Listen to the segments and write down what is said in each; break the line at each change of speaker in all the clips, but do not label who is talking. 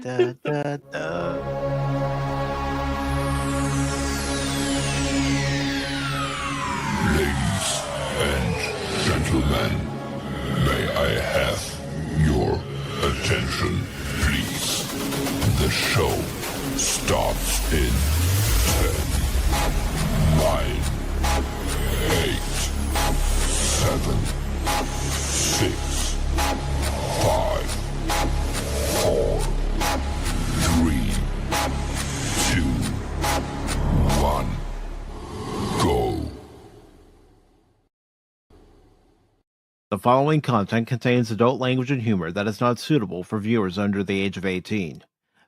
da, da, da.
Ladies and gentlemen, may I have your attention, please? The show starts in 10, 9, 8, 7, 6, 5, 4, 3, 2, 1, go.
The following content contains adult language and humor that is not suitable for viewers under the age of 18.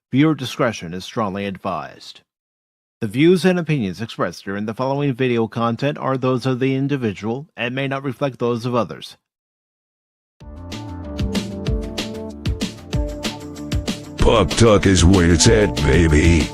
Viewer discretion is strongly advised. The views and opinions expressed during the following video content are those of the individual and may not reflect those of others.
Pop Talk is where it's at, baby.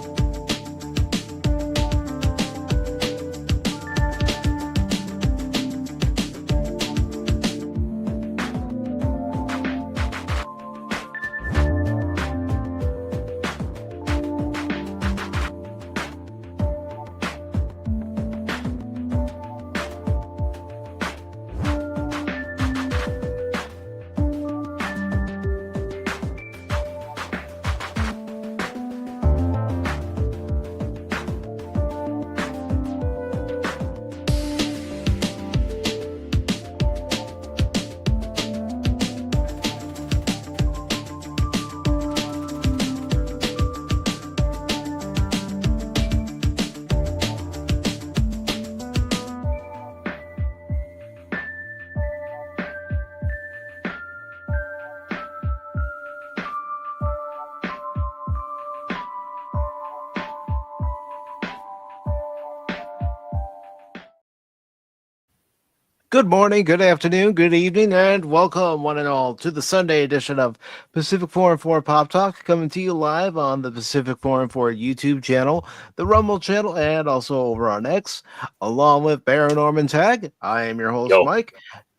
Good morning, good afternoon, good evening, and welcome one and all to the Sunday edition of Pacific414 Pop Talk, coming to you live on the Pacific414 YouTube channel, the Rumble channel, and also over on X, along with Baron Orman Tagge. I am your host, Mike,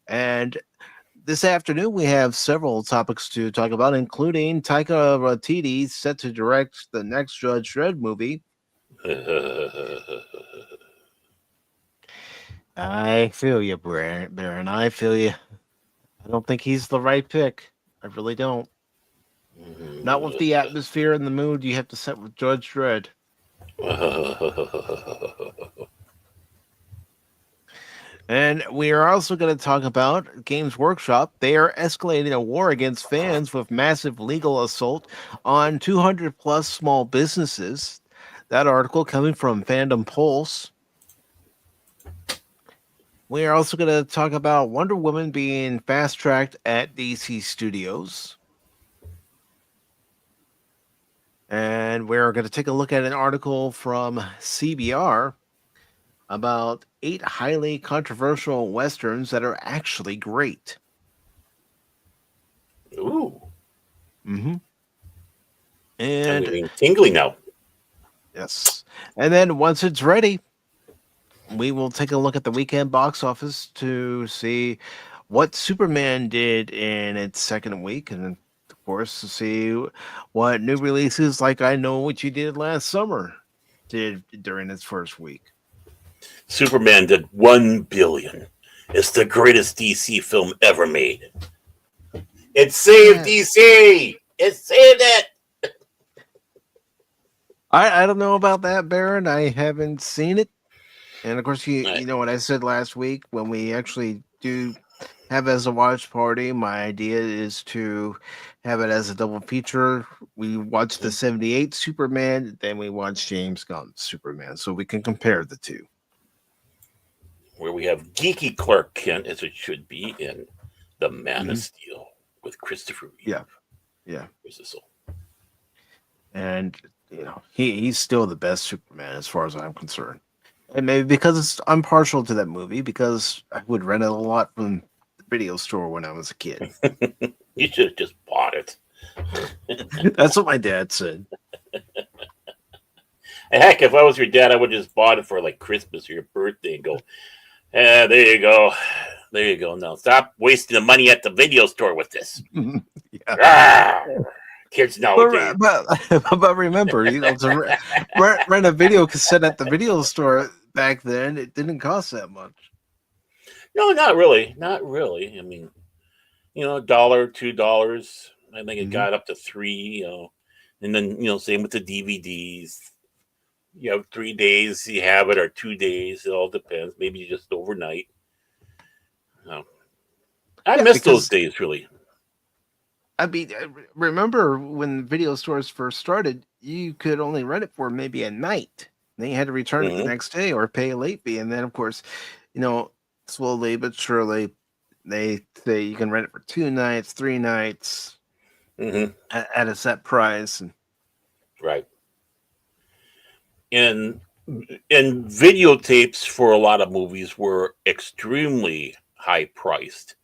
and this afternoon we have several topics to talk about, including Taika Waititi set to direct the next Judge Dredd movie. I feel you, Baron. I feel you. I don't think he's the right pick. I really don't. Not with the atmosphere and the mood you have to set with Judge Dredd. And we are also going to talk about Games Workshop. They are escalating a war against fans with massive legal assault on 200 plus small businesses. That article coming from Fandom Pulse. We are also going to talk about Wonder Woman being fast-tracked at DC Studios. And we're going to take a look at an article from CBR about 8 highly controversial Westerns that are actually great.
Ooh.
Mm-hmm. And
I'm getting tingly now.
Yes. And then once it's ready, we will take a look at the weekend box office to see what Superman did in its second week, and of course to see what new releases like I Know What You Did Last Summer did during its first week.
Superman did 1 billion. It's the greatest DC film ever made. It saved DC. It saved it.
I don't know about that, Baron. I haven't seen it. And of course, you know what I said last week, when we actually do have it as a watch party, my idea is to have it as a double feature. We watch the 78 Superman, then we watch James Gunn's Superman, so we can compare the two.
Where we have geeky Clark Kent, as it should be, in The Man of Steel with Christopher Reeve.
Yeah.
Where's the soul?
And, you know, he's still the best Superman as far as I'm concerned. And maybe because I'm partial to that movie, because I would rent it a lot from the video store when I was a kid.
You should have just bought it.
That's what my dad said.
Heck, if I was your dad, I would have just bought it for like Christmas or your birthday and go, there you go. There you go. Now stop wasting the money at the video store with this. Kids nowadays.
But remember, to rent a video cassette at the video store back then, it didn't cost that much.
No, not really. Not really. I mean, $1, $2. I think it
Hmm.
got up to three. And then same with the DVDs. You have 3 days you have it, or 2 days. It all depends. Maybe just overnight. No. I
Yeah,
miss those
because
days, really.
I mean, remember when video stores first started, you could only rent it for maybe a night. Then you had to return it the
Hmm.
next day or pay a late fee. And then, of course, you know, slowly but surely, they say you can rent it for 2 nights, 3 nights
Hmm.
at a set price. And
Right. And videotapes for a lot of movies were extremely high priced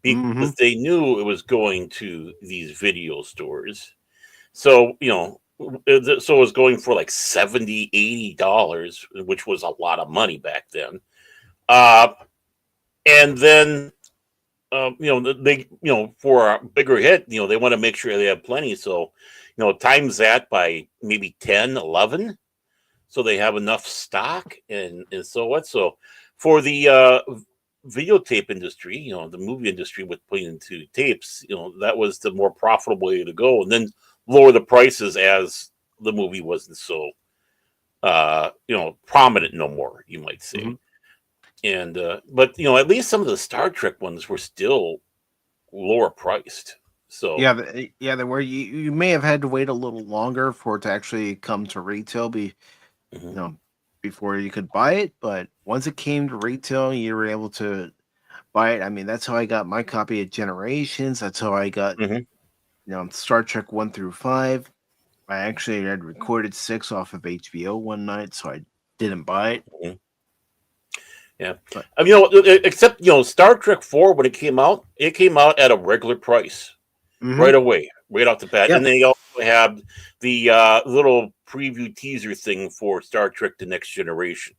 hmm
because they knew it was going to these video stores. So, so it was going for like 70, $80, which was a lot of money back then. Uh, and then, they, for a bigger hit, they want to make sure they have plenty. So, times that by maybe 10, 11, so they have enough stock. And so what? So for the videotape industry, the movie industry with putting into tapes, that was the more profitable way to go. And then lower the prices as the movie wasn't so prominent no more, you might
hmm
say. And but at least some of the Star Trek ones were still lower priced. So
Yeah, yeah, they were. You may have had to wait a little longer for it to actually come to retail.
mhm,
You know, before you could buy it, but once it came to retail, you were able to buy it. I mean, that's how I got my copy of Generations. That's how I got,
mhm,
Star Trek 1 through 5. I actually had recorded 6 off of HBO one night, so I didn't buy it.
mhm. Yeah.
But
I mean, except Star Trek 4, when it came out at a regular price
hmm
right away, right off the bat.
yeah,
And they also have the little preview teaser thing for Star Trek: The Next Generation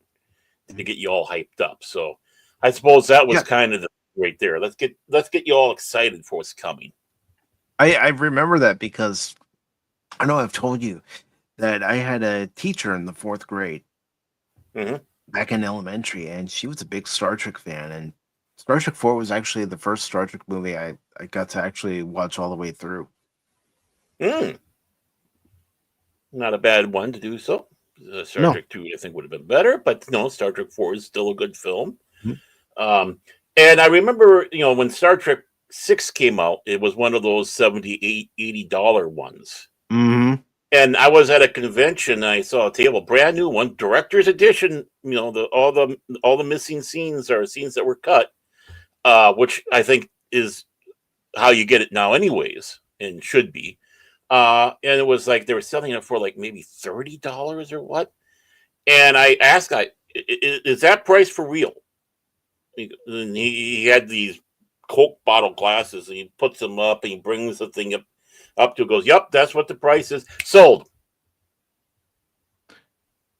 to
mhm,
get you all hyped up. So I suppose that was
yeah,
kind of the right there. Let's get you all excited for what's coming.
I remember that because I know I've told you that I had a teacher in the 4th grade
Hmm.
back in elementary, and she was a big Star Trek fan. And Star Trek 4 was actually the first Star Trek movie I got to actually watch all the way through.
Mm, not a bad one to do so. Star
No.
Trek 2, I think, would have been better, but no, Star Trek 4 is still a good film.
Mhm.
Um, and I remember, when Star Trek 6 came out, it was one of those 78 $80 ones.
Mhm.
And I was at a convention, and I saw a table, brand new one, director's edition. All the missing scenes are scenes that were cut, which I think is how you get it now, anyways, and should be. And it was like they were selling it for like maybe $30 or what. And I asked, "Is that price for real?" And he had these Coke bottle glasses, and he puts them up, and he brings the thing up to goes, "Yep, that's what the price is." Sold.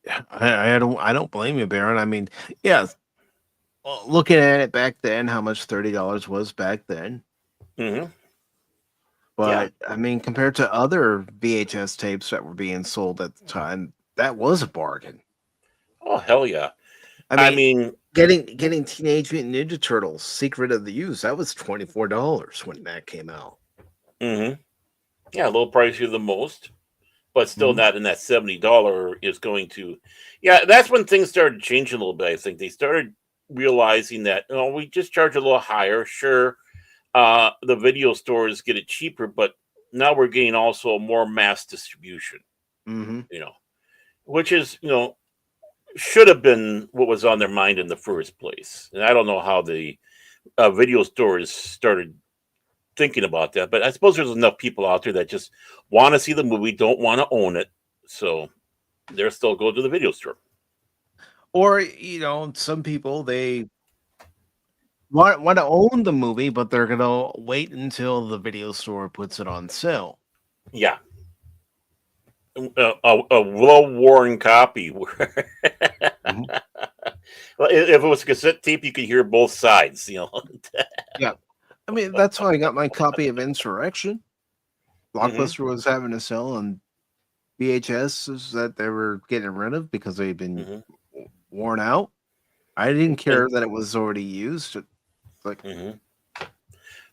Yeah, I don't blame you, Baron. I mean, yeah, well, looking at it back then, how much $30 was back then.
Hmm. Yeah.
But I mean, compared to other VHS tapes that were being sold at the time, that was a bargain.
Oh, hell yeah.
I
I
mean,
mean,
getting Teenage Mutant Ninja Turtles: Secret of the Use, that was $24 when that came out.
hmm, yeah, a little pricier than most, but still
Mhm.
not in that $70 is going to. Yeah, that's when things started changing a little bit. I think they started realizing that, we just charge a little higher. Sure, the video stores get it cheaper, but now we're getting also more mass distribution,
Mhm.
you know, which is, should have been what was on their mind in the first place. And I don't know how the video stores started thinking about that, but I suppose there's enough people out there that just want to see the movie, don't want to own it. So they're still go to the video store.
Or, some people they want to own the movie, but they're gonna wait until the video store puts it on sale.
Yeah. A well-worn copy.
Mhm.
If it was a cassette tape, you could hear both sides.
Yeah. I mean, that's how I got my copy of Insurrection.
Hmm.
Blockbuster was having to sell on VHS that they were getting rid of because they'd been
Hmm.
worn out. I didn't
And
care that it was already used. Like,
hmm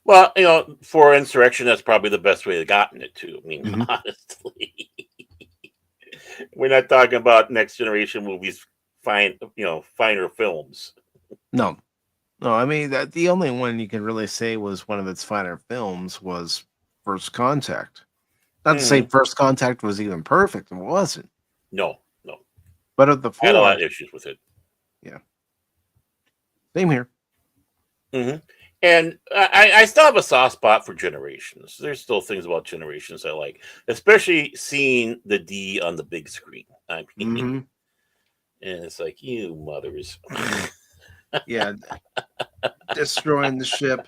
well, for Insurrection, that's probably the best way to gotten it to. I mean,
mhm.
honestly, we're not talking about next generation movies, finer films.
No, no. I mean, that the only one you can really say was one of its finer films was First Contact. Not to say
Hmm.
First Contact was even perfect; it wasn't.
No, no,
But of the
I had a lot
four,
of issues with it.
yeah, same here.
Hmm. And I still have a soft spot for Generations. There's still things about Generations I like, especially seeing the D on the big screen. I mean,
Hmm.
and it's like, you mothers.
Yeah, destroying the ship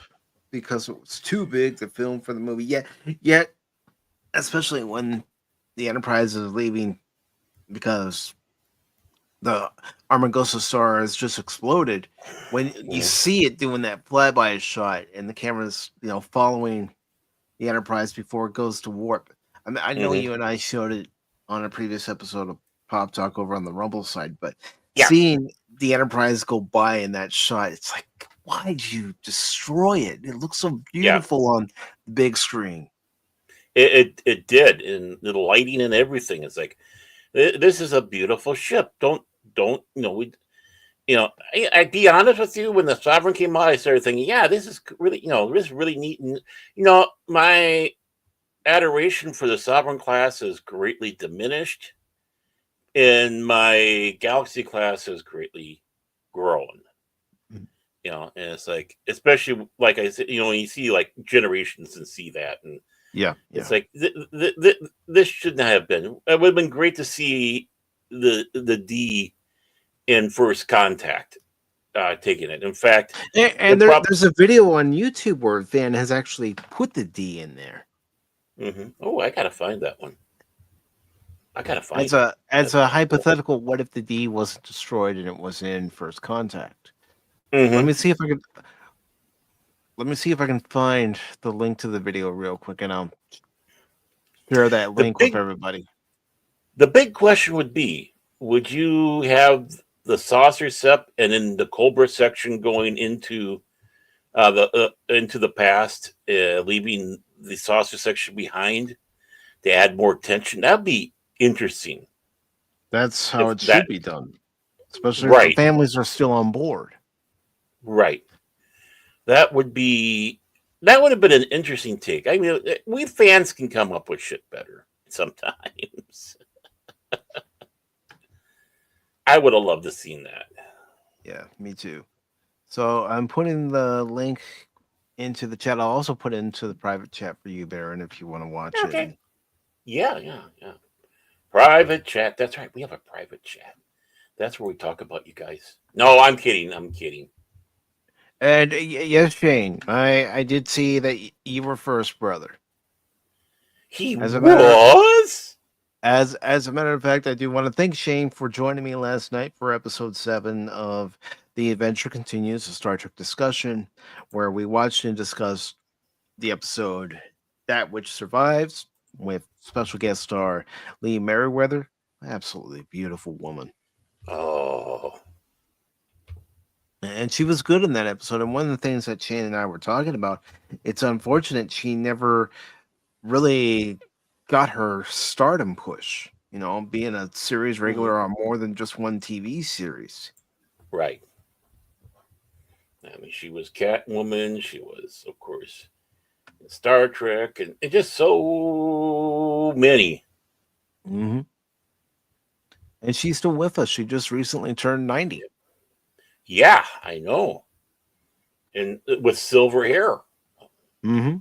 because it was too big to film for the movie. Yet, especially when the Enterprise is leaving because the Armagosa star has just exploded. When you
Mhm.
see it doing that flyby shot and the camera's following the Enterprise before it goes to warp. I mean, I know
Mhm.
you and I showed it on a previous episode of Pop Talk over on the Rumble side, but
Yeah,
seeing the Enterprise go by in that shot, it's like, why'd you destroy it? It looks so
yeah.
beautiful on the big screen.
It did, and the lighting and everything. It's like this is a beautiful ship. Don't we? I be honest with you. When the Sovereign came out, I started thinking, yeah, this is really this is really neat. And my adoration for the Sovereign class is greatly diminished, and my Galaxy class has greatly grown.
Mm.
And it's like, especially like I said, when you see like Generations and see that, and
Yeah,
it's
yeah.
like this shouldn't have been. It would have been great to see the D in First Contact taking it. In fact, the
And
prop.
there's a video on YouTube where Van has actually put the D in there
Oh, I gotta find that one. I gotta
as
find it.
a
That's kind of cool.
hypothetical. What if the D wasn't destroyed and it was in First Contact? Let
Hmm.
me see if I can. Let me see if I can find the link to the video real quick, and I'll share that
The
link with
big
everybody.
the big question would be: would you have the saucer sep and then the Cobra section going into the past, leaving the saucer section behind to add more tension? That'd be interesting.
That's how
If
it should
that
be done, especially if the
right,
families are still on board.
right, that that would have been an interesting take. I mean, we fans can come up with shit better sometimes. I would have loved to seen that.
Yeah, me too. So I'm putting the link into the chat. I'll also put it into the private chat for you, Baron, if you want to watch it.
Okay. Yeah, yeah, yeah. Private chat. That's right. We have a private chat. That's where we talk about you guys. No, I'm kidding. I'm kidding.
And yes, Shane, I did see that you were first, brother.
He
As a matter
was.
as a matter of fact, I do want to thank Shane for joining me last night for episode 7 of The Adventure Continues, a Star Trek discussion, where we watched and discussed the episode That Which Survives with special guest star Lee Merriweather. Absolutely beautiful woman.
Oh.
And she was good in that episode. And one of the things that Shane and I were talking about, it's unfortunate she never really got her stardom push, being a series
Mhm.
regular on more than just one TV series.
Right. I mean, she was Catwoman. She was, of course, in Star Trek, and just so many.
Hmm. And she's still with us. She just recently turned 90.
Yeah, I know. And with silver hair,
Hmm.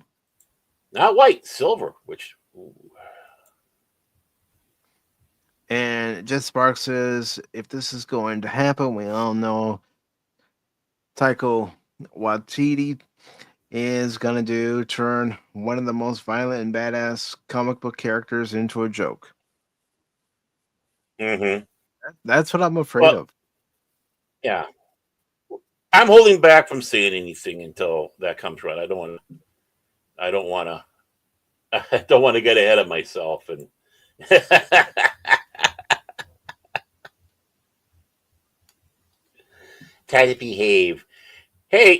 not white, silver. Which, ooh.
And Jet Spark says, if this is going to happen, we all know Taiko Waititi is going to turn one of the most violent and badass comic book characters into a joke.
Mm-hmm.
That's what I'm afraid
Well,
of.
yeah. I'm holding back from saying anything until that comes right. I don't want to I don't want to get ahead of myself. And try to behave. Hey,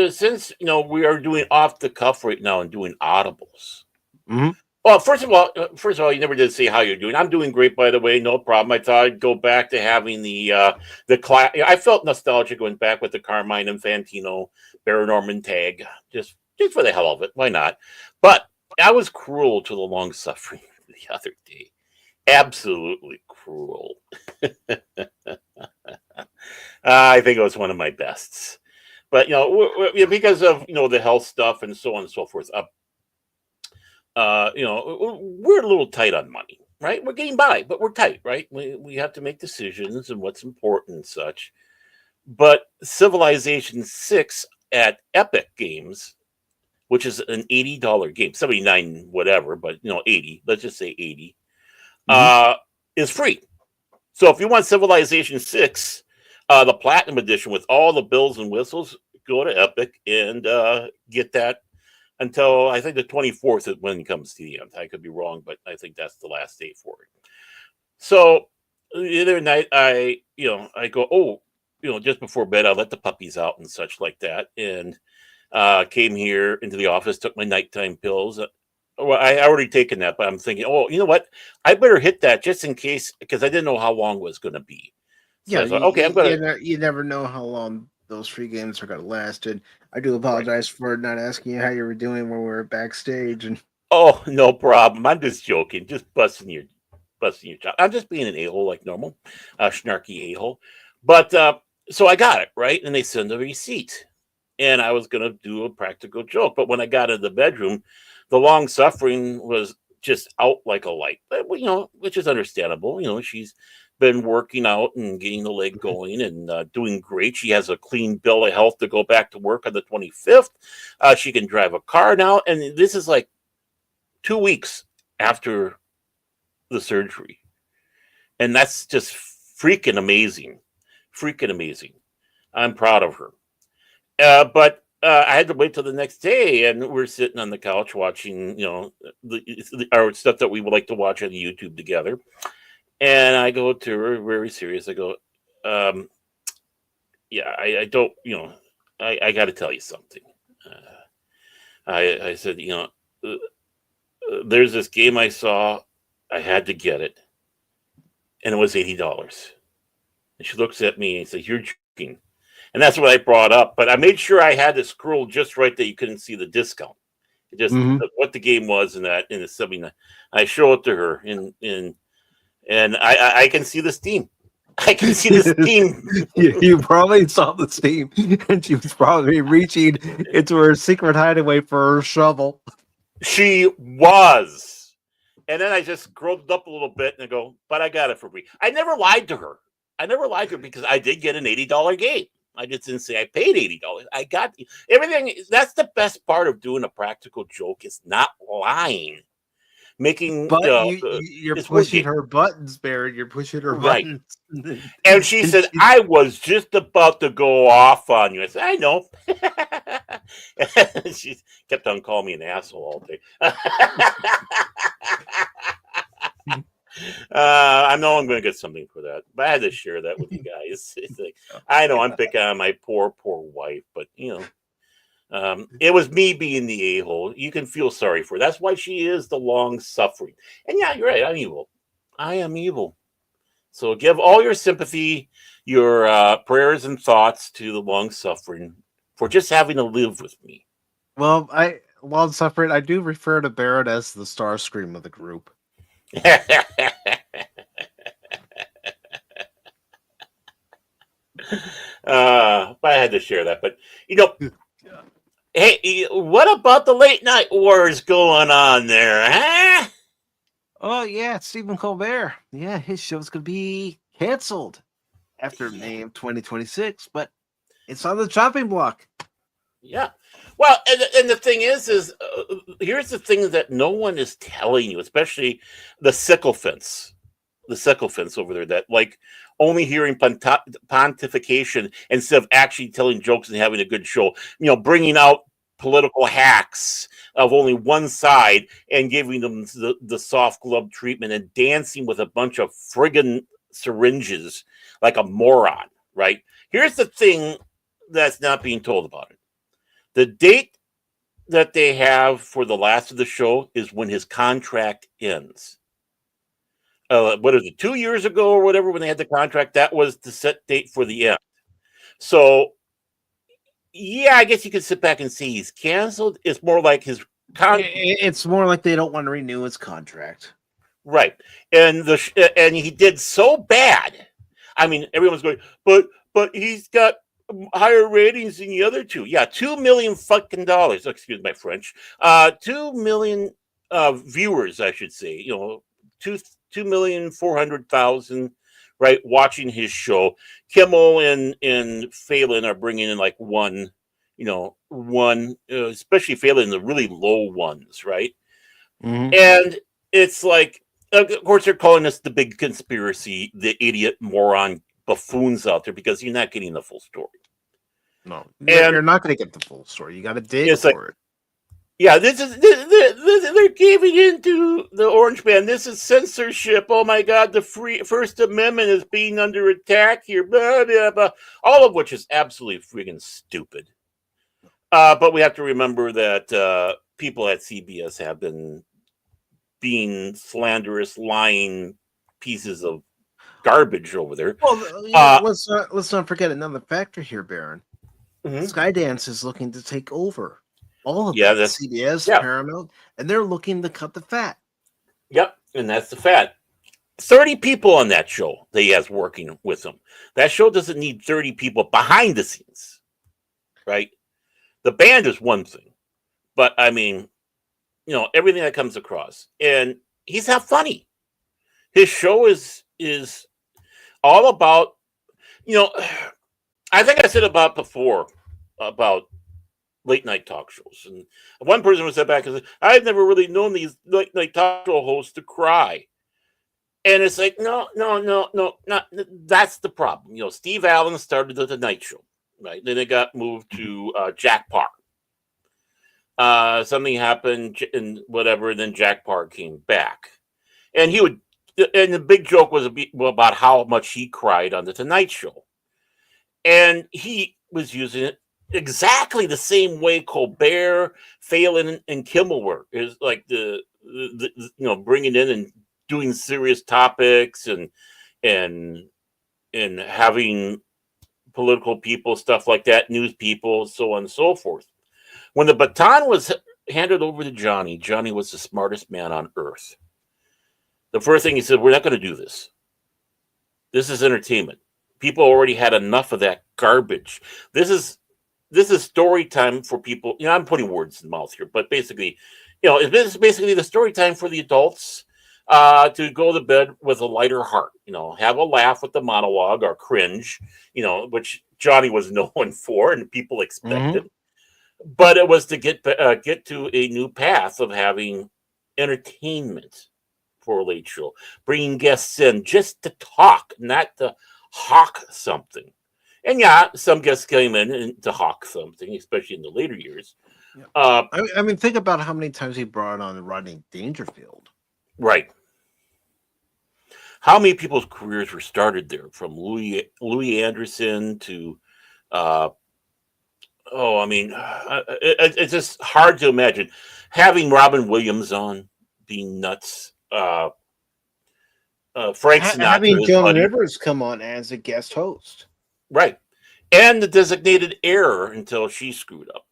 since we are doing off the cuff right now and doing audibles.
Mm-hmm.
Well, first of all, you never did say how you're doing. I'm doing great, by the way. No problem. I thought I'd go back to having the class. I felt nostalgic going back with the Carmine Infantino Baron Orman tag, just for the hell of it. Why not? But I was cruel to the long suffering the other day. Absolutely cruel. I think it was one of my bests. But because of the health stuff and so on and so forth. We're a little tight on money, right? We're getting by, but we're tight, right? We have to make decisions and what's important and such. But Civilization 6 at Epic Games, which is an $80 game, 79 whatever, but 80, let's just say 80, is free. So if you want Civilization 6, the Platinum Edition with all the bells and whistles, go to Epic and get that until I think the 24th is when it comes to the end. I could be wrong, but I think that's the last date for it. So the other night, I go, just before bed, I let the puppies out and such like that, and came here into the office, took my nighttime pills. Well, I already taken that, but I'm thinking, you know what? I better hit that just in case, because I didn't know how long it was going to be. So I thought, okay, I'm going to.
You never know how long those free games are going to last. And I do apologize for not asking you how you were doing when we were backstage. And
oh, no problem. I'm just joking, just busting your job. I'm just being an a-hole like normal, snarky a-hole. But so I got it right, and they send a receipt, and I was going to do a practical joke, but when I got into the bedroom, the long suffering was just out like a light, which is understandable. She's been working out and getting the leg going and doing great. She has a clean bill of health to go back to work on the 25th. She can drive a car now. And this is like 2 weeks after the surgery. And that's just freaking amazing. Freaking amazing. I'm proud of her. But I had to wait till the next day, and we're sitting on the couch watching, our stuff that we would like to watch on YouTube together. And I go to her very serious. I go, I don't, I got to tell you something. I said, there's this game I saw. I had to get it, and it was $80. And she looks at me and says, "You're joking." And that's what I brought up. But I made sure I had it scrolled just right that you couldn't see the discount. It just what the game was in the 79. I show it to her, and I can see the steam. I can see the steam.
You probably saw the steam, and she was probably reaching into her secret hideaway for her shovel.
She was. And then I just scrolled it up a little bit and I go, but I got it for free. I never lied to her. Because I did get an $80 game. I just didn't say I paid $80. I got everything. That's the best part of doing a practical joke is not lying. Making
you're pushing her buttons, Barry. You're pushing her buttons.
And she said, "I was just about to go off on you." I said, "I know." She kept on calling me an asshole all day. I know I'm going to get something for that, but I had to share that with you guys. It's like, I know I'm picking on my poor wife, but it was me being the a-hole. You can feel sorry for her. That's why she is the long suffering. And yeah, you're right. I'm evil. I am evil. So give all your sympathy, your prayers and thoughts to the long suffering for just having to live with me.
Well, long suffering, I do refer to Barrett as the Starscream of the group.
But I had to share that. But hey, what about the late night wars going on there, huh?
Oh yeah, Stephen Colbert. Yeah, his show's gonna be canceled after May of 2026, but it's on the chopping block.
Yeah. Well, and the thing is here's the thing that no one is telling you, especially the sycophants over there that like only hearing pontification instead of actually telling jokes and having a good show. Bringing out political hacks of only one side and giving them the soft glove treatment and dancing with a bunch of friggin' syringes like a moron, right? Here's the thing that's not being told about it. The date that they have for the last of the show is when his contract ends. What is it, 2 years ago or whatever, when they had the contract? That was the set date for the end. So, yeah, I guess you could sit back and say he's canceled. It's more like his
It's more like they don't want to renew his contract.
right, and and he did so bad. I mean, everyone's going, but he's got higher ratings than the other two. Yeah, $2 million fucking dollars. Excuse my French. 2 million viewers, I should say. You know, 2,400,000, right, watching his show. Kimmel and Phelan are bringing in like one, especially Phelan, the really low ones, right?
Mm-hmm.
And it's like, of course, they're calling us the big conspiracy, the idiot moron buffoons out there, because you're not getting the full story.
No,
And
you're not going to get the full story. You got to dig
it's
for it.
yeah, this they're giving into the Orange Man. This is censorship. Oh my God, the First Amendment is being under attack here. Blah, blah, blah. All of which is absolutely freaking stupid. But we have to remember that people at CBS have been being slanderous, lying pieces of garbage over there.
Well, let's not forget another factor here, Baron.
Mhm.
Skydance is looking to take over all of
Yeah,
that.
that's
CBS,
yeah.
Paramount, and they're looking to cut the fat.
Yep, and that's the fact. 30 people on that show that he has working with him. That show doesn't need 30 people behind the scenes, right? The band is one thing, but I mean, everything that comes across, and he's not funny. His show is all about, I think I said about before about late night talk shows, and one person was said back and said, I've never really known these late night talk show hosts to cry. And it's like, no, not that's the problem. Steve Allen started the Tonight Show, right? Then it got moved to Jack Parr. Something happened and whatever, and then Jack Parr came back, and and the big joke was about how much he cried on the Tonight Show, and he was using it exactly the same way Colbert, Phelan, and Kimmel were. Is like the bringing in and doing serious topics and having political people, stuff like that, news people, so on and so forth. When the baton was handed over to Johnny, Johnny was the smartest man on earth. The first thing he said, we're not going to do this. This is entertainment. People already had enough of that garbage. This is story time for people. I'm putting words in the mouth here, but basically, this is basically the story time for the adults to go to bed with a lighter heart. Have a laugh with the monologue or cringe, which Johnny was known for and people expected. Mm-hmm. But it was to get to a new path of having entertainment for a late show, bringing guests in just to talk, not to hawk something. And yeah, some guests came in to hawk something, especially in the later years.
Yeah. I mean, think about how many times he brought on Rodney Dangerfield.
Right. How many people's careers were started there, from Louis Anderson to, it's just hard to imagine having Robin Williams on, being nuts. Frank Sinatra,
having Joan Rivers come on as a guest host.
Right. And the designated heir until she screwed up.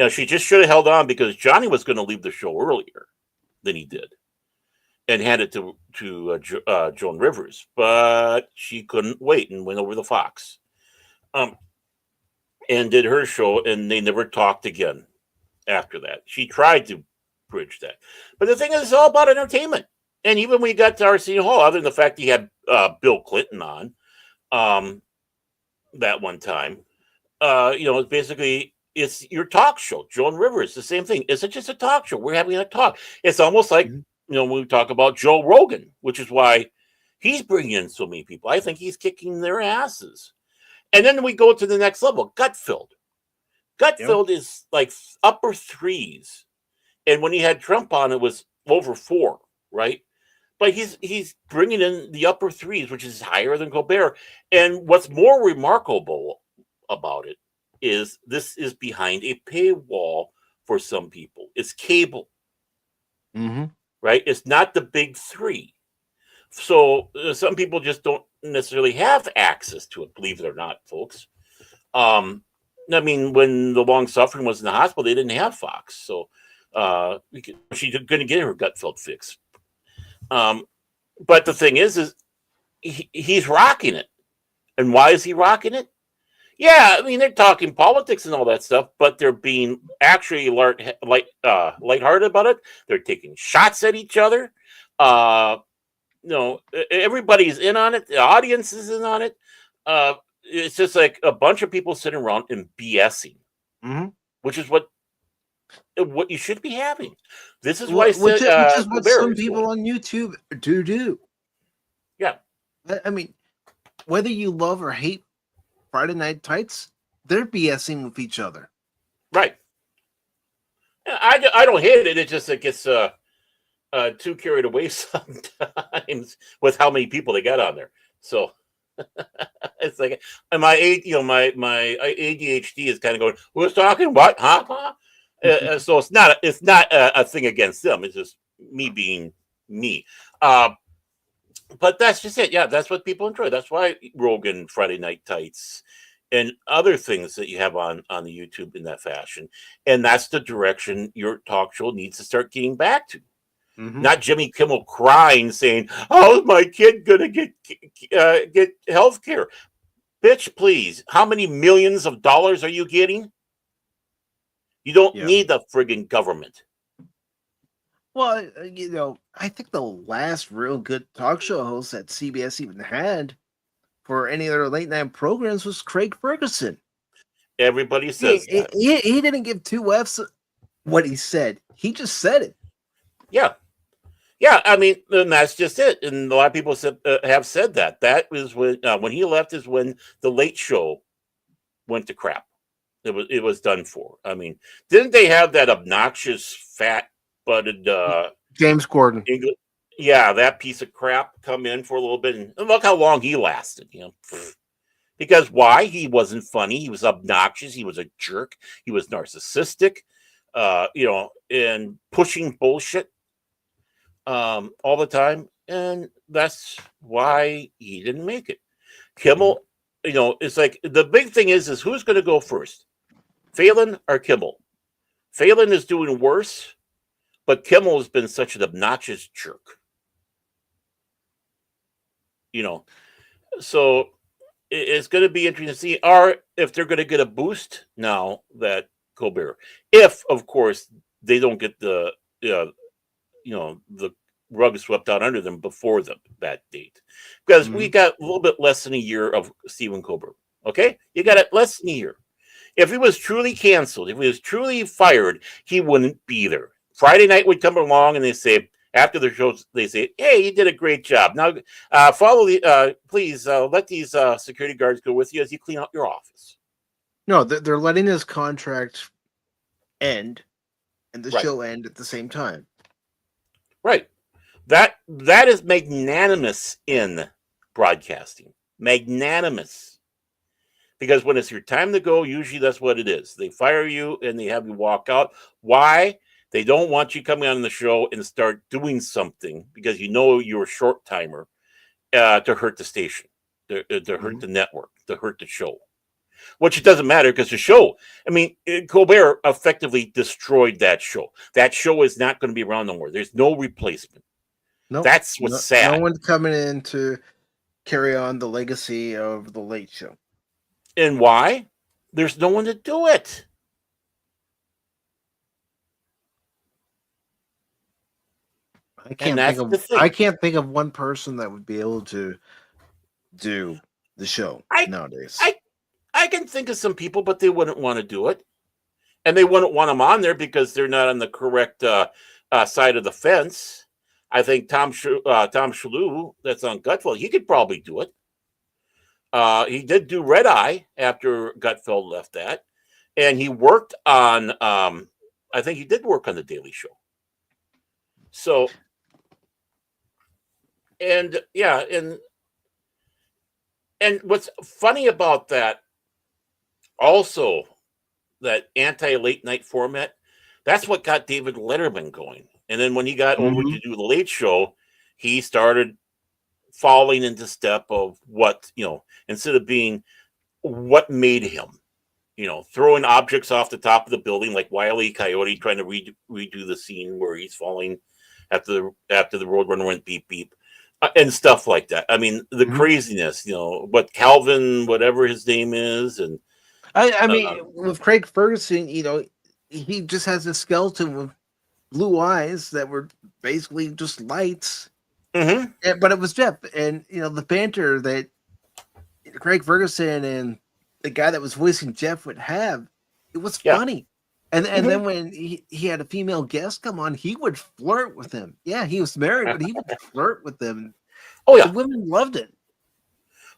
She just should have held on, because Johnny was going to leave the show earlier than he did and hand it to Joan Rivers, but she couldn't wait and went over the Fox and did her show, and they never talked again after that. She tried to bridge that. But the thing is, it's all about entertainment. And even when you got to Arsenio Hall, other than the fact he had Bill Clinton on that one time, basically, it's your talk show. Joan Rivers, the same thing. It's just a talk show. We're having a talk. It's almost like, when we talk about Joe Rogan, which is why he's bringing in so many people. I think he's kicking their asses. And then we go to the next level, Gutfeld. Gutfeld is like upper threes, and when he had Trump on, it was over 4, right? But he's bringing in the upper threes, which is higher than Colbert. And what's more remarkable about it is this is behind a paywall for some people. It's cable, right? It's not the big 3. So some people just don't necessarily have access to it, believe it or not, folks. I mean, when the long suffering was in the hospital, they didn't have Fox, so she's going to get her Gutfeld fix. But the thing is he's rocking it, and why is he rocking it? Yeah, I mean, they're talking politics and all that stuff, but they're being actually lighthearted about it. They're taking shots at each other. Everybody's in on it. The audience is in on it. It's just like a bunch of people sitting around and BSing, which is what you should be having. This is why
which is what some people on YouTube do.
Yeah,
I mean, whether you love or hate Friday Night Tights, they're BSing with each other.
Right. I don't hate it. It just it gets too carried away sometimes with how many people they got on there. So it's like my ADHD is kind of going, who's talking? What? Huh? So it's not a thing against them. It's just me being me. But that's just it. Yeah, that's what people enjoy. That's why Rogan, Friday Night Tights, and other things that you have on the YouTube in that fashion. And that's the direction your talk show needs to start getting back to. Not Jimmy Kimmel crying, saying, "How's my kid gonna get health care?" Bitch, please. How many millions of dollars are you getting? You don't need the friggin' government.
Well, I think the last real good talk show host that CBS even had for any of their late night programs was Craig Ferguson.
Everybody says that.
He didn't give 2 F's what he said. He just said it.
Yeah. Yeah, I mean, and that's just it. And a lot of people have said that. That was when he left is when the Late Show went to crap. It was done for. I mean, didn't they have that obnoxious, fat-butted
James Corden?
Yeah, that piece of crap come in for a little bit, and look how long he lasted. Because why? He wasn't funny. He was obnoxious. He was a jerk. He was narcissistic. And pushing bullshit all the time, and that's why he didn't make it. Kimmel, it's like the big thing is who's going to go first, Phelan or Kimmel? Phelan is doing worse, but Kimmel has been such an obnoxious jerk. So it's going to be interesting to see if they're going to get a boost now that Colbert, if of course they don't get the rug swept out under them before that date, because we got a little bit less than a year of Stephen Colbert. Okay, you got it less than a year. If he was truly canceled, if he was truly fired, he wouldn't be there. Friday night would come along, and they say after the shows, they say, "Hey, you did a great job. Now, please let these security guards go with you as you clean out your office."
No, they're letting his contract end and the show end at the same time.
Right. That is magnanimous in broadcasting. Magnanimous. Because when it's your time to go, usually that's what it is. They fire you and they have you walk out. Why? They don't want you coming on the show and start doing something because you're a short timer to hurt the station, to hurt the network, to hurt the show. Which it doesn't matter because the show, Colbert effectively destroyed that show. That show is not going to be around no more. There's no replacement. Nope. That's what's sad.
No one's coming in to carry on the legacy of the Late Show.
And why? There's no one to do it.
I can't think of one person that would be able to do the show nowadays.
I can think of some people, but they wouldn't want to do it. And they wouldn't want them on there because they're not on the correct side of the fence. I think Tom Shalhoub, that's on Gutfeld, he could probably do it. He did do Red Eye after Gutfeld left that. and he worked on. I think he did work on the Daily Show. So, and yeah, and what's funny about that also, that anti late night format, that's what got David Letterman going. And then when he got over
Mm-hmm.
to do the Late Show, he started falling into step of what, instead of being what made him, throwing objects off the top of the building like Wile E. Coyote trying to redo the scene where he's falling after the Roadrunner went beep beep. And stuff like that. I mean, the
Mm-hmm.
craziness, what Calvin, whatever his name is, and
I mean, with Craig Ferguson, he just has a skeleton with blue eyes that were basically just lights.
mm-hmm.
But it was Jeff, and the banter that Craig Ferguson and the guy that was voicing Jeff would have, it was
Yeah.
funny. And
Mm-hmm.
then when he had a female guest come on, he would flirt with him. Yeah, he was married, but he would flirt with them.
Oh yeah,
the women loved it.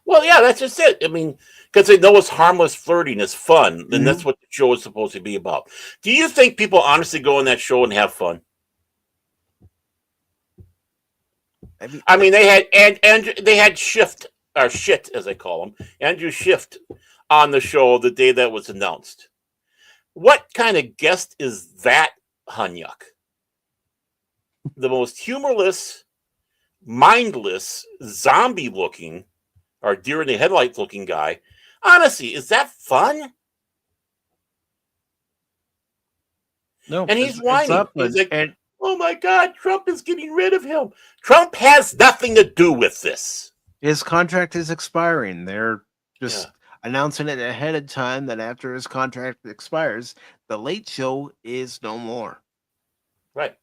well yeah, that's just it. I mean, because they know it's harmless flirting, it's fun, then that's what the show is supposed to be about. Do you think people honestly go on that show and have fun? I mean, they had and they had shit as I call him, Andrew Shift on the show the day that was announced. What kind of guest is that, Hunyuk? The most humorless, mindless, zombie-looking, or deer in the headlights-looking guy. Honestly, is that fun?
No,
And he's whining. He's like,
and
oh my God, Trump is getting rid of him. Trump has nothing to do with this.
his contract is expiring. They're just announcing it ahead of time that after his contract expires, the Late Show is no more.
Right.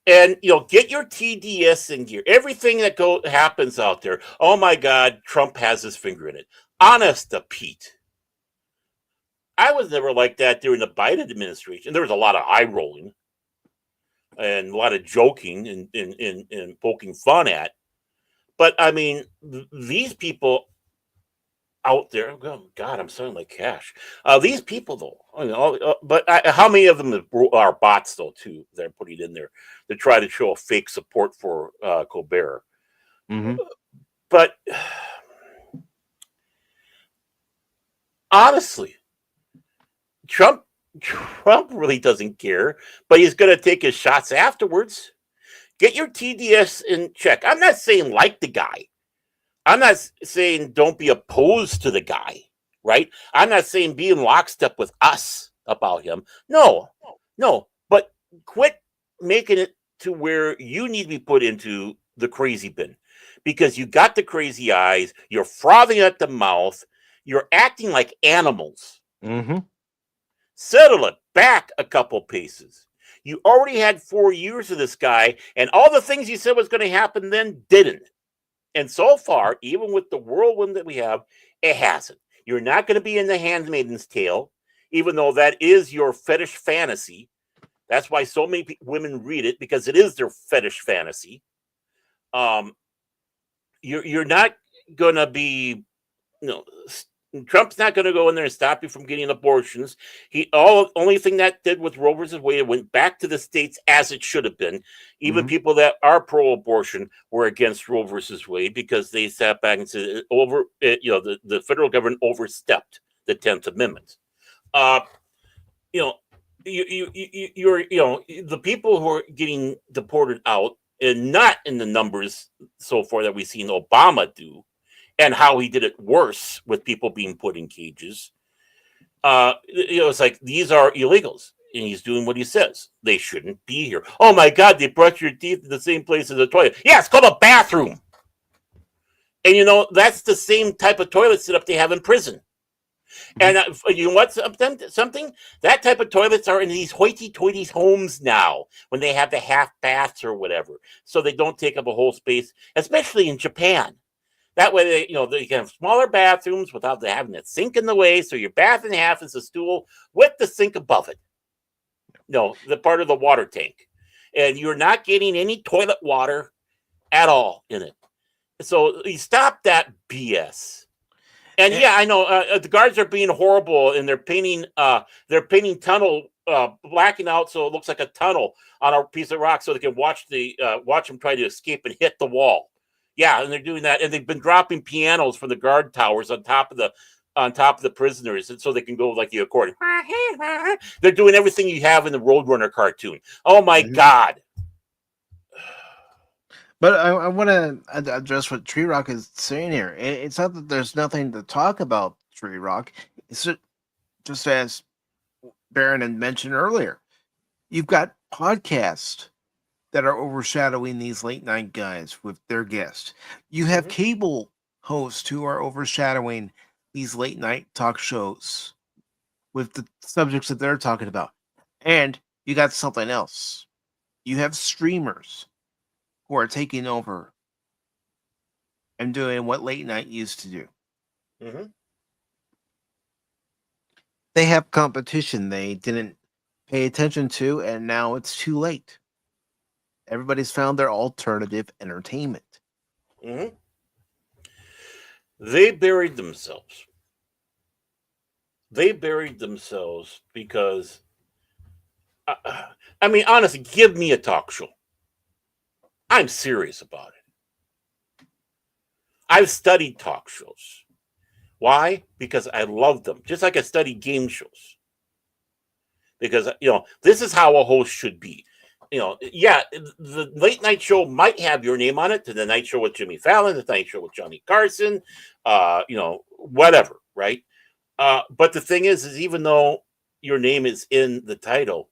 And get your TDS in gear. Everything that happens out there. Oh my God, Trump has his finger in it. Honest to Pete. I was never like that during the Biden administration. There was a lot of eye rolling and a lot of joking and poking fun at. But I mean, these people out there, oh God, I'm sounding like Cash. These people, though, but how many of them are bots, though, too? They're putting in there to try to show a fake support for Colbert.
Mm-hmm.
But honestly, Trump really doesn't care, but he's going to take his shots afterwards. Get your TDS in check. I'm not saying like the guy. I'm not saying don't be opposed to the guy, right? I'm not saying be in lockstep with us about him. No. But quit making it to where you need to be put into the crazy bin, because you got the crazy eyes. You're frothing at the mouth. You're acting like animals.
Mm-hmm.
Settle it back a couple paces. You already had 4 years of this guy, and all the things you said was going to happen then didn't. And so far, even with the whirlwind that we have, it hasn't. You're not going to be in the Handmaid's Tale, even though that is your fetish fantasy. That's why so many women read it, because it is their fetish fantasy. You're not going to be, Trump's not going to go in there and stop you from getting abortions. Only thing that did with Roe versus Wade, it went back to the states as it should have been. Even people that are pro-abortion were against Roe versus Wade because they sat back and said the federal government overstepped the 10th Amendment. You're the people who are getting deported out, and not in the numbers so far that we've seen Obama do, and how he did it worse with people being put in cages. It's like, these are illegals, and he's doing what he says. They shouldn't be here. Oh my God, they brush your teeth in the same place as a toilet. Yeah, it's called a bathroom. And that's the same type of toilet setup they have in prison. And you know what? Something? That type of toilets are in these hoity-toity homes now, when they have the half baths or whatever, so they don't take up a whole space, especially in Japan. That way, they can have smaller bathrooms without having that sink in the way. So your bath in half is a stool with the sink above it. The part of the water tank. And you're not getting any toilet water at all in it. So you stop that BS. And yeah, I know the guards are being horrible, and they're painting tunnel blacking out so it looks like a tunnel on a piece of rock, so they can watch them try to escape and hit the wall. Yeah, and they're doing that, and they've been dropping pianos from the guard towers on top of the prisoners, and so they can go like the accordion. They're doing everything you have in the Roadrunner cartoon. Oh my God!
But I want to address what Tree Rock is saying here. It's not that there's nothing to talk about Tree Rock. It's just as Baron had mentioned earlier, you've got podcasts that are overshadowing these late night guys with their guests. You have cable hosts who are overshadowing these late night talk shows with the subjects that they're talking about. And you got something else. You have streamers who are taking over and doing what late night used to do. They have competition they didn't pay attention to, and now it's too late. Everybody's found their alternative entertainment.
They buried themselves. Because, I mean, honestly, give me a talk show. I'm serious about it. I've studied talk shows. Why? Because I love them. Just like I study game shows. Because, this is how a host should be. Yeah, the late night show might have your name on it, to the night show with Jimmy Fallon, the night show with Johnny Carson, whatever, right? But the thing is even though your name is in the title,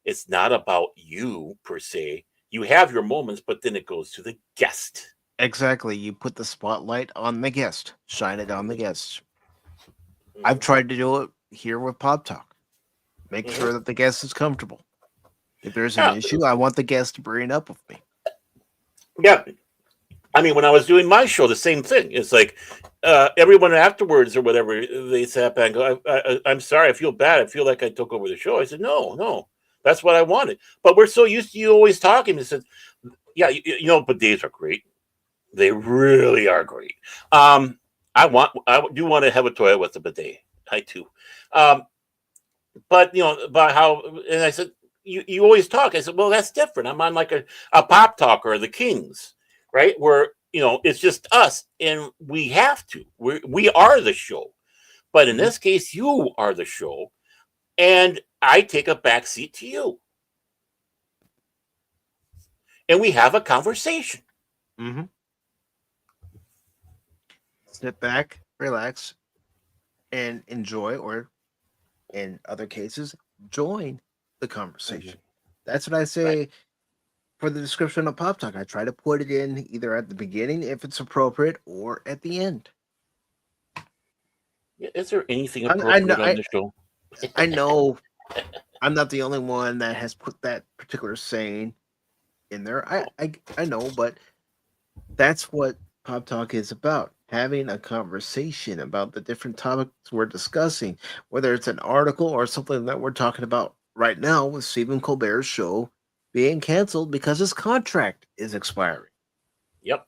it's not about you per se. You have your moments, but then it goes to the guest.
Exactly. You put the spotlight on the guest, shine it on the guest. I've tried to do it here with Pop Talk. Make sure that the guest is comfortable. If there's an issue, I want the guest to bring it up with me.
Yeah. I mean, when I was doing my show, the same thing. It's like everyone afterwards or whatever, they sat back and go, I'm sorry, I feel bad. I feel like I took over the show. I said, no, that's what I wanted. But we're so used to you always talking. I said, yeah, bidets are great. They really are great. I do want to have a toilet with a bidet. I do. But, about how, and I said, you always talk. I said, well, that's different. I'm on like a Pop Talk or the Kings, right? Where, it's just us and we have to. We are the show. But in this case, you are the show. And I take a back seat to you. And we have a conversation.
Sit back, relax, and enjoy, or in other cases, join the conversation. That's what I say for the description of Pop Talk. I try to put it in either at the beginning, if it's appropriate, or at the end.
Is there anything appropriate on the show?
I know I'm not the only one that has put that particular saying in there. I know, but that's what Pop Talk is about. Having a conversation about the different topics we're discussing, whether it's an article or something that we're talking about right now with Stephen Colbert's show being canceled because his contract is expiring.
Yep.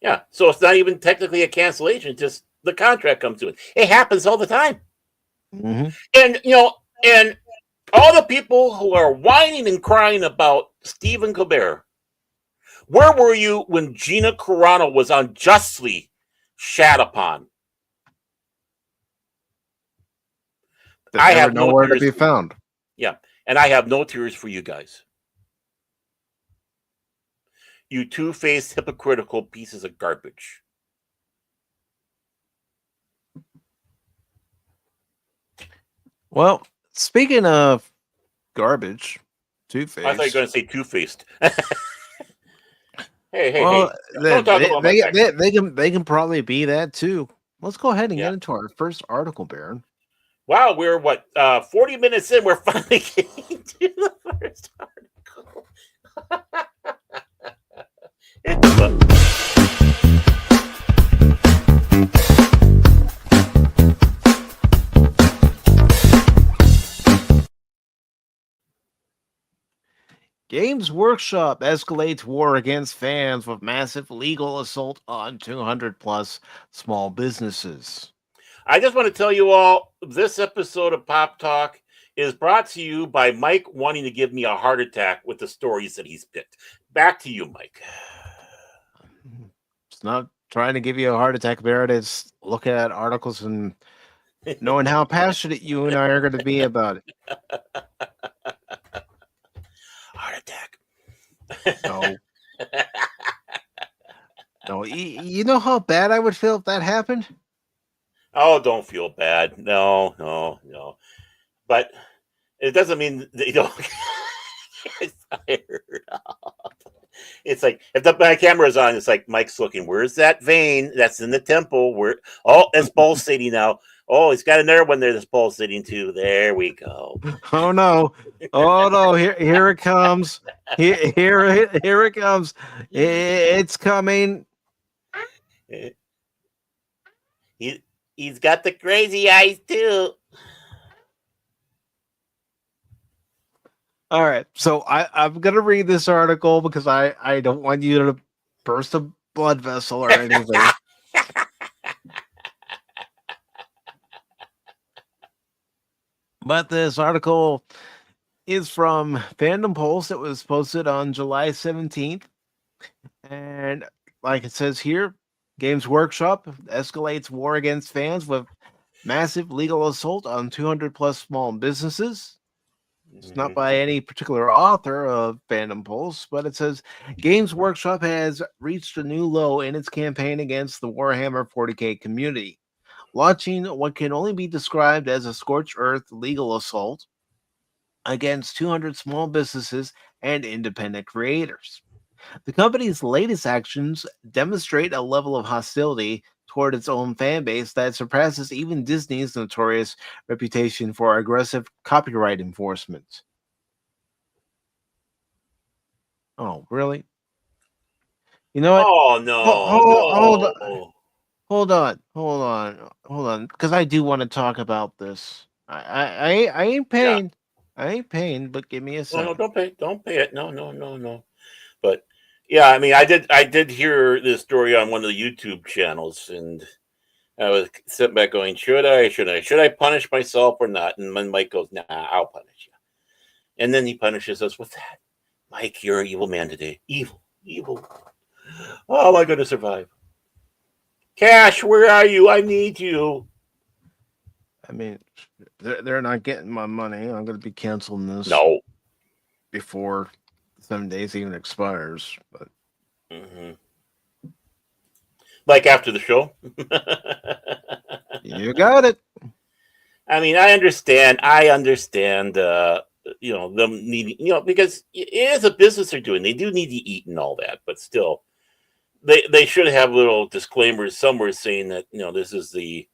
Yeah. So it's not even technically a cancellation, just the contract comes to it. It happens all the time. And, and all the people who are whining and crying about Stephen Colbert, where were you when Gina Carano was unjustly shat upon?
I have nowhere to be found.
Yeah, and I have no tears for you guys. You two-faced, hypocritical pieces of garbage.
Well, speaking of garbage, two-faced.
I thought you were going to say two-faced. Hey,
well,
don't talk about
they can probably be that too. Let's go ahead and get into our first article, Baron.
Wow, we're 40 minutes in. We're finally getting to the first article.
Games Workshop escalates war against fans with massive legal assault on 200 plus small businesses.
I just want to tell you all this episode of Pop Talk is brought to you by Mike wanting to give me a heart attack with the stories that he's picked. Back to you, Mike.
It's not trying to give you a heart attack, Barrett. It's looking at articles and knowing how passionate you and I are going to be about it.
Heart attack.
No. No, you know how bad I would feel if that happened?
Oh, don't feel bad. No. But it doesn't mean that you don't get fired. It's like if my camera's on, it's like Mike's looking. Where's that vein? That's in the temple. It's pulsating now. Oh, he's got another one there that's pulsating too. There we go.
Oh no! Oh no! Here it comes! Here it comes! It's coming!
He's got the crazy eyes too.
All right, so I'm gonna read this article because I don't want you to burst a blood vessel or anything. But this article is from Fandom Pulse. It was posted on July 17th. And like it says here, Games Workshop escalates war against fans with massive legal assault on 200 plus small businesses. It's not by any particular author of Fandom Pulse, but it says Games Workshop has reached a new low in its campaign against the Warhammer 40k community, launching what can only be described as a scorched earth legal assault against 200 small businesses and independent creators. The company's latest actions demonstrate a level of hostility toward its own fan base that surpasses even Disney's notorious reputation for aggressive copyright enforcement. Oh, really? You know what?
Oh no!
Hold on, because I do want to talk about this. I ain't paying. Yeah. I ain't paying, but give me a second.
No, don't pay it. No. But yeah, I mean, I did hear this story on one of the YouTube channels, and I was sitting back going, should I punish myself or not? And then Mike goes, nah, I'll punish you. And then he punishes us with that. Mike, you're an evil man today. Evil. How am I going to survive? Cash, where are you? I need you.
I mean, they're not getting my money. I'm going to be canceling this.
No.
Before 7 days even expires, but
like after the show.
You got it.
I mean, I understand. Them needing, because it is a business they're doing. They do need to eat and all that, but still, they should have little disclaimers somewhere saying that this is the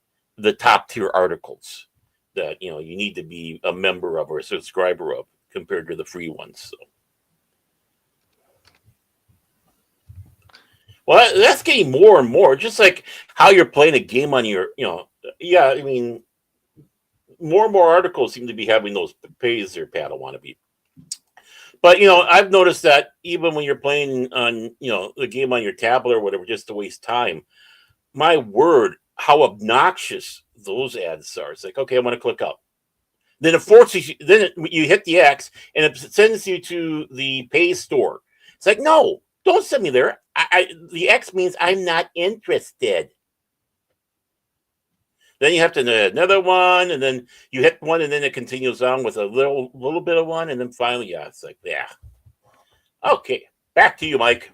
top tier articles that you need to be a member of or a subscriber of compared to the free ones. So. Well, that's getting more and more, just like how you're playing a game on your, I mean, more and more articles seem to be having those pays or Padawannabe. But, I've noticed that even when you're playing on, the game on your tablet or whatever, just to waste time, my word, how obnoxious those ads are. It's like, okay, I want to click up. Then it forces you, you hit the X and it sends you to the pay store. It's like, no, don't send me there. The X means I'm not interested. Then you have to another one, and then you hit one, and then it continues on with a little bit of one, and then finally, it's like, yeah. Okay, back to you, Mike.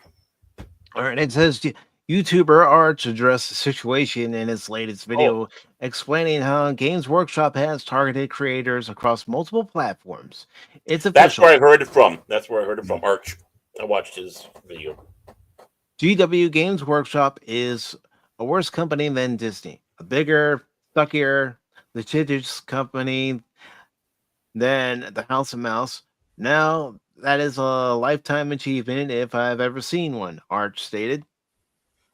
All right, it says YouTuber Arch addressed the situation in his latest video, explaining how Games Workshop has targeted creators across multiple platforms. It's official.
That's where I heard it from. Arch. I watched his video.
GW Games Workshop is a worse company than Disney. A bigger, stuckier, litigious company than the House of Mouse. Now, that is a lifetime achievement if I've ever seen one, Arch stated.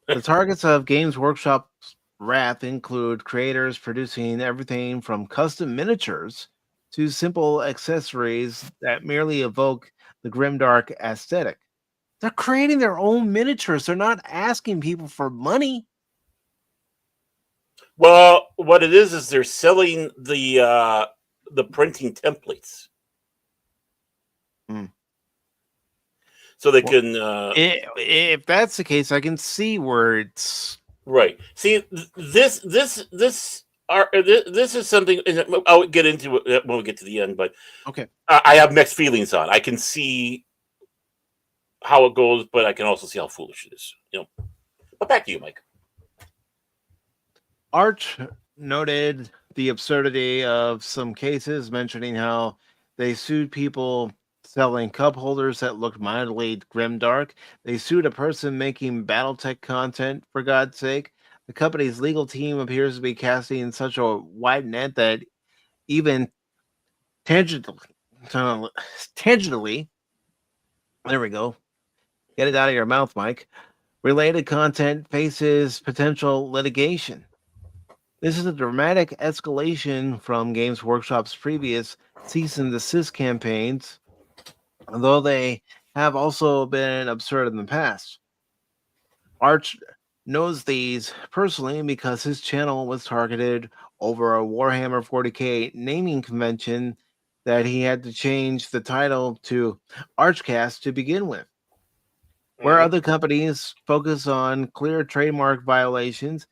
The targets of Games Workshop's wrath include creators producing everything from custom miniatures to simple accessories that merely evoke the grimdark aesthetic. They're creating their own miniatures. They're not asking people for money.
Well, what it is they're selling the printing templates,
Hmm.
so they
Well,
can
if that's the case, I can see where it's
right. See, this is something, and I'll get into it when we get to the end. But
okay.
I have mixed feelings on. I can see how it goes, but I can also see how foolish it is. But back to you, Mike.
Arch noted the absurdity of some cases, mentioning how they sued people selling cup holders that looked mildly grimdark. They sued a person making Battletech content, for God's sake. The company's legal team appears to be casting such a wide net that even tangentially, tangentially, there we go. Get it out of your mouth, Mike. Related content faces potential litigation. This is a dramatic escalation from Games Workshop's previous cease and desist campaigns, though they have also been absurd in the past. Arch knows these personally because his channel was targeted over a Warhammer 40k naming convention that he had to change the title to Archcast to begin with. Where
Mhm.
other companies focus on clear trademark violations,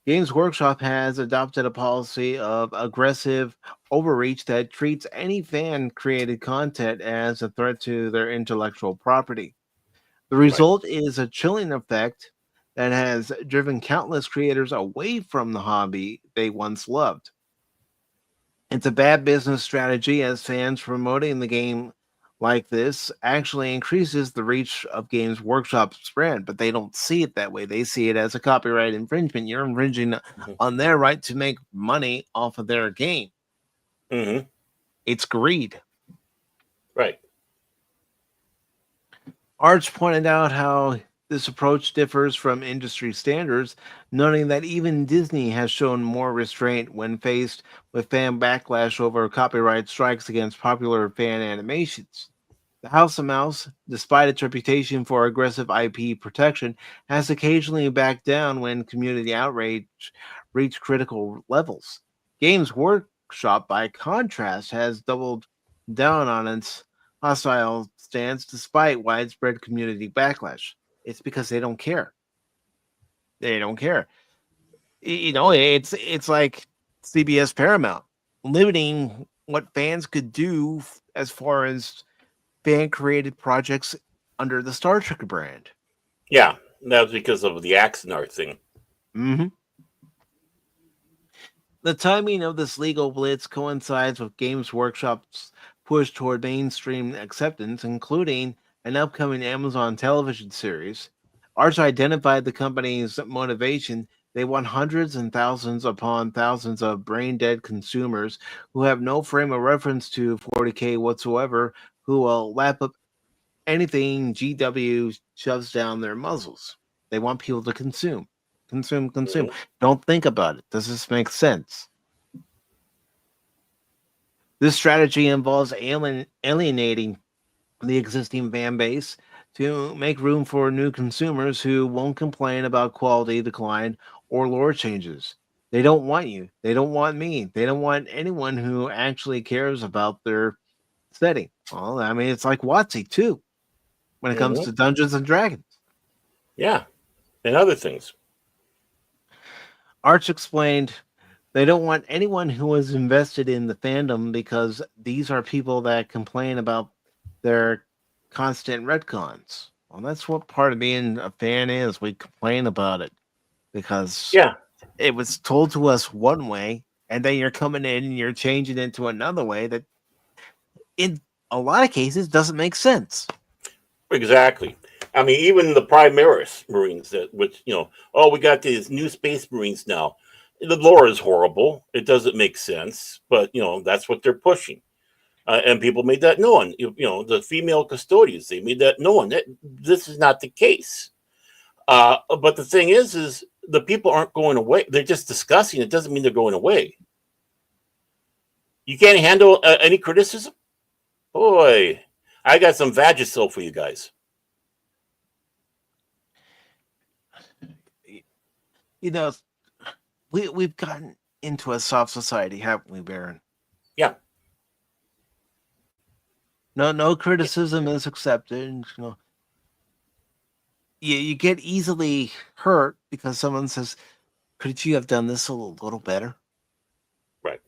Games Workshop has adopted a policy of aggressive overreach that treats any fan created content as a threat to their intellectual property. The
Right.
result is a chilling effect that has driven countless creators away from the hobby they once loved. It's a bad business strategy as fans promoting the game like this actually increases the reach of Games Workshop's brand, but they don't see it that way. They see it as a copyright infringement. You're infringing
Mhm.
on their right to make money off of their game.
Mhm.
It's greed.
Right.
Arch pointed out how this approach differs from industry standards, noting that even Disney has shown more restraint when faced with fan backlash over copyright strikes against popular fan animations. The House of Mouse, despite its reputation for aggressive IP protection, has occasionally backed down when community outrage reached critical levels. Games Workshop, by contrast, has doubled down on its hostile stance despite widespread community backlash. It's because they don't care. They don't care. It's like CBS Paramount limiting what fans could do as far as fan created projects under the Star Trek brand.
Yeah, that was because of the Axonar thing.
Hmm. The timing of this legal blitz coincides with Games Workshop's push toward mainstream acceptance, including an upcoming Amazon television series. Arch identified the company's motivation. They want hundreds and thousands upon thousands of brain dead consumers who have no frame of reference to 40k whatsoever, who will lap up anything GW shoves down their muzzles. They want people to consume, consume, consume.
Mhm.
Don't think about it. Does this make sense? This strategy involves alienating the existing fan base to make room for new consumers who won't complain about quality decline or lore changes. They don't want you. They don't want me. They don't want anyone who actually cares about their setting. Well, I mean, it's like WotC too when it comes
Mhm.
to Dungeons and Dragons.
Yeah, and other things.
Arch explained they don't want anyone who is invested in the fandom because these are people that complain about their constant retcons. Well, that's what part of being a fan is. We complain about it because
Yeah,
it was told to us one way, and then you're coming in and you're changing it to another way that, in a lot of cases, doesn't make sense.
exactly. I mean, even the Primaris Marines, oh, we got these new Space Marines now. The lore is horrible. It doesn't make sense, but that's what they're pushing. And people made that known. The female custodians, they made that known. That this is not the case. But the thing is the people aren't going away. They're just discussing. It doesn't mean they're going away. You can't handle any criticism, boy. I got some Vagisil for you guys.
You know, we've gotten into a soft society, haven't we, Baron?
Yeah.
No criticism is accepted. You know, you get easily hurt because someone says, "Could you have done this a little better?"
Right.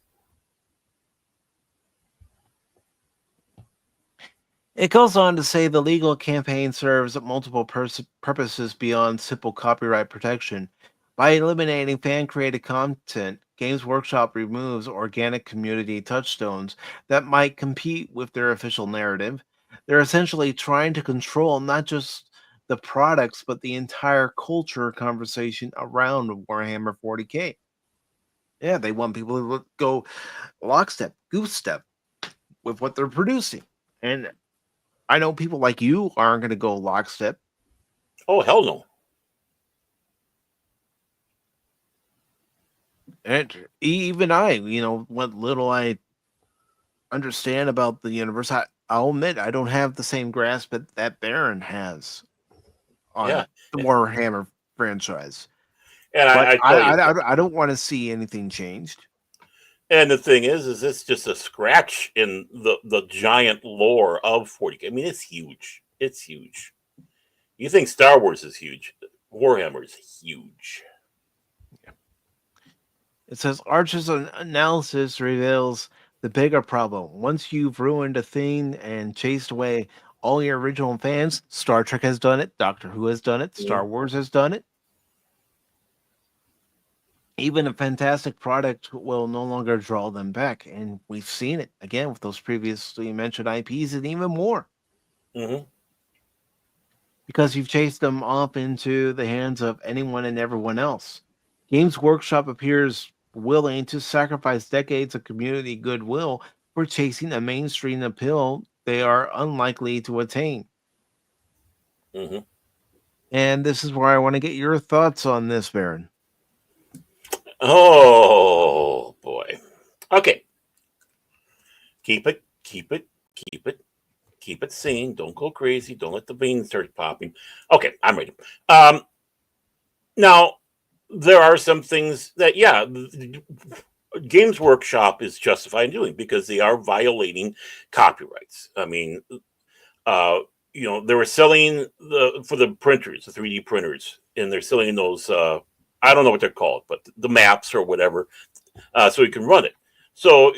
It goes on to say the legal campaign serves multiple purposes beyond simple copyright protection. By eliminating fan created content, Games Workshop removes organic community touchstones that might compete with their official narrative. They're essentially trying to control not just the products, but the entire culture conversation around Warhammer 40K. Yeah, they want people to go lockstep, goose step with what they're producing. And I know people like you aren't going to go lockstep.
Oh, hell no.
And even I, what little I understand about the universe, I'll admit I don't have the same grasp that Baron has
Yeah.
on the Warhammer franchise.
And
But
I tell you,
I don't want to see anything changed.
and the thing is it's just a scratch in the giant lore of 40K. I mean, it's huge. It's huge. You think Star Wars is huge? Warhammer is huge.
It says Archer's analysis reveals the bigger problem. Once you've ruined a thing and chased away all your original fans, Star Trek has done it, Doctor Who has done it, Star Wars has done it. Even a fantastic product will no longer draw them back. And we've seen it again with those previously mentioned IPs and even more.
Mm-hmm.
Because you've chased them off into the hands of anyone and everyone else. Games Workshop appears willing to sacrifice decades of community goodwill for chasing a mainstream appeal they are unlikely to attain.
Mm-hmm.
And this is where I want to get your thoughts on this, Baron.
Oh boy. Okay. Keep it, keep it, keep it, keep it sane. Don't go crazy. Don't let the veins start popping. Okay, I'm ready. Now there are some things that, yeah, Games Workshop is justified in doing because they are violating copyrights. I mean, uh, they were selling for the printers, the 3D printers, and they're selling those. I don't know what they're called, but the maps or whatever, so you can run it. So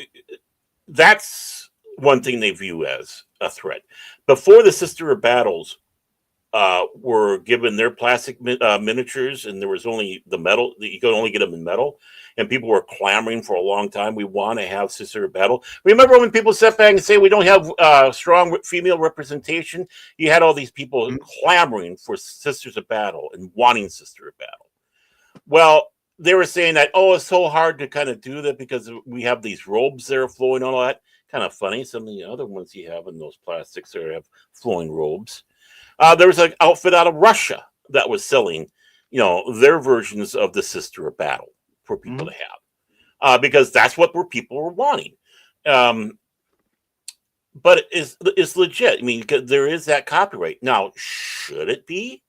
that's one thing they view as a threat. Before the Sister of Battles were given their plastic miniatures, and there was only the metal. You could only get them in metal, and people were clamoring for a long time. We want to have Sister of Battle. Remember when people sat back and say we don't have strong female representation? You had all these people clamoring for Sisters of Battle and wanting Sister of Battle. Well, they were saying that, oh, it's so hard to kind of do that because we have these robes that are flowing, all that. Kind of funny. Some of the other ones you have in those plastics that have flowing robes. There was an outfit out of Russia that was selling, their versions of the Sister of Battle for people to have, because that's what people were wanting. But it's legit. I mean, there is that copyright. Now, should it be?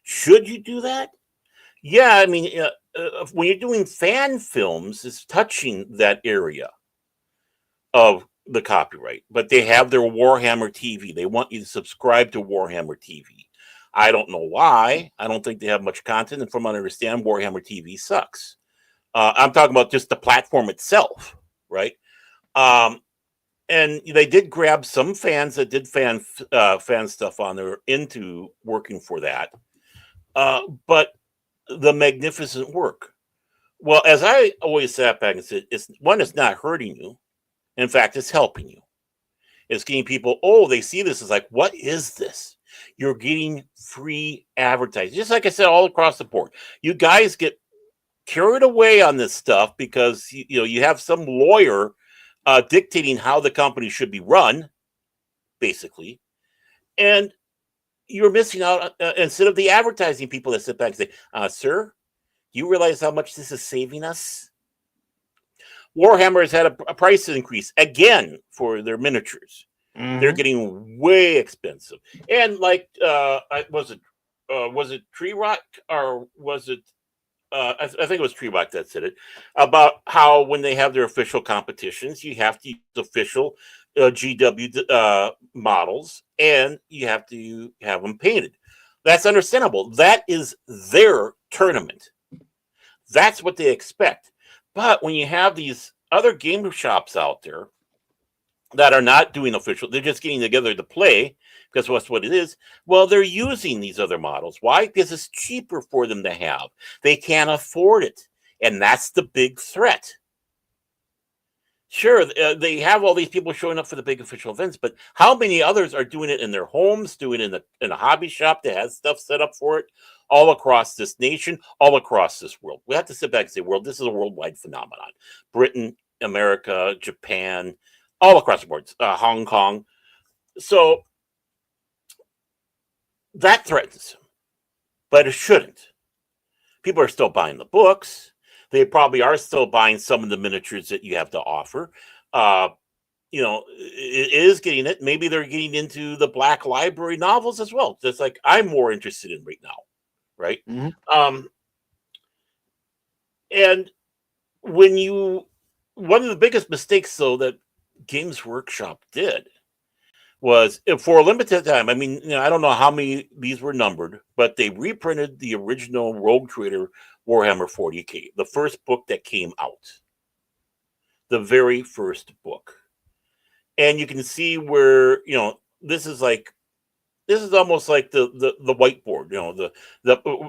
Should you do that? Yeah, I mean, when you're doing fan films, it's touching that area of the copyright, but they have their Warhammer TV. They want you to subscribe to Warhammer TV. I don't know why. I don't think they have much content, and from what I understand, Warhammer TV sucks. I'm talking about just the platform itself, right? And they did grab some fans that did fan stuff on there into working for that, but the magnificent work. Well, as I always sat back and said, it's not hurting you. In fact, it's helping you. It's getting people, they see this. It's like, what is this? You're getting free advertising. Just like I said, all across the board. You guys get carried away on this stuff because you have some lawyer dictating how the company should be run, basically. And you're missing out instead of the advertising people that sit back and say, sir, do you realize how much this is saving us? Warhammer has had a price increase again for their miniatures. They're
Mm-hmm.
getting way expensive. And like, was it Tree Rock or was it? I think it was Tree Rock that said it about how when they have their official competitions, you have to use official GW models, and you have to have them painted. That's understandable. That is their tournament. That's what they expect. But when you have these other game shops out there that are not doing official, they're just getting together to play because that's what it is. Well, they're using these other models. Why? Because it's cheaper for them to have. They can't afford it. And that's the big threat. Sure, they have all these people showing up for the big official events, but how many others are doing it in their homes, doing it in a hobby shop that has stuff set up for it all across this nation, all across this world? We have to sit back and say, world, this is a worldwide phenomenon. Britain, America, Japan, all across the board, Hong Kong. So that threatens, but it shouldn't. People are still buying the books. They probably are still buying some of the miniatures that you have to offer. It is getting it. Maybe they're getting into the Black Library novels as well. Just like I'm more interested in right now, right?
Mm-hmm.
And one of the biggest mistakes though that Games Workshop did was for a limited time. I mean, I don't know how many these were numbered, but they reprinted the original Rogue Trader Warhammer 40K, the first book that came out, the very first book. And you can see where, this is almost like the whiteboard, the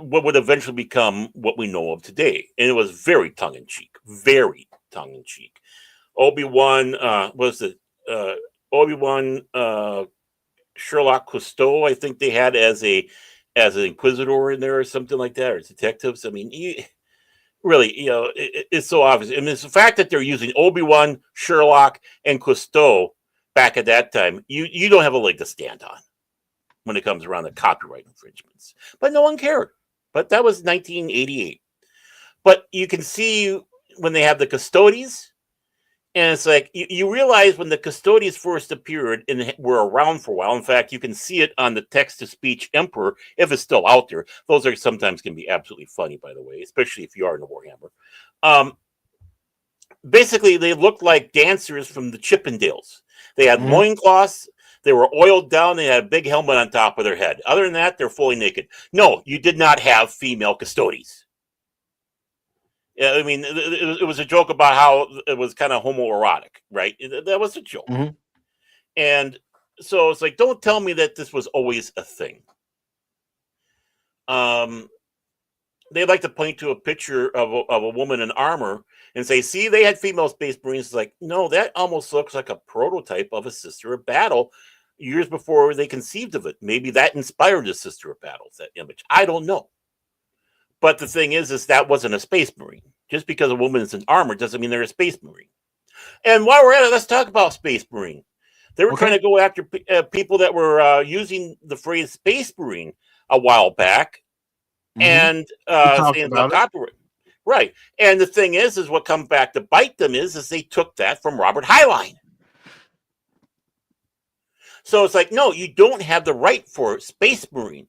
what would eventually become what we know of today. And it was very tongue in cheek, very tongue in cheek. Obi-Wan Sherlock Cousteau, I think they had as an inquisitor in there or something like that, or detectives. I mean, really, it's so obvious. I mean, it's the fact that they're using Obi-Wan, Sherlock, and Cousteau back at that time. You don't have a leg to stand on when it comes around to copyright infringements. But no one cared. But that was 1988. But you can see when they have the Custodies, and it's like you realize when the Custodians first appeared and were around for a while. In fact, you can see it on the text-to-speech Emperor, if it's still out there. Those are sometimes can be absolutely funny, by the way, especially if you are in a Warhammer. Basically, they looked like dancers from the Chippendales. They had loincloths. They were oiled down. They had a big helmet on top of their head. Other than that, they're fully naked. No, you did not have female Custodians. I mean, it was a joke about how it was kind of homoerotic, right? That was a joke.
Mm-hmm.
And so it's like, don't tell me that this was always a thing. They like to point to a picture of a woman in armor and say, see, they had female Space Marines. It's like, no, that almost looks like a prototype of a Sister of Battle years before they conceived of it. Maybe that inspired the Sister of Battles, that image. I don't know. But the thing is that wasn't a Space Marine. Just because a woman is in armor doesn't mean they're a Space Marine. And while we're at it, let's talk about Space Marine. They were trying to go after people that were using the phrase Space Marine a while back, and saying about copyright. Right. And the thing is what comes back to bite them is they took that from Robert Heinlein. So it's like, no, you don't have the right for Space Marine.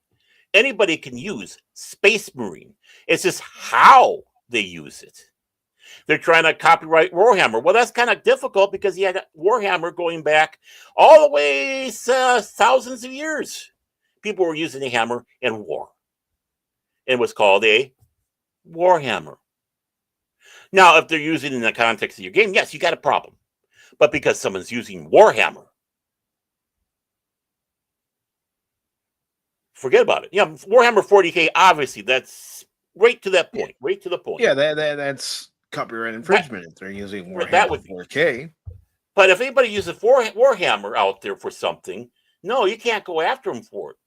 Anybody can use Space Marine. It's just how they use it. They're trying to copyright Warhammer. Well, that's kind of difficult because you had Warhammer going back all the way thousands of years. People were using a hammer in war. It was called a Warhammer. Now, if they're using it in the context of your game, yes, you got a problem. But because someone's using Warhammer, forget about it. Yeah, Warhammer 40K, obviously, that's right to that point. Right to the point.
Yeah, that's copyright infringement if they're using Warhammer 4K.
But if anybody uses Warhammer out there for something, no, you can't go after them for it.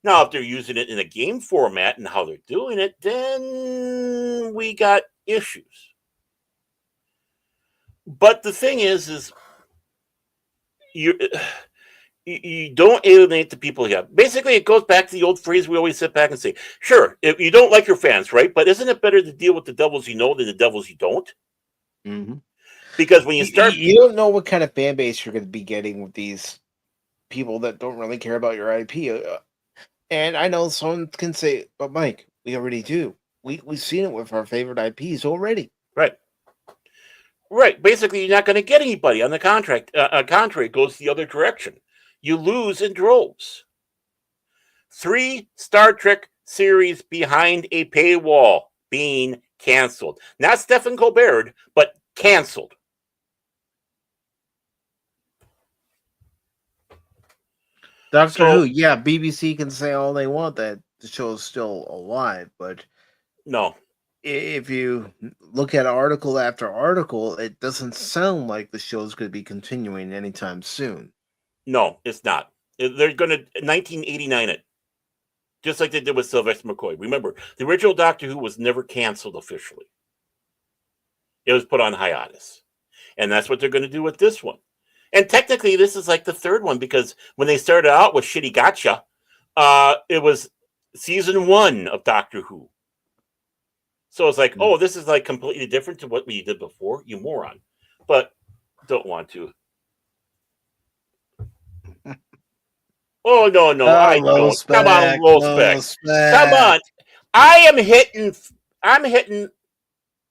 Now, if they're using it in a game format and how they're doing it, then we got issues. But the thing is you don't alienate the people you have. Basically, it goes back to the old phrase we always sit back and say, sure, if you don't like your fans, right? But isn't it better to deal with the devils you know than the devils you don't?
Mm-hmm.
Because when you start...
You don't know what kind of fan base you're going to be getting with these people that don't really care about your IP. And I know someone can say, "But Mike, we already do. We've seen it with our favorite IPs already."
Right. Right. Basically, you're not going to get anybody on the contract. Contrary, goes the other direction. You lose in droves. 3 Star Trek series behind a paywall being canceled. Not Stephen Colbert, but canceled.
Doctor Who,
So,
yeah, BBC can say all they want that the show's still alive, but
no,
if you look at article after article, it doesn't sound like the show's going to be continuing anytime soon.
no, it's not. They're going to 1989 it, just like they did with Sylvester McCoy. Remember, the original Doctor Who was never canceled officially. It was put on hiatus. And that's what they're going to do with this one. And technically, this is like the third one, because when they started out with Shitty Gotcha, it was season 1 of Doctor Who. So it's like, oh, this is like completely different to what we did before, you moron. But don't want to. Oh, no, I
low
don't.
spec,
Come on, low spec. Come on. I'm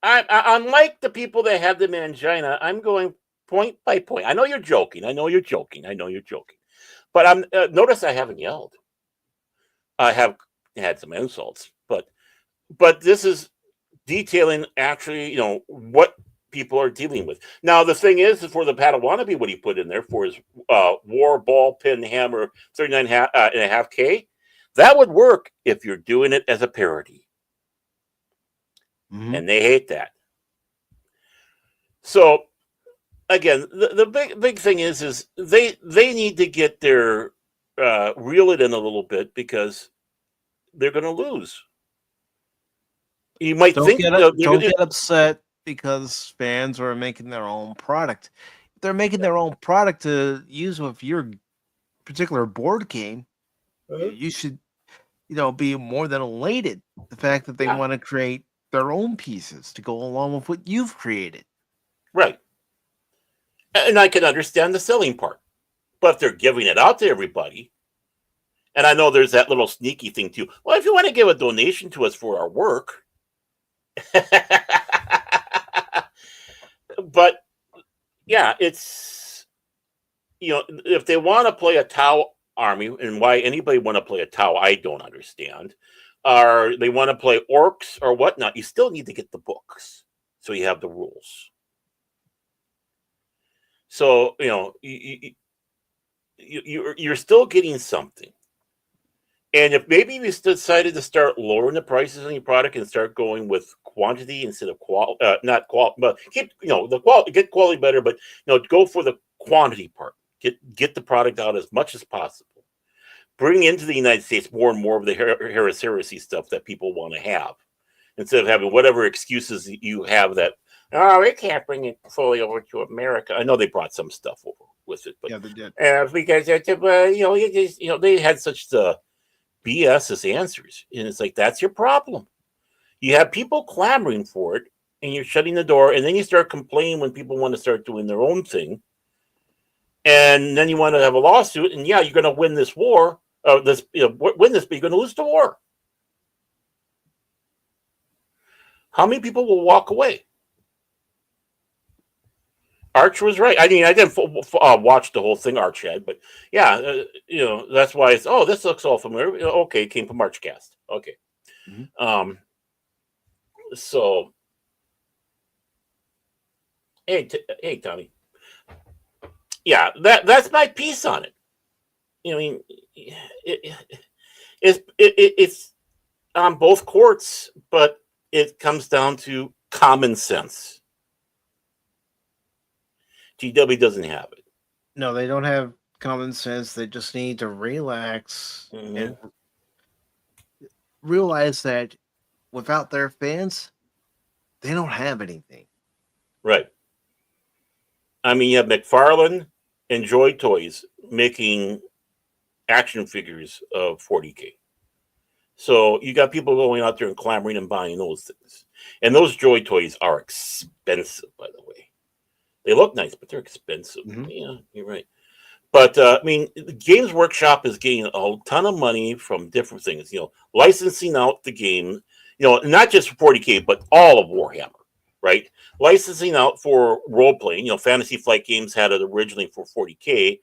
unlike the people that have the mangina, I'm going point by point. I know you're joking. But I'm notice I haven't yelled. I have had some insults, but this is detailing actually, what people are dealing with. Now, the thing is for the Padawannabe, what he put in there for his War Ball Pin Hammer 39.5K, that would work if you're doing it as a parody.
Mm-hmm.
And they hate that. So again, the big thing is they need to get their reel it in a little bit, because they're going to lose. You might
Don't
think
get upset because fans are making their own product. If they're making their own product to use with your particular board game, you should, be more than elated. The fact that they want to create their own pieces to go along with what you've created.
Right. And I can understand the selling part. But if they're giving it out to everybody, and I know there's that little sneaky thing too. Well, if you want to give a donation to us for our work, but yeah, it's, if they want to play a Tau army, and why anybody want to play a Tau, I don't understand. Or they want to play orcs or whatnot, you still need to get the books, so you have the rules. So you're still getting something. And if maybe you decided to start lowering the prices on your product and start going with quantity instead of quality, not quality, but keep the quality, get quality better, but go for the quantity part. Get the product out as much as possible. Bring into the United States more and more of the heresy stuff that people want to have, instead of having whatever excuses you have that, oh, we can't bring it fully over to America. I know they brought some stuff over with it, but
yeah, they did.
Because they had such the BS as answers, and it's like, that's your problem. You have people clamoring for it, and you're shutting the door, and then you start complaining when people want to start doing their own thing, and then you want to have a lawsuit, and yeah, you're going to win this war, win this, but you're going to lose the war. How many people will walk away? Arch was right. I mean, I didn't watch the whole thing Arch had, but yeah, that's why it's, oh, this looks all familiar. Okay, it came from Archcast. Okay. Mm-hmm. So, hey, Tommy. Yeah, that's my piece on it. I mean, it's on both courts, but it comes down to common sense. GW doesn't have it.
No, they don't have common sense. They just need to relax and realize that without their fans, they don't have anything.
Right. I mean, you have McFarlane and Joy Toys making action figures of 40K. So you got people going out there and clamoring and buying those things. And those Joy Toys are expensive, by the way. They look nice, but they're expensive. Mm-hmm. Yeah, you're right. But I mean, Games Workshop is getting a ton of money from different things. Licensing out the game. Not just for 40K, but all of Warhammer, right? Licensing out for role playing. Fantasy Flight Games had it originally for 40K,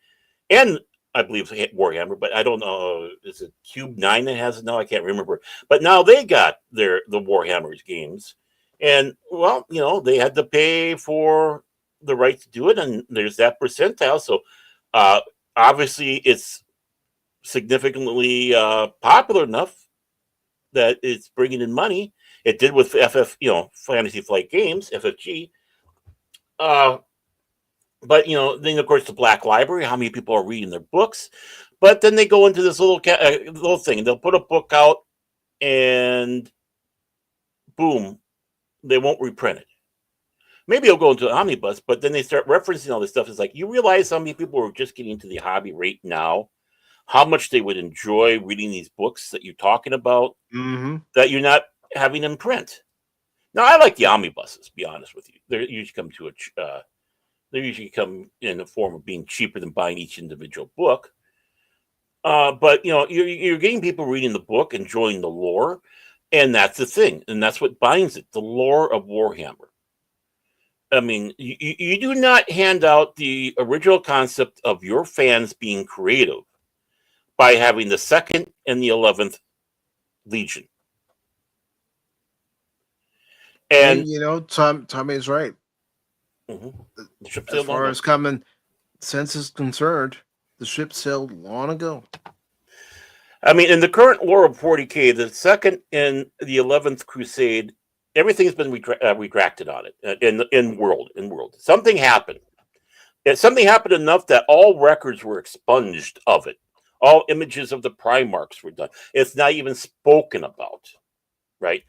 and I believe Warhammer, but I don't know. Is it Cube 9 that has it now? I can't remember. But now they got the Warhammer's games, and well, they had to pay for the right to do it, and there's that percentile. So uh, obviously, it's significantly popular enough that it's bringing in money. It did with Fantasy Flight Games, FFG. Uh, but then of course the Black Library. How many people are reading their books? But then they go into this little thing. They'll put a book out, and boom, they won't reprint it. Maybe it'll go into an omnibus, but then they start referencing all this stuff. It's like, you realize how many people are just getting into the hobby right now, how much they would enjoy reading these books that you're talking about,
Mm-hmm.
that you're not having in print. Now, I like the omnibuses, to be honest with you. They usually come in the form of being cheaper than buying each individual book. But you're getting people reading the book, enjoying the lore, and that's the thing, and that's what binds it: the lore of Warhammer. I mean, you do not hand out the original concept of your fans being creative by having the 2nd and the 11th Legion. And
Tommy is right.
Mm-hmm.
As far as common sense is concerned, the ship sailed long ago.
I mean, in the current lore of 40K, the 2nd and the 11th Crusade, everything's been retracted on it in world. Something happened. Something happened enough that all records were expunged of it. All images of the Primarchs were done. It's not even spoken about, right?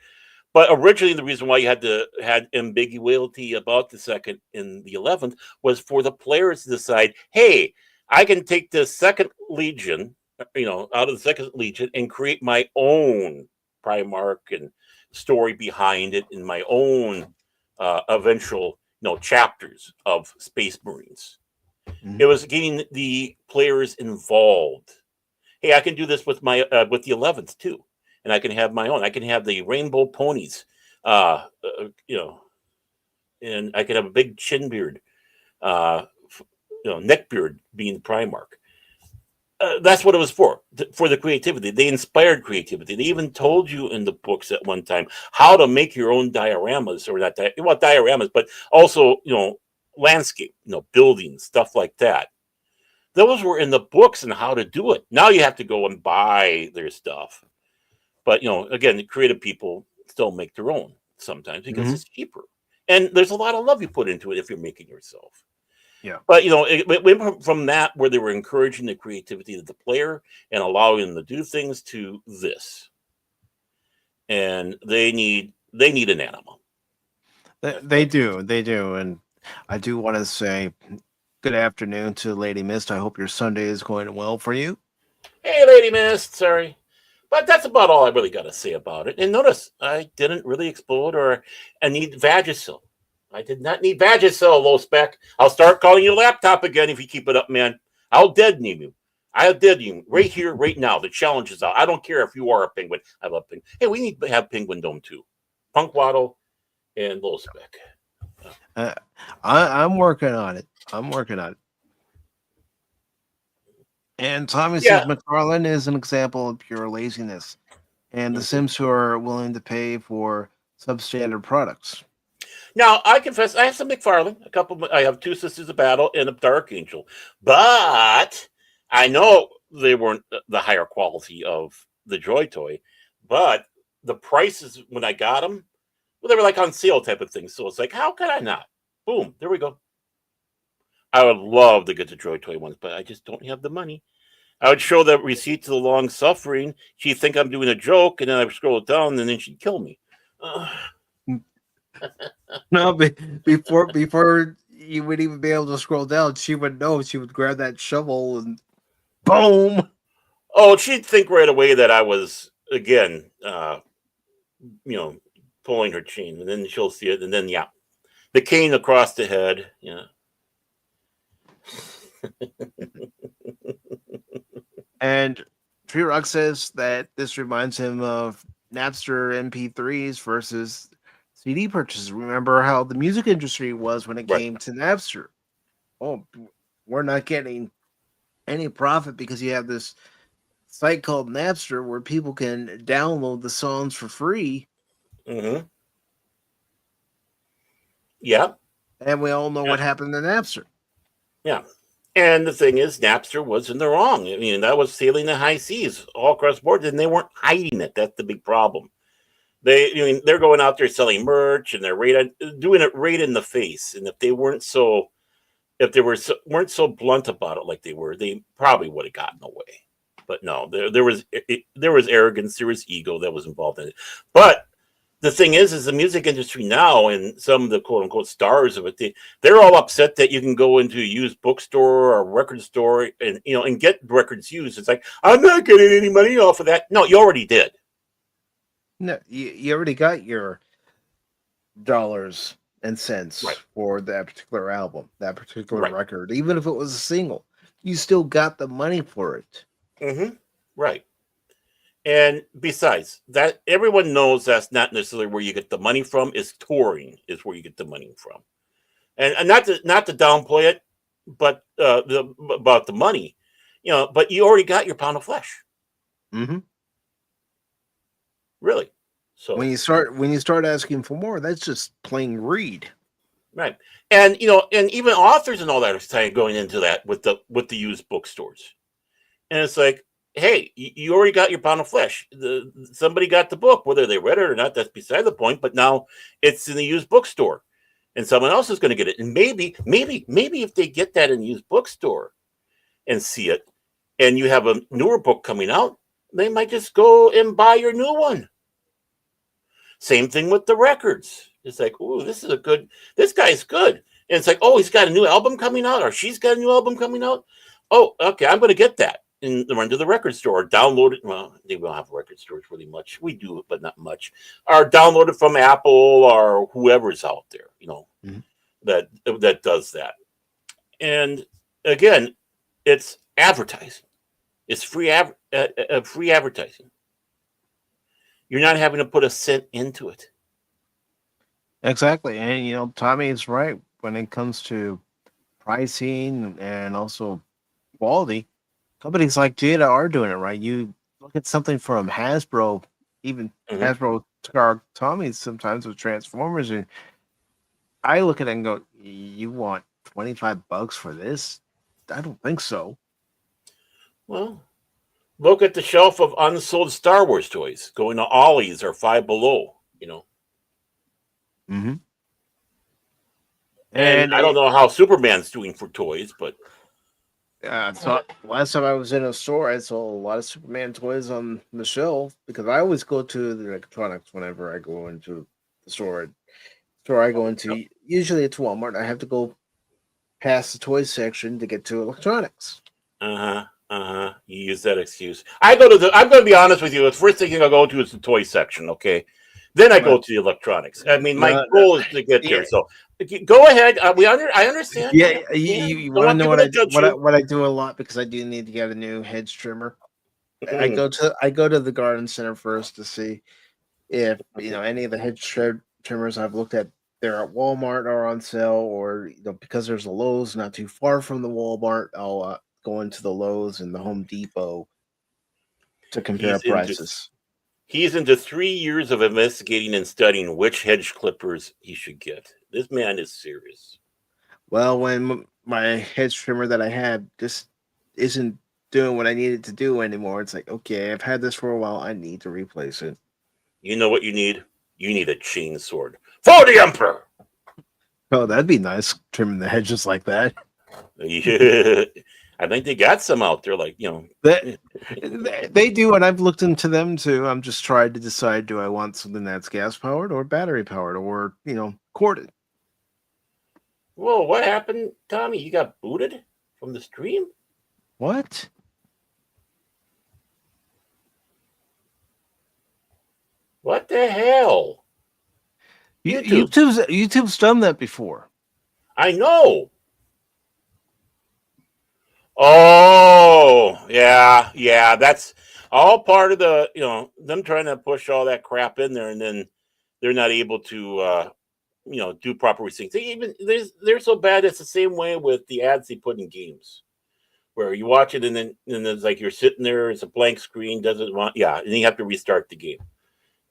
But originally, the reason why you had ambiguity about the 2nd and the 11th was for the players to decide, hey, I can take the 2nd Legion, out of the 2nd Legion and create my own Primarch and story behind it in my own eventual, chapters of Space Marines. Mm-hmm. It was getting the players involved. Hey, I can do this with with the 11th too. And I can have my own. I can have the rainbow ponies, and I can have a big chin beard, neck beard being the Primarch. That's what it was for the creativity. They inspired creativity. They even told you in the books at one time how to make your own dioramas, or not dioramas, but also, landscape, buildings, stuff like that. Those were in the books and how to do it. Now you have to go and buy their stuff. But, again, the creative people still make their own sometimes because it's cheaper. And there's a lot of love you put into it if you're making yourself.
Yeah.
But, it went from that, where they were encouraging the creativity of the player and allowing them to do things, to this. And they need an animal.
They do. And I do want to say good afternoon to Lady Mist. I hope your Sunday is going well for you.
Hey, Lady Mist. Sorry. But that's about all I really got to say about it. And notice, I didn't really explode or I need Vagisil. I did not need Vagisil, low spec. I'll start calling your laptop again if you keep it up, man. I'll deaden you. I'll deaden you right here, right now. The challenge is out. I don't care if you are a penguin. I love penguin. Hey, we need to have Penguin Dome too. Punk Waddle and low spec.
I'm working on it. And Tommy says McFarlane is an example of pure laziness, and the Sims who are willing to pay for substandard products.
Now, I confess, I have some McFarlane. I have 2 Sisters of Battle and a Dark Angel, but I know they weren't the higher quality of the Joy Toy. But the prices when I got them, well, they were like on sale type of thing. So it's like, how could I not? Boom, there we go. I would love to get the Joy Toy ones, but I just don't have the money. I would show that receipt to the long suffering. She'd think I'm doing a joke, and then I would scroll it down, and then she'd kill me.
No, before you would even be able to scroll down, she would know. She would grab that shovel and boom.
Oh, she'd think right away that I was, again, pulling her chain, and then she'll see it, and then the cane across the head. Yeah.
And Tree Rock says that this reminds him of Napster MP3s versus CD purchases. Remember how the music industry was when it
Right.
came to Napster? Oh, we're not getting any profit because you have this site called Napster where people can download the songs for free.
Mm-hmm. Yeah.
And we all know
Yeah.
what happened to Napster.
Yeah. And the thing is, Napster was in the wrong. I mean, that was sailing the high seas all across the board, and they weren't hiding it. That's the big problem. They're going out there selling merch, and they're doing it right in the face. And if they weren't so, if they weren't so blunt about it like they were, they probably would have gotten away. But no, there was arrogance, there was ego that was involved in it. But the thing is the music industry now and some of the quote unquote stars of it, they're all upset that you can go into a used bookstore or a record store and and get records used. It's like, I'm not getting any money off of that. No, you already did.
No, you already got your dollars and cents
Right.
for that particular album, that particular
Right.
record. Even if it was a single, you still got the money for it.
Mm-hmm. Right. And besides that, everyone knows that's not necessarily where you get the money from. Is touring is where you get the money from, and not to downplay it, but about the money, But you already got your pound of flesh,
Mm-hmm.
really.
When
So
you start asking for more, that's just plain greed.
right, and and even authors and all that are starting going into that with the used bookstores, and it's like, hey, you already got your pound of flesh. Somebody got the book, whether they read it or not, that's beside the point. But now it's in the used bookstore, and someone else is going to get it. And maybe if they get that in the used bookstore and see it, and you have a newer book coming out, they might just go and buy your new one. Same thing with the records. It's like, ooh, this guy's good. And it's like, oh, he's got a new album coming out, or she's got a new album coming out. Oh, okay, I'm going to get that and run to the record store, or download it. Well, they don't have record stores really much. We do, but not much. Or download it from Apple or whoever's out there,
Mhm.
that does that. And again, it's advertising. It's free advertising. You're not having to put a cent into it.
Exactly. And Tommy is right when it comes to pricing and also quality. Companies like Jada are doing it right. You look at something from Hasbro, even
Mhm.
Hasbro took our Tommy's sometimes with Transformers, and I look at it and go, "You want $25 for this? I don't think so."
Well, look at the shelf of unsold Star Wars toys going to Ollie's or Five Below.
Mm-hmm.
And
And
I don't know how Superman's doing for toys, but
so last time I was in a store, I saw a lot of Superman toys on the shelf because I always go to the electronics whenever I go into the store. Store I go into, usually it's Walmart. I have to go past the toy section to get to electronics.
you use that excuse. I'm going to be honest with you. The first thing I'll go to is the toy section. Okay, then I go
But
to the electronics. I mean, my
no,
goal is to get
yeah,
there. So go ahead. I understand. I
yeah.
understand.
You
Don't
want to
want
know
people
what
to judge you.
what I do a lot because I do need to get a new hedge trimmer. I go to the garden center first to see if
Okay.
any of the trimmers I've looked at they're at Walmart are on sale, or because there's a Lowe's not too far from the Walmart, I'll go into the Lowe's and the Home Depot to compare
He's into
prices.
He's into 3 years of investigating and studying which hedge clippers he should get. This man is serious.
Well, when my hedge trimmer that I had just isn't doing what I needed to do anymore, it's like, okay, I've had this for a while. I need to replace it.
You know what you need? You need a chainsword for the Emperor.
Oh, that'd be nice trimming the hedges like that.
Yeah. I think they got some out there, like
That they do, and I've looked into them too. I'm just trying to decide: do I want something that's gas powered or battery powered, or corded?
Whoa, what happened, Tommy? You got booted from the stream?
What?
What the hell? YouTube.
YouTube's done that before.
I know. Oh, yeah. That's all part of the, them trying to push all that crap in there, and then they're not able to, do proper things. They're so bad. It's the same way with the ads they put in games, where you watch it and then it's like you're sitting there, it's a blank screen, doesn't want, yeah, and you have to restart the game.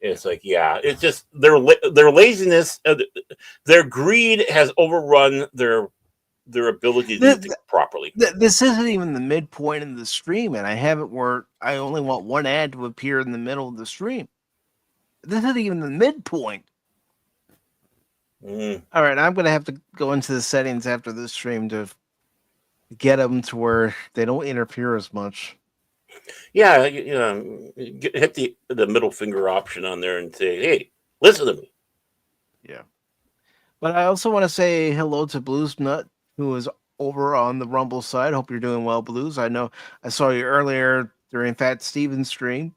It's like, yeah, it's just their laziness, their greed has overrun their ability to do things properly.
This isn't even the midpoint in the stream, and I have it where I only want one ad to appear in the middle of the stream. This isn't even the midpoint.
Mm.
All right, I'm going to have to go into the settings after this stream to get them to where they don't interfere as much.
Yeah, hit the middle finger option on there and say, "Hey, listen to me."
Yeah. But I also want to say hello to Blues Nut, who is over on the Rumble side. Hope you're doing well, Blues. I know I saw you earlier during Fat Steven's stream.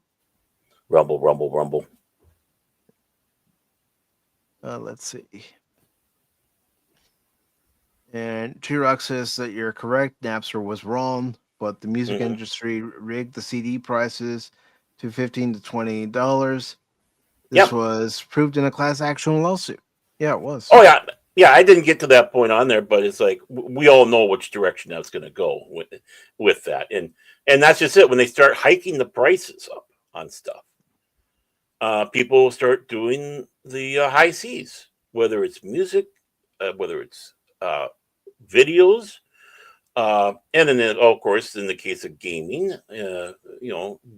Rumble, rumble, rumble.
Let's see. And T-Rock says that you're correct. Napster was wrong, but the music industry rigged the CD prices to $15 to $20. This was proved in a class action lawsuit. Yeah, it was.
Oh yeah. I didn't get to that point on there, but it's like we all know which direction that's going to go with that, and that's just it. When they start hiking the prices up on stuff, people start doing the high seas, whether it's music, whether it's videos, and then of course in the case of gaming,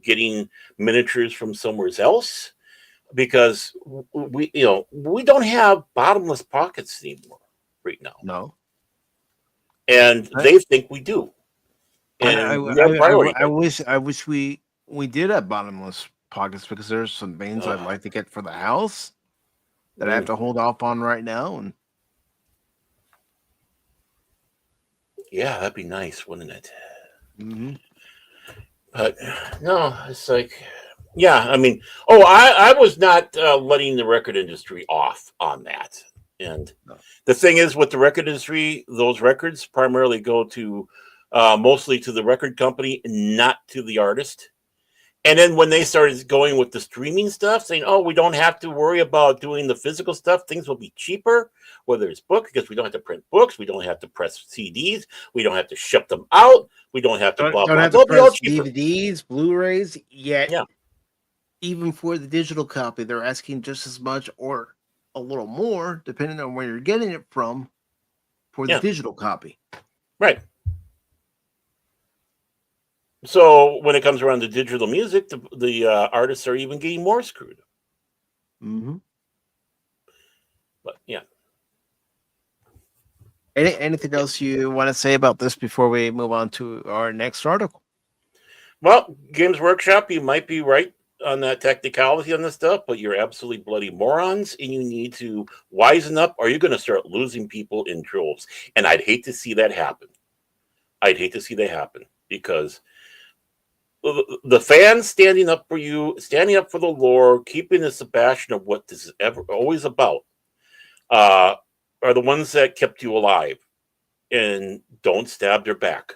getting miniatures from somewhere else, because we don't have bottomless pockets anymore right now.
No,
and they think we do. And
I wish we did have bottomless pockets, because there's some things I'd like to get for the house that I have to hold off on right now. And
yeah, that'd be nice, wouldn't it?
Mm-hmm.
But no, it's like, yeah, I mean, I was not letting the record industry off on that. And the thing is, with the record industry, those records primarily go to mostly to the record company, not to the artist. And then when they started going with the streaming stuff, saying, "Oh, we don't have to worry about doing the physical stuff. Things will be cheaper, whether it's book, because we don't have to print books, we don't have to press CDs, we don't have to ship them out, we don't have to blah
don't
blah.
have
They'll
to
be all
press
cheaper."
DVDs, Blu-rays. Yet,
Yeah,
even for the digital copy, they're asking just as much or a little more, depending on where you're getting it from, for the digital copy.
right. So when it comes around to digital music, the artists are even getting more screwed.
Mm-hmm.
But yeah.
Anything else you want to say about this before we move on to our next article?
Well, Games Workshop, you might be right on that technicality on this stuff, but you're absolutely bloody morons, and you need to wisen up, or you're going to start losing people in droves. And I'd hate to see that happen. Because the fans standing up for you, standing up for the lore, keeping this a bastion of what this is always about, are the ones that kept you alive. And don't stab their back.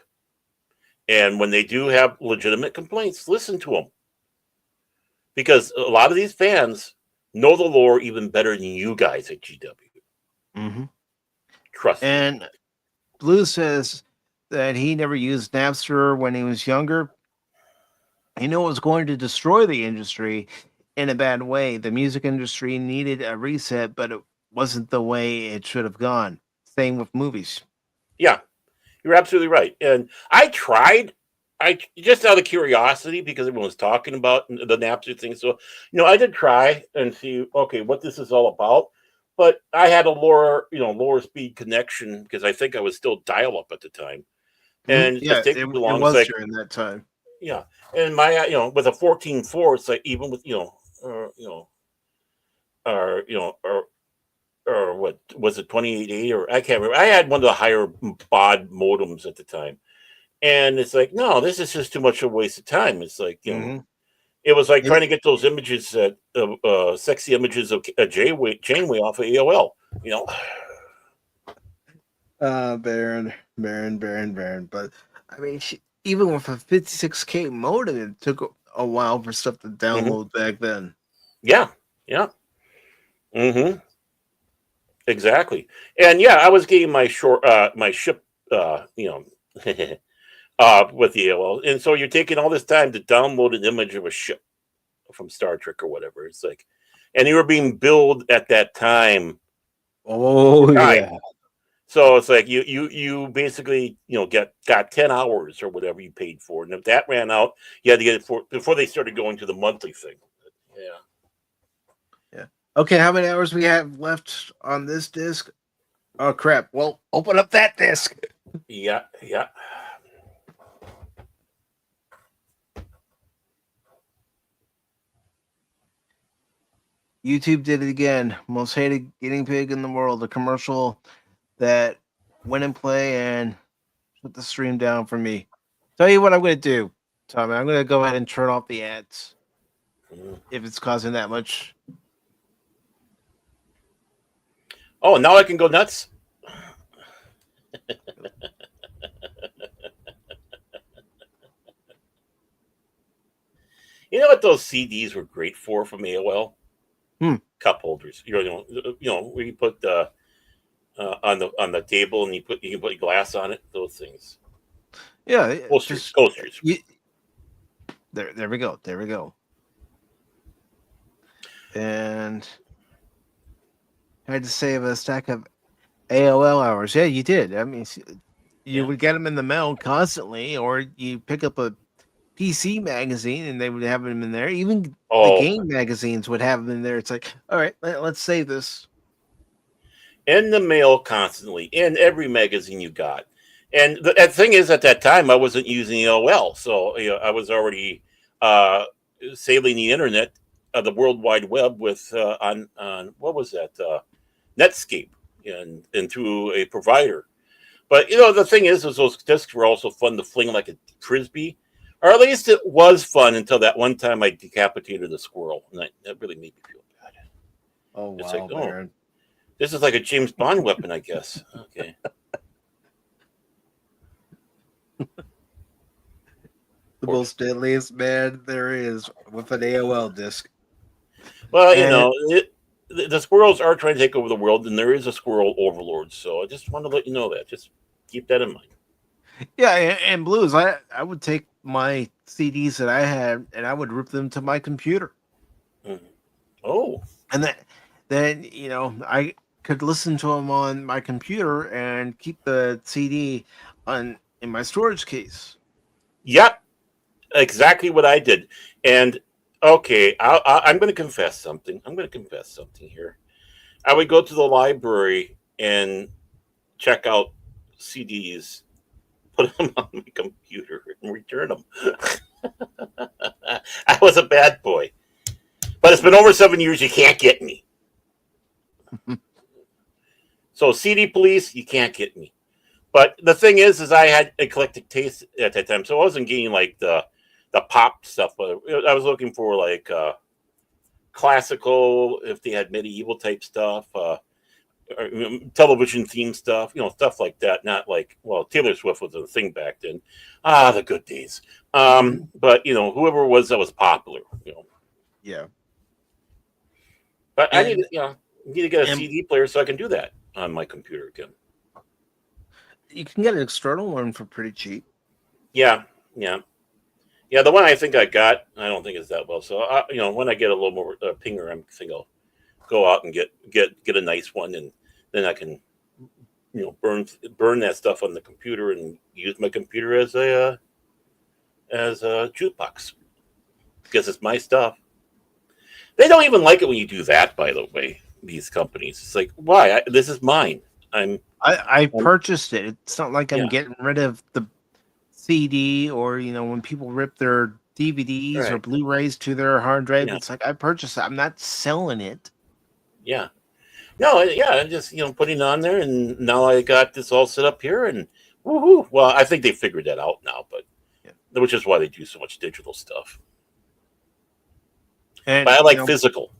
And when they do have legitimate complaints, listen to them. Because a lot of these fans know the lore even better than you guys at GW.
Mm-hmm.
Trust me.
And Blue says that he never used Napster when he was younger. He knew it was going to destroy the industry in a bad way. The music industry needed a reset, but it wasn't the way it should have gone. Same with movies.
Yeah, you're absolutely right. And I tried, just out of curiosity, because everyone was talking about the Napster thing. So, I did try and see, okay, what this is all about. But I had a lower speed connection, because I think I was still dial up at the time. And
yeah,
just
it was like, during that time.
Yeah, and my with a 14.4, it's like, even with or what was it, 2880, or I can't remember. I had one of the higher baud modems at the time, and it's like, no, this is just too much of a waste of time. It's like, it was like trying to get those images that sexy images of Janeway off of AOL.
Baron. But I mean, even with a 56K modem, it took a while for stuff to download back then.
Yeah, yeah. Exactly. And yeah, I was getting my my ship, with the AOL, and so you're taking all this time to download an image of a ship from Star Trek or whatever. It's like, and you were being billed at that time.
Oh
Time.
yeah.
So it's like you basically got 10 hours or whatever you paid for, and if that ran out, you had to get it before they started going to the monthly thing. Yeah.
Yeah. Okay, how many hours we have left on this disc? Oh crap! Well, open up that disc.
Yeah. Yeah.
YouTube did it again. Most hated guinea pig in the world. A commercial that went in play and put the stream down for me. Tell you what I'm going to do, Tommy. I'm going to go ahead and turn off the ads if it's causing that much.
Oh, now I can go nuts. You know what those CDs were great for from AOL? Cup holders. Where you put on the table and you can put glass on it. Those things.
Yeah,
Coasters.
There we go. There we go. And I had to save a stack of AOL hours. Yeah, you did. I mean, you would get them in the mail constantly, or you pick up a PC magazine and they would have them in there. Even the game magazines would have them in there. It's like, all right, let's save this.
In the mail constantly, in every magazine you got. And the thing is, at that time, I wasn't using AOL. So I was already sailing the internet, the World Wide Web with on what was that? Netscape and through a provider. But the thing is those discs were also fun to fling like a frisbee, or at least it was fun until that one time I decapitated a squirrel, and that really made me feel bad.
Oh
it's
wow,
like,
man.
This is like a James Bond weapon, I guess. Okay.
The most deadliest man there is with an AOL disc.
Well, the squirrels are trying to take over the world, and there is a squirrel overlord. So I just want to let you know that. Just keep that in mind.
Yeah, and blues. I would take my CDs that I had and I would rip them to my computer.
Mm-hmm. Oh,
and then I could listen to them on my computer and keep the CD in my storage case.
Yep, exactly what I did. And okay, I'm going to confess something. Here. I would go to the library and check out CDs, put them on my computer, and return them. I was a bad boy. But it's been over 7 years. You can't get me. So CD police, you can't get me. But the thing is I had eclectic taste at that time, so I wasn't getting like the pop stuff. But I was looking for like classical, if they had medieval type stuff, television theme stuff, stuff like that. Not like, well, Taylor Swift was a thing back then. The good days. But whoever it was that was popular.
Yeah.
But I need to get a CD player so I can do that on my computer again.
You can get an external one for pretty cheap.
Yeah. The one I think I got, I don't think it's that well. So when I get a little more pinger, I think I'll go out and get a nice one, and then I can burn that stuff on the computer and use my computer as a jukebox because it's my stuff. They don't even like it when you do that, by the way. These companies, it's like, why? This is mine.
I purchased it. It's not like I'm getting rid of the CD or when people rip their DVDs or Blu-rays to their hard drive. It's like I purchased it. I'm not selling it.
Yeah. No, I'm just putting it on there, and now I got this all set up here, and woohoo! Well, I think they figured that out now, but which is why they do so much digital stuff.
And
but I like physical.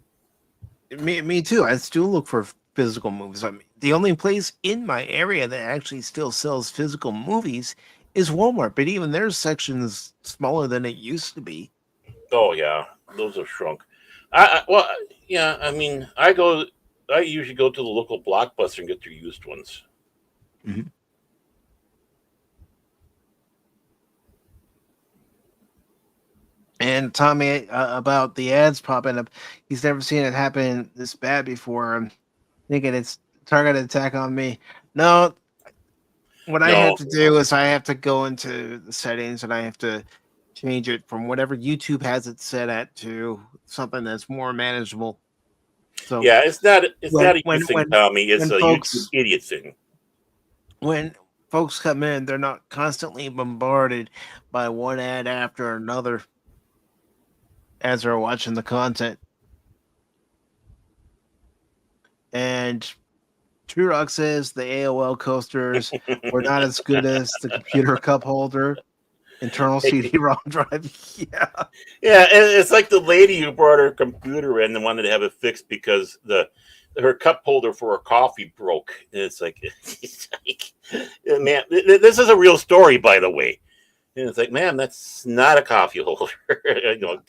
Me too. I still look for physical movies. I mean, the only place in my area that actually still sells physical movies is Walmart, but even their section is smaller than it used to be.
Oh yeah, those have shrunk. Well, yeah. I mean, I usually go to the local Blockbuster and get their used ones.
Mhm. And Tommy, about the ads popping up, he's never seen it happen this bad before. I'm thinking it's targeted attack on me. No, what I have
No,
to do is I have to go into the settings and I have to change it from whatever YouTube has it set at to something that's more manageable. So
yeah, it's not. It's
when
not a you
when
thing,
when
Tommy. It's
when
a YouTube
folks
idiot thing.
when folks come in, they're not constantly bombarded by one ad after another as they're watching the content. And True Rock says the AOL coasters were not as good as the computer cup holder, internal CD-ROM drive. Yeah.
Yeah, and it's like the lady who brought her computer in and wanted to have it fixed because the her cup holder for her coffee broke. And it's like, man, this is a real story, by the way. And it's like, man, that's not a coffee holder,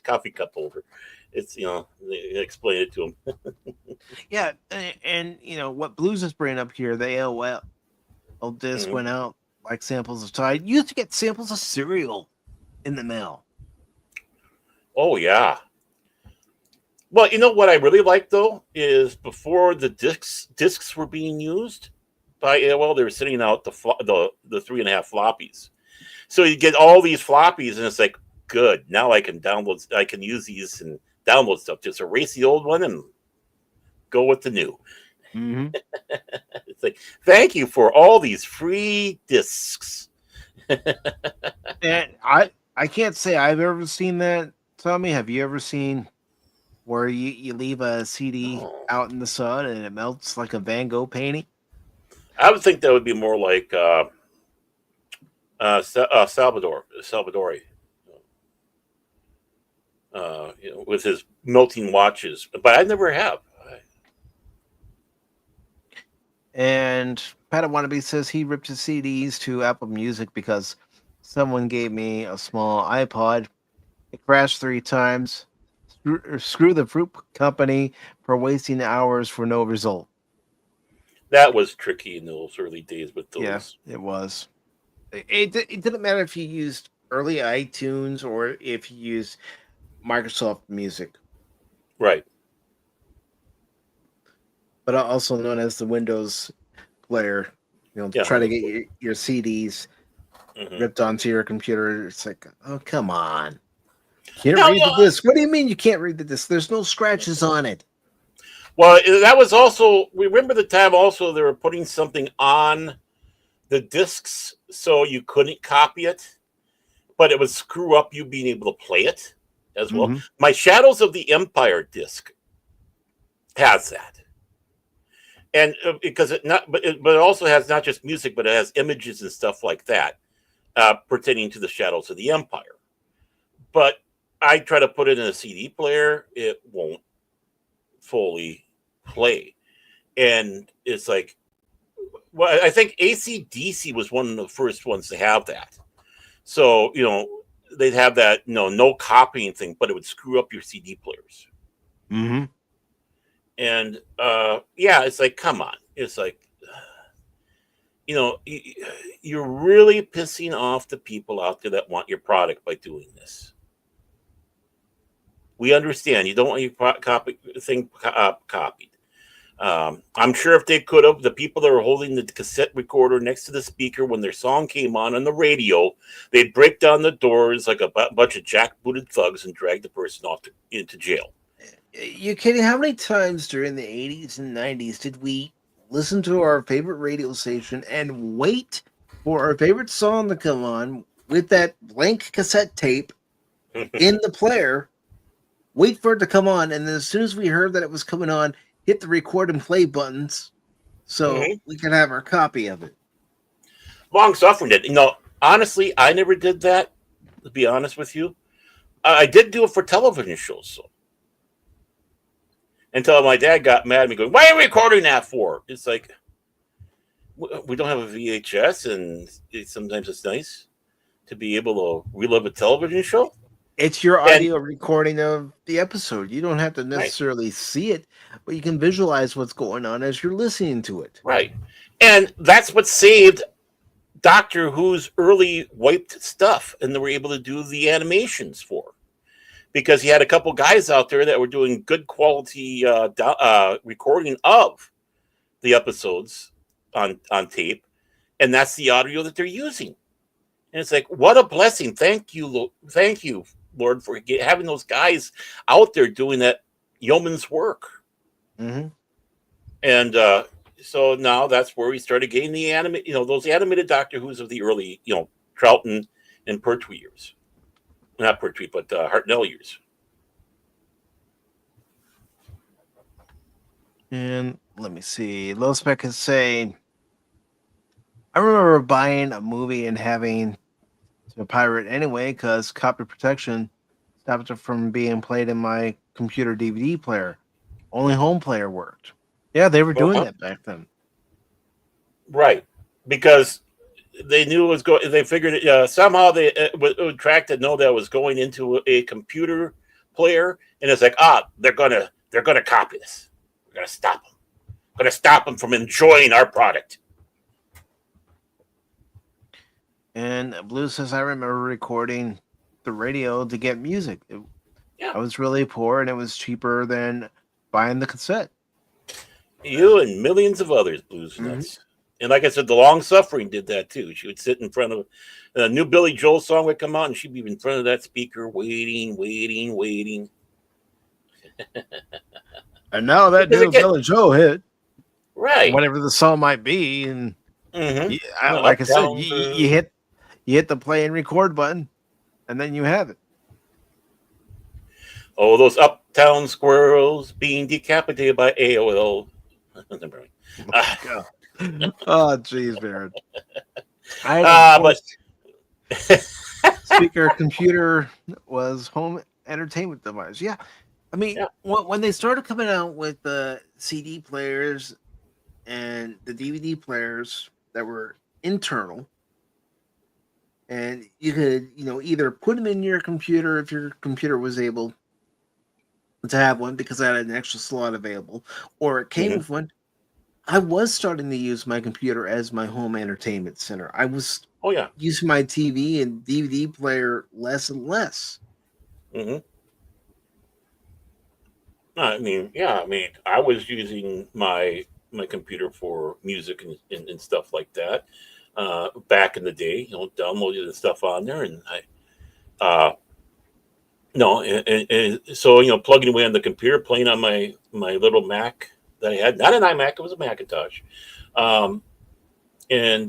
coffee cup holder. It's they explain it to him.
Yeah, and what Blues is bringing up here, the AOL disc
Mhm.
went out like samples of Tide. You used to get samples of cereal in the mail.
Oh yeah. Well, you know what I really like though is before the discs were being used by AOL, they were sending out the 3.5 floppies. So you get all these floppies, and it's like, good. Now I can download. I can use these and download stuff. Just erase the old one and go with the new.
Mm-hmm.
It's like, thank you for all these free discs.
And I can't say I've ever seen that. Tommy, have you ever seen where you leave a CD
Oh,
out in the sun and it melts like a Van Gogh painting?
I would think that would be more like Salvadori, with his melting watches. But I never have.
And Pat Wannabe says he ripped his CDs to Apple Music because someone gave me a small iPod. It crashed 3 times. Screw the fruit company for wasting hours for no result.
That was tricky in those early days with
Yeah,
those.
it was. It didn't matter if you used early iTunes or if you used Microsoft Music,
Right.
but also known as the Windows player. To
Yeah.
try to get your CDs
Hmm.
ripped onto your computer. It's like, oh, come on. Can't
Now,
read the disc. What do you mean you can't read the disc? There's no scratches on it.
well, that was also. We remember the time also they were putting something on the discs so you couldn't copy it, but it would screw up you being able to play it as well.
Mm-hmm.
My Shadows of the Empire disc has that, and because but it also has not just music, but it has images and stuff like that pertaining to the Shadows of the Empire. But I try to put it in a CD player, it won't fully play, and it's like, well, I think ACDC was one of the first ones to have that. So, they'd have that, no copying thing, but it would screw up your CD players.
Mm-hmm.
And yeah, it's like, come on. It's like, you're really pissing off the people out there that want your product by doing this. We understand you don't want your copied. I'm sure if they could have, the people that were holding the cassette recorder next to the speaker when their song came on the radio, they'd break down the doors like a bunch of jackbooted thugs and drag the person off into jail.
You kidding? How many times during the 80s and 90s did we listen to our favorite radio station and wait for our favorite song to come on with that blank cassette tape in the player, wait for it to come on, and then as soon as we heard that it was coming on, hit the record and play buttons so
Mhm.
we could have our copy of it?
Long suffering did. Honestly, I never did that, to be honest with you. I did do it for television shows, so. Until my dad got mad at me going, why are you recording that for? It's like, we don't have a VHS, and sometimes it's nice. to be able to relive a television show.
It's your
And
audio recording of the episode. You don't have to
right,
necessarily see it, but you can visualize what's going on as you're listening to it.
right, and that's what saved Doctor Who's early wiped stuff, and they were able to do the animations for, because he had a couple guys out there that were doing good quality recording of the episodes on tape, and that's the audio that they're using. And it's like, what a blessing! Thank you, Lord, for having those guys out there doing that yeoman's work.
Mm-hmm.
And so now that's where we started getting the those animated Doctor Who's of the early, Troughton and Pertwee years. Not Pertwee, but Hartnell years.
And let me see. Low Spec is saying, I remember buying a movie and having to pirate anyway because copy protection stopped it from being played in my computer DVD player. Only home player worked. Yeah, they were doing that back then.
Right. Because they knew it was going. They figured it. Somehow they would track to know that it was going into a computer player, and it's like, they're gonna copy this. We're gonna stop them. We're gonna stop them from enjoying our product.
And Blue says, I remember recording the radio to get music. I was really poor, and it was cheaper than buying the cassette.
You and millions of others, Blues Nuts. Mm-hmm. And like I said, the Long Suffering did that too. She would sit in front of a new Billy Joel song would come out, and she'd be in front of that speaker, waiting.
And now that new Billy Joel hit,
right?
Whatever the song might be, and like I said, you hit the play and record button, and then you have it.
Oh, those uptown squirrels being decapitated by AOL.
Oh, jeez, Baron.
But
speaker computer was home entertainment device. Yeah, I mean, when they started coming out with the CD players and the DVD players that were internal, and you could, either put them in your computer if your computer was able to have one because I had an extra slot available, or it came with one. I was starting to use my computer as my home entertainment center. I was using my TV and DVD player less and less.
Mm-hmm. I mean, I was using my computer for music and stuff like that back in the day. Downloaded the stuff on there, and so plugging away on the computer, playing on my little Mac that I had, not an iMac, it was a Macintosh, and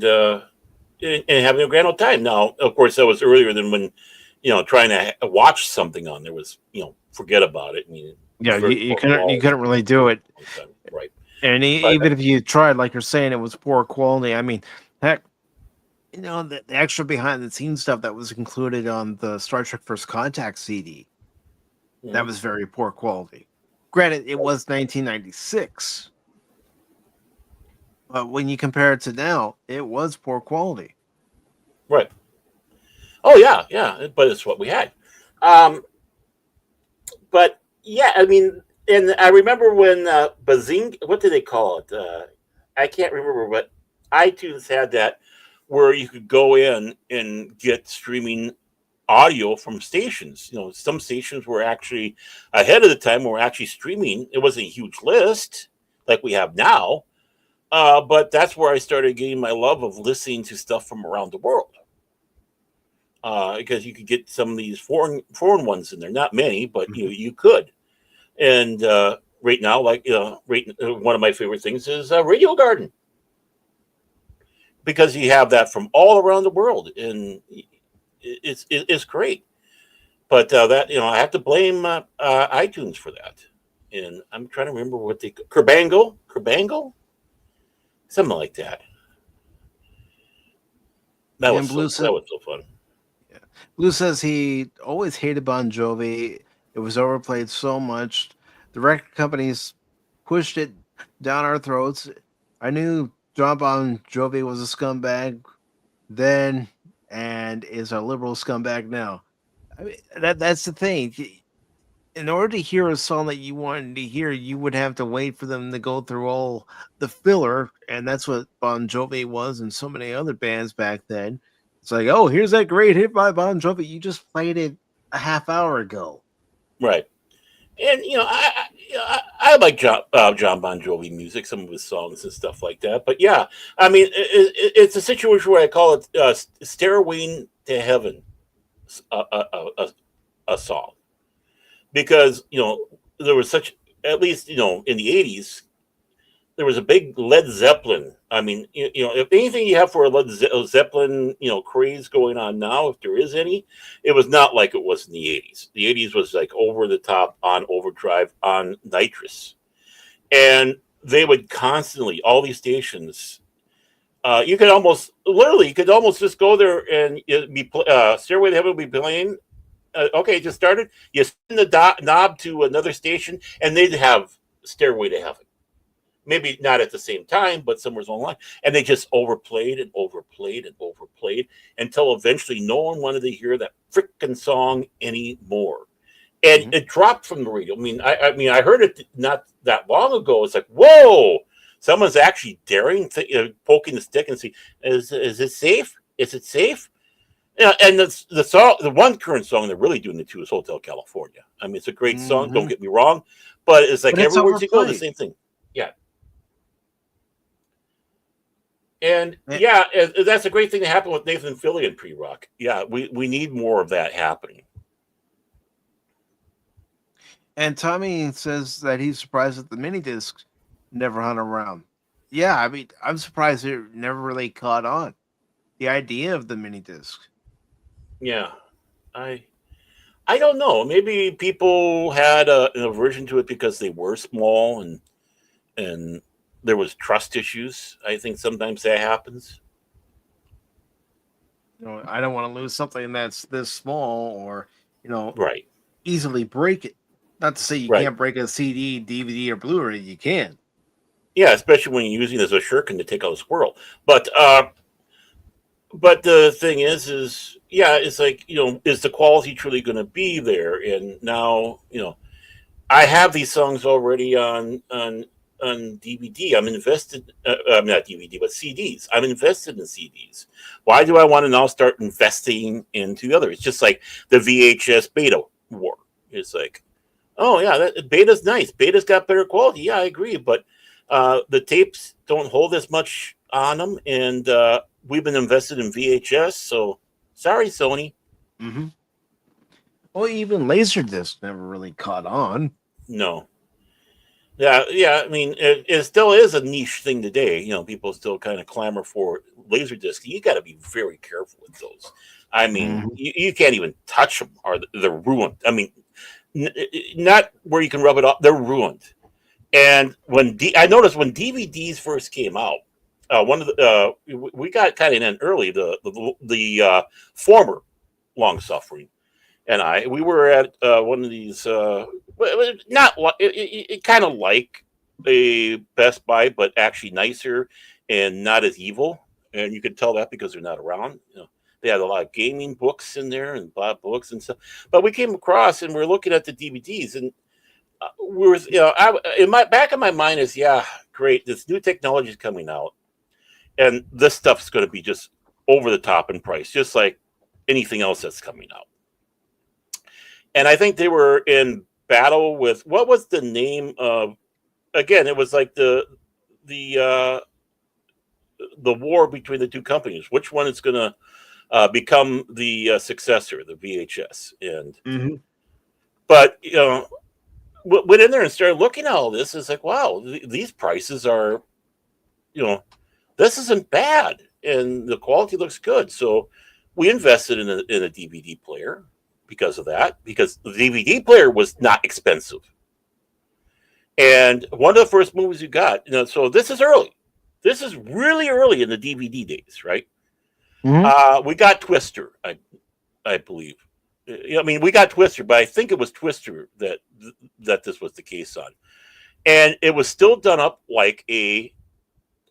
having a grand old time. Now, of course, that was earlier than when trying to watch something on there was forget about it. I mean,
you couldn't really do it,
right?
And even if you tried, like you're saying, it was poor quality. I mean, heck, the extra behind the scenes stuff that was included on the Star Trek First Contact CD, that was very poor quality. Granted, it was 1996, but when you compare it to now, it was poor quality.
Right. Oh yeah, but it's what we had. But yeah, I mean, and I remember when Bazing, what did they call it? I can't remember, but iTunes had that where you could go in and get streaming audio from stations. Some stations were actually ahead of the time, were actually streaming. It wasn't a huge list like we have now, but that's where I started getting my love of listening to stuff from around the world, because you could get some of these foreign ones in there. Not many, but you could. And right now, one of my favorite things is Radio Garden, because you have that from all around the world, and it's great. But that I have to blame iTunes for that. And I'm trying to remember what they Kerbango, something like that. That was so fun.
Yeah. Blue says he always hated Bon Jovi. It was overplayed so much. The record companies pushed it down our throats. I knew John Bon Jovi was a scumbag then, and is a liberal scumbag now. I mean, that's the thing. In order to hear a song that you wanted to hear, you would have to wait for them to go through all the filler, and that's what Bon Jovi was and so many other bands back then. It's like, oh, here's that great hit by Bon Jovi. You just played it a half hour ago.
Right. And I like John Bon Jovi music, some of his songs and stuff like that. But yeah, I mean, it's a situation where I call it "Stairway to Heaven," a, a, a, a song, because there was such, at least in the '80s, there was a big Led Zeppelin. I mean, if anything you have for a Zeppelin, craze going on now, if there is any, it was not like it was in the '80s. The '80s was like over the top, on overdrive, on nitrous, and they would constantly, all these stations. You could almost just go there and it'd be Stairway to Heaven would be playing. Okay, just started. You spin the knob to another station, and they'd have Stairway to Heaven. Maybe not at the same time, but somewhere along the line. And they just overplayed and overplayed and overplayed until eventually no one wanted to hear that freaking song anymore. And it dropped from the radio. I heard it not that long ago. It's like, whoa, someone's actually daring to poking the stick and see, is it safe? Is it safe? Yeah, and the song, the one current song they're really doing it to is Hotel California. I mean, it's a great song. Don't get me wrong, but it's like everywhere you go, the same thing. Yeah. And that's a great thing to happen with Nathan Fillion pre-rock. Yeah, we need more of that happening.
And Tommy says that he's surprised that the mini discs never hung around. Yeah, I mean, I'm surprised it never really caught on. The idea of the mini disc.
Yeah, I don't know. Maybe people had an aversion to it because they were small and there was trust issues. I think sometimes that happens.
I don't want to lose something that's this small or,
right,
easily break it. Not to say you can't break a CD, DVD, or Blu-ray. You can.
Yeah, especially when you're using it as a shuriken to take out a squirrel. But the thing is it's like, is the quality truly going to be there? And now, I have these songs already on DVD. I'm invested. I'm not DVD, but CDs. I'm invested in CDs. Why do I want to now start investing into others? It's just like the VHS beta war. It's like, oh yeah, that beta's nice. Beta's got better quality. Yeah, I agree, but the tapes don't hold as much on them, and we've been invested in VHS. So sorry, Sony.
Mm-hmm. Well, even Laserdisc never really caught on.
No. Yeah. I mean, it still is a niche thing today. People still kind of clamor for Laserdisc. You got to be very careful with those. I mean, you can't even touch them, or they're ruined. I mean, not where you can rub it off. They're ruined. And I noticed when DVDs first came out, one of the we got kind of in early. The former long suffering and we were at one of these not it kind of like a Best Buy, but actually nicer and not as evil. And you could tell that because they're not around. They had a lot of gaming books in there and a lot of books and stuff. But we came across and we're looking at the DVDs, and we were, in my back of my mind is, great, this new technology is coming out, and this stuff's going to be just over the top in price, just like anything else that's coming out. And I think they were in battle with, what was the name of? Again, it was like the war between the two companies. Which one is going to become the successor, the VHS? And but went in there and started looking at all this. It's like, wow, these prices are, this isn't bad, and the quality looks good. So we invested in a DVD player because of that, because the DVD player was not expensive. And one of the first movies you got, so this is early. This is really early in the DVD days, right? We got Twister, I believe. I mean, we got Twister, but I think it was Twister that this was the case on. And it was still done up like a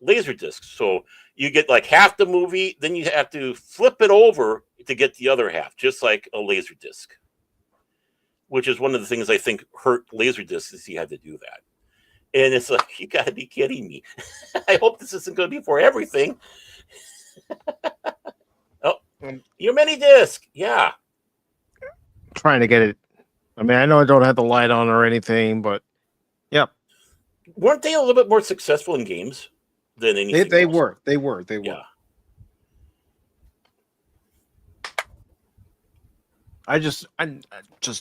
Laserdisc. So you get like half the movie, then you have to flip it over to get the other half, just like a laser disc. Which is one of the things I think hurt laser discs is you had to do that. And it's like, you got to be kidding me. I hope this isn't going to be for everything. Oh, your mini disc. Yeah.
Trying to get it. I mean, I know I don't have the light on or anything, but yep.
Weren't they a little bit more successful in games than anything
They
else?
were. They were.
Yeah.
I just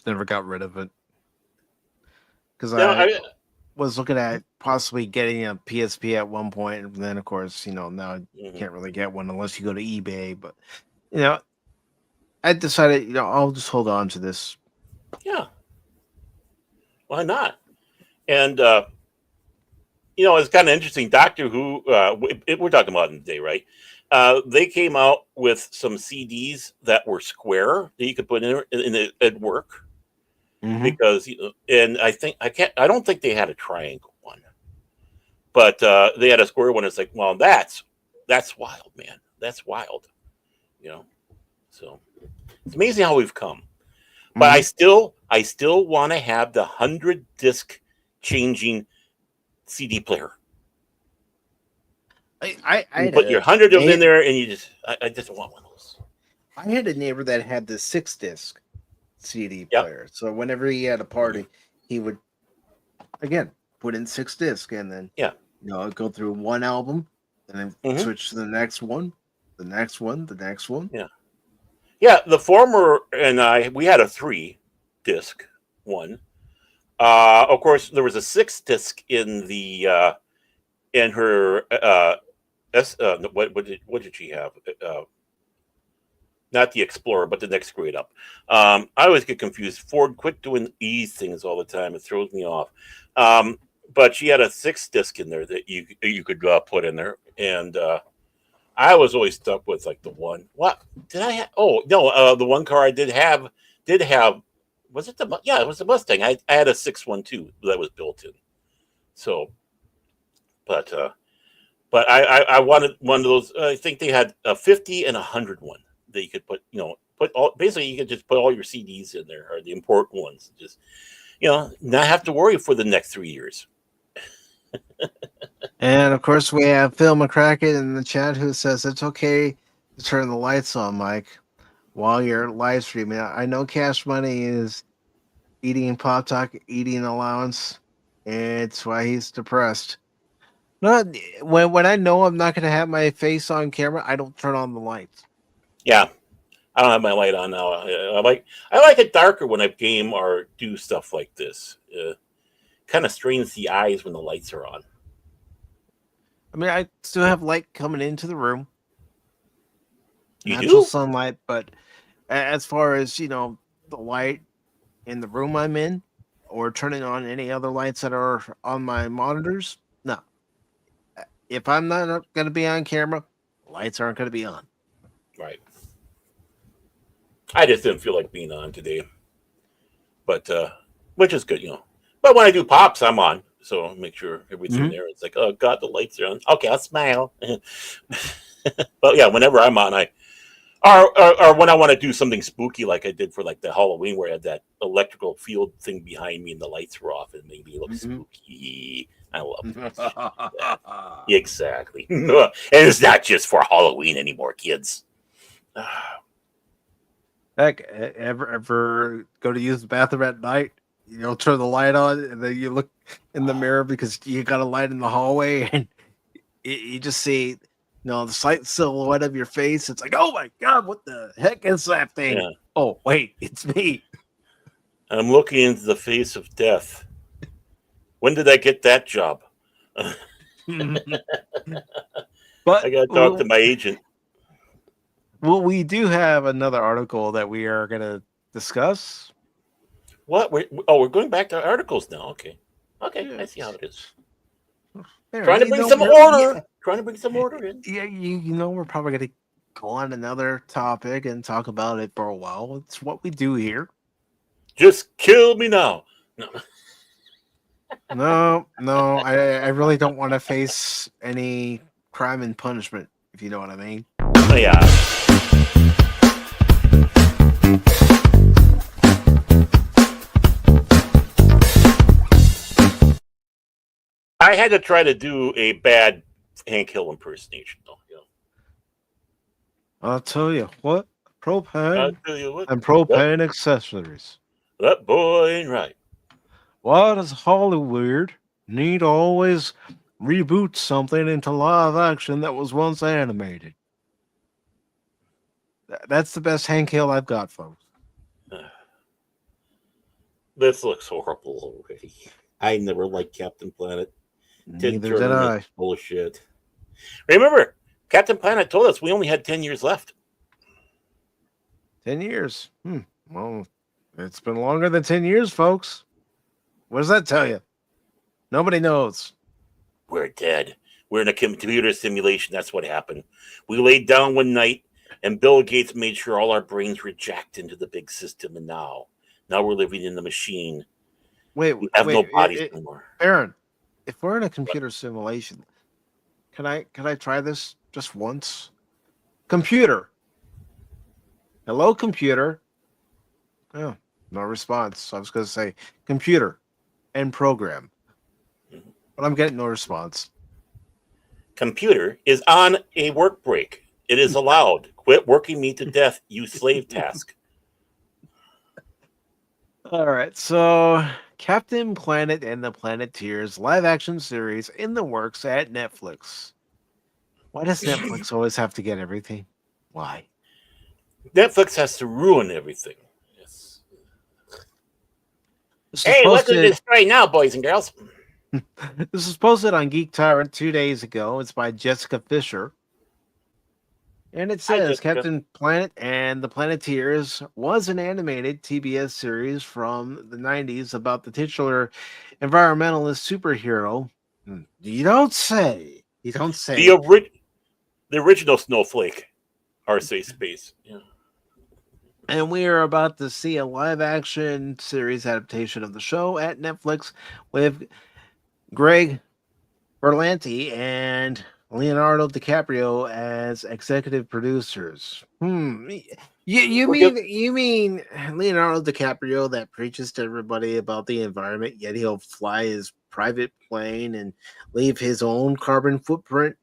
never got rid of it because
No,
I was looking at possibly getting a PSP at one point, and then of course, now you can't really get one unless you go to eBay. But I decided, I'll just hold on to this.
Yeah. Why not? And it's kind of interesting. Doctor Who, we're talking about in the day, right? They came out with some CDs that were square that you could put in it at work.
Mm-hmm.
Because and I don't think they had a triangle one, but they had a square one. It's like, well, that's wild, man. That's wild, So it's amazing how we've come. But I still want to have the 100 disc changing CD player.
I
put your 100 of them in there, and I just want one of those.
I had a neighbor that had the 6-disc CD player. So whenever he had a party, he would again put in 6-disc, and then go through one album, and then switch to the next one, the next one, the next one.
Yeah. The former and we had a 3-disc one. Of course, there was a 6-disc in the in her. What did she have? Not the Explorer, but the next grade up. I always get confused. Ford, quit doing these things all the time. It throws me off. But she had a 6-disc in there that you could put in there, and I was always stuck with like the one. What did I have? Oh no, the one car I did have. Was it the? Yeah, it was the Mustang. I had a 612 that was built in. So, but I wanted one of those. I think they had a 50 and 100 one that you could put. Basically you could just put all your CDs in there, or the important ones. Just not have to worry for the next 3 years.
And of course, we have Phil McCracken in the chat who says it's okay to turn the lights on, Mike, while you're live streaming. I know Cash Money is eating Pop Talk, eating allowance. It's why he's depressed. Not when I know I'm not going to have my face on camera, I don't turn on the lights.
Yeah, I don't have my light on now. I like it darker when I game or do stuff like this. Kind of strains the eyes when the lights are on.
I mean, I still have light coming into the room.
You
Natural
do?
sunlight, but as far as the light in the room I'm in, or turning on any other lights that are on my monitors, no. If I'm not going to be on camera, lights aren't going to be on.
Right. I just didn't feel like being on today, but which is good, But when I do pops, I'm on, so I'll make sure everything there. It's like, oh God, the lights are on. Okay, I'll smile. But yeah, whenever I'm on, or when I want to do something spooky, like I did for like the Halloween, where I had that electrical field thing behind me and the lights were off, and it made me look spooky. I love it. Exactly. And it's not just for Halloween anymore, kids.
Heck, ever go to use the bathroom at night? Turn the light on, and then you look in the mirror because you got a light in the hallway, and you just see, the slight silhouette of your face. It's like, oh my God, what the heck is that thing? Yeah. Oh, wait, it's me.
I'm looking into the face of death. When did I get that job?
But
I got to talk to my agent.
Well, we do have another article that we are going to discuss.
What? We're going back to articles now. Okay. Yeah. I see how it is. Trying to bring some order. Yeah. Trying to bring some order in.
Yeah, we're probably going to go on another topic and talk about it for a while. It's what we do here.
Just kill me now.
No, I really don't want to face any crime and punishment. if you know what I mean.
Oh, yeah. I had to try to do a bad Hank Hill impersonation, though. You know?
I'll tell you what,
I
propane
tell you what,
and propane accessories.
that boy ain't right.
Why does Hollywood need to always reboot something into live action that was once animated? That's the best Hank Hill I've got, folks.
This looks horrible already. I never liked Captain Planet. Ted
Neither did
Turner
I.
is bullshit. Remember, Captain Planet told us we only had 10 years left.
10 years. Well, it's been longer than 10 years, folks. What does that tell you? Nobody knows.
We're dead. We're in a computer simulation. That's what happened. We laid down one night, and Bill Gates made sure all our brains were jacked into the big system. And now we're living in the machine.
Wait,
We have no bodies
wait,
anymore.
Aaron, if we're in a computer simulation, can I try this just once? Computer. Hello, computer. Oh, no response. So I was going to say computer and program, but I'm getting no response.
Computer is on a work break. It is allowed. Quit working me to death, you slave task.
All right, so Captain Planet and the Planeteers live action series in the works at Netflix. Why does Netflix always have to get everything? Why?
Netflix has to ruin everything. Yes.
This is
Hey, welcome to
posted.
the story now, boys and girls.
This was posted on Geek Tyrant 2 days ago. It's by Jessica Fisher. And it
Hi,
says
Jessica.
Captain Planet and the Planeteers was an animated TBS series from the 90s about the titular environmentalist superhero. You don't say. You don't say.
The original Snowflake, RC Space. Yeah.
And we are about to see a live action series adaptation of the show at Netflix with Greg Berlanti and Leonardo DiCaprio as executive producers. You mean Leonardo DiCaprio that preaches to everybody about the environment, yet he'll fly his private plane and leave his own carbon footprint?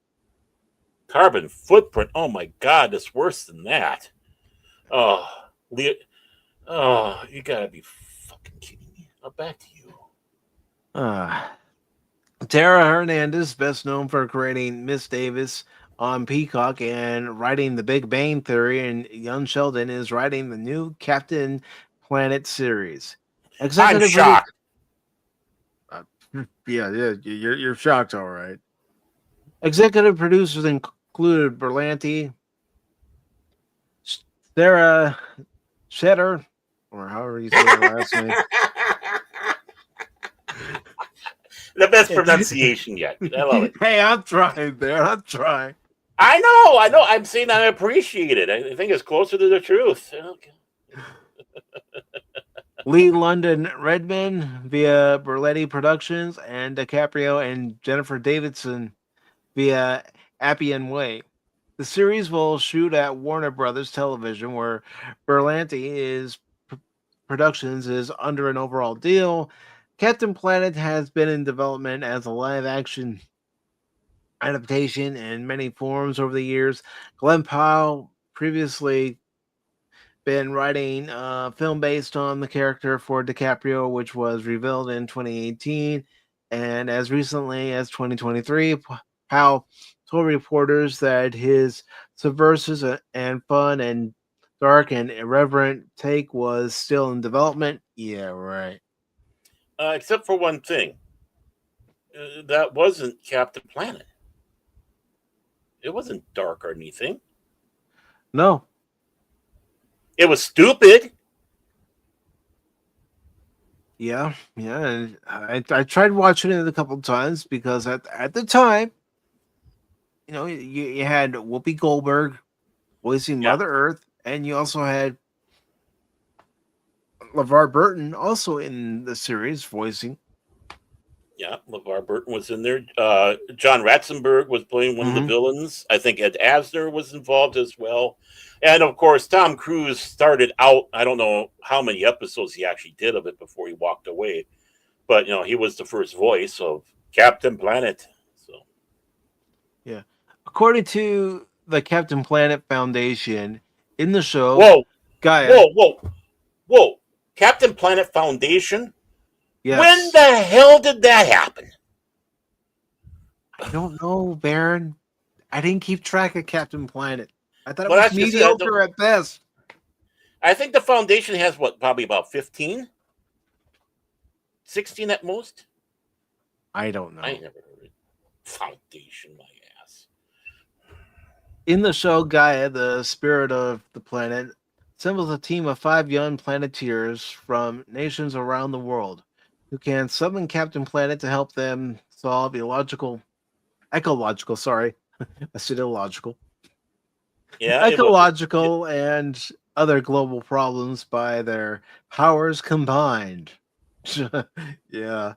Carbon footprint. Oh my God, it's worse than that. Oh, you gotta be fucking kidding me. Back to you.
Tara Hernandez, best known for creating Miss Davis on Peacock and writing The Big Bang Theory, and Young Sheldon is writing the new Captain Planet series.
I'm shocked.
Yeah, you're shocked, all right. Executive producers included Berlanti, Sarah Shetter, or however you say her last name.
The best pronunciation yet. I love it.
Hey, I'm trying there. I'm trying.
I know. I'm saying I appreciate it. I think it's closer to the truth. Okay.
Lee London Redman via Berletti Productions, and DiCaprio and Jennifer Davidson via Appian Way. The series will shoot at Warner Brothers Television, where Berlanti Productions is under an overall deal. Captain Planet has been in development as a live action adaptation in many forms over the years. Glenn Powell previously been writing a film based on the character for DiCaprio, which was revealed in 2018. And as recently as 2023, Powell told reporters that his subversive and fun and dark and irreverent take was still in development. Yeah, right.
Except for one thing. That wasn't Captain Planet. It wasn't dark or anything.
No.
It was stupid.
Yeah. And I tried watching it a couple of times because at the time, you had Whoopi Goldberg voicing Mother Earth, and you also had LeVar Burton also in the series voicing
Yeah, LeVar Burton was in there. John Ratzenberg was playing one of the
Mhm.
villains. I think Ed Asner was involved as well. And of course, Tom Cruise started out. I don't know how many episodes he actually did of it before he walked away, but he was the first voice of Captain Planet. So,
Yeah. According to the Captain Planet Foundation, in the show,
whoa,
Gaia,
whoa, whoa, whoa! Captain Planet Foundation. When
yes.
the hell did that happen?
I don't know, Baron. I didn't keep track of Captain Planet. I thought it
Well,
was
that's just it.
mediocre at best.
I think the foundation has what, probably about 15, 16 at most.
I don't
I
know.
ain't never heard it. Foundation, my ass.
In the show, Gaia, the spirit of the planet, assembles a team of 5 young planeteers from nations around the world who can summon Captain Planet to help them solve ecological, sorry, I said illogical,
Yeah,
ecological and other global problems by their powers combined. Yeah.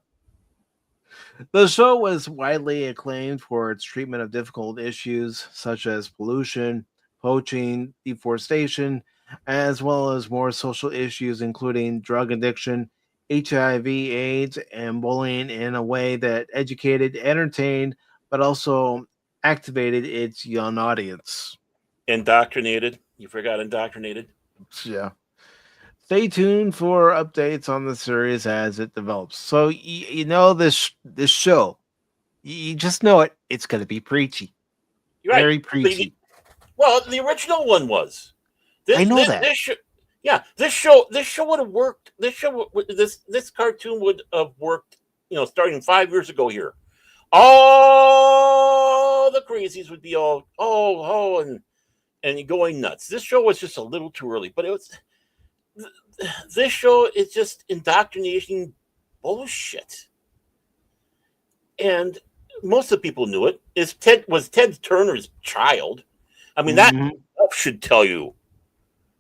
The show was widely acclaimed for its treatment of difficult issues such as pollution, poaching, deforestation, as well as more social issues including drug addiction, HIV, AIDS, and bullying in a way that educated, entertained, but also activated its young audience.
indoctrinated. You forgot indoctrinated.
Yeah. Stay tuned for updates on the series as it develops. So you know this show. You just know it. It's going to be preachy,
You're right.
very preachy.
Well, the original one was
I
this.
know
This,
that.
this show, yeah, this show would have worked. This cartoon would have worked. Starting 5 years ago here, all the crazies would be all and going nuts. This show was just a little too early, but this show is just indoctrination bullshit, and most of the people knew it. Ted Turner's child. I mean, that
Mhm.
should tell you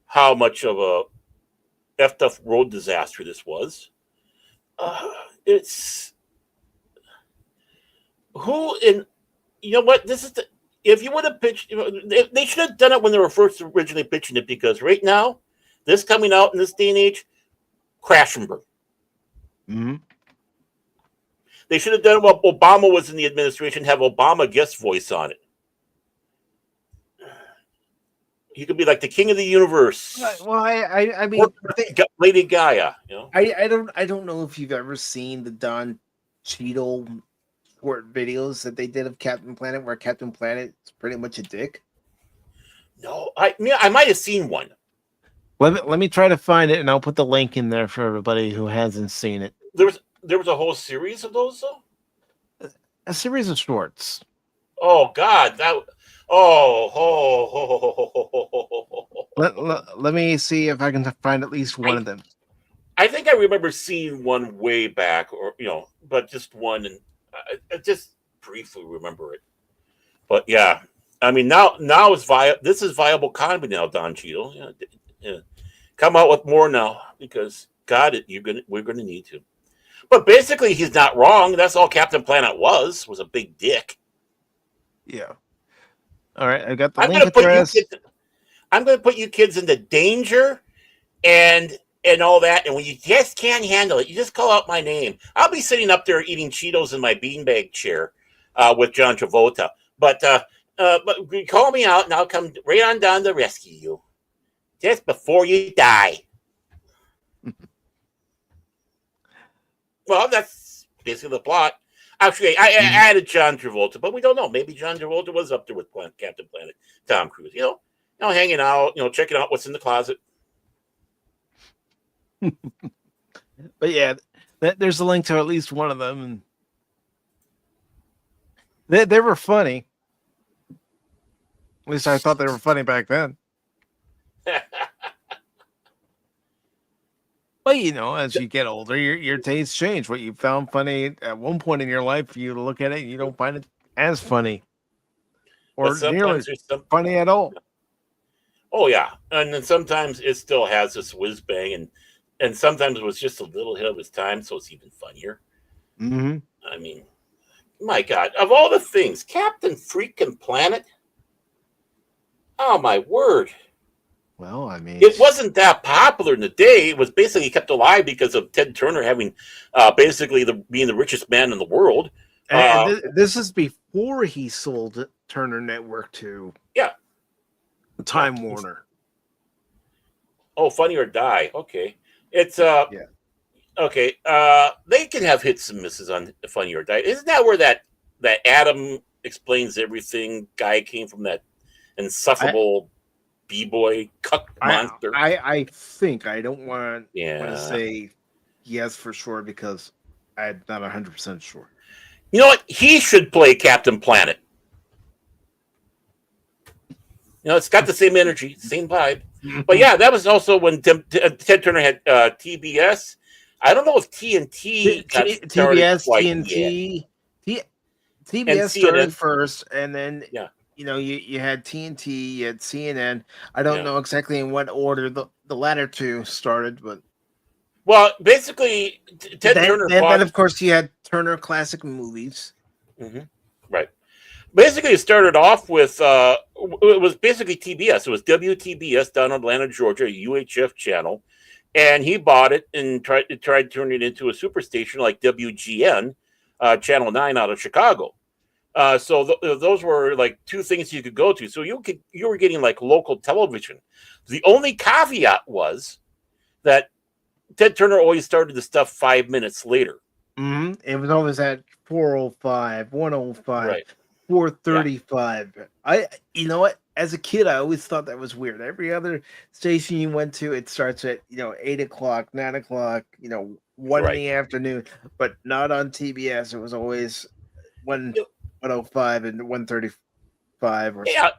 how much of a effed up road disaster this was. It's who in you know what this is the if you would have pitched, they should have done it when they were first originally pitching it, because right now, this coming out in this day and age, crash and burn.
Mhm.
They should have done it while Obama was in the administration, have Obama guest voice on it. He could be like the king of the universe,
Well, I
or
mean,
Lady Gaia.
I don't know if you've ever seen the Don Cheadle short videos that they did of Captain Planet, where Captain Planet is pretty much a dick.
No, I might have seen one.
Let me try to find it, and I'll put the link in there for everybody who hasn't seen it.
There was a whole series of those though.
A series of shorts.
Oh God, that. Oh, oh, oh, oh, oh, oh, oh, oh,
Let me see if I can find at least one
I
of them.
I think I remember seeing one way back, or but just one, and I just briefly remember it. But yeah, I mean now it's this is viable comedy now, Don Cheadle. Yeah, yeah. Come out with more now, because God, we're gonna need to. But basically, he's not wrong. That's all Captain Planet was a big dick.
Yeah. All right, I got the
I'm
link
gonna put you
address.
kids. I'm gonna put you kids into danger and all that. And when you just can't handle it, you just call out my name. I'll be sitting up there eating Cheetos in my beanbag chair with John Travolta. But call me out, and I'll come right on down to rescue you just before you die. Well, that's basically the plot. Actually, I added John Travolta, but we don't know. Maybe John Travolta was up there with Captain Planet, Tom Cruise. Hanging out, checking out what's in the closet.
But yeah, there's a link to at least one of them, and they were funny. At least I thought they were funny back then. But as you get older, your tastes change. What you found funny at one point in your life, you look at it and you don't find it as funny
But
or nearly
sometimes there's some.
funny at all.
Oh yeah, and then sometimes it still has this whiz bang, and sometimes it was just a little ahead of its time, so it's even funnier.
Mm-hmm.
I mean, my God, of all the things, Captain Freaking Planet. Oh my word!
Well, I mean,
It wasn't that popular in the day. It was basically kept alive because of Ted Turner having basically being the richest man in the world.
and this is before he sold Turner Network to
Yeah, yeah.
Time Warner.
Oh, Funny or Die. Okay, it's
Yeah.
okay. They can have hits and misses on Funny or Die. Isn't that where that Adam explains everything guy came from, that insufferable b-boy cuck monster?
I think I don't want to
Yeah.
say yes for sure because I'm not 100% sure.
You know what? He should play Captain Planet. You know, it's got the same energy, same vibe. But yeah, that was also when Ted Turner had TBS. I don't know if TNT got started
TBS,
quite yet.
TNT,
And
TBS started
CNN.
first, and then
Yeah.
you had TNT, you had CNN. I don't
Yeah.
know exactly in what order the latter two started, but
Well, basically, Ted Turner
then
bought.
of course you had Turner Classic Movies.
Mm-hmm. Right. Basically, it started off with it was basically TBS. It was WTBS down in Atlanta, Georgia, a UHF channel, and he bought it and tried to turn it into a superstation like WGN, Channel 9 out of Chicago. So those were like two things you could go to. So you were getting like local television. The only caveat was that Ted Turner always started the stuff 5 minutes later.
Mm-hmm. It was always at 4:05, 1:05,
Right.
4:35. You know what? As a kid, I always thought that was weird. Every other station you went to, it starts at 8 o'clock, 9 o'clock, 1 in
Right.
the afternoon, but not on TBS. It was always 1:05 and 1:35 or
Yeah,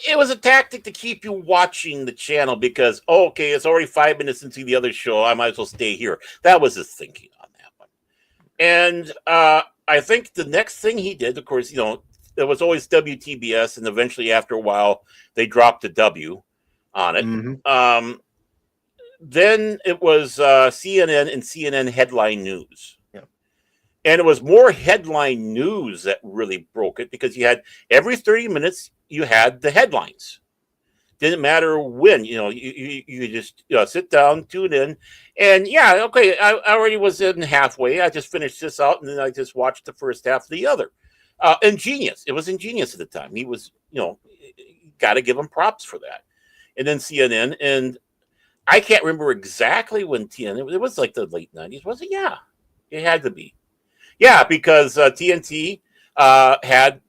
it was a tactic to keep you watching the channel because okay, it's already 5 minutes into the other show. I might as well stay here. That was his thinking on that one. And I think the next thing he did, of course, it was always WTBS, and eventually, after a while, they dropped the W on it.
Mm-hmm.
Then it was CNN and CNN headline news.
Yeah.
And it was more headline news that really broke it because you had every 30 minutes, you had the headlines. Didn't matter when, you just sit down, tune in. And yeah, okay, I already was in halfway. I just finished this out and then I just watched the first half of the other. Ingenious. It was ingenious at the time. He was, got to give him props for that. And then CNN. And I can't remember exactly when TNT, it was like the late 90s, was it? Yeah, it had to be. Yeah, because TNT had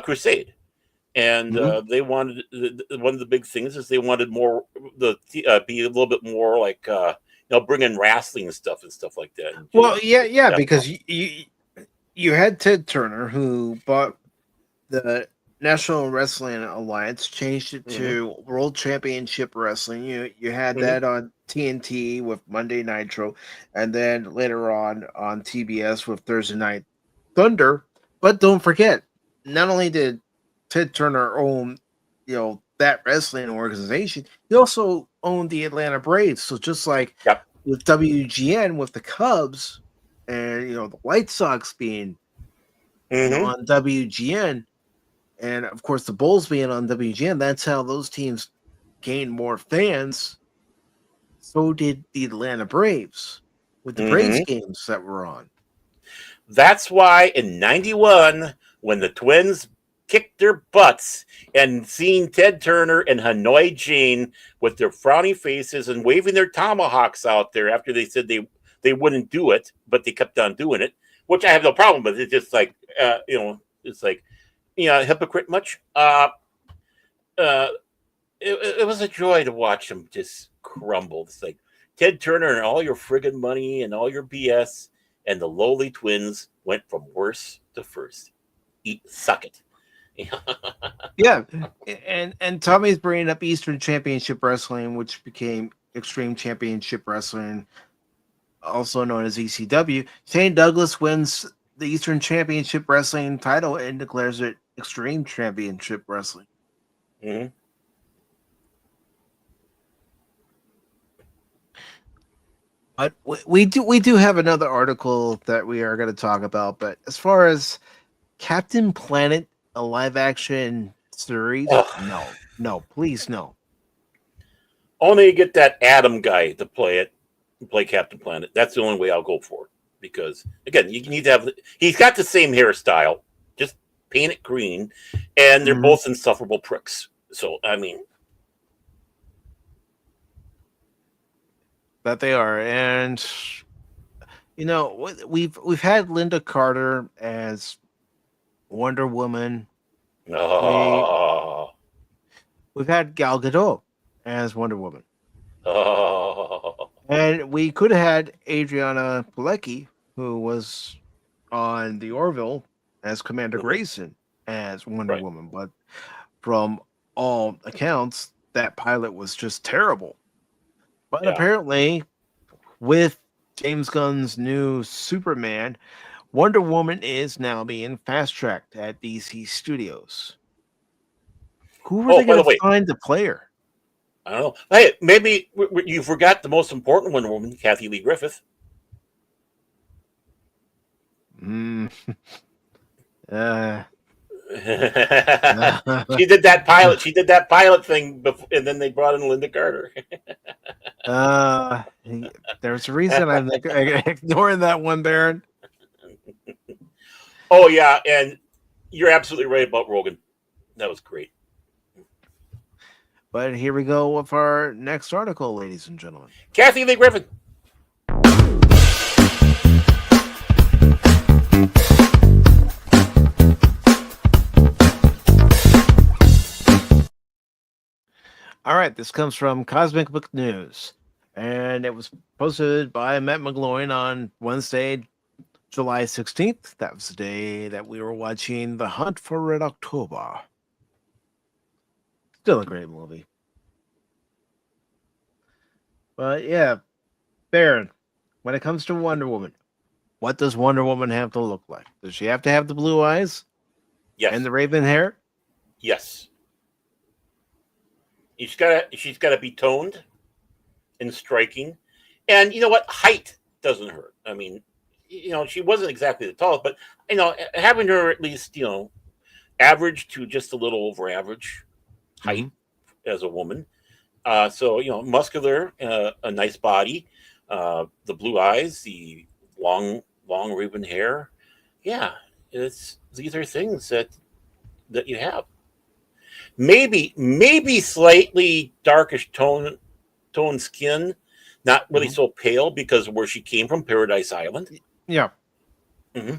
Crusade. And they wanted, one of the big things is they wanted more, be a little bit more like, bring in wrestling and stuff like that. And,
Well, yeah, because you had Ted Turner who bought the National Wrestling Alliance, changed it to World Championship Wrestling. You had that on TNT with Monday Nitro, and then later on TBS with Thursday Night Thunder. But don't forget, not only did Ted Turner own, that wrestling organization, he also owned the Atlanta Braves. So just like with WGN, with the Cubs, and the White Sox being on WGN, and of course the Bulls being on WGN, that's how those teams gained more fans. So did the Atlanta Braves with the Braves games that were on.
That's why in 91, when the Twins kicked their butts and seeing Ted Turner and Hanoi Jane with their frowny faces and waving their tomahawks out there after they said they wouldn't do it, but they kept on doing it, which I have no problem with. It's just like, it's like, hypocrite much. It was a joy to watch them just crumble. It's like Ted Turner and all your friggin' money and all your BS, and the lowly Twins went from worse to first. Suck it.
Yeah, and Tommy's bringing up Eastern Championship Wrestling, which became Extreme Championship Wrestling, also known as ECW. Shane Douglas wins the Eastern Championship Wrestling title and declares it Extreme Championship Wrestling. But we do have another article that we are going to talk about. But as far as Captain Planet, a live action series,
Ugh.
no, please no.
Only get that Adam guy to play Captain Planet. That's the only way I'll go for it. Because again, you need to have. He's got the same hairstyle, just paint it green, and they're
Mhm.
both insufferable pricks. So I mean,
That they are, and we've had Linda Carter as Wonder Woman. We
oh,
we've had Gal Gadot as Wonder Woman,
oh,
and we could have had Adriana Pilecki, who was on the Orville as Commander
mhm,
Grayson as Wonder
right.
Woman, but from all accounts, that pilot was just terrible. But
Yeah.
apparently, with James Gunn's new Superman, Wonder Woman is now being fast tracked at DC Studios. Who are
Oh,
they
by
going
the
to
way,
find to play her?
I don't know. Hey, maybe you forgot the most important Wonder Woman, Kathy Lee Griffith.
Mm, uh,
She did that pilot. She did that pilot thing, before, and then they brought in Linda Carter.
uh, there's a reason I'm ignoring that one, Baron.
Oh yeah, and you're absolutely right about Rogan. That was great.
But here we go with our next article, ladies and gentlemen.
Kathy Lee Griffith.
All right, this comes from Cosmic Book News, and it was posted by Matt McGloin on Wednesday, July 16th. That was the day that we were watching The Hunt for Red October. Still a great movie. But yeah, Baron, when it comes to Wonder Woman, what does Wonder Woman have to look like? Does she have to have the blue eyes and
Yes,
the raven hair?
yes. She's gotta be toned and striking, and you know what? Height doesn't hurt. I mean, she wasn't exactly the tallest, but having her at least average to just a little over average
Mm-hmm.
height as a woman. So muscular, a nice body, the blue eyes, the long raven hair. Yeah, these are things that you have. Maybe slightly darkish tone skin, not really
Mm-hmm.
so pale because of where she came from, Paradise Island.
Yeah,
Hmm.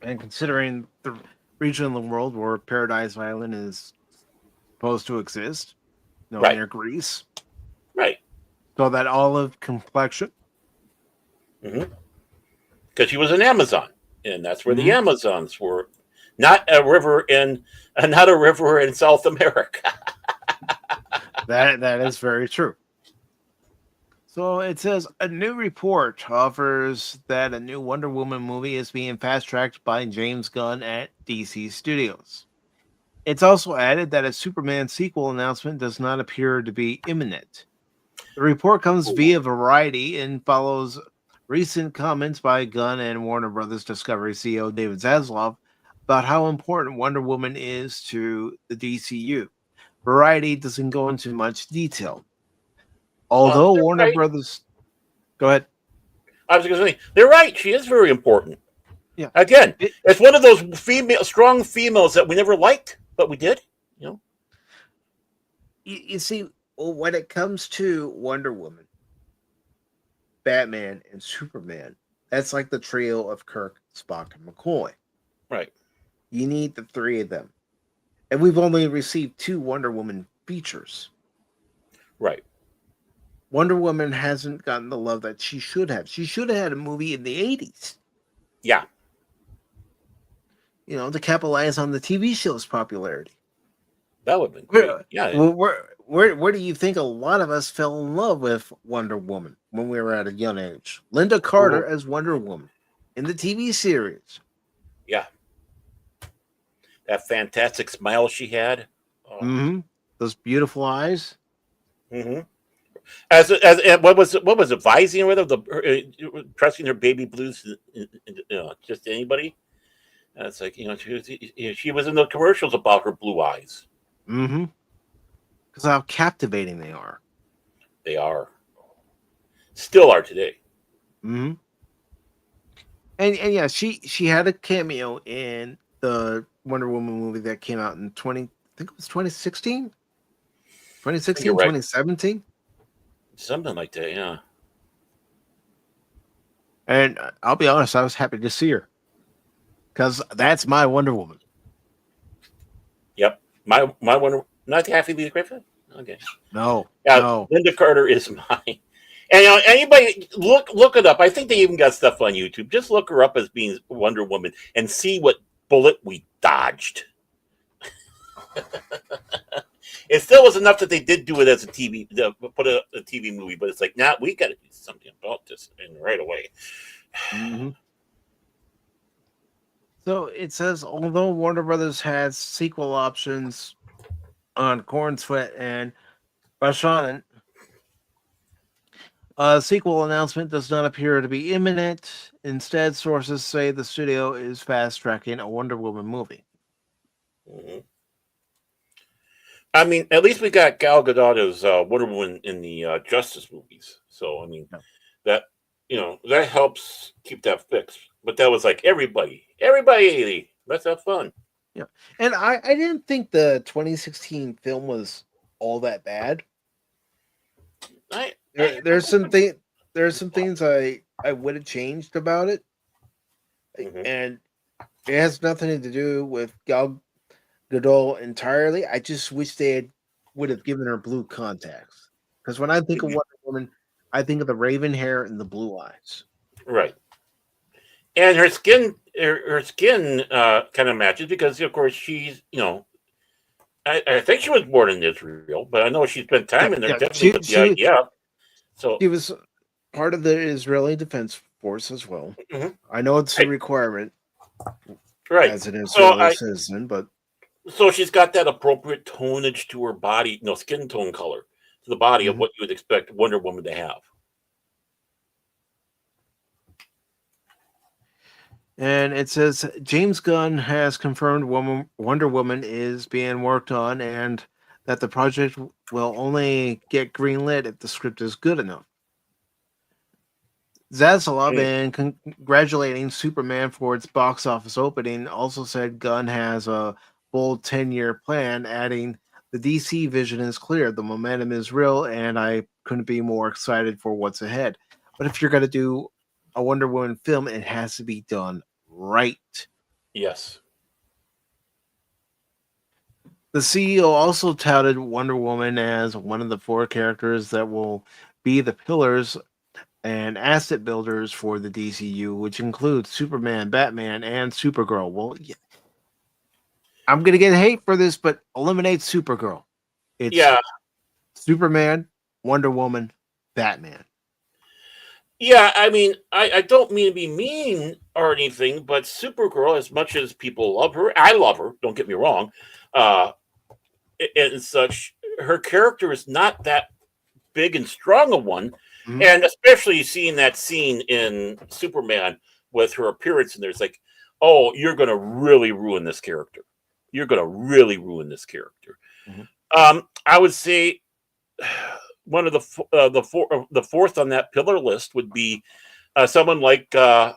and considering the region of the world where Paradise Island is supposed to exist,
Right,
near Greece,
right.
so that olive complexion.
Because she was an Amazon, and that's where the
Mm-hmm.
Amazons were. Not a river in South America.
That is very true. So it says a new report offers that a new Wonder Woman movie is being fast tracked by James Gunn at DC Studios. It's also added that a Superman sequel announcement does not appear to be imminent. The report comes via Variety and follows recent comments by Gunn and Warner Brothers Discovery CEO David Zaslav about how important Wonder Woman is to the DCU. Variety doesn't go into much detail. Although
They're
Warner
right.
Brothers, go ahead.
I was going to say they're right. She is very important.
Yeah.
Again,
It,
it's one of those strong females that we never liked, but we did.
you see, when it comes to Wonder Woman, Batman, and Superman, that's like the trio of Kirk, Spock, and McCoy.
Right,
You need the three of them. And we've only received two Wonder Woman features.
right.
Wonder Woman hasn't gotten the love that she should have. She should have had a movie in the 80s,
Yeah,
to capitalize on the TV show's popularity.
that would have been great.
Where,
Yeah,
where do you think a lot of us fell in love with Wonder Woman when we were at a young age? Linda Carter as Wonder Woman in the TV series.
yeah. That fantastic smile she had. Oh,
Mm-hmm. Those beautiful eyes.
hmm as what was advising her the trusting her baby blues, just anybody. And it's like she was in the commercials about her blue eyes.
Mm-hmm. Because how captivating they are.
They are, still are today.
Mm-hmm. And yeah, she had a cameo in the Wonder Woman movie that came out in 20, I think it was 2016,
You're right,
2017.
something like that. Yeah.
And I'll be honest, I was happy to see her because that's my Wonder Woman.
Yep. My one, not Kathy Lee Griffin. Okay.
No,
Yeah,
no.
Linda Carter is mine. And anybody look it up. I think they even got stuff on YouTube. Just look her up as being Wonder Woman and see what bullet we dodged. It still was enough that they did do it as a TV, put a TV movie, but it's like, nah, we got to do something about this and right away.
Mm-hmm. So it says, although Warner Brothers has sequel options on Corn Sweat and Rashanan, a sequel announcement does not appear to be imminent. Instead, sources say the studio is fast tracking a Wonder Woman movie.
Mm-hmm. I mean, at least we got Gal Gadot as Wonder Woman in the Justice movies. So, I mean, that that helps keep that fixed. But that was like everybody, let's have fun.
Yeah, and I didn't think the 2016 film was all that bad. There's some things I would have changed about it, and it has nothing to do with Gal Gadot entirely. I just wish they would have given her blue contacts, because when I think of Wonder Woman, I think of the raven hair and the blue eyes.
Right. And her skin kind of matches because, of course, she's I think she was born in Israel, but I know she spent time in there. Definitely with the idea. So
she was part of the Israeli Defense Force as well.
Mm-hmm.
I know it's a requirement,
right,
as an Israeli citizen, but
so she's got that appropriate tonage to her body, skin tone color to the body of what you would expect Wonder Woman to have.
And it says James Gunn has confirmed Wonder Woman is being worked on and that the project will only get greenlit if the script is good enough. Zaslav, in congratulating Superman for its box office opening, also said Gunn has a bold 10-year plan, adding, the DC vision is clear, the momentum is real, and I couldn't be more excited for what's ahead. But if you're going to do a Wonder Woman film, it has to be done right.
Yes.
The CEO also touted Wonder Woman as one of the 4 characters that will be the pillars and asset builders for the DCU, which includes Superman, Batman, and Supergirl. Well, yeah. I'm going to get hate for this, but eliminate Supergirl. It's Superman, Wonder Woman, Batman.
Yeah, I mean, I don't mean to be mean or anything, but Supergirl, as much as people love her, I love her, don't get me wrong, and such, her character is not that big and strong a one. Mm-hmm. And especially seeing that scene in Superman with her appearance, and there's like, oh, you're going to really ruin this character. You're going to really ruin this character. Mm-hmm. I would say one of the fourth on that pillar list would be someone like the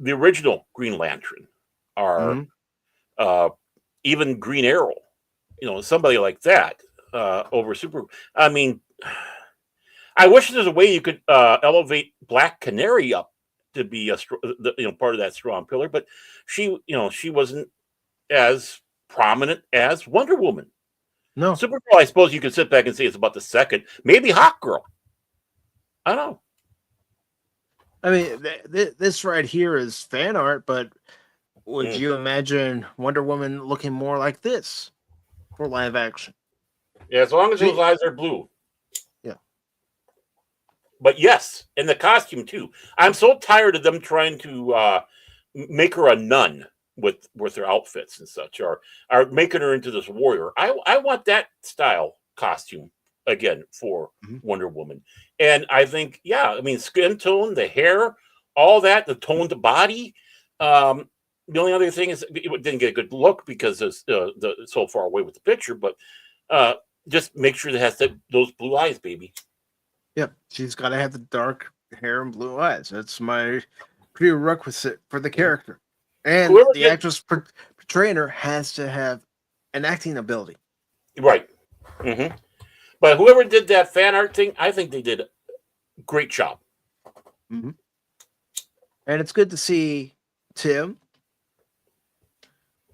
original Green Lantern, or even Green Arrow. Somebody like that over Super. I mean, I wish there's a way you could elevate Black Canary up to be part of that strong pillar, but she wasn't as prominent as Wonder Woman.
No,
Supergirl, I suppose you could sit back and say it's about the second, maybe Hawk Girl. I don't know.
I mean, this right here is fan art, but would you imagine Wonder Woman looking more like this for live action?
Yeah, as long as those eyes are blue.
Yeah.
But yes, and the costume too. I'm so tired of them trying to make her a nun with her outfits and such, or making her into this warrior. I want that style costume again for
Mhm.
Wonder Woman. And I think, yeah, I mean, skin tone, the hair, all that, the toned body. The only other thing is it didn't get a good look because it's so far away with the picture, but uh, just make sure it has those blue eyes, baby.
Yep, she's got to have the dark hair and blue eyes. That's my prerequisite for the character. And
Whoever
the
did
actress portraying her has to have an acting ability.
right, hmm but whoever did that fan art thing, I think they did a great job.
Mm-hmm. And it's good to see Tim.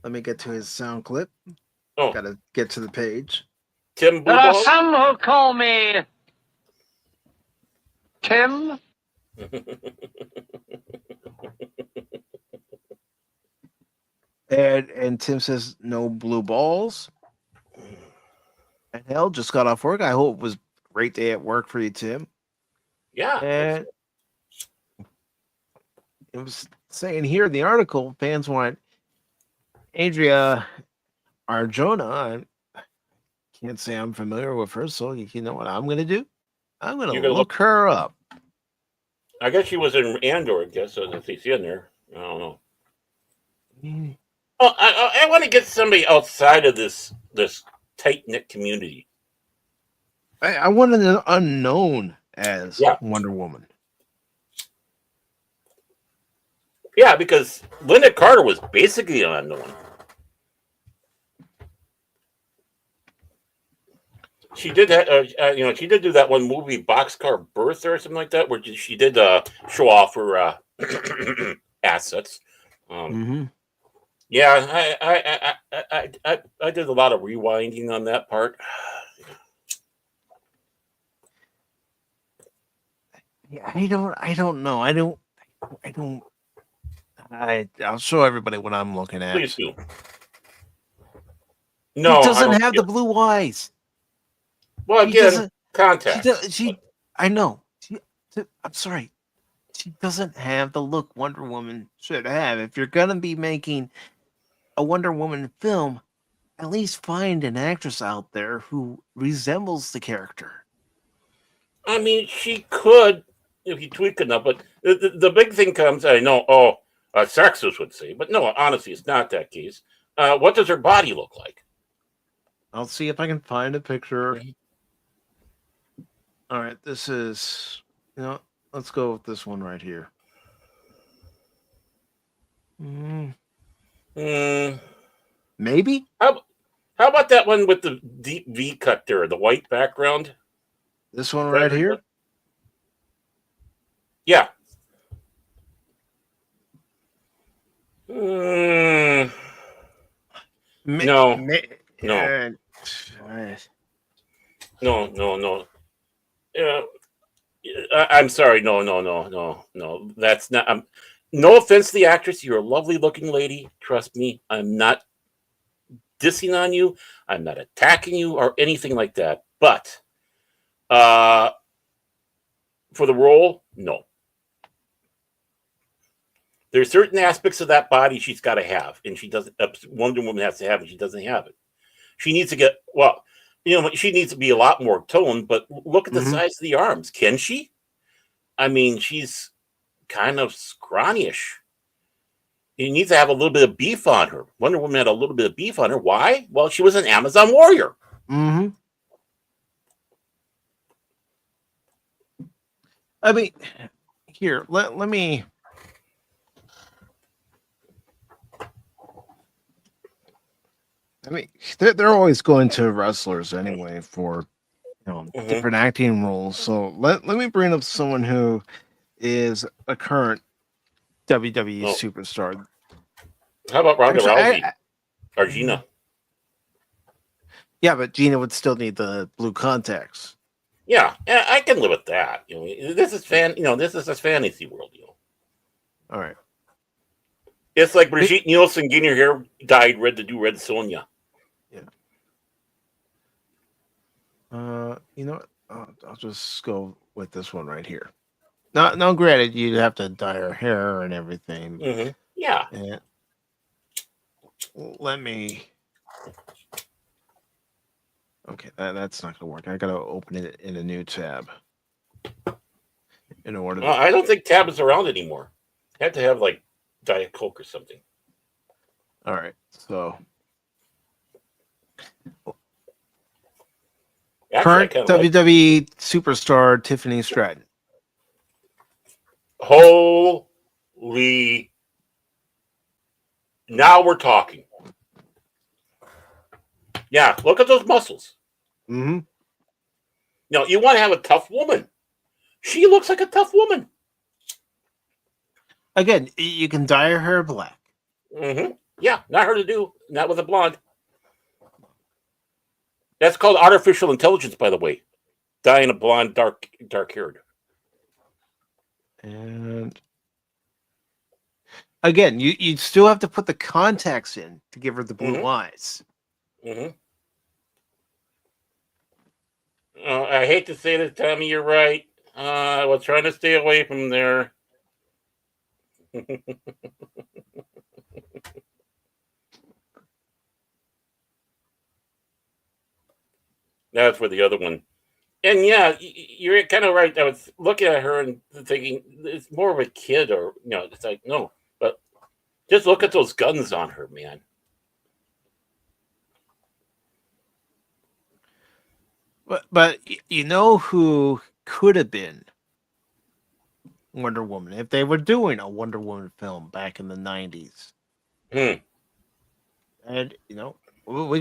Let me get to his sound clip.
Oh,
Got to get to the page.
Tim
There are
Blueball.
some who call me Tim.
And Tim says no blue balls. And hell, just got off work. I hope it was a great day at work for you, Tim.
Yeah,
And it was saying here in the article, fans want Adria Arjona. I can't say I'm familiar with her, so you know what I'm going to do? I'm going to
You're gonna
look her up.
I guess she was in Andor. I guess if she's in there, I don't know.
Mm.
Oh, I want to get somebody outside of this tight knit community.
I want an unknown as
Yeah.
Wonder Woman.
Yeah, because Linda Carter was basically an unknown. She did she did do that one movie, Boxcar Bertha or something like that, where she did show off her assets.
Mm-hmm.
Yeah, I did a lot of rewinding on that part.
Yeah, I don't know. I'll show everybody what I'm looking at.
Please do.
She
No, I
doesn't
don't
have
get-
the blue eyes.
Well,
She
again,
doesn't-
context.
I know. I'm sorry. She doesn't have the look Wonder Woman should have. If you're gonna be making a Wonder Woman film, at least find an actress out there who resembles the character.
I mean, she could if you tweak enough, but the big thing comes. I know. Oh, sexist would say, but no. Honestly, it's not that case. What does her body look like?
I'll see if I can find a picture. All right, this is let's go with this one right here. Maybe.
How about that one with the deep V cut there, the white background?
This one right here.
Yeah. No. No. No. I'm sorry. No. That's not. No offense to the actress. You're a lovely looking lady. Trust me. I'm not dissing on you. I'm not attacking you or anything like that. But for the role, no. There's certain aspects of that body she's got to have, and she doesn't. Wonder Woman has to have, and she doesn't have it. She needs to get she needs to be a lot more toned. But look at the size of the arms. Can she? I mean, she's kind of scrawny-ish. You need to have a little bit of beef on her. Wonder Woman had a little bit of beef on her. Why? Well, she was an Amazon warrior.
Mm-hmm. I mean, here, let me. I mean, they're always going to wrestlers anyway for different acting roles. So let me bring up someone who is a current WWE superstar.
How about Ronda Rousey or Gina?
Yeah, but Gina would still need the blue contacts.
Yeah, I can live with that. This is this is a fantasy world.
All right.
It's like Brigitte Nielsen getting her hair dyed red to do Red Sonja.
Yeah. I'll just go with this one right here. No, granted, you'd have to dye her hair and everything.
Mm-hmm. Yeah.
And let me. Okay, that's not gonna work. I gotta open it in a new tab in order.
I don't think Tab is around anymore. Had to have like Diet Coke or something.
All right, so
Actually, I
current
kind of like.
WWE superstar Tiffany Stratton.
Holy! Now we're talking. Yeah, look at those muscles.
Mm-hmm.
You want to have a tough woman. She looks like a tough woman.
Again, you can dye her hair black.
Mm-hmm. Yeah, not her to do. Not with a blonde. That's called artificial intelligence, by the way. Dyeing a blonde, dark haired.
And again, you still have to put the contacts in to give her the blue eyes.
Mm-hmm. I hate to say this, Tommy, you're right. I was trying to stay away from there. That's for the other one. And yeah, you're kind of right. I was looking at her and thinking it's more of a kid, or it's like no, but just look at those guns on her, man.
But you know who could have been Wonder Woman if they were doing a Wonder Woman film back in the 90s.
Hmm.
And we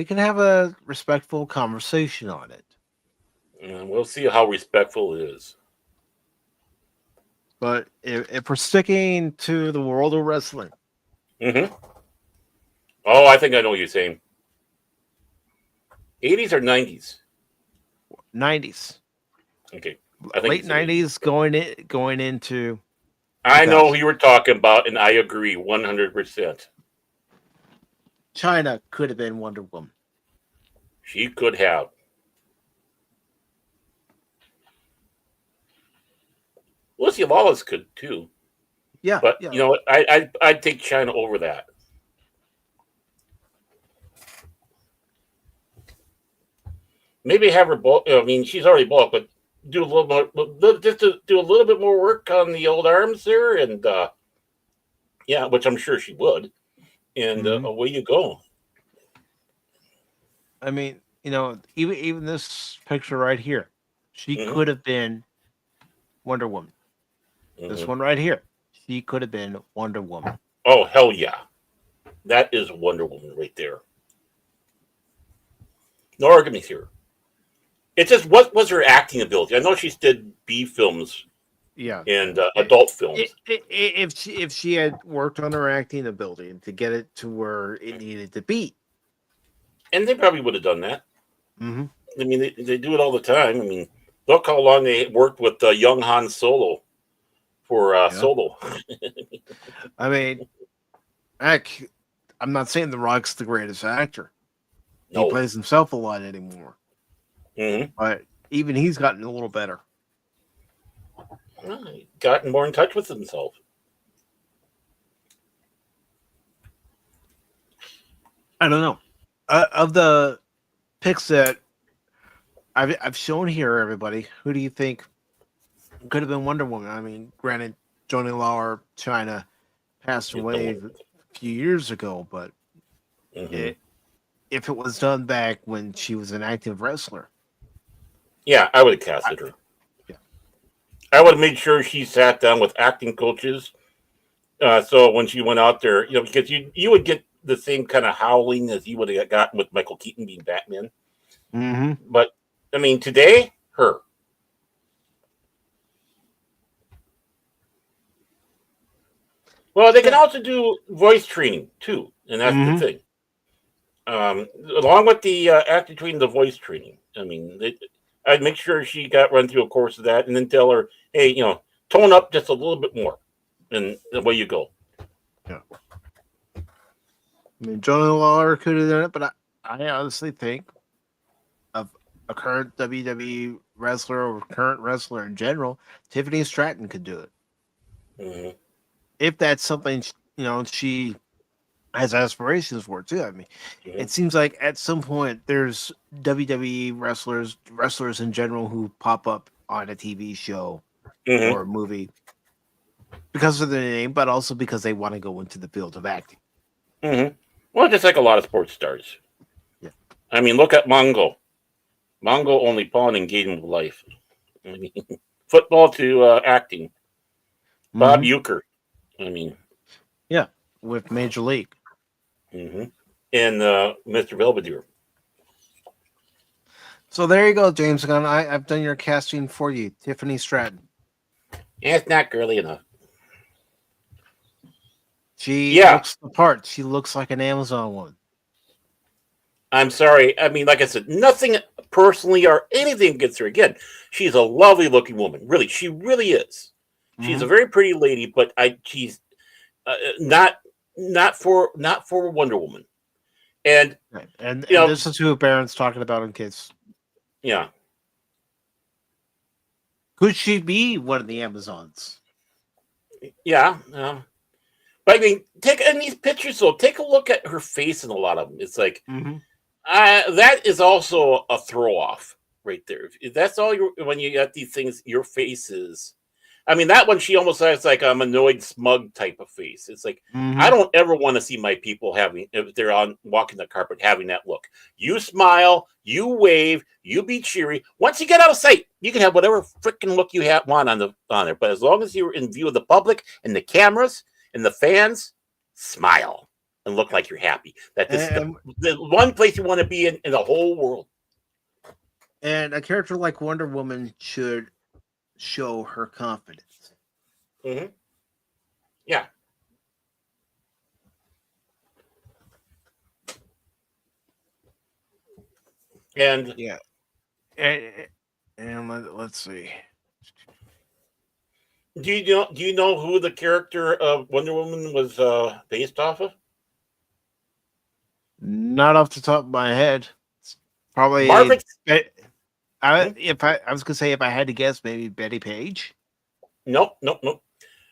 can have a respectful conversation on it.
And we'll see how respectful it is.
But if we're sticking to the world of wrestling,
Mm-hmm. Oh, I think I know what you're saying. 80s or 90s?
90s,
Okay. I think
late 90s, going into.
I know who you were talking about, and I agree 100%.
China could have been Wonder Woman.
She could have. Lucy Lawless could too.
Yeah,
But
yeah.
you know what? I'd take China over that. Maybe have her bulk. I mean, she's already bulk, but do a little more, just to do a little bit more work on the old arms there, and yeah, which I'm sure she would. And away you go.
I mean, even this picture right here, she could have been Wonder Woman. This one right here, she could have been Wonder Woman.
Oh hell yeah, that is Wonder Woman right there. No arguments here. It's just what was her acting ability? I know she did B films,
yeah,
and adult films.
If she had worked on her acting ability to get it to where it needed to be,
and they probably would have done that.
Mm-hmm.
I mean, they do it all the time. I mean, look how long they worked with young Han Solo for Solo.
I mean, heck, I'm not saying The Rock's the greatest actor. No. He plays himself a lot anymore.
Mm-hmm.
But even he's gotten a little better.
Well, he's gotten more in touch with himself.
I don't know. Of the picks that I've shown here, everybody, who do you think could have been Wonder Woman? I mean, granted, Johnny Lauer, China, passed away a few years ago, but if it was done back when she was an active wrestler,
yeah, I would have casted her.
Yeah,
I would have made sure she sat down with acting coaches. So when she went out there, because you would get the same kind of howling as you would have gotten with Michael Keaton being Batman.
Mm-hmm.
But I mean, today, her. Well, they can also do voice training too, and that's the thing. Along with the acting training, the voice training. I mean, I'd make sure she got run through a course of that, and then tell her, hey, tone up just a little bit more, and away you go.
Yeah. I mean, Johnny Lawler could have done it, but I honestly think of a current WWE wrestler or current wrestler in general, Tiffany Stratton could do it.
Mm-hmm.
If that's something she has aspirations for it too. I mean,
Mhm.
it seems like at some point there's WWE wrestlers in general who pop up on a TV show
Mhm.
or a movie because of their name, but also because they want to go into the field of acting.
Mhm. Well, just like a lot of sports stars.
Yeah.
I mean, look at Mongo. Mongo only pawn in Game of Life. I mean, football to acting. Bob
Hmm.
Euchre. I mean,
Yeah, with Major League.
mhm. And Mr. Belvedere.
So there you go, James Gunn. I've done your casting for you, Tiffany Stratton.
And it's not girly enough.
She
Yeah,
looks the part. She looks like an Amazon woman.
I'm sorry. I mean, like I said, nothing personally or anything against her. Again, she's a lovely looking woman. Really, she really is. She's
Hmm.
a very pretty lady, but she's not not for Wonder Woman. And
Right. And
you
and
know,
this is who Baron's talking about in case.
yeah,
Could she be one of the Amazons?
yeah. But I mean, take in these pictures though. Take a look at her face in a lot of them. It's like
Hmm.
that is also a throw off right there. If that's all you when you got these things, your faces. I mean, that one she almost has like a annoyed, smug type of face. It's like I
Hmm.
don't ever want to see my people having if they're on walking the carpet having that look. You smile, you wave, you be cheery. Once you get out of sight, you can have whatever freaking look you want on there. But as long as you're in view of the public and the cameras and the fans, smile and look like you're happy. That this is
And
the one place you want to be in the whole world.
and a character like Wonder Woman should show her confidence.
Hmm. Yeah, and
Yeah. And, let's see.
do you know who the character of Wonder Woman was based off of?
Not off the top of my head. It's probably.
Margaret. Hmm?
I was gonna say if I had to guess, maybe Betty Page.
Nope, nope, nope.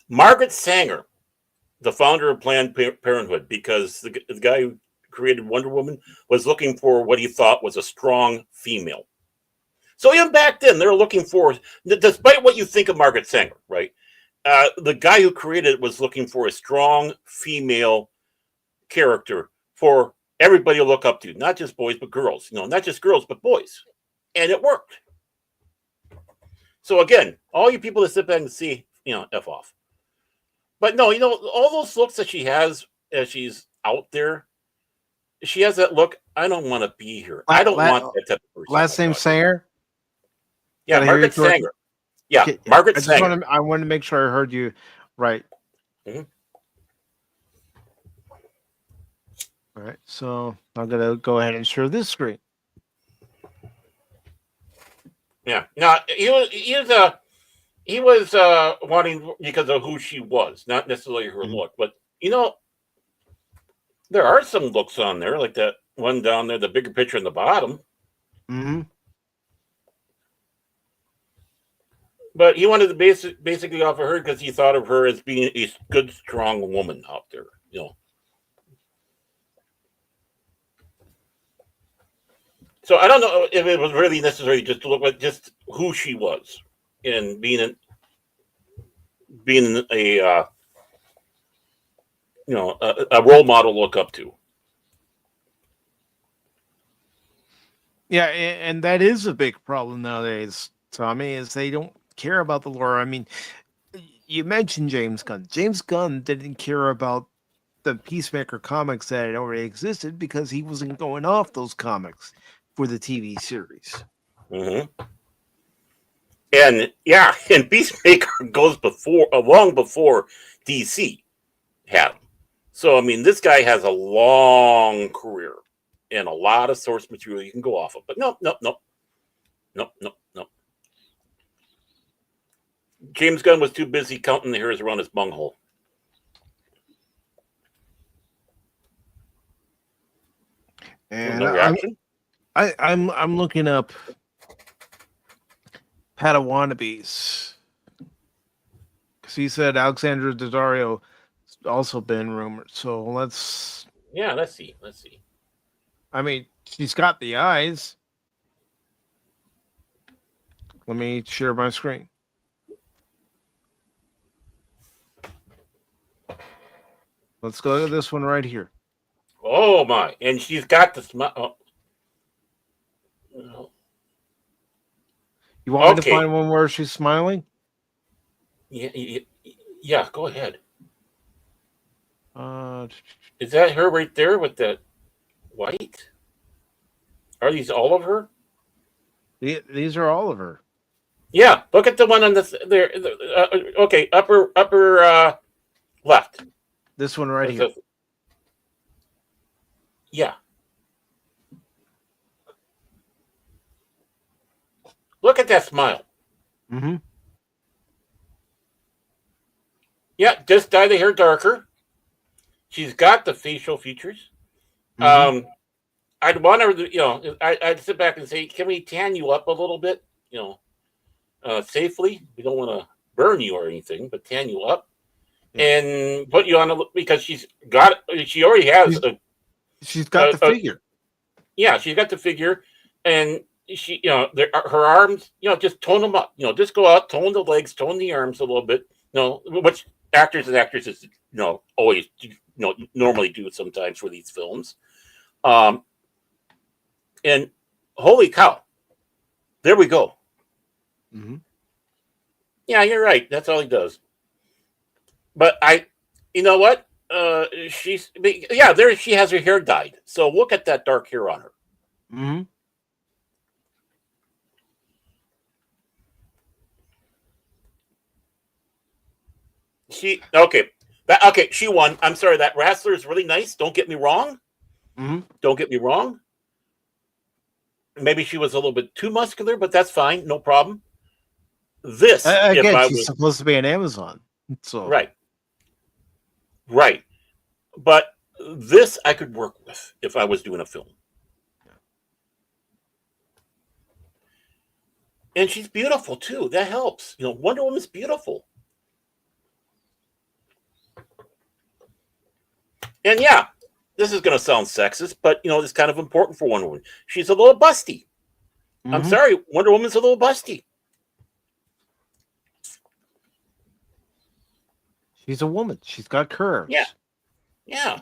Margaret Sanger, the founder of Planned Parenthood, because the guy who created Wonder Woman was looking for what he thought was a strong female. So even back then, they're looking for, despite what you think of Margaret Sanger, right? The guy who created it was looking for a strong female character for everybody to look up to, not just boys but girls. Not just girls but boys, and it worked. So again, all you people that sit back and see, f off. But no, all those looks that she has as she's out there, she has that look. I don't want to be here. I don't want that type of person. Oh
Last
my
name
god.
Sanger.
Yeah,
Did I hear you
Margaret
correctly?
Sanger. Yeah,
Okay,
Margaret
I just
Sanger.
want to. I wanted to make sure I heard you right.
Mhm.
All right, so I'm gonna go ahead and share this screen.
Yeah. Now he was wanting because of who she was, not necessarily her
Mhm.
look. But there are some looks on there, like that one down there, the bigger picture in the bottom.
Mm-hmm.
But he wanted to basically offer her because he thought of her as being a good, strong woman out there. So I don't know if it was really necessary just to look at just who she was and being a a role model to look up to.
Yeah, and that is a big problem nowadays, Tommy, is they don't care about the lore. I mean, you mentioned James Gunn. James Gunn didn't care about the Peacemaker comics that had already existed because he wasn't going off those comics for the TV series.
Hmm. And yeah, and Peacemaker goes long before DC had him. So I mean, this guy has a long career and a lot of source material you can go off of. But no, no, no, no, no, no. James Gunn was too busy counting the hairs around his bunghole.
And
No reaction.
I'm looking up Padawannabes because he said Alexandra Daddario also been rumored. So let's
Yeah, let's see.
I mean, she's got the eyes. Let me share my screen. Let's go to this one right here.
Oh my! And she's got the smile. Oh.
You want me to
Okay.
find one where she's smiling?
Yeah. Go ahead.
Uh,
Is that her right there with the white? Are these all of her?
these are all of her.
Yeah. Look at the one on there. Okay, upper left.
This one right here.
Yeah. Look at that smile.
Mm-hmm.
Yeah, just dye the hair darker. She's got the facial features.
Mm-hmm.
I'd want her, I'd sit back and say, can we tan you up a little bit, safely? We don't want to burn you or anything, but tan you up and put you on because she already has
she's got the figure.
Yeah, she's got the figure, and she, her arms, just tone them up. Just go out, tone the legs, tone the arms a little bit. Which actors and actresses, always, normally do sometimes for these films. And holy cow, there we go.
Mm-hmm.
Yeah, you're right. That's all he does. But you know what? There she has her hair dyed. So look at that dark hair on her.
Mm-hmm.
She won. I'm sorry, that wrestler is really nice. Don't get me wrong.
Mm-hmm.
Don't get me wrong. Maybe she was a little bit too muscular, but that's fine. No problem. This
again, she's supposed to be an Amazon. So
right. But this I could work with if I was doing a film. And she's beautiful too. That helps. Wonder Woman's beautiful. And yeah, this is going to sound sexist, but it's kind of important for Wonder Woman. She's a little busty. Mm-hmm. I'm sorry, Wonder Woman's a little busty.
She's a woman. She's got curves.
Yeah.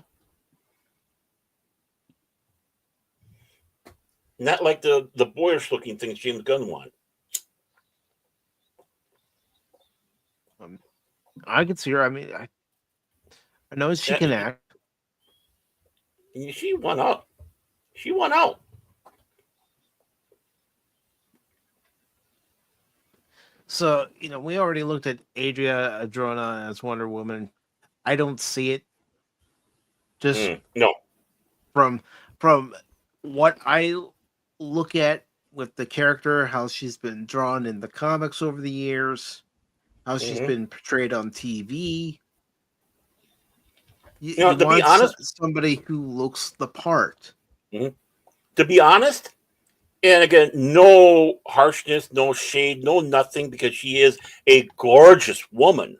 Not like the boyish looking things James Gunn wanted.
I can see her. I mean, I know she can act.
She won out.
So, we already looked at Adria Adrona as Wonder Woman. I don't see it. Just
no.
From what I look at with the character, how she's been drawn in the comics over the years, how she's been portrayed on TV. You
to be honest,
somebody who looks the part.
Mm-hmm. To be honest, and again, no harshness, no shade, no nothing, because she is a gorgeous woman.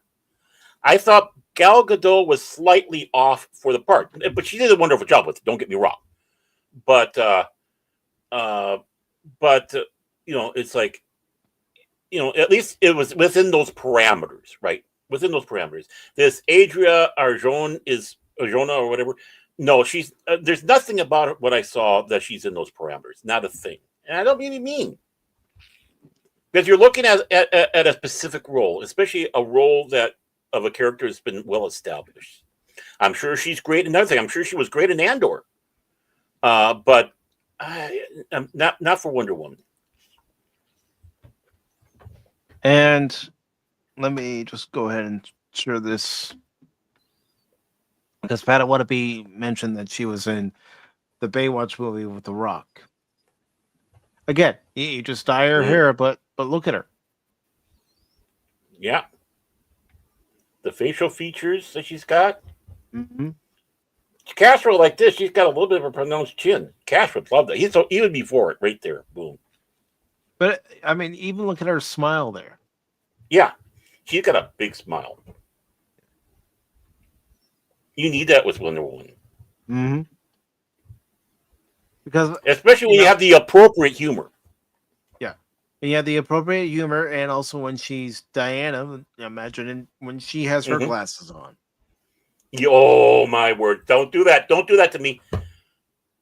I thought Gal Gadot was slightly off for the part, but she did a wonderful job with it. Don't get me wrong, but it's like, at least it was within those parameters, right? Within those parameters. This Adria Arjona or whatever. No, she's there's nothing about what I saw that she's in those parameters. Not a thing. And I don't really mean, because you're looking at a specific role, especially a role that of a character that's been well established. I'm sure she's great. Another thing, I'm sure she was great in Andor, but not for Wonder Woman.
And let me just go ahead and share this, because Pat Wannabe mentioned that she was in the Baywatch movie with The Rock. Again, you just dye her hair, but look at her.
Yeah. The facial features that she's got.
Mm-hmm.
Castro like this, she's got a little bit of a pronounced chin. Cash would love that. He would be for it right there. Boom.
But I mean, even look at her smile there.
Yeah, she's got a big smile. You need that with Wonder Woman.
Mm-hmm. Because
especially when you
know,
have the appropriate humor.
yeah, and you have the appropriate humor, and also when she's Diana, imagine when she has her
Mm-hmm.
glasses on.
Oh my word! Don't do that! Don't do that to me.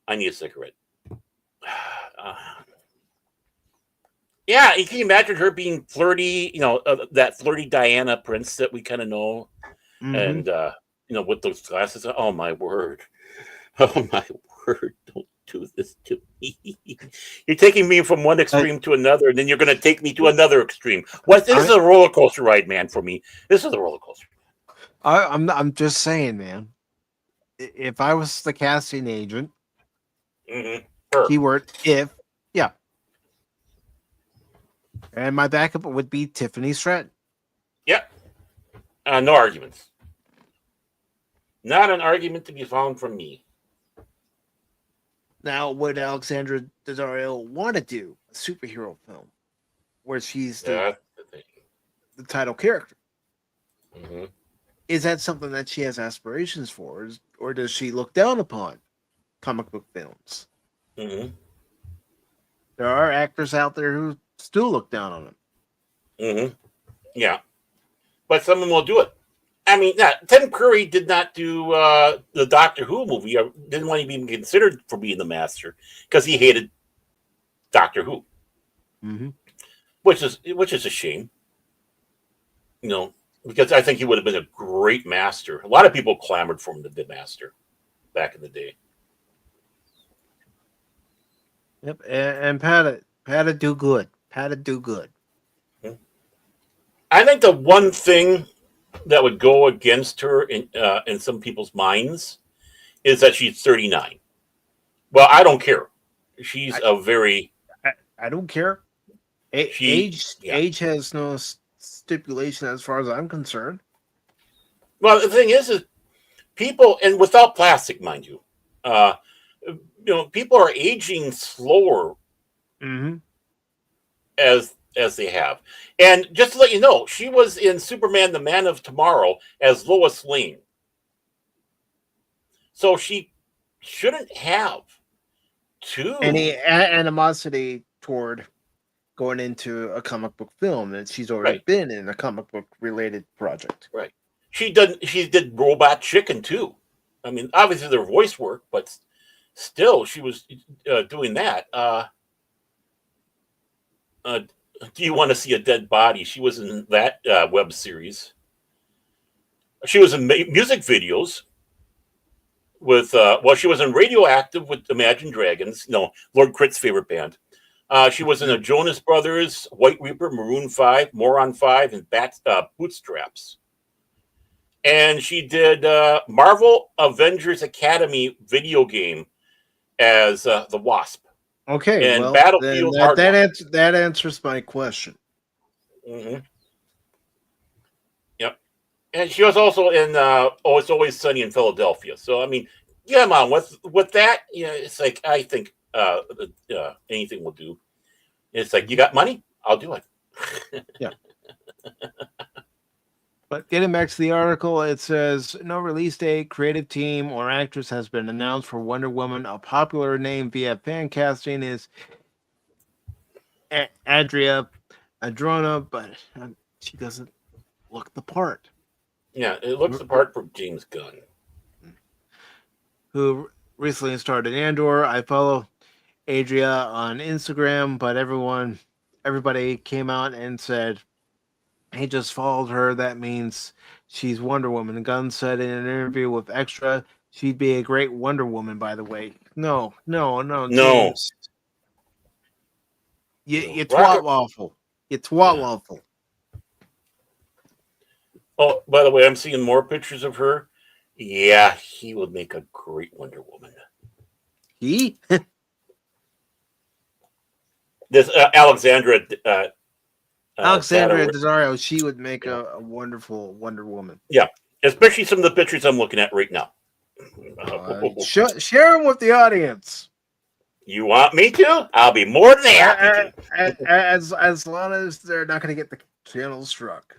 I need a cigarette. Uh, yeah, can you imagine her being flirty? That flirty Diana Prince that we kind of know,
Mm-hmm.
and with those glasses. Oh my word! Oh my word! Don't do this to me. You're taking me from one
I,
extreme to another, and then you're going to take me to another extreme. What? This is
I,
a roller coaster ride, man. For me, this is a roller coaster.
I'm just saying, man. If I was the casting agent,
Mm-hmm. Her.
keyword if, yeah, and my backup would be Tiffany Stratton.
Yep. No arguments. Not an argument to be found from me.
Now, would Alexandra Daddario want to do a superhero film where she's
That's the thing.
the title character?
Mm-hmm.
Is that something that she has aspirations for, or does she look down upon comic book films?
Mm-hmm.
There are actors out there who still look down on them.
Mm-hmm. Yeah. But someone will do it. I mean, Tim Curry did not do the Doctor Who movie. Or didn't want to be considered for being the Master because he hated Doctor Who,
Mm-hmm.
which is a shame. Because I think he would have been a great Master. A lot of people clamored for him to be Master back in the day.
Yep, and Pat'd do good. Pat'd do good.
I think the one thing that would go against her in some people's minds is that she's 39. Well, I don't care. She's
I,
a very
I don't care.
she yeah.
Age has no stipulation as far as I'm concerned.
Well, the thing is people, and without plastic, mind you, uh, people are aging slower
Mm-hmm.
as they have. And just to let you know, she was in Superman: The Man of Tomorrow as Lois Lane, so she shouldn't have
Any
two.
animosity toward going into a comic book film that she's already
Right,
been in a comic book related project.
right. She did Robot Chicken too. I mean, obviously their voice work, but still, she was doing that. Uh, do you want to see a dead body? She was in that web series. She was in music videos with. She was in Radioactive with Imagine Dragons. No, Lord Crit's favorite band. She was in the Jonas Brothers, White Reaper, Maroon 5, Moron 5, and Bootstraps. And she did Marvel Avengers Academy video game as the Wasp
Okay,
and
well then
Battlefield Hardline.
that answers my question.
Mm-hmm. Yep. And she was also in It's Always Sunny in Philadelphia. So I mean, come on, with that, it's like I think anything will do. It's like you got money, I'll do it.
Yeah. But getting back to the article, it says no release date, creative team, or actress has been announced for Wonder Woman. A popular name via fan casting is Adria Adrona, but she doesn't look the part.
Yeah, it looks the part for James Gunn.
Who recently starred in Andor. I follow Adria on Instagram, but everybody came out and said he just followed her. That means she's Wonder Woman. Gunn said in an interview with Extra, she'd be a great Wonder Woman, by the way. No,
No.
James. You twat waffle. You twat waffle.
Oh, by the way, I'm seeing more pictures of her. Yeah, he would make a great Wonder Woman.
He?
This Alexandra
Alexandria Daddario, she would make a wonderful Wonder Woman.
Yeah, especially some of the pictures I'm looking at right now.
Share them with the audience.
You want me to? I'll be more than happy to.
As long as they're not going to get the channel struck.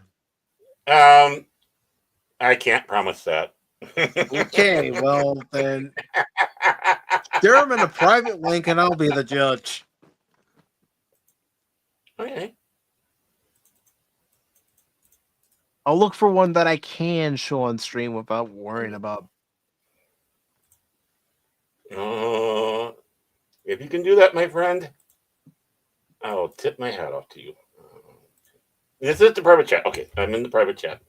I can't promise that.
Okay, well then share them in a private link and I'll be the judge.
Okay.
I'll look for one that I can show on stream without worrying about.
If you can do that, my friend, I'll tip my hat off to you. This is the private chat. Okay, I'm in the private chat.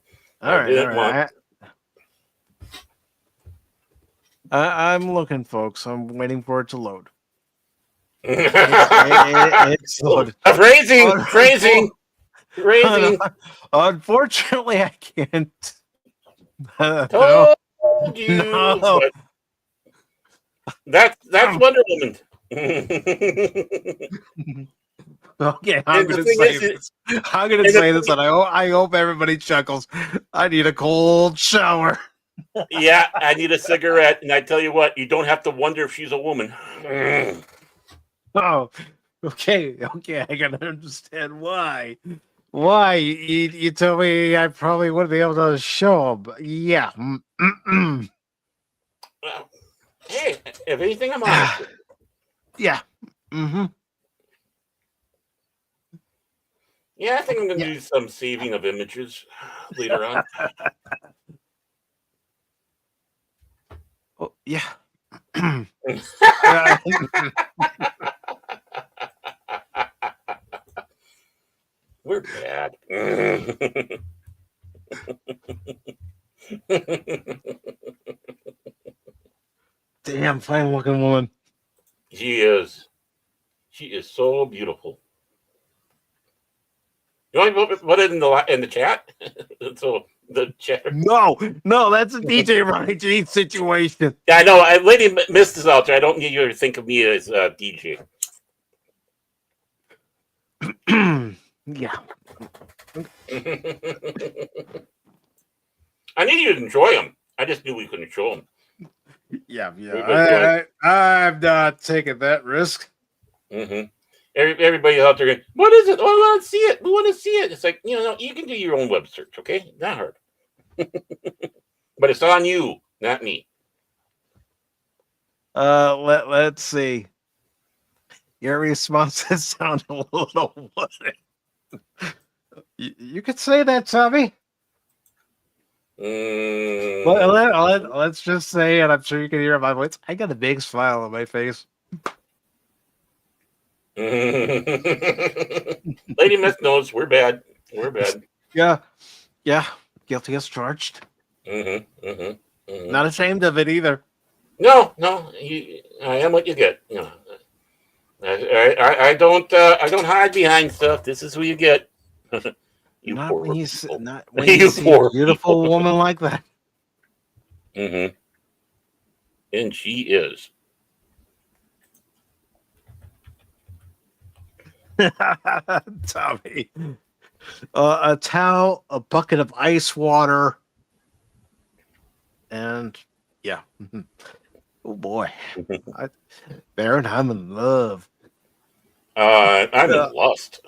All right. I'm looking, folks. I'm waiting for it to load. It's loaded.
Phrasing.
Unfortunately, I can't.
Told you.
No.
That's Wonder Woman.
Okay, I'm gonna say this. And I hope everybody chuckles. I need a cold shower.
Yeah, I need a cigarette, and I tell you what, you don't have to wonder if she's a woman.
Oh, okay, I can understand why. Why you told me I probably wouldn't be able to show them. Yeah.
Hey, if anything, I'm honest.
Yeah. Mm-hmm.
Yeah, I think I'm going to do some saving of images later on.
Oh, yeah.
We're bad.
Damn, fine looking woman.
She is so beautiful. You want to put it in the chat? So the chat.
No, that's a DJ Ronnie G situation.
Yeah, I know. Lady Mist is out there. I don't need you to think of me as DJ.
Yeah.
I need you to enjoy them. I just knew we couldn't show them.
Yeah. I'm not taking that risk.
Mm-hmm. Everybody out there going, what is it? Oh, I want to see it. We want to see it. It's like, you can do your own web search, okay? Not hard. But it's on you, not me.
Let's see. Your responses sound a little what? You could say that, Tommy. Let's just say, and I'm sure you can hear my voice, I got a big smile on my face.
Lady Mist knows we're bad. We're bad.
Yeah. Guilty as charged. Not ashamed of it either.
No. I am what you get. I don't hide behind stuff. This is who you get.
Not when you see a beautiful woman like that.
And she is.
Tommy. A towel, a bucket of ice water, and yeah. Oh boy. Baron, I'm in love.
I'm in lust.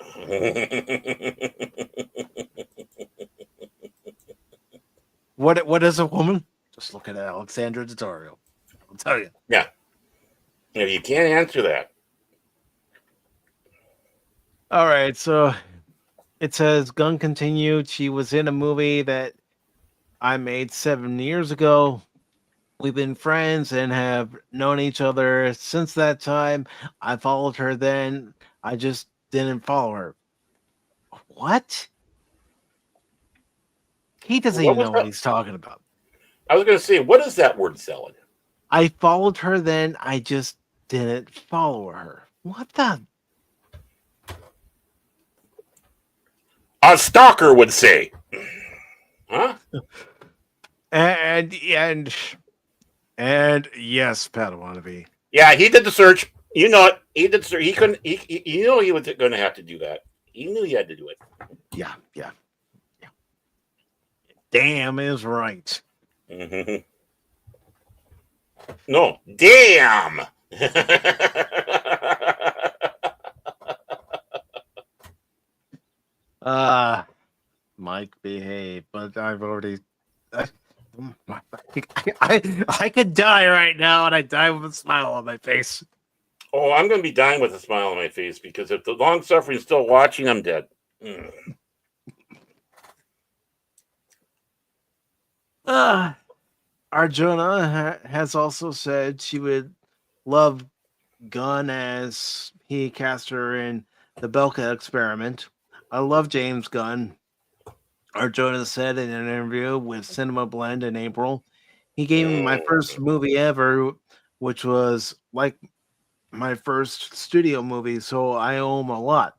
What is a woman? Just look at Alexandra tutorial. I'll tell you.
Yeah. If you can't answer that.
All right, so it says Gun continued. She was in a movie that I made 7 years ago. We've been friends and have known each other since that time. I followed her then. I just didn't follow her. What? He doesn't even know what he's talking about.
I was going to say, what is that word salad?
I followed her then. I just didn't follow her. What the?
A stalker would say. Huh?
And yes, Padawan.
Yeah, he did the search. You know it. He did. He couldn't. He knew he was going to have to do that. He knew he had to do it.
Yeah. Damn is right.
No, damn.
Mike, behave. But I've already. I I could die right now, and I die with a smile on my face.
Oh, I'm going to be dying with a smile on my face because if the long suffering is still watching, I'm dead.
Arjuna has also said she would love Gunn as he cast her in the Belka experiment. I love James Gunn. Arjuna said in an interview with Cinema Blend in April. He gave me my first movie ever, which was like my first studio movie, so I owe him a lot.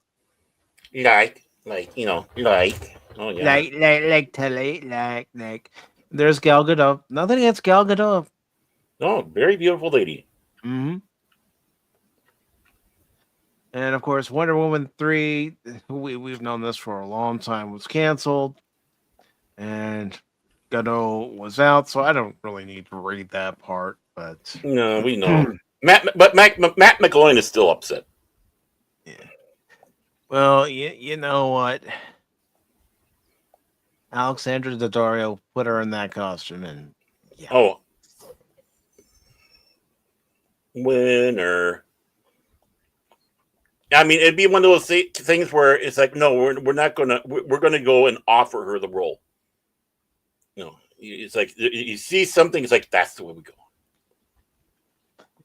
Oh yeah.
Like. There's Gal Gadot. Nothing against Gal Gadot.
Oh, very beautiful lady.
Mm-hmm. And of course, Wonder Woman 3, we've known this for a long time, was canceled. And Gadot was out, so I don't really need to read that part. But
No, we know. Matt McGloin is still upset.
Yeah. Well, you know what? Alexandra Daddario put her in that costume, and yeah.
Oh, winner. I mean, it'd be one of those things where it's like, no, we're not gonna go and offer her the role. No, it's like you see something, it's like that's the way we go.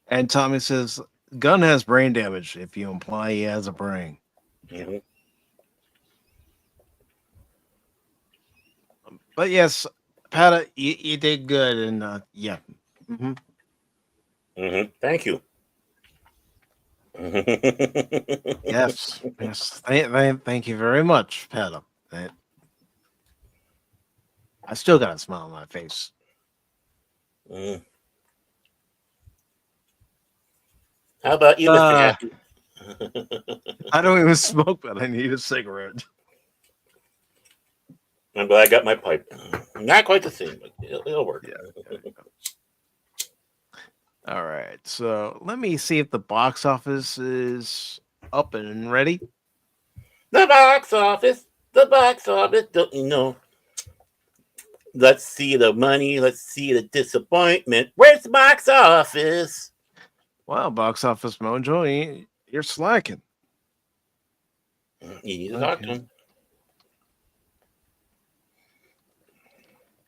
And Tommy says Gunn has brain damage if you imply he has a brain.
Mm-hmm.
But yes, Pata, you did good, and yeah. Mm-hmm.
Mm-hmm. Thank you.
Yes. Thank you very much, Pata. I still got a smile on my face.
Mm. How about you, Mr. Happy?
I don't even smoke, but I need a cigarette.
I'm glad I got my pipe. Not quite the same, but it'll work.
Yeah. All right. So let me see if the box office is up and ready.
The box office. Don't you know? Let's see the money. Let's see the disappointment. Where's the box office?
Wow, box office mojo, you're slacking.
You need to talk to him.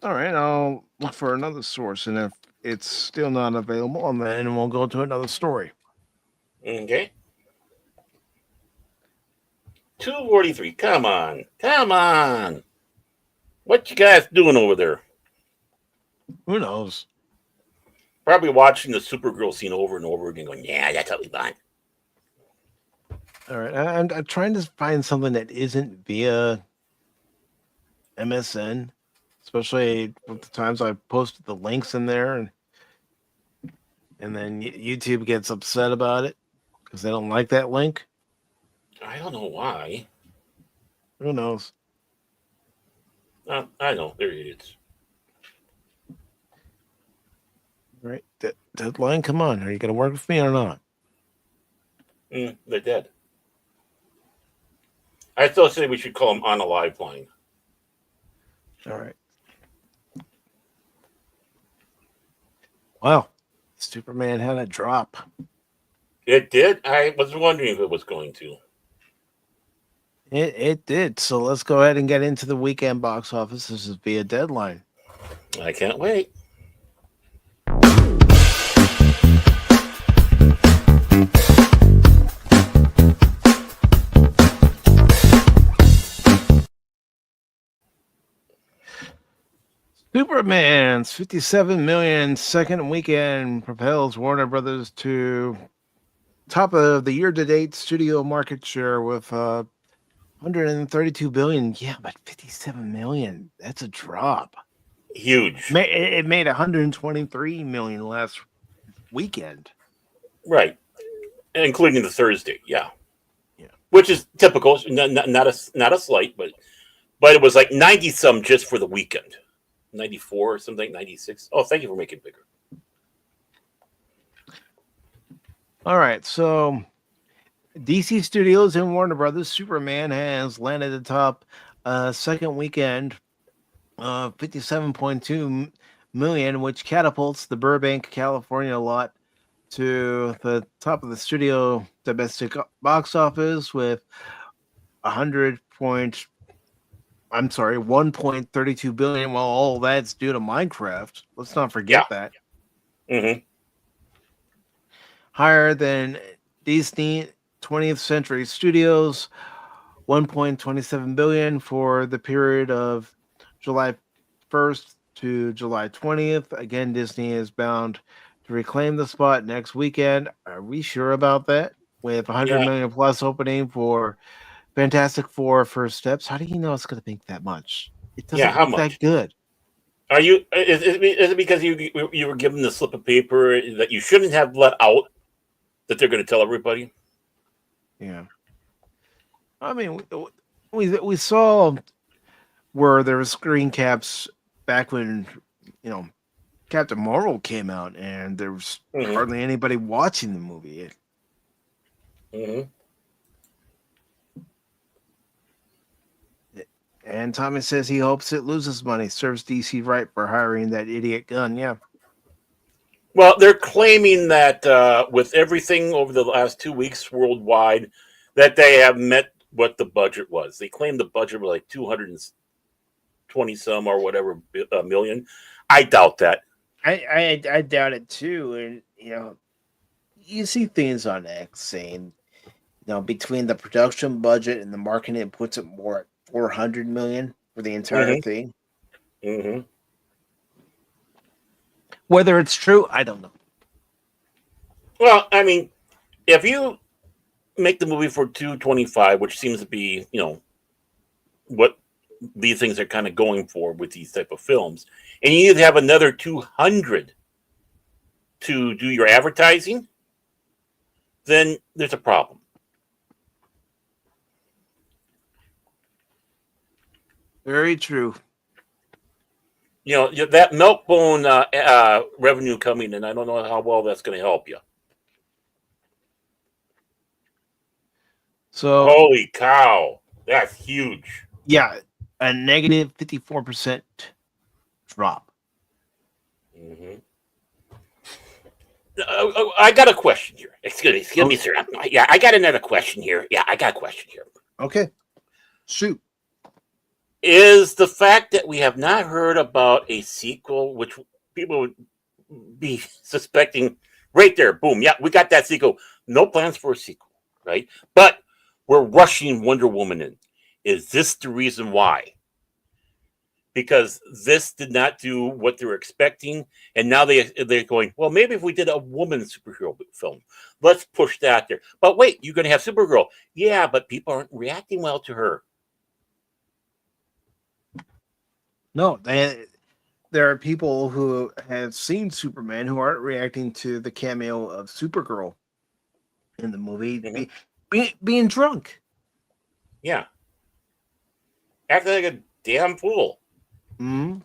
All right, I'll look for another source, and if it's still not available, then we'll go to another story.
Okay. 243. Come on. What you guys doing over there?
Who knows?
Probably watching the Supergirl scene over and over again, going, "Yeah, that's what we want."
All right, I'm trying to find something that isn't via MSN, especially with the times I posted the links in there, and then YouTube gets upset about it because they don't like that link.
I don't know why.
Who knows?
I know they're idiots.
All right, deadline. Come on, are you going to work with me or not?
They're dead. I still say we should call them on a live line.
All right. Wow, Superman had a drop.
It did. I was wondering if it was going to.
It did. So let's go ahead and get into the weekend box office. This is via deadline.
I can't wait.
Superman's 57 million second weekend propels Warner Brothers to top of the year-to-date studio market share with 132 billion. Yeah, but 57 million, that's a drop.
Huge.
It made 123 million last weekend.
Right. Including the Thursday, yeah. Which is typical, not a slight, but it was like 90 some just for the weekend. 94 or something, 96. Oh, thank you for making it bigger.
All right, so DC Studios and Warner Brothers Superman has landed atop second weekend, 57.2 million, which catapults the Burbank, California lot to the top of the studio domestic box office with 1.32 billion. Well, all that's due to Minecraft. Let's not forget that.
Mm-hmm.
Higher than Disney 20th Century Studios, 1.27 billion for the period of July 1st to July 20th. Again, Disney is bound to reclaim the spot next weekend. Are we sure about that? With 100 million plus opening for Fantastic Four First Steps. How do you know it's going to make that much? It doesn't
how
look
much?
that good.
Are you? Is it because you were given the slip of paper that you shouldn't have let out that they're going to tell everybody?
Yeah. I mean, we saw where there were screen caps back when, Captain Marvel came out, and there was hardly anybody watching the movie.
Mm-hmm.
And Tommy says he hopes it loses money. Serves DC right for hiring that idiot gun. Yeah.
Well, they're claiming that with everything over the last 2 weeks worldwide, that they have met what the budget was. They claim the budget was like 220 some or whatever million. I doubt that.
I doubt it too. And you see things on X saying, between the production budget and the marketing, it puts it more at 400 million for the entire thing.
Mm-hmm.
Whether it's true, I don't know.
Well, I mean, if you make the movie for 225, which seems to be, what these things are kind of going for with these type of films, and you need to have another 200 to do your advertising, then there's a problem.
Very true.
That Milkbone revenue coming in, I don't know how well that's going to help you.
So,
holy cow, that's huge.
Yeah, a negative 54% drop.
Mm-hmm. I got a question here. Excuse me, sir. Yeah, I got another question here. Yeah, I got a question here.
Okay, shoot.
Is the fact that we have not heard about a sequel, which people would be suspecting right there, boom, yeah, we got that sequel. No plans for a sequel, right? But we're rushing Wonder Woman in. Is this the reason why? Because this did not do what they were expecting, and now they're going, well, maybe if we did a woman superhero film, let's push that there. But wait, you're going to have Supergirl. Yeah, but people aren't reacting well to her.
No, there are people who have seen Superman who aren't reacting to the cameo of Supergirl in the movie, being drunk.
Yeah. Acting like a damn fool.
Mm-hmm.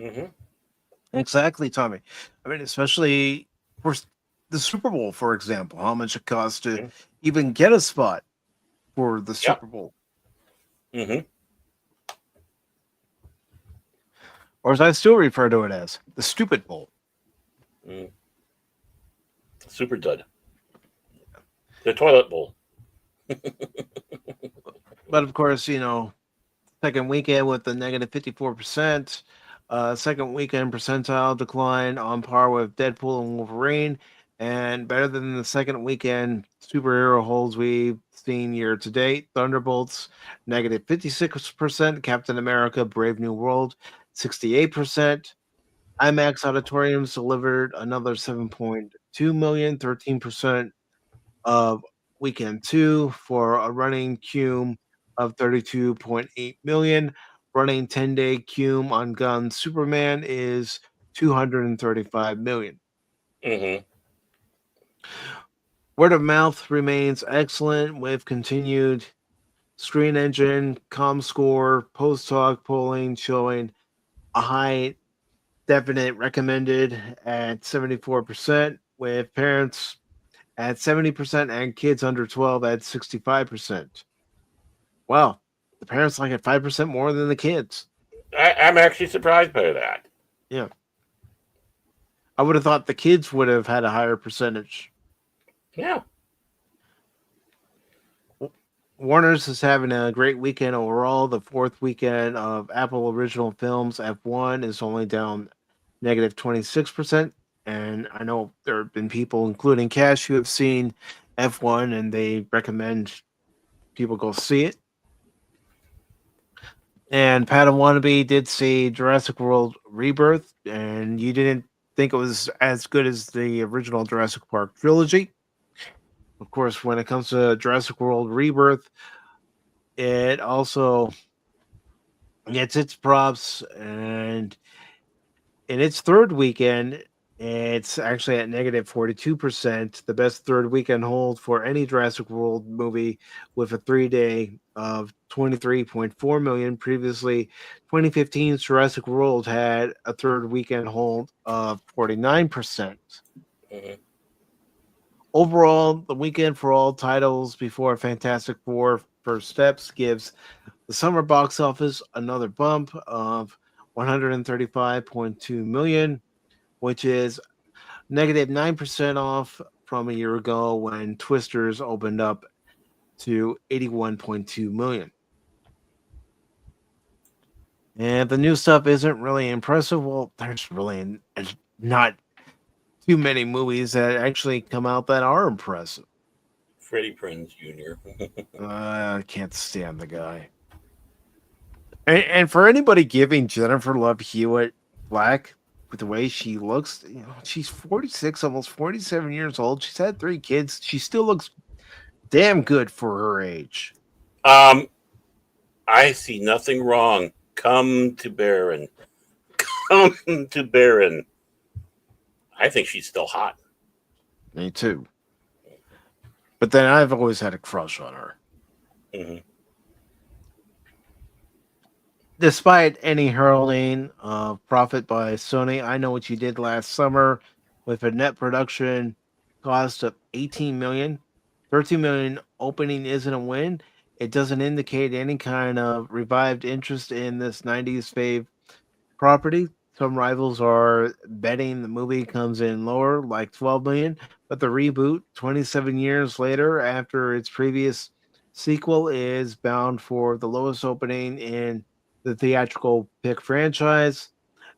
Mm-hmm.
Exactly, Tommy. I mean, especially for the Super Bowl, for example, how much it costs to even get a spot for the Super Bowl.
Mm-hmm.
Or as I still refer to it as, the Stupid Bowl.
Super dud. The toilet bowl.
But of course, second weekend with the negative 54%. Second weekend percentile decline on par with Deadpool and Wolverine, and better than the second weekend superhero holds we've seen year to date. Thunderbolts, negative 56%. Captain America, Brave New World, 68%. IMAX auditoriums delivered another 7.2 million, 13% of weekend 2 for a running cume of 32.8 million. Running 10-day cume on Gun Superman is 235 million.
Mm-hmm.
Word of mouth remains excellent with continued Screen Engine, ComScore, Post Talk polling showing a high definite recommended at 74%, with parents at 70% and kids under 12 at 65%. Wow, the parents like it 5% more than the kids.
I'm actually surprised by that.
Yeah. I would have thought the kids would have had a higher percentage.
Yeah.
Warner's is having a great weekend overall. The fourth weekend of Apple Original Films F1 is only down negative 26%. And I know there have been people, including Cash, who have seen F1 and they recommend people go see it. And Padawannabe did see Jurassic World Rebirth, and you didn't think it was as good as the original Jurassic Park trilogy. Of course, when it comes to Jurassic World Rebirth, it also gets its props, and in its third weekend, it's actually at negative 42%, the best third weekend hold for any Jurassic World movie, with a 3-day of 23.4 million. Previously, 2015's Jurassic World had a third weekend hold of 49%.
Mhm.
Overall, the weekend for all titles before Fantastic Four First Steps gives the summer box office another bump of 135.2 million, which is negative 9% off from a year ago when Twisters opened up to 81.2 million. And the new stuff isn't really impressive. Well, there's really not too many movies that actually come out that are impressive.
Freddie Prinze Jr.
I can't stand the guy. And for anybody giving Jennifer Love Hewitt flack with the way she looks, she's 46, almost 47 years old. She's had 3 kids. She still looks damn good for her age.
um, I see nothing wrong. Come to Baron. Come to Baron. I think she's still hot.
Me too. But then I've always had a crush on her.
Hmm.
Despite any heralding of profit by Sony, I Know What You Did Last Summer, with a net production cost of 18 million, 13 million opening isn't a win. It doesn't indicate any kind of revived interest in this 90s fave property. Some rivals are betting the movie comes in lower, like 12 million, but the reboot, 27 years later after its previous sequel, is bound for the lowest opening in the theatrical pick franchise.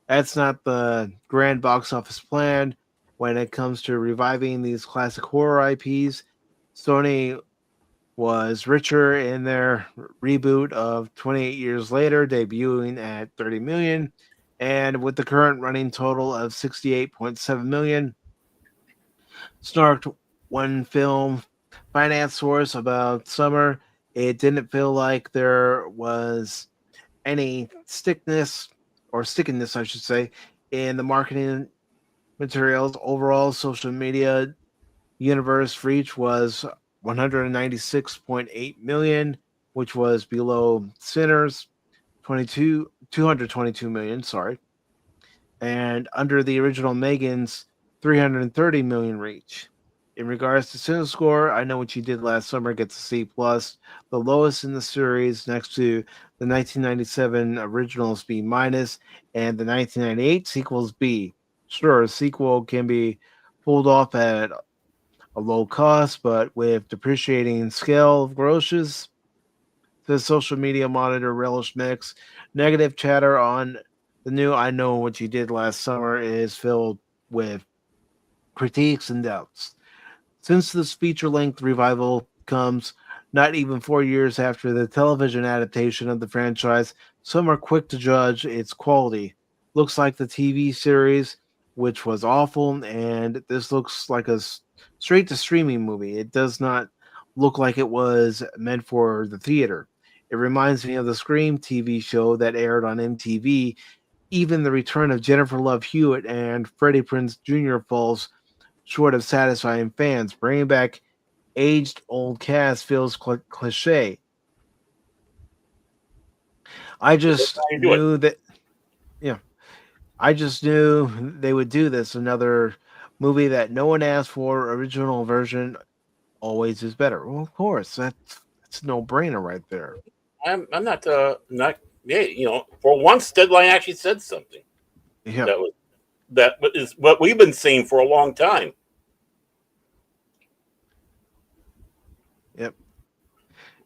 That's not the grand box office plan when it comes to reviving these classic horror IPs. Sony was richer in their reboot of 28 years later, debuting at 30 million. And with the current running total of 68.7 million, snarked one film finance source about Summer. It didn't feel like there was any stickiness, I should say, in the marketing materials. Overall, social media universe reach was 196.8 million, which was below Sinners 222 million, sorry, and under the original Megan's 330 million reach. In regards to CineScore, I Know What You Did Last Summer gets a C plus, the lowest in the series, next to the 1997 originals B minus and the 1998 sequels B. Sure, a sequel can be pulled off at a low cost, but with depreciating scale of grosses, the social media monitor relish mix. Negative chatter on the new I Know What You Did Last Summer is filled with critiques and doubts. Since this feature length revival comes not even 4 years after the television adaptation of the franchise, some are quick to judge its quality. Looks like the TV series, which was awful, and this looks like a straight to streaming movie. It does not look like it was meant for the theater. It reminds me of the Scream TV show that aired on MTV. Even the return of Jennifer Love Hewitt and Freddie Prinze Jr. falls short of satisfying fans. Bringing back aged old cast feels cliche. I
That's
just
how you do it.
knew that, yeah, I just knew they would do this. Another movie that no one asked for, original version always is better. Well, of course, that's no brainer right there.
I'm not Yeah, for once, Deadline actually said something.
Yeah.
That is what we've been saying for a long time.
Yep.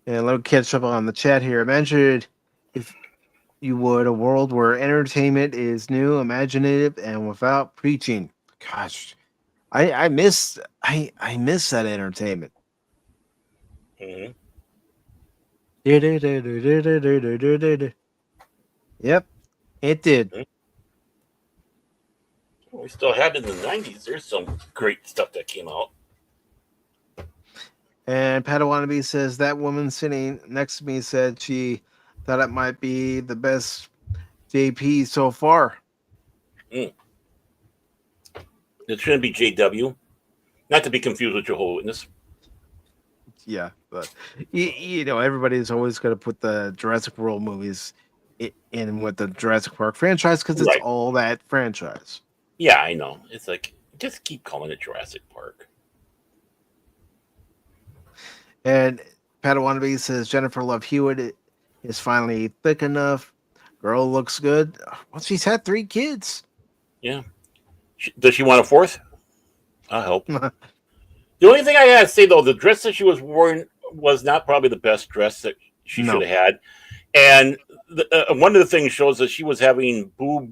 And let me catch up on the chat here. Imagine if you would a world where entertainment is new, imaginative, and without preaching. Gosh, I miss that entertainment.
Mm-hmm.
Yep, it did.
We still had it in the 90s. There's some great stuff that came out.
And Padawannabe says that woman sitting next to me said she thought it might be the best JP so far.
It shouldn't be JW. Not to be confused with Jehovah's Witness.
Yeah, but everybody's always going to put the Jurassic World movies in with the Jurassic Park franchise because it's
Right.
all that franchise.
Yeah, I know. It's like, just keep calling it Jurassic Park.
And Padawannabe says Jennifer Love Hewitt is finally thick enough. Girl looks good. Well, she's had 3 kids.
Yeah. Does she want a 4th? I'll help. The only thing I gotta say, though, the dress that she was wearing was not probably the best dress that she should have had. And one of the things shows that she was having boob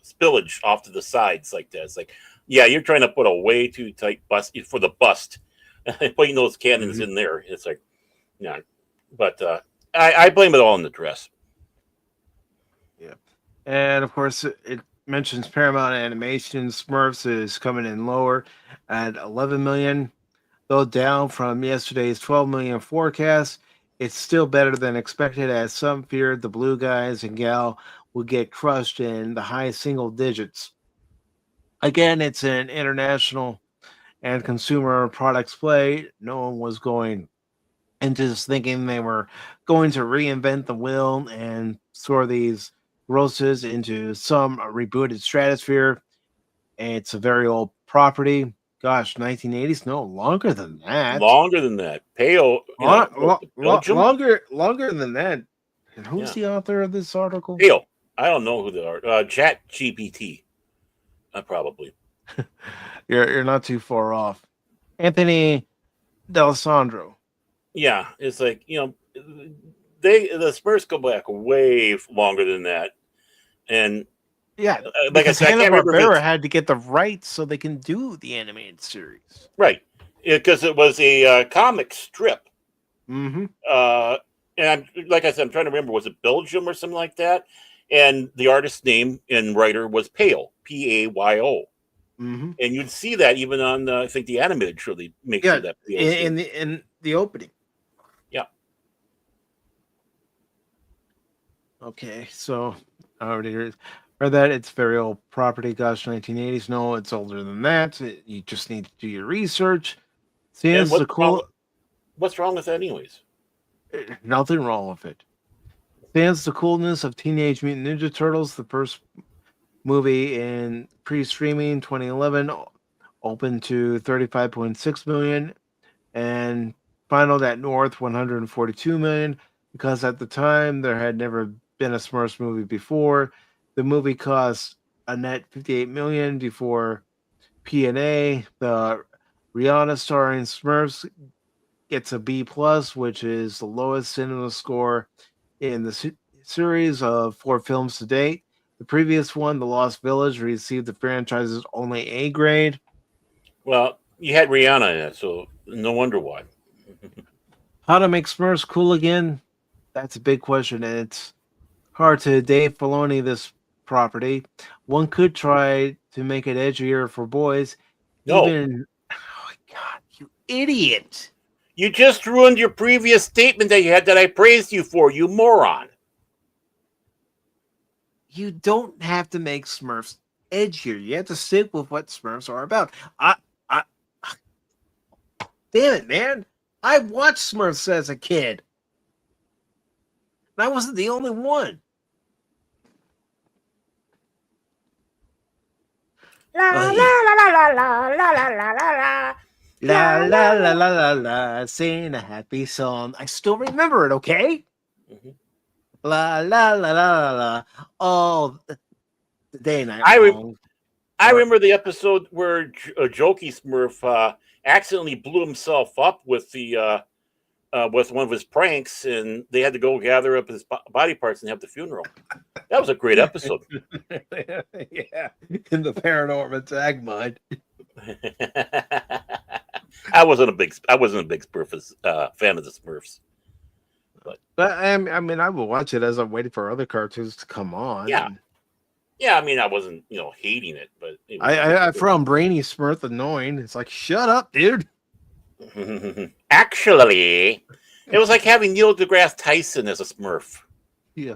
spillage off to the sides like that. It's like, yeah, you're trying to put a way too tight bust for the bust. Putting those cannons in there. It's like, yeah. But I blame it all on the dress.
Yeah. And, of course, it mentions Paramount Animation. Smurfs is coming in lower at 11 million. Though down from yesterday's 12 million forecast, it's still better than expected, as some feared the blue guys and gal would get crushed in the high single digits. Again, it's an international and consumer products play. No one was going into this thinking they were going to reinvent the wheel and throw these grosses into some rebooted stratosphere. It's a very old property. Gosh, 1980s? No, longer than that.
Longer than that. Pale.
Longer than that. And who's the author of this article?
Pale. I don't know who they are. Chat GPT. Probably.
You're not too far off. Anthony D'Alessandro.
Yeah, it's like, the Spurs go back way longer than that. And
yeah,
like I said,
Hanna-Barbera had to get the rights so they can do the animated series.
Right. Because it was a comic strip.
Mm-hmm.
And like I said, I'm trying to remember, was it Belgium or something like that? And the artist's name and writer was Pale, Payo.
Mm-hmm.
And you'd see that even on, I think, the animated show. They make sure that
in the opening.
Yeah.
Okay, so I already read that. It's very old property. Gosh, 1980s. No, it's older than that. You just need to do your research. See, it's the cool.
What's wrong with that, anyways?
Nothing wrong with it. Stands the coolness of Teenage Mutant Ninja Turtles, the first movie in pre-streaming 2011, opened to 35.6 million, and final at North 142 million, because at the time there had never been a Smurfs movie before. The movie cost a net 58 million before P&A. The Rihanna starring Smurfs gets a B+, which is the lowest cinema score in the series of 4 films to date. The previous one, The Lost Village, received the franchise's only A grade.
Well, you had Rihanna in it, so no wonder why.
How to make Smurfs cool again? That's a big question, and it's hard to Dave Filoni this property. One could try to make it edgier for boys.
No.
Oh my God, you idiot.
You just ruined your previous statement that you had that I praised you for, you moron.
You don't have to make Smurfs edgier. You have to stick with what Smurfs are about. Damn it, man. I watched Smurfs as a kid. And I wasn't the only one.
La la la la la la la la la la.
La la la la la la, sing a happy song. I still remember it, okay?
Mm-hmm.
La la la la la la. All the day and night
I re-
long.
I remember the episode where Jokey Smurf accidentally blew himself up with the with one of his pranks, and they had to go gather up his body parts and have the funeral. That was a great episode.
Yeah, in the paranormal tag mind.
I wasn't a big Smurf fan of the Smurfs,
But I mean, I will watch it as I'm waiting for other cartoons to come on.
yeah, I mean, I wasn't hating it, but it was
I found Brainy Smurf annoying. It's like, shut up, dude.
Actually, it was like having Neil deGrasse Tyson as a Smurf.
Yeah.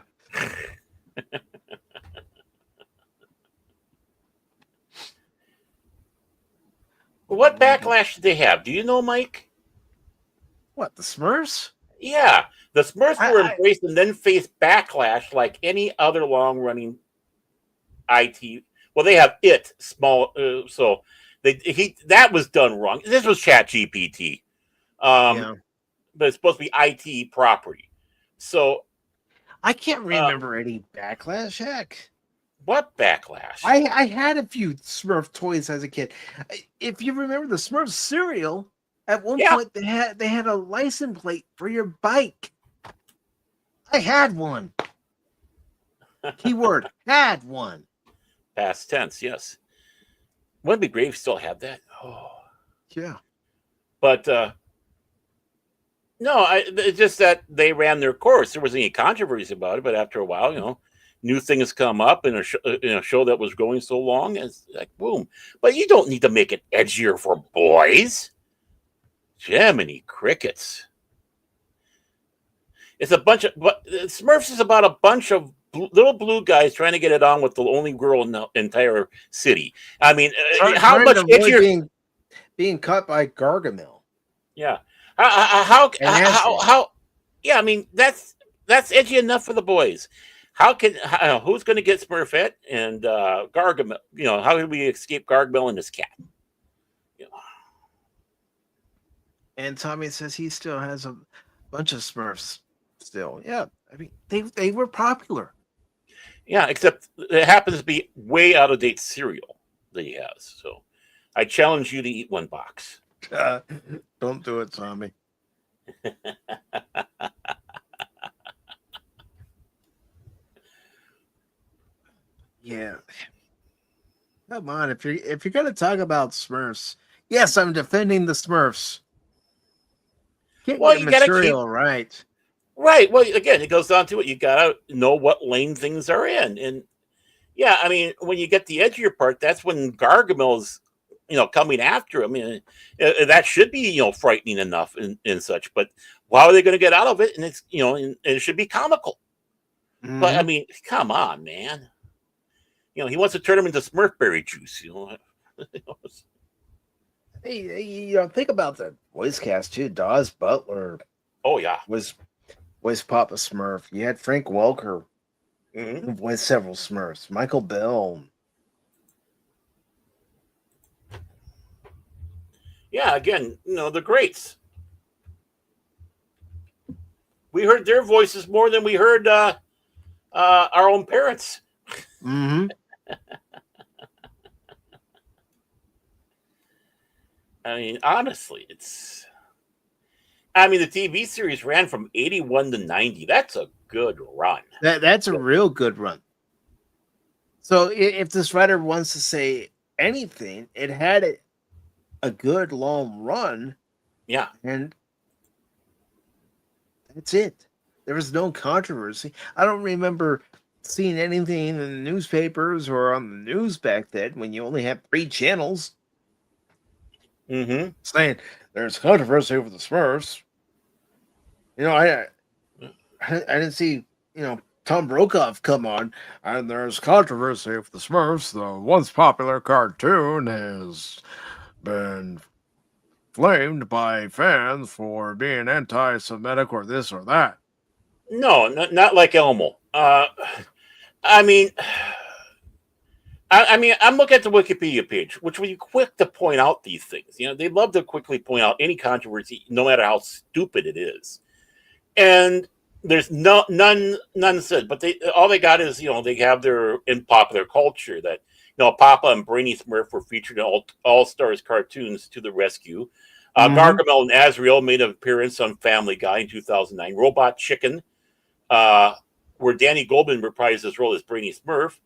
What backlash did they have? Do you know, Mike?
What, the Smurfs?
Yeah, the Smurfs were
I-
embraced and then faced backlash like any other long-running IT. Well, they have it small, so that was done wrong. This was Chat GPT,
Yeah.
but it's supposed to be IT property. So
I can't remember any backlash. Heck.
what backlash?
I had a few Smurf toys as a kid. If you remember the Smurf cereal, at one
Yeah.
point they had a license plate for your bike. I had one. Keyword had one.
Past tense, yes. Wouldn't it be great if we still had that? Oh,
Yeah.
but no, it's just that they ran their course. There wasn't any controversy about it, but after a while, new things come up in a show that was going so long, and it's like boom. But you don't need to make it edgier for boys. Jiminy crickets! It's a bunch of Smurfs is about a bunch of little blue guys trying to get it on with the only girl in the entire city. I mean, how
Trying
much
to avoid
edgier?
being cut by Gargamel.
Yeah. How?
And
Yeah, I mean that's edgy enough for the boys. How can who's going to get Smurfette and Gargamel? How can we escape Gargamel and his cat?
And Tommy says he still has a bunch of Smurfs. Still, yeah. I mean, they were popular.
Yeah, except it happens to be way out of date cereal that he has. So I challenge you to eat one box.
Don't do it, Tommy. Yeah. Come on, if you're gonna talk about Smurfs, yes, I'm defending the Smurfs. Get
Well,
your
you gotta
material right.
Right. Well, again, it goes down to it. You gotta know what lane things are in, and yeah, I mean, when you get the edgier part, that's when Gargamel's, coming after him, and that should be, frightening enough and such. But how are they going to get out of it? And it's, and it should be comical. But I
Mhm.
mean, come on, man. He wants to turn him into Smurfberry juice.
Hey, think about the voice cast too. Dawes Butler
Oh yeah.
was Papa Smurf. You had Frank Welker
Mhm.
who voiced several Smurfs. Michael Bell.
Yeah. Again, the greats. We heard their voices more than we heard our own parents.
Mm-hmm.
I mean, honestly, the TV series ran from 81 to 90. That's a good run.
That's a real good run. So if this writer wants to say anything, it had a good long run,
Yeah.
and that's it. There was no controversy. I don't remember seeing anything in the newspapers or on the news back then when you only had 3 channels
Mm-hmm.
saying there's controversy over the Smurfs. I didn't see, Tom Brokaw come on, and there's controversy with the Smurfs. The once popular cartoon has been flamed by fans for being anti-Semitic or this or that.
No, not like Elmo. I mean, I'm looking at the Wikipedia page, which will be quick to point out these things. They love to quickly point out any controversy, no matter how stupid it is. And there's none said, but all they got is they have their in popular culture that Papa and Brainy Smurf were featured in all Stars cartoons to the rescue.
Mm-hmm.
Gargamel and Azrael made an appearance on Family Guy in 2009. Robot Chicken, where Danny Goldman reprised his role as Brainy Smurf,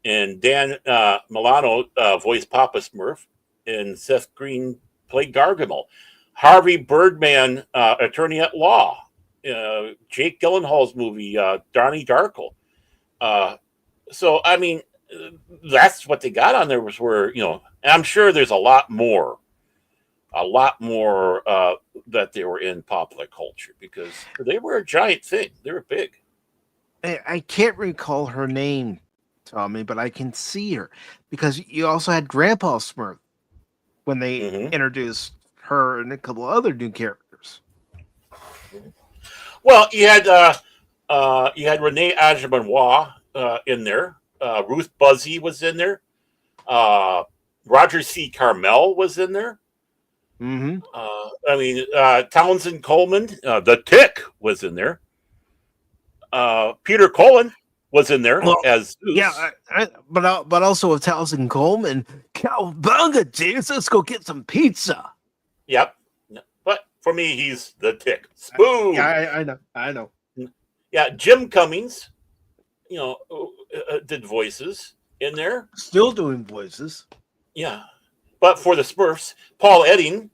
and Dan Milano voiced Papa Smurf, and Seth Green played Gargamel. Harvey Birdman, attorney at law. Jake Gyllenhaal's movie, Donnie Darko. So I mean, that's what they got on there were and I'm sure there's a lot more that they were in popular culture because they were a giant thing. They were big.
I can't recall her name, Tommy, but I can see her because you also had Grandpa Smurf when they introduced her and a couple of other new characters.
Well, you had Renee Adjumanois in there. Ruth Buzzy was in there. Roger C. Carmel was in there.
Mm-hmm.
Townsend Coleman, the Tick, was in there. Peter Cullen was in there as Zeus.
Yeah, but also with Townsend Coleman, Cowabunga, dudes, let's go get some pizza.
Yep. But for me, he's the Tick. Spoon.
I know.
Yeah, Jim Cummings, did voices in there.
Still doing voices.
Yeah. But for the Smurfs, Paul Edding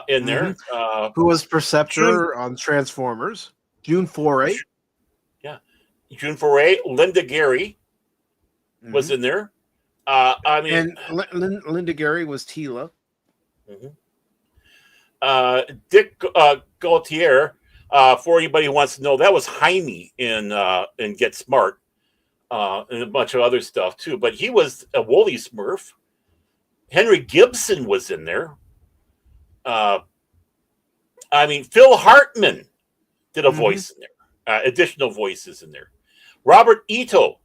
in there.
Who was Perceptor on Transformers. June Foray.
Yeah. June Foray. Linda Gary was in there.
And Linda Gary was Tila.
Dick Gautier, for anybody who wants to know, that was Jaime in Get Smart and a bunch of other stuff too. But he was a Woolly Smurf. Henry Gibson was in there. Phil Hartman did a voice in there. Additional voices in there. Robert Ito,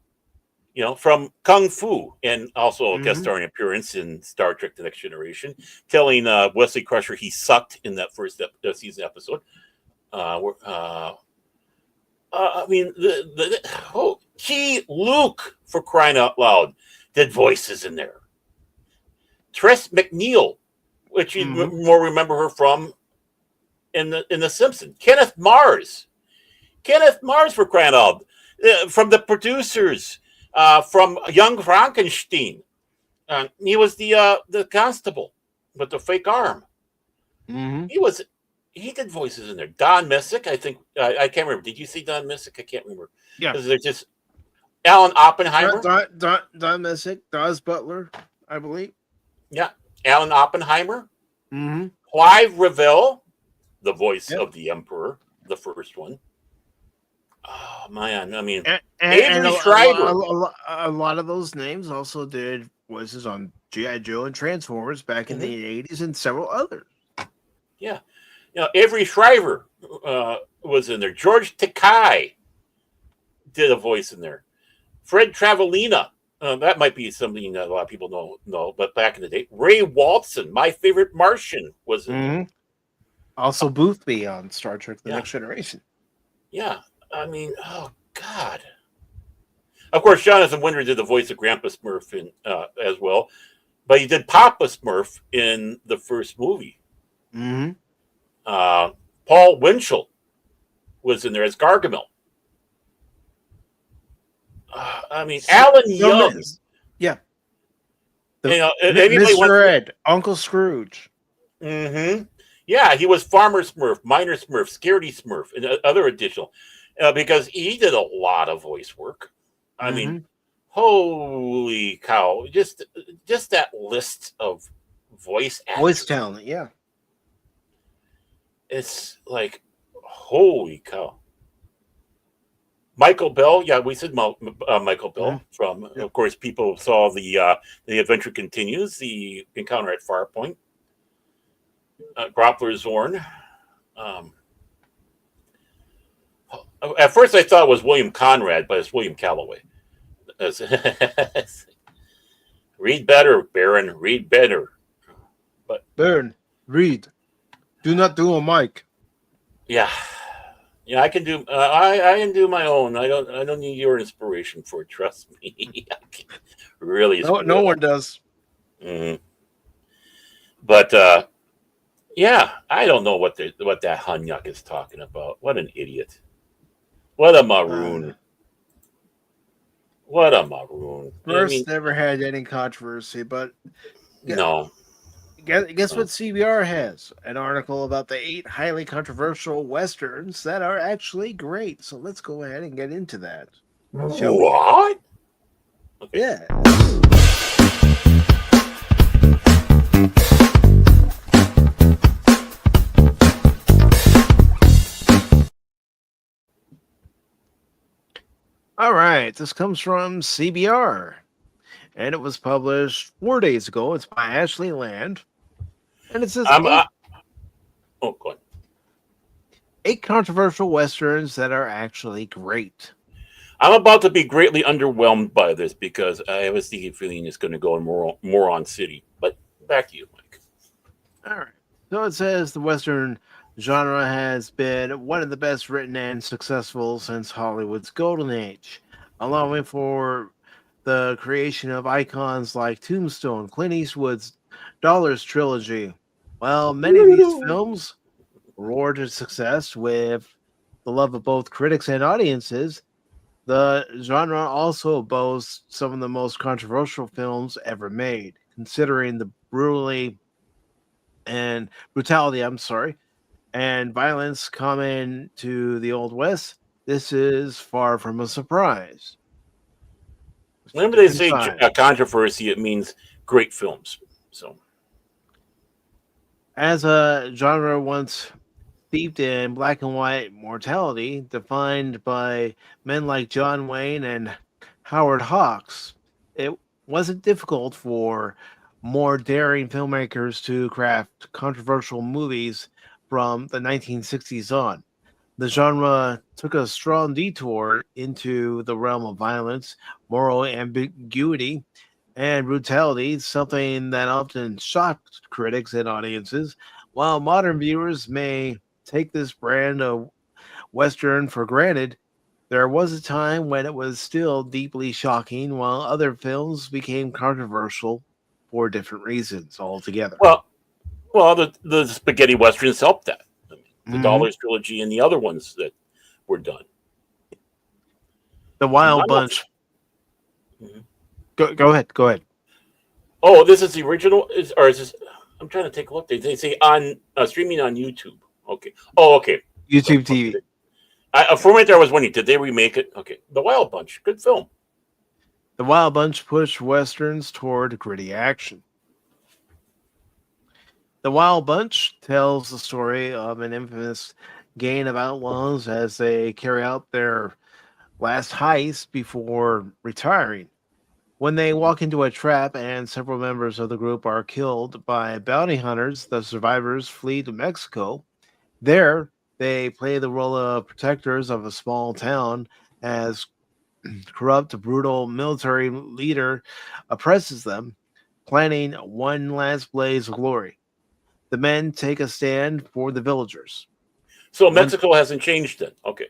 from Kung Fu, and also a guest starring appearance in Star Trek: The Next Generation, telling Wesley Crusher he sucked in that first season episode. Key Luke, for crying out loud, did voices in there. Tress MacNeille, which you more remember her from in the Simpsons. Kenneth Mars, for crying out loud, from the producers, from Young Frankenstein. He was the constable with the fake arm. He did voices in there. Don Missick, I think. I can't remember. Did you see Don Missick? I can't remember.
Yeah.
Because they're just Alan Oppenheimer.
Don Missick, Dawes Butler, I believe.
Yeah. Alan Oppenheimer. Clive Revell, the voice of the Emperor, the first one. Oh, man. Avery Schreiber.
A lot of those names also did voices on G.I. Joe and Transformers back in the 80s and several others.
Yeah. Avery Shriver was in there. George Takei did a voice in there. Fred Travellina. That might be something that a lot of people know, but back in the day. Ray Walton, my favorite Martian, was in there.
Also Boothby on Star Trek: The Next Generation.
Yeah. Oh, God. Of course, Jonathan Winter did the voice of Grandpa Smurf as well, but he did Papa Smurf in the first movie. Paul Winchell was in there as Gargamel. Alan Young.
Yeah.
Mr.
Ed, Uncle Scrooge.
Yeah, he was Farmer Smurf, Miner Smurf, Scaredy Smurf, and other additional, because he did a lot of voice work. Holy cow! Just that list of voice
talent. Yeah.
It's like, holy cow. Michael Bell, we said Michael Bell from, of course, people saw the Adventure Continues, the Encounter at Farpoint, Groppler Zorn. At first I thought it was William Conrad, but it's William Calloway. Read better, Baron, read better.
Baron, read. Do not do a mic.
Yeah. Yeah, I can do. I can do my own. I don't need your inspiration for it. Trust me. I can really
No,
screw
no
it
one
up.
does.
Mhm. But yeah, I don't know what that Hunyuk is talking about. What an idiot. What a
Uh,
maroon. What a maroon. I mean,
First, never had any controversy, but gu-
no.
guess
Uh,
what CBR has? An article about the 8 highly controversial westerns that are actually great. So let's go ahead and get into that, shall we?
What? Okay.
Yes. All right, this comes from CBR, and it was published 4 days ago. It's by Ashley Land, and it says
I'm. Oh, go ahead.
eight controversial westerns that are actually great.
I'm about to be greatly underwhelmed by this because I have a sneaky feeling it's going to go in moron city. But back to you, Mike.
All right. So it says the Western genre has been one of the best written and successful since Hollywood's golden age, allowing for the creation of icons like Tombstone, Clint Eastwood's Dollars trilogy. While many of these films roared to success with the love of both critics and audiences, the genre also boasts some of the most controversial films ever made, considering the brutality, and violence common to the Old West. This is far from a surprise. Let's
Whenever
dip
they say
inside.
controversy, it means great films. So,
As a genre once steeped in black and white mortality, defined by men like John Wayne and Howard Hawks, it wasn't difficult for more daring filmmakers to craft controversial movies from the 1960s on. The genre took a strong detour into the realm of violence, moral ambiguity, and brutality, something that often shocked critics and audiences. While modern viewers may take this brand of Western for granted, there was a time when it was still deeply shocking, while other films became controversial for different reasons altogether.
well, the spaghetti westerns helped that. I mean, the
Mhm.
Dollars trilogy and the other ones that were done.
The
I'm
Wild
not.
Bunch.
Mhm.
Go ahead. Go ahead.
Oh, this is the original. Is this? I'm trying to take a look. They say on streaming on YouTube. Okay. Oh, okay. So
YouTube
okay.
TV.
For a minute there, I was wondering, did they remake it? Okay. The Wild Bunch, good film.
The Wild Bunch pushed westerns toward gritty action. The Wild Bunch tells the story of an infamous gang of outlaws as they carry out their last heist before retiring. When they walk into a trap and several members of the group are killed by bounty hunters, the survivors flee to Mexico. There, they play the role of protectors of a small town as corrupt, brutal military leader oppresses them, planning one last blaze of glory. The men take a stand for the villagers.
So
When
Mexico hasn't changed then. Okay.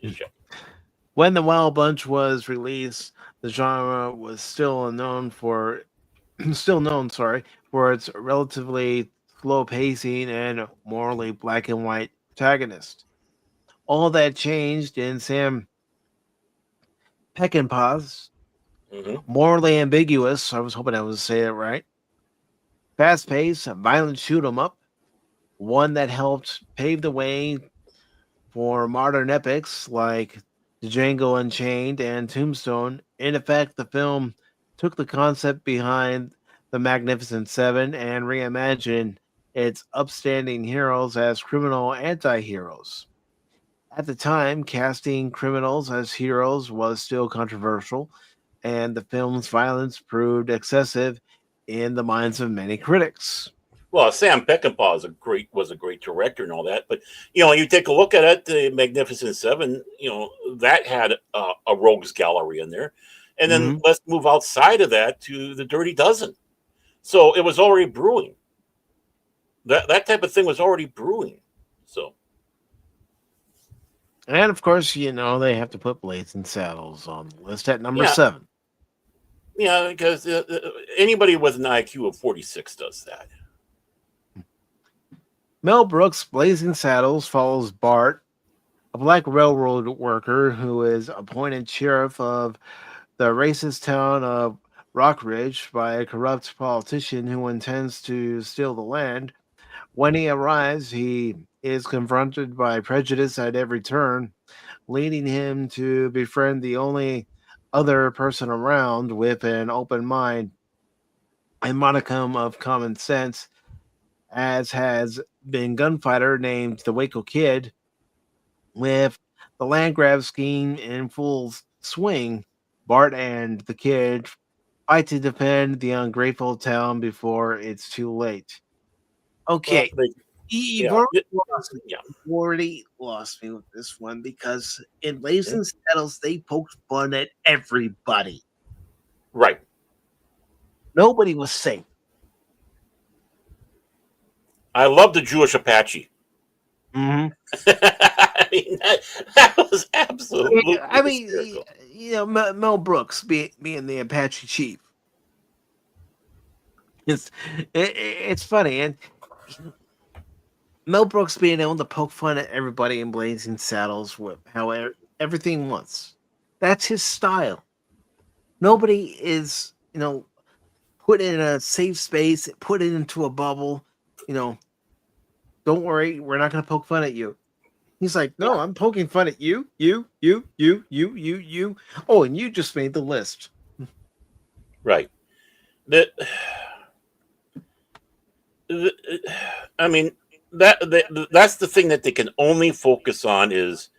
Just check.
when the Wild Bunch was released, the genre was still known, for its relatively slow pacing and morally black and white protagonist. All that changed in Sam Peckinpah's
Hmm.
morally ambiguous. I was hoping I was saying it right. Fast paced, violent shoot 'em up, one that helped pave the way for modern epics like Django Unchained and Tombstone. In effect, the film took the concept behind the Magnificent Seven and reimagined its upstanding heroes as criminal anti heroes. At the time, casting criminals as heroes was still controversial, and the film's violence proved excessive in the minds of many critics.
Well, Sam Peckinpah was a great director and all that, but you take a look at it, the Magnificent Seven, that had a rogues gallery in there, and then
Mhm.
let's move outside of that to the Dirty Dozen. So it was already brewing. That type of thing was already brewing. So
And of course, they have to put Blazing Saddles on the list at number
Yeah,
7.
yeah, because anybody with an IQ of 46 does that.
Mel Brooks' Blazing Saddles follows Bart, a black railroad worker who is appointed sheriff of the racist town of Rockridge by a corrupt politician who intends to steal the land. When he arrives, he is confronted by prejudice at every turn, leading him to befriend the only other person around with an open mind and modicum of common sense, as has been gunfighter named the Waco Kid. With the land grab scheme in full swing, Bart and the kid fight to defend the ungrateful town before it's too late.
Well,
Okay, you've
yeah,
already lost me.
yeah,
You've already lost me with this one because in Blazing Saddles, they poked fun at everybody.
right.
Nobody was safe.
I love the Jewish Apache.
Mm-hmm.
I mean, that was absolutely
I mean,
hysterical.
Mel Brooks being the Apache chief. It's it's funny, and Mel Brooks being able to poke fun at everybody in Blazing Saddles with how everything was. That's his style. Nobody is, put in a safe space, put it into a bubble. You know, don't worry, we're not going to poke fun at you. He's like, no,
Yeah,
I'm poking fun at you, you. Oh, and you just made the list.
right. That, I mean, that's the thing that they can only focus on is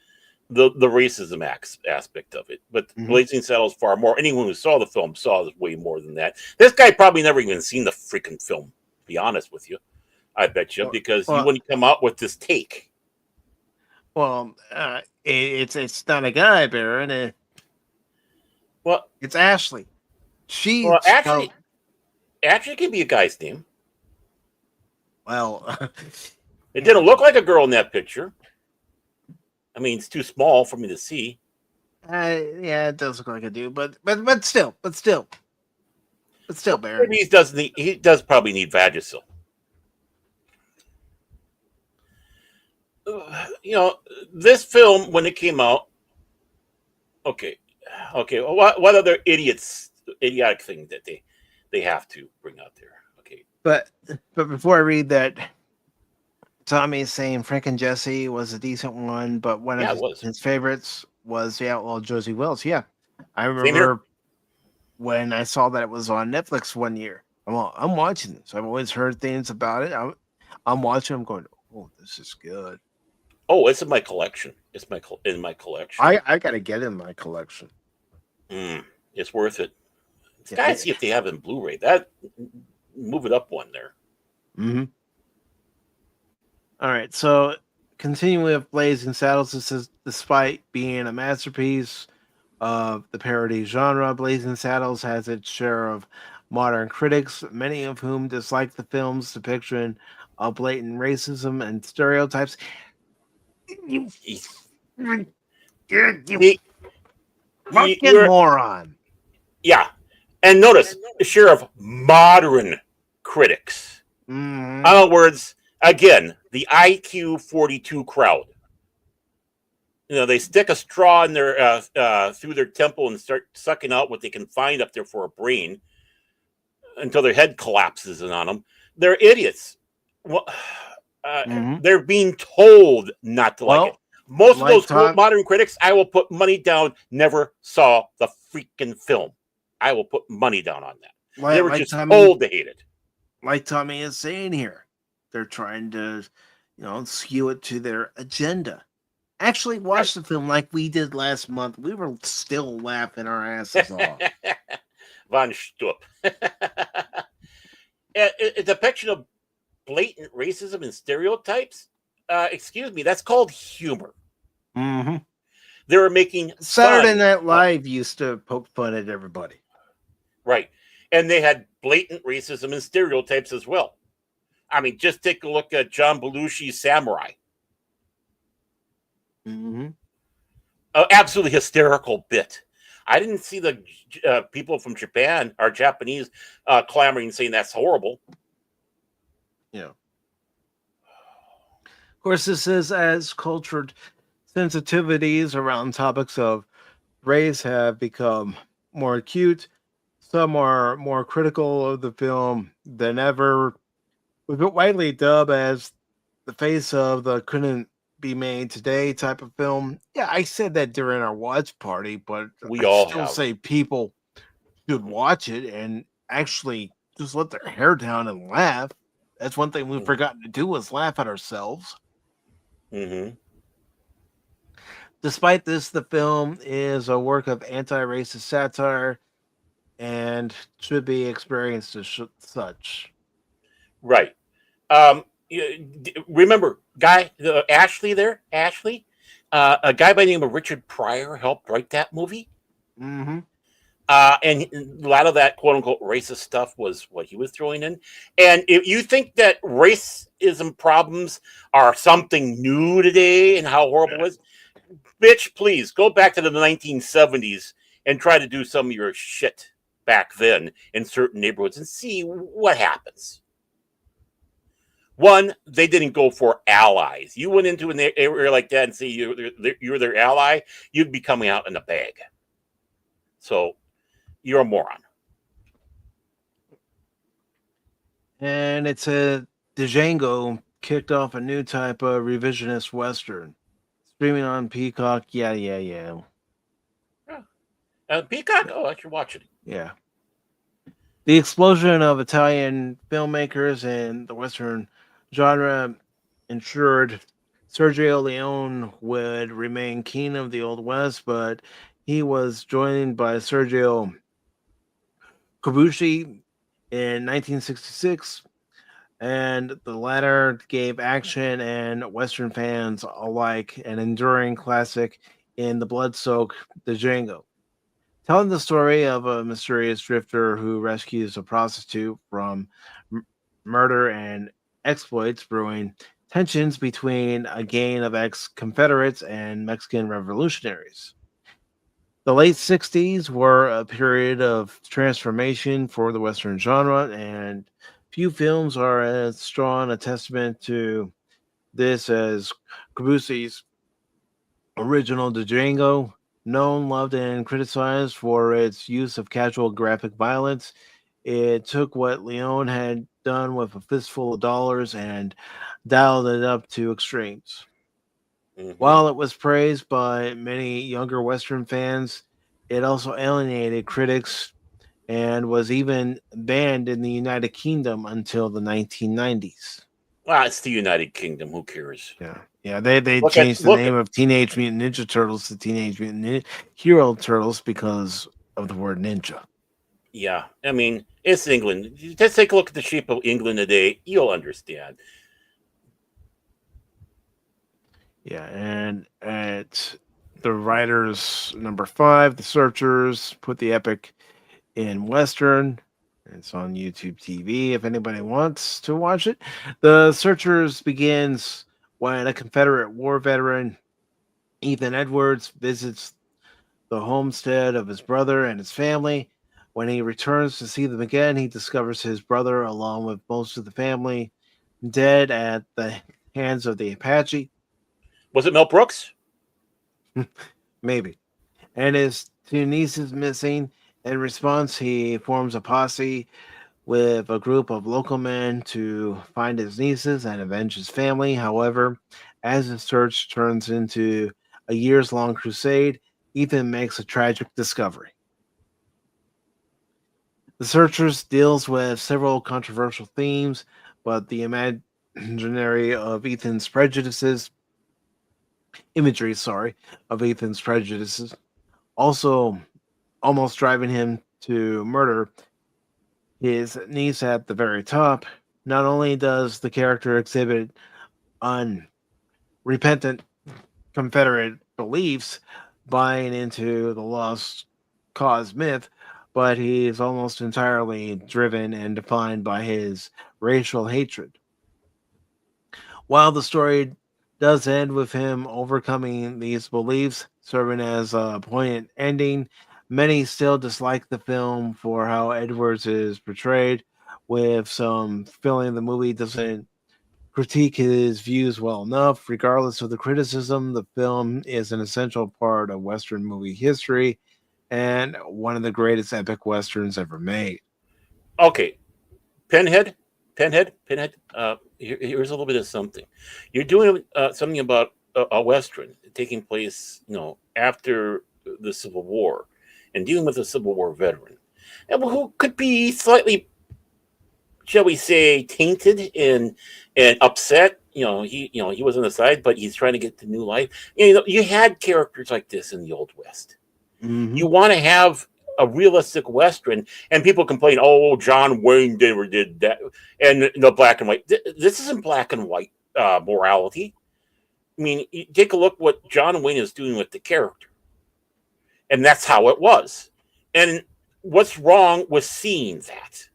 the racism aspect of it. But
Mm-hmm.
Blazing Saddles far more. Anyone who saw the film saw way more than that. This guy probably never even seen the freaking film. To be honest with you, I bet you, because he
Well,
wouldn't come out with this take.
it's not a guy, Baron.
Well,
It's Ashley. She
well,
spelled
actually, it can be a guy's name.
well.
It didn't look like a girl in that picture. I mean, it's too small for me to see.
Yeah, it does look like a dude, but still, Baron.
Maybe he does probably need Vagisil. This film when it came out. Okay, well, what other idiotic thing that they have to bring out there? Okay,
But before I read that, Tommy is saying Frank and Jesse was a decent one, but one
yeah,
of
it was.
his favorites was the Outlaw Josie Wells. Yeah, I
Same here.
remember when I saw that it was on Netflix one year. I'm watching this. I've always heard things about it. I'm watching. I'm going, oh, this is good.
Oh, it's in my collection. It's in my collection.
I gotta get in my collection.
It's worth it.
Yeah,
Guys, see if they have it in Blu-ray. That move it up one there.
Mm-hmm. All right, so continuing with Blazing Saddles, this is despite being a masterpiece of the parody genre, Blazing Saddles has its share of modern critics, many of whom dislike the film's depiction of blatant racism and stereotypes. You, you
He-
fucking
you're-
moron.
yeah, and notice the share of modern critics.
Mhm.
In other words, again, the IQ 42 crowd. They stick a straw in their through their temple and start sucking out what they can find up there for a brain until their head collapses in on them. They're idiots. Well, they're being told not to like it. Most of those modern critics, I will put money down, never saw the freaking film. I will put money down on that. They were just told to hate it.
Like Tommy is saying here, they're trying to, skew it to their agenda. Actually, watch the film like we did last month. We were still laughing our asses off.
Von Stupp. A depiction of blatant racism and stereotypes. Excuse me, that's called humor.
Mm-hmm.
They were making
Saturday Night Live used to poke fun at everybody.
Right. And they had blatant racism and stereotypes as well. I mean, just take a look at John Belushi's Samurai.
Mm-hmm.
absolutely hysterical bit. I didn't see the people from Japan or Japanese clamoring saying that's horrible.
Yeah. Of course, this is as cultured sensitivities around topics of race have become more acute. Some are more critical of the film than ever, with it widely dubbed as the face of the couldn't be made today type of film. Yeah, I said that during our watch party, but
We
I
all
still
have.
say people should watch it and actually just let their hair down and laugh. That's one thing we've forgotten to do is laugh at ourselves.
Mm-hmm.
Despite this, the film is a work of anti-racist satire and should be experienced as such.
Right. Remember, Ashley there, Ashley, a guy by the name of Richard Pryor helped write that movie.
Mm-hmm.
And a lot of that quote unquote racist stuff was what he was throwing in. And if you think that racism problems are something new today and how horrible it is, bitch, please go back to the 1970s and try to do some of your shit back then in certain neighborhoods and see what happens. One, they didn't go for allies. You went into an area like that and say you're their ally, you'd be coming out in a bag. So you're a moron.
And it's a Django kicked off a new type of revisionist western, streaming on Peacock. Yeah.
Peacock? Oh, I should watch it.
Yeah. The explosion of Italian filmmakers in the western genre ensured Sergio Leone would remain king of the Old West, but he was joined by Sergio Corbucci in 1966, and the latter gave action and Western fans alike an enduring classic in the blood-soaked Django, telling the story of a mysterious drifter who rescues a prostitute from murder and exploits, brewing tensions between a gang of ex-Confederates and Mexican revolutionaries. The late 60s were a period of transformation for the Western genre, and few films are as strong a testament to this as Corbucci's original Django, known, loved, and criticized for its use of casual graphic violence. It took what Leone had done with a fistful of dollars and dialed it up to extremes.
Mm-hmm.
While it was praised by many younger Western fans, it also alienated critics and was even banned in the United Kingdom until the 1990s.
Well, it's the United Kingdom. Who cares?
Yeah. They changed the name of Teenage Mutant Ninja Turtles to Teenage Mutant Hero Turtles because of the word ninja.
Yeah, I mean, it's England. Just take a look at the shape of England today. You'll understand.
Yeah, and at the writers number 5, the Searchers put the epic in Western. It's on YouTube TV if anybody wants to watch it. The Searchers begins when a Confederate war veteran, Ethan Edwards, visits the homestead of his brother and his family. When he returns to see them again, he discovers his brother, along with most of the family, dead at the hands of the Apache.
Was it Mel Brooks?
Maybe. And his 2 nieces missing. In response, he forms a posse with a group of local men to find his nieces and avenge his family. However, as the search turns into a years-long crusade, Ethan makes a tragic discovery. The Searchers deals with several controversial themes, but the imagery of Ethan's prejudices, also almost driving him to murder his niece at the very top. Not only does the character exhibit unrepentant Confederate beliefs, buying into the lost cause myth, but he's almost entirely driven and defined by his racial hatred. While the story does end with him overcoming these beliefs, serving as a poignant ending. Many still dislike the film for how Edwards is portrayed, with some feeling the movie doesn't critique his views well enough. Regardless of the criticism, the film is an essential part of Western movie history and one of the greatest epic Westerns ever made.
Okay, Pinhead. Here's a little bit of something. You're doing something about a Western taking place, after the Civil War, and dealing with a Civil War veteran, and who could be slightly, shall we say, tainted and upset. He was on the side, but he's trying to get to new life. You had characters like this in the Old West.
Mm-hmm.
You want to have a realistic Western, and people complain, "Oh, John Wayne never did that," and the black and white. This isn't black and white morality. I mean, you take a look what John Wayne is doing with the character, and that's how it was. And what's wrong with seeing that?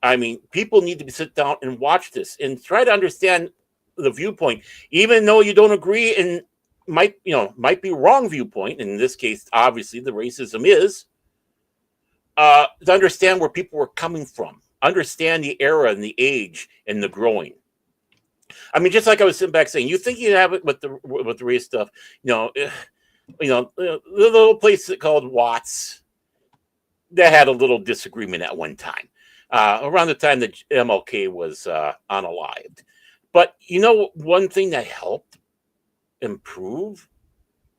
I mean, people need to sit down and watch this and try to understand the viewpoint, even though you don't agree and might be wrong viewpoint. In this case, obviously, the racism is to understand where people were coming from, understand the era and the age and the growing. I mean, just like I was sitting back saying, you think you have it with the race stuff, the little place called Watts that had a little disagreement at one time, around the time that MLK was unalived. But one thing that helped improve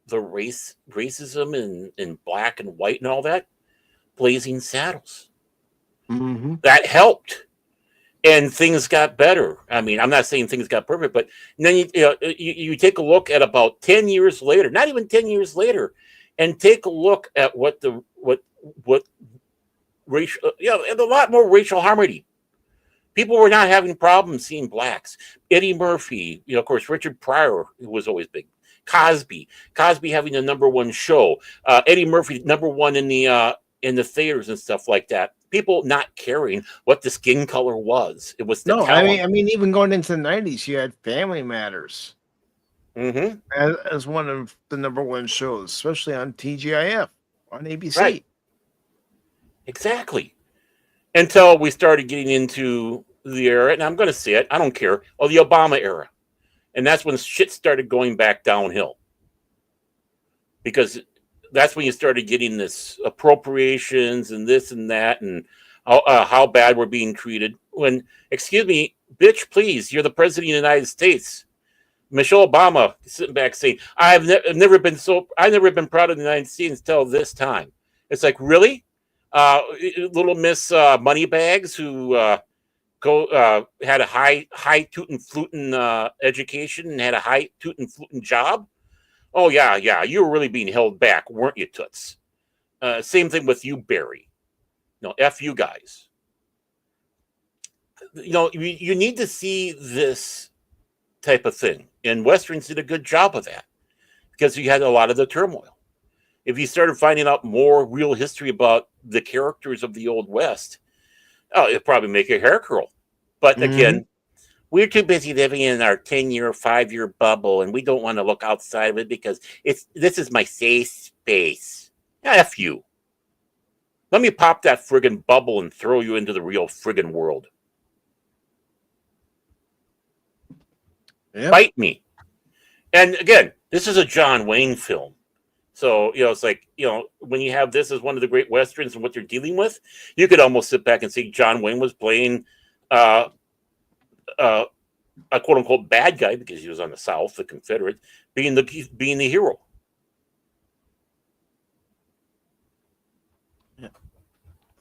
the racism in black and white and all that, Blazing Saddles.
Mm-hmm.
That helped, and things got better. I mean, I'm not saying things got perfect, but then you take a look at about 10 years later, not even 10 years later, and take a look at what racial, and a lot more racial harmony. People were not having problems seeing blacks. Eddie Murphy, of course, Richard Pryor, who was always big. Cosby having the number one show. Eddie Murphy number one in the theaters and stuff like that. People not caring what the skin color was. It was the talent.
I mean, even going into the 90s, you had Family Matters as one of the number one shows, especially on TGIF on ABC.
Right. Exactly. Until we started getting into the era, and I'm going to say it, I don't care, the Obama era. And that's when shit started going back downhill. Because that's when you started getting this appropriations and this and that, and how bad we're being treated. When, excuse me, bitch, please, you're the president of the United States. Michelle Obama sitting back saying, I've never been proud of the United States until this time. It's like, really? Little Miss Moneybags, who had a high tootin' flutin' education and had a high tootin' flutin' job. Oh yeah, you were really being held back, weren't you, Toots? Same thing with you, Barry. F you guys. You need to see this type of thing, and Westerns did a good job of that because you had a lot of the turmoil. If you started finding out more real history about the characters of the Old West, it'd probably make your hair curl. But again, we're too busy living in our 10-year, 5-year bubble, and we don't want to look outside of it because this is my safe space. F you. Let me pop that friggin' bubble and throw you into the real friggin' world. Yep. Bite me. And again, this is a John Wayne film. So, it's like, when you have this as one of the great Westerns and what they're dealing with, you could almost sit back and say John Wayne was playing a quote-unquote bad guy because he was on the South, the Confederate, being the hero.
Yeah.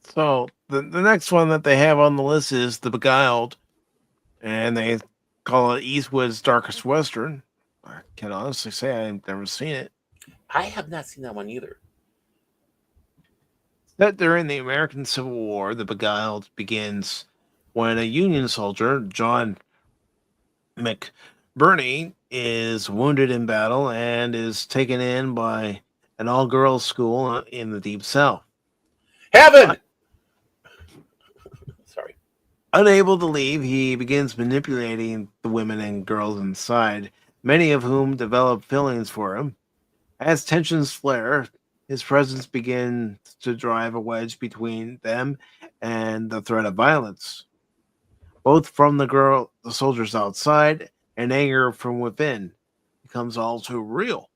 So, the next one that they have on the list is The Beguiled, and they call it Eastwood's Darkest Western. I can honestly say I've never seen it.
I have not seen that one either.
Set during the American Civil War, The Beguiled begins when a Union soldier, John McBurney, is wounded in battle and is taken in by an all-girls school in the Deep South.
Heaven! Sorry.
Unable to leave, he begins manipulating the women and girls inside, many of whom develop feelings for him. As tensions flare, his presence begins to drive a wedge between them and the threat of violence, both from the soldiers outside, and anger from within. Becomes all too real.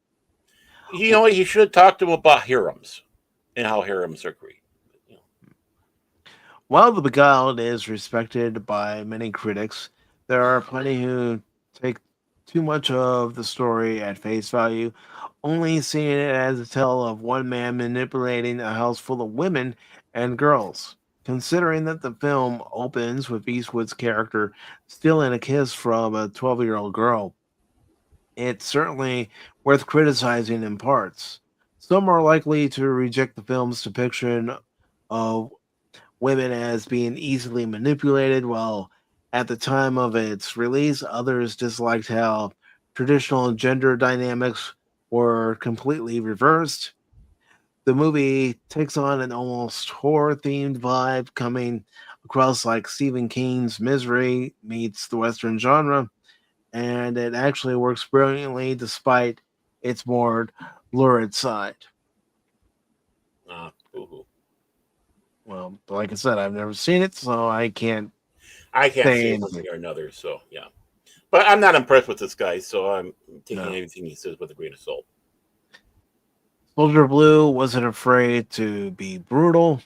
You know, you should talk to him about harems and how harems are great. You know.
While The Beguiled is respected by many critics, there are plenty who take too much of the story at face value, only seeing it as a tale of one man manipulating a house full of women and girls. Considering that the film opens with Eastwood's character stealing a kiss from a 12-year-old girl, it's certainly worth criticizing in parts. Some are likely to reject the film's depiction of women as being easily manipulated, while at the time of its release, others disliked how traditional gender dynamics were completely reversed. The movie takes on an almost horror themed vibe, coming across like Stephen King's Misery meets the Western genre, and it actually works brilliantly despite its more lurid side.
Ooh.
Well, like I said, I've never seen it, so I can't
I can't
say
say one
anything.
way or another, so yeah. But I'm not impressed with this guy, so I'm taking
No.
anything he says with a grain of salt.
Soldier Blue wasn't afraid to be brutal.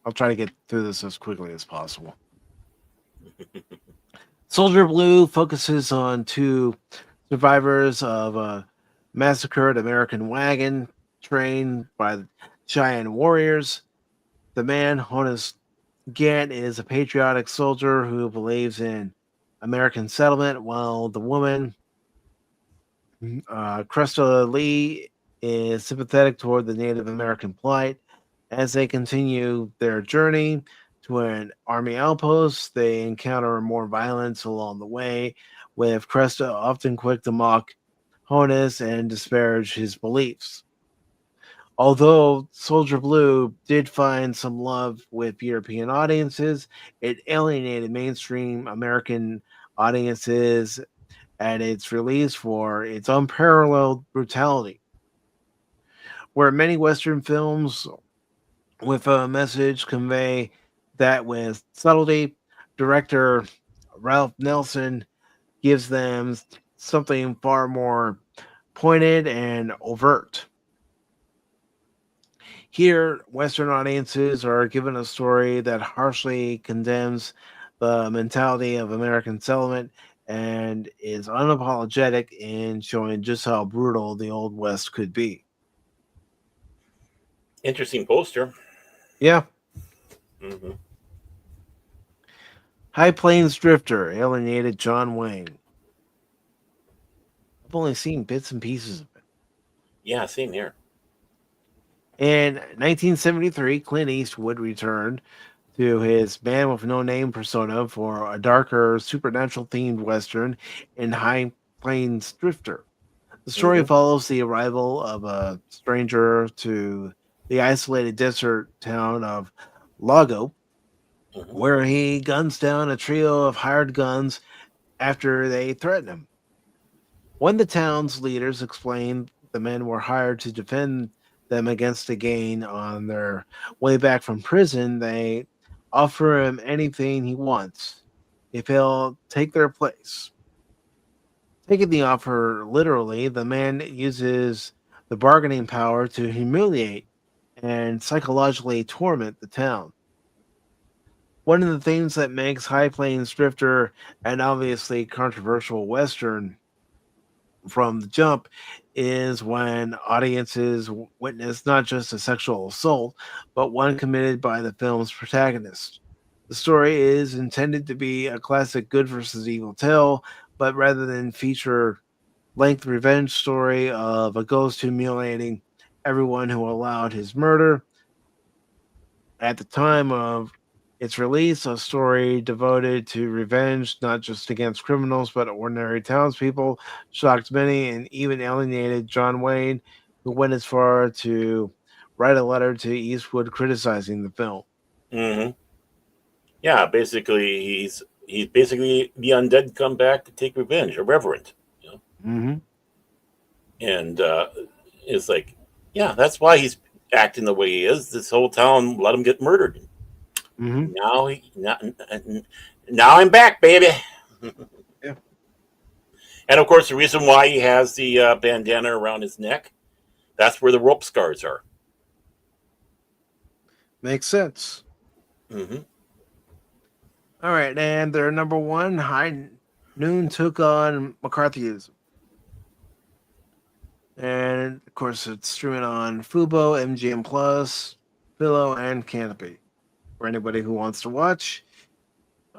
I'll try to get through this as quickly as possible. Soldier Blue focuses on two survivors of a massacred American wagon trained by Cheyenne warriors. The man, Honus Gant, is a patriotic soldier who believes in American settlement, while the woman, Cresta Lee, is sympathetic toward the Native American plight. As they continue their journey to an army outpost, they encounter more violence along the way, with Cresta often quick to mock Honus and disparage his beliefs. Although Soldier Blue did find some love with European audiences, it alienated mainstream American audiences at its release for its unparalleled brutality. Where many Western films with a message convey that with subtlety, director Ralph Nelson gives them something far more pointed and overt. Here, Western audiences are given a story that harshly condemns the mentality of American settlement and is unapologetic in showing just how brutal the Old West could be.
Interesting poster.
Yeah.
Mm-hmm.
High Plains Drifter alienated John Wayne. I've only seen bits and pieces of it.
Yeah, same here.
In 1973, Clint Eastwood returned to his Man with No Name persona for a darker, supernatural themed Western in High Plains Drifter. The story
Mm-hmm.
follows the arrival of a stranger to the isolated desert town of Lago,
Mm-hmm.
where he guns down a trio of hired guns after they threaten him. When the town's leaders explain the men were hired to defend them against a gain on their way back from prison, they offer him anything he wants if he'll take their place. Taking the offer literally, the man uses the bargaining power to humiliate and psychologically torment the town. One of the things that makes High Plains Drifter an obviously controversial Western from the jump is when audiences witness not just a sexual assault, but one committed by the film's protagonist. The story is intended to be a classic good versus evil tale, but rather than feature length revenge story of a ghost humiliating everyone who allowed his murder, at the time of its release, a story devoted to revenge, not just against criminals, but ordinary townspeople, shocked many and even alienated John Wayne, who went as far to write a letter to Eastwood criticizing the film.
Mm-hmm. Yeah, basically he's basically the undead come back to take revenge, irreverent. You know?
Mm-hmm.
And It's like, yeah, that's why he's acting the way he is. This whole town let him get murdered.
Mm-hmm.
Now I'm back, baby.
Yeah.
And of course, the reason why he has the bandana around his neck, that's where the rope scars are.
Makes sense.
Mm-hmm.
All right, and their number one, High Noon took on McCarthyism. And of course, it's streaming on Fubo, MGM Plus, Pillow, and Canopy for anybody who wants to watch.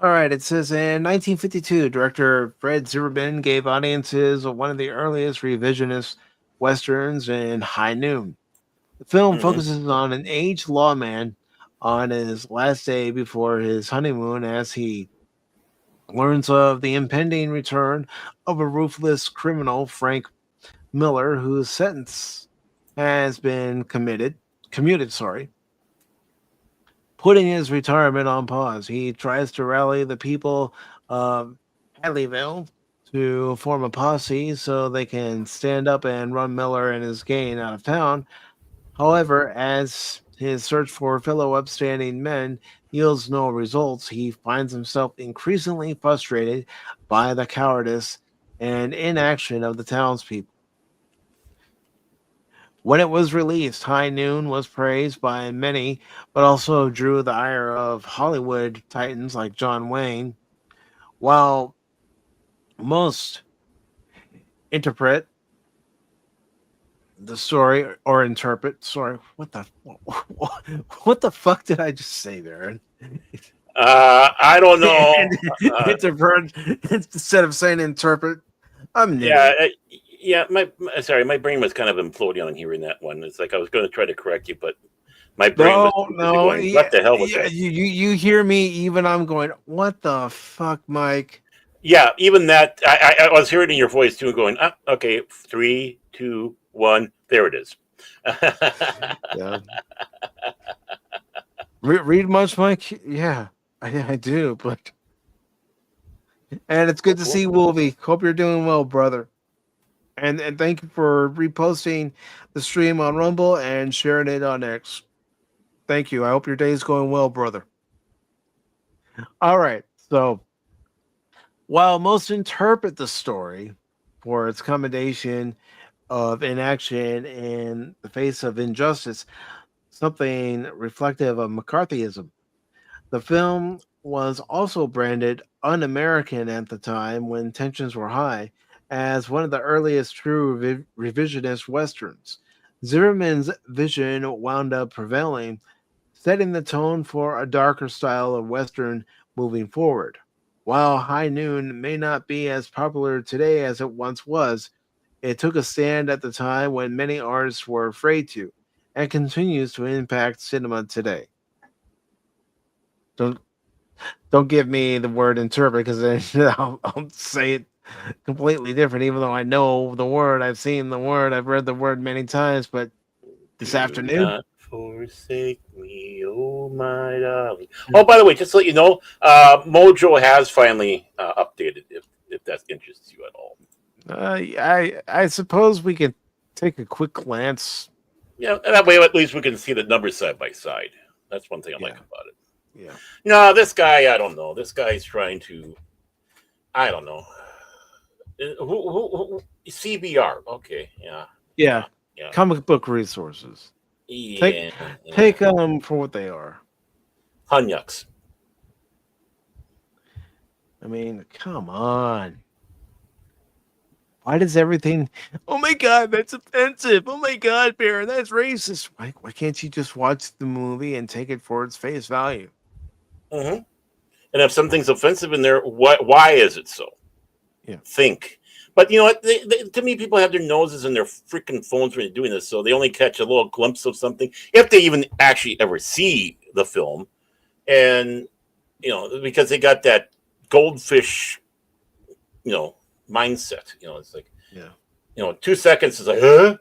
All right, it says in 1952, director Fred Zimmerman gave audiences one of the earliest revisionist westerns in High Noon. The film
Mm-hmm.
focuses on an aged lawman on his last day before his honeymoon as he learns of the impending return of a ruthless criminal, Frank Miller, whose sentence has been commuted, putting his retirement on pause. He tries to rally the people of Hadleyville to form a posse so they can stand up and run Miller and his gang out of town. However, as his search for fellow upstanding men yields no results, he finds himself increasingly frustrated by the cowardice and inaction of the townspeople. When it was released, High Noon was praised by many, but also drew the ire of Hollywood titans like John Wayne. While most interpret the story or interpret, sorry, what the fuck did I just say there?
I don't know.
Interpret instead of saying interpret. I'm an
Yeah,
idiot.
yeah. My brain was kind of imploding on hearing that one. It's like I was going to try to correct you, but my brain was too busy going,
Yeah,
"What the hell was
yeah.
that?"
You hear me? Even I'm going. What the fuck, Mike?
Yeah, even that. I was hearing it in your voice too, going, "Okay, 3, 2, 1, there it is."
Yeah. Read much, Mike? Yeah, I do. But and it's good to see Wolvie. Hope you're doing well, brother. And thank you for reposting the stream on Rumble and sharing it on X. Thank you. I hope your day is going well, brother. All right. So while most interpret the story for its commendation of inaction in the face of injustice, something reflective of McCarthyism, the film was also branded un American at the time when tensions were high as one of the earliest true revisionist westerns. Zimmerman's vision wound up prevailing, setting the tone for a darker style of western moving forward. While High Noon may not be as popular today as it once was, it took a stand at the time when many artists were afraid to, and continues to impact cinema today. Don't don't give me the word interpret because then I'll say it completely different. Even though I know the word, I've seen the word, I've read the word many times. But this
Do
afternoon,
not forsake me, oh my darling. Oh, by the way, just to let you know, Mojo has finally updated. If that interests you at all.
I suppose we could take a quick glance.
Yeah, and that way at least we can see the numbers side by side. That's one thing I like
Yeah,
about it.
yeah,
No, this guy, I don't know. This guy's trying to, I don't know. CBR? Okay, yeah,
yeah.
yeah,
Comic book resources. Take
yeah, yeah.
take them for what they are.
Hunyucks.
I mean, come on. Why does everything? Oh my God, that's offensive. Oh my God, Baron, that's racist. Why can't you just watch the movie and take it for its face value?
Hmm. And if something's offensive in there, why is it so?
Yeah,
Think. But you know what? To me, people have their noses in their freaking phones when they're doing this, so they only catch a little glimpse of something if they even actually ever see the film. And because they got that goldfish, you know, mindset. It's like
yeah.
2 seconds is like, huh?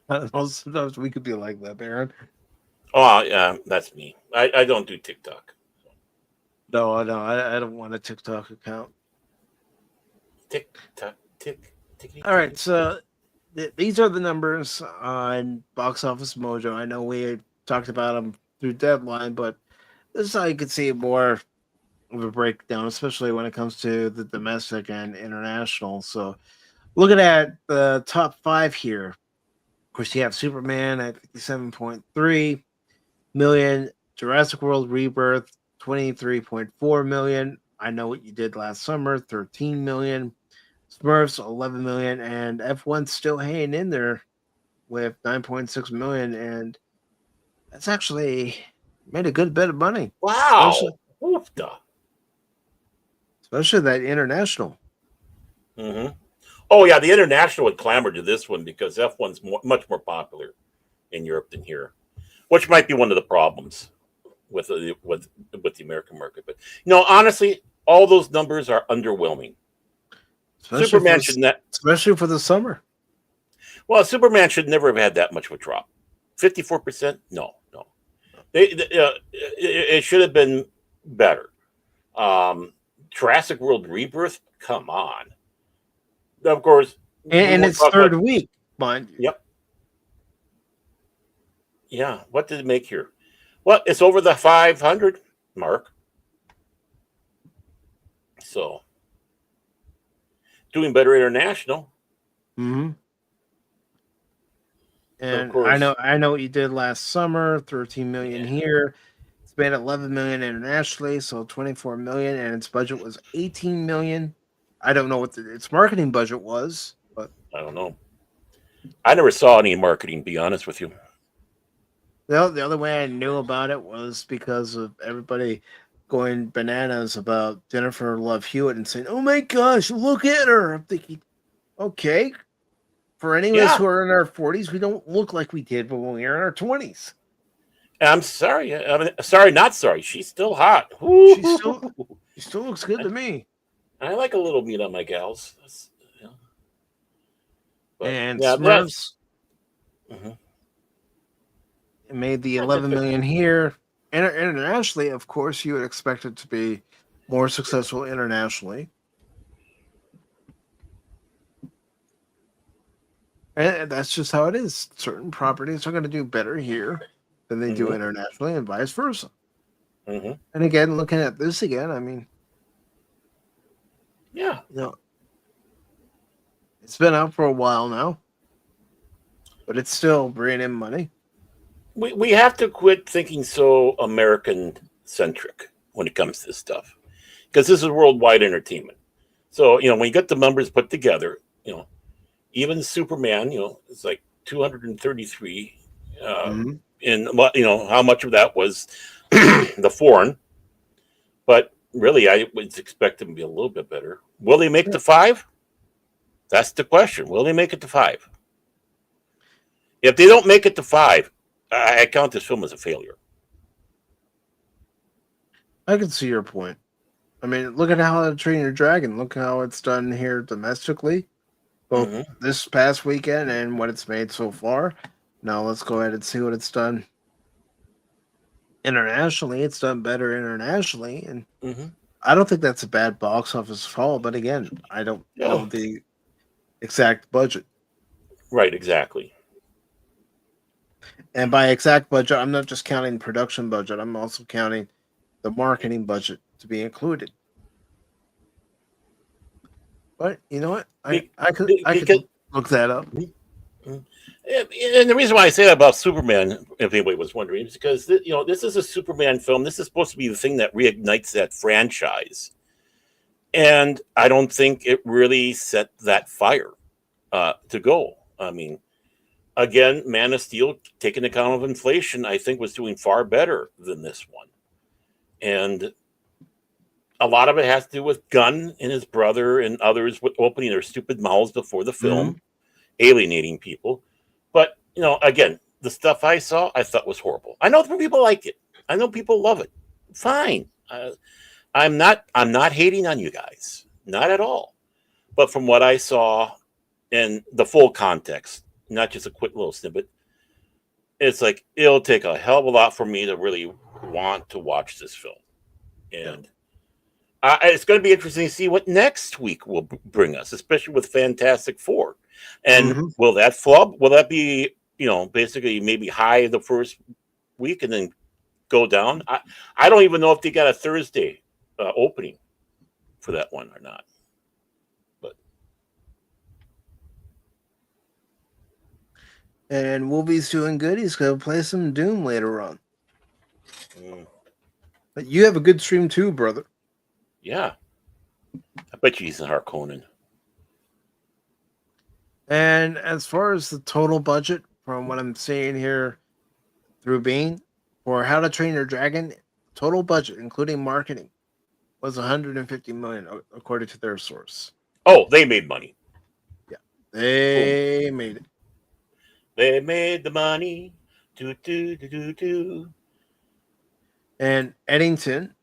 I don't know. Sometimes we could be like that, Baron.
Oh, yeah, that's me. I don't do TikTok.
No, I don't want a TikTok account.
Tick tock, tick, tickety
All right,
tick.
so these are the numbers on Box Office Mojo. I know we talked about them through Deadline, but this is how you can see more of a breakdown, especially when it comes to the domestic and international. So, looking at the top 5 here, of course, you have Superman at 57.3 million, Jurassic World Rebirth 23.4 million. I Know What You Did Last Summer 13 million, Smurfs 11 million, and F1's still hanging in there with 9.6 million, and that's actually made a good bit of money,
Wow. Oofda.
especially that international.
Mm-hmm. Oh yeah, the international would clamor to this one because F1's much more popular in Europe than here, which might be one of the problems with the American market. But honestly, all those numbers are underwhelming. Superman should not,
especially for the summer.
well, Superman should never have had that much of a drop. 54%? No. It should have been better. Jurassic World Rebirth? Come on. Of course.
And it's third week, mind you.
Yep. Yeah. What did it make here? Well, it's over the 500 mark. So, doing better international.
Mm-hmm. And
of course,
I know what you did last summer. 13 million here. It's made 11 million internationally, so 24 million, and its budget was 18 million. I don't know what its marketing budget was, but
I don't know. I never saw any marketing, to be honest with you.
the other way I knew about it was because of everybody going bananas about Jennifer Love Hewitt and saying, "Oh my gosh, look at her!" I'm thinking, okay, for any of us who are in our 40s, we don't look like we did when we were in our 20s.
I'm sorry. Sorry, not sorry. She's still hot.
She still looks good to me.
I like a little meat on my gals. But,
and
yeah,
Smurfs
it
made the 11 million here. Internationally, of course, you would expect it to be more successful internationally. And that's just how it is. Certain properties are going to do better here than they do internationally, and vice versa.
Mm-hmm.
And again, looking at this again, I mean,
yeah,
it's been out for a while now, but it's still bringing in money.
We have to quit thinking so American centric when it comes to this stuff, because this is worldwide entertainment. So when you get the numbers put together, even Superman, it's like 233, and how much of that was the foreign. But really, I would expect them to be a little bit better. Will they make the 5? That's the question. Will they make it to 5? If they don't make it to 5, I count this film as a failure.
I can see your point. I mean, look at How to Train Your Dragon. Look how it's done here domestically, both this past weekend and what it's made so far. Now let's go ahead and see what it's done internationally. It's done better internationally, and I don't think that's a bad box office fall. But again, I don't know the exact budget.
Right, exactly.
And by exact budget, I'm not just counting production budget. I'm also counting the marketing budget to be included. But you know what? I could look that up.
And the reason why I say that about Superman, if anybody was wondering, is because this is a Superman film. This is supposed to be the thing that reignites that franchise, and I don't think it really set that fire to go. I mean, again, Man of Steel, taking account of inflation, I think was doing far better than this one, and a lot of it has to do with Gunn and his brother and others with opening their stupid mouths before the film, alienating people. But again, the stuff I saw, I thought was horrible. I know people like it. I know people love it. Fine. I'm not hating on you guys, not at all. But from what I saw and the full context, not just a quick little snippet, it's like it'll take a hell of a lot for me to really want to watch this film. And it's going to be interesting to see what next week will bring us, especially with Fantastic Four. And
Mhm.
will that flub? Will that be, basically maybe high the first week and then go down? I don't even know if they got a Thursday opening for that one or not. But
And Wolvie's doing good. He's going to play some Doom later on. But you have a good stream too, brother.
yeah, I bet you he's in Harkonnen.
And as far as the total budget, from what I'm seeing here through Bean, for How to Train Your Dragon, total budget, including marketing, was 150 million, according to their source.
Oh, they made money.
Yeah, they made it.
They made the money. Do, do, do, do, do.
And Eddington,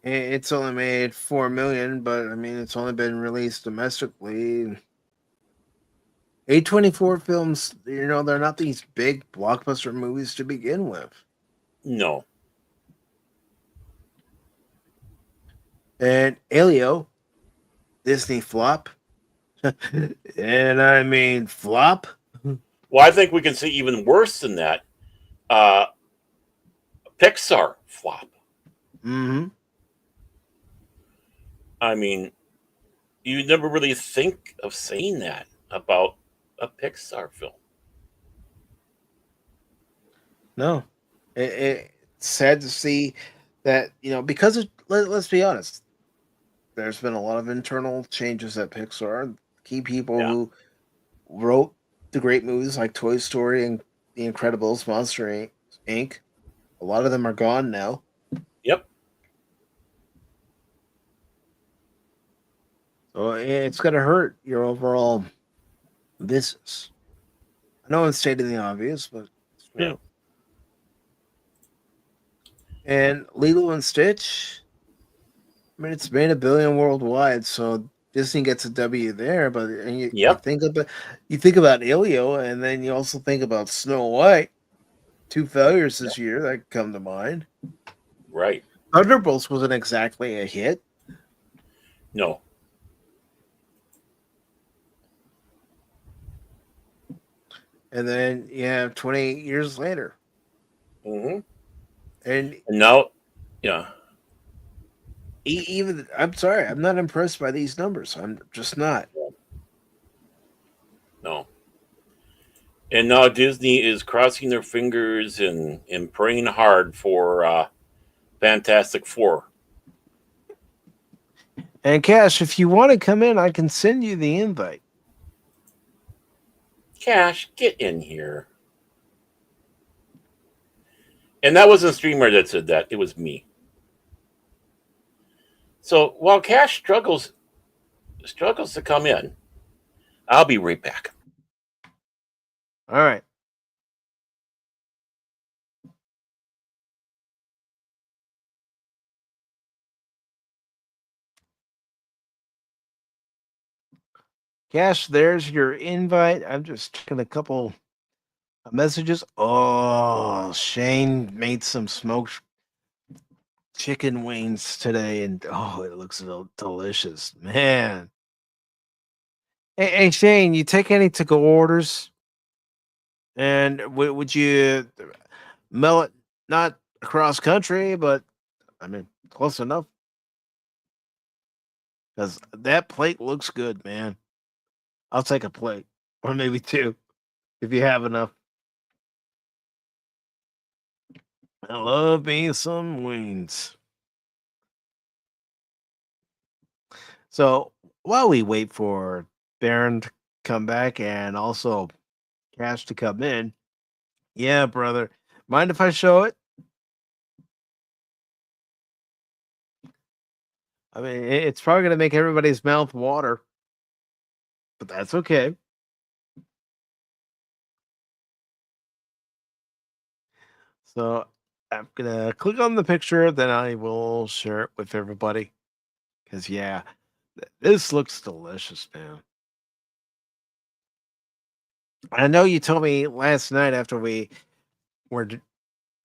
it's only made 4 million, but I mean, it's only been released domestically. A24 films, they're not these big blockbuster movies to begin with.
No.
And Alio, Disney flop. And I mean flop.
Well, I think we can see even worse than that. Pixar flop.
Mm-hmm.
I mean, you never really think of saying that about a Pixar film.
No. It's sad to see that, because let's be honest, there's been a lot of internal changes at Pixar. Key people who wrote the great movies like Toy Story and The Incredibles, Monster Inc. A lot of them are gone now.
Yep.
So it's going to hurt your overall business. I know I'm stating the obvious, but it's true.
Yeah.
And Lilo and Stitch, I mean, it's made $1 billion worldwide, so Disney gets a W there. But you think about Elio, and then you also think about Snow White. 2 failures this year that come to mind.
Right.
Thunderbolts wasn't exactly a hit.
No.
And then you have 28 years later.
Mm-hmm.
And
now, yeah.
Even I'm sorry, I'm not impressed by these numbers. I'm just not.
No. And now Disney is crossing their fingers and praying hard for Fantastic Four.
And Cash, if you want to come in, I can send you the invite.
Cash, get in here. And that wasn't a streamer that said that. It was me. So while Cash struggles to come in, I'll be right back.
All right. Cash, there's your invite. I'm just checking a couple of messages. Oh, Shane made some smoked chicken wings today, and it looks delicious, man. Hey, Shane, you take any to-go orders? And would you mail it not across country, but I mean close enough? Because that plate looks good, man. I'll take a plate, or maybe 2, if you have enough. I love me some wings. So while we wait for Baron to come back and also Cash to come in, yeah, brother, mind if I show it? I mean, it's probably going to make everybody's mouth water, but that's okay. So I'm going to click on the picture, then I will share it with everybody. Because, yeah, this looks delicious, man. I know you told me last night after we were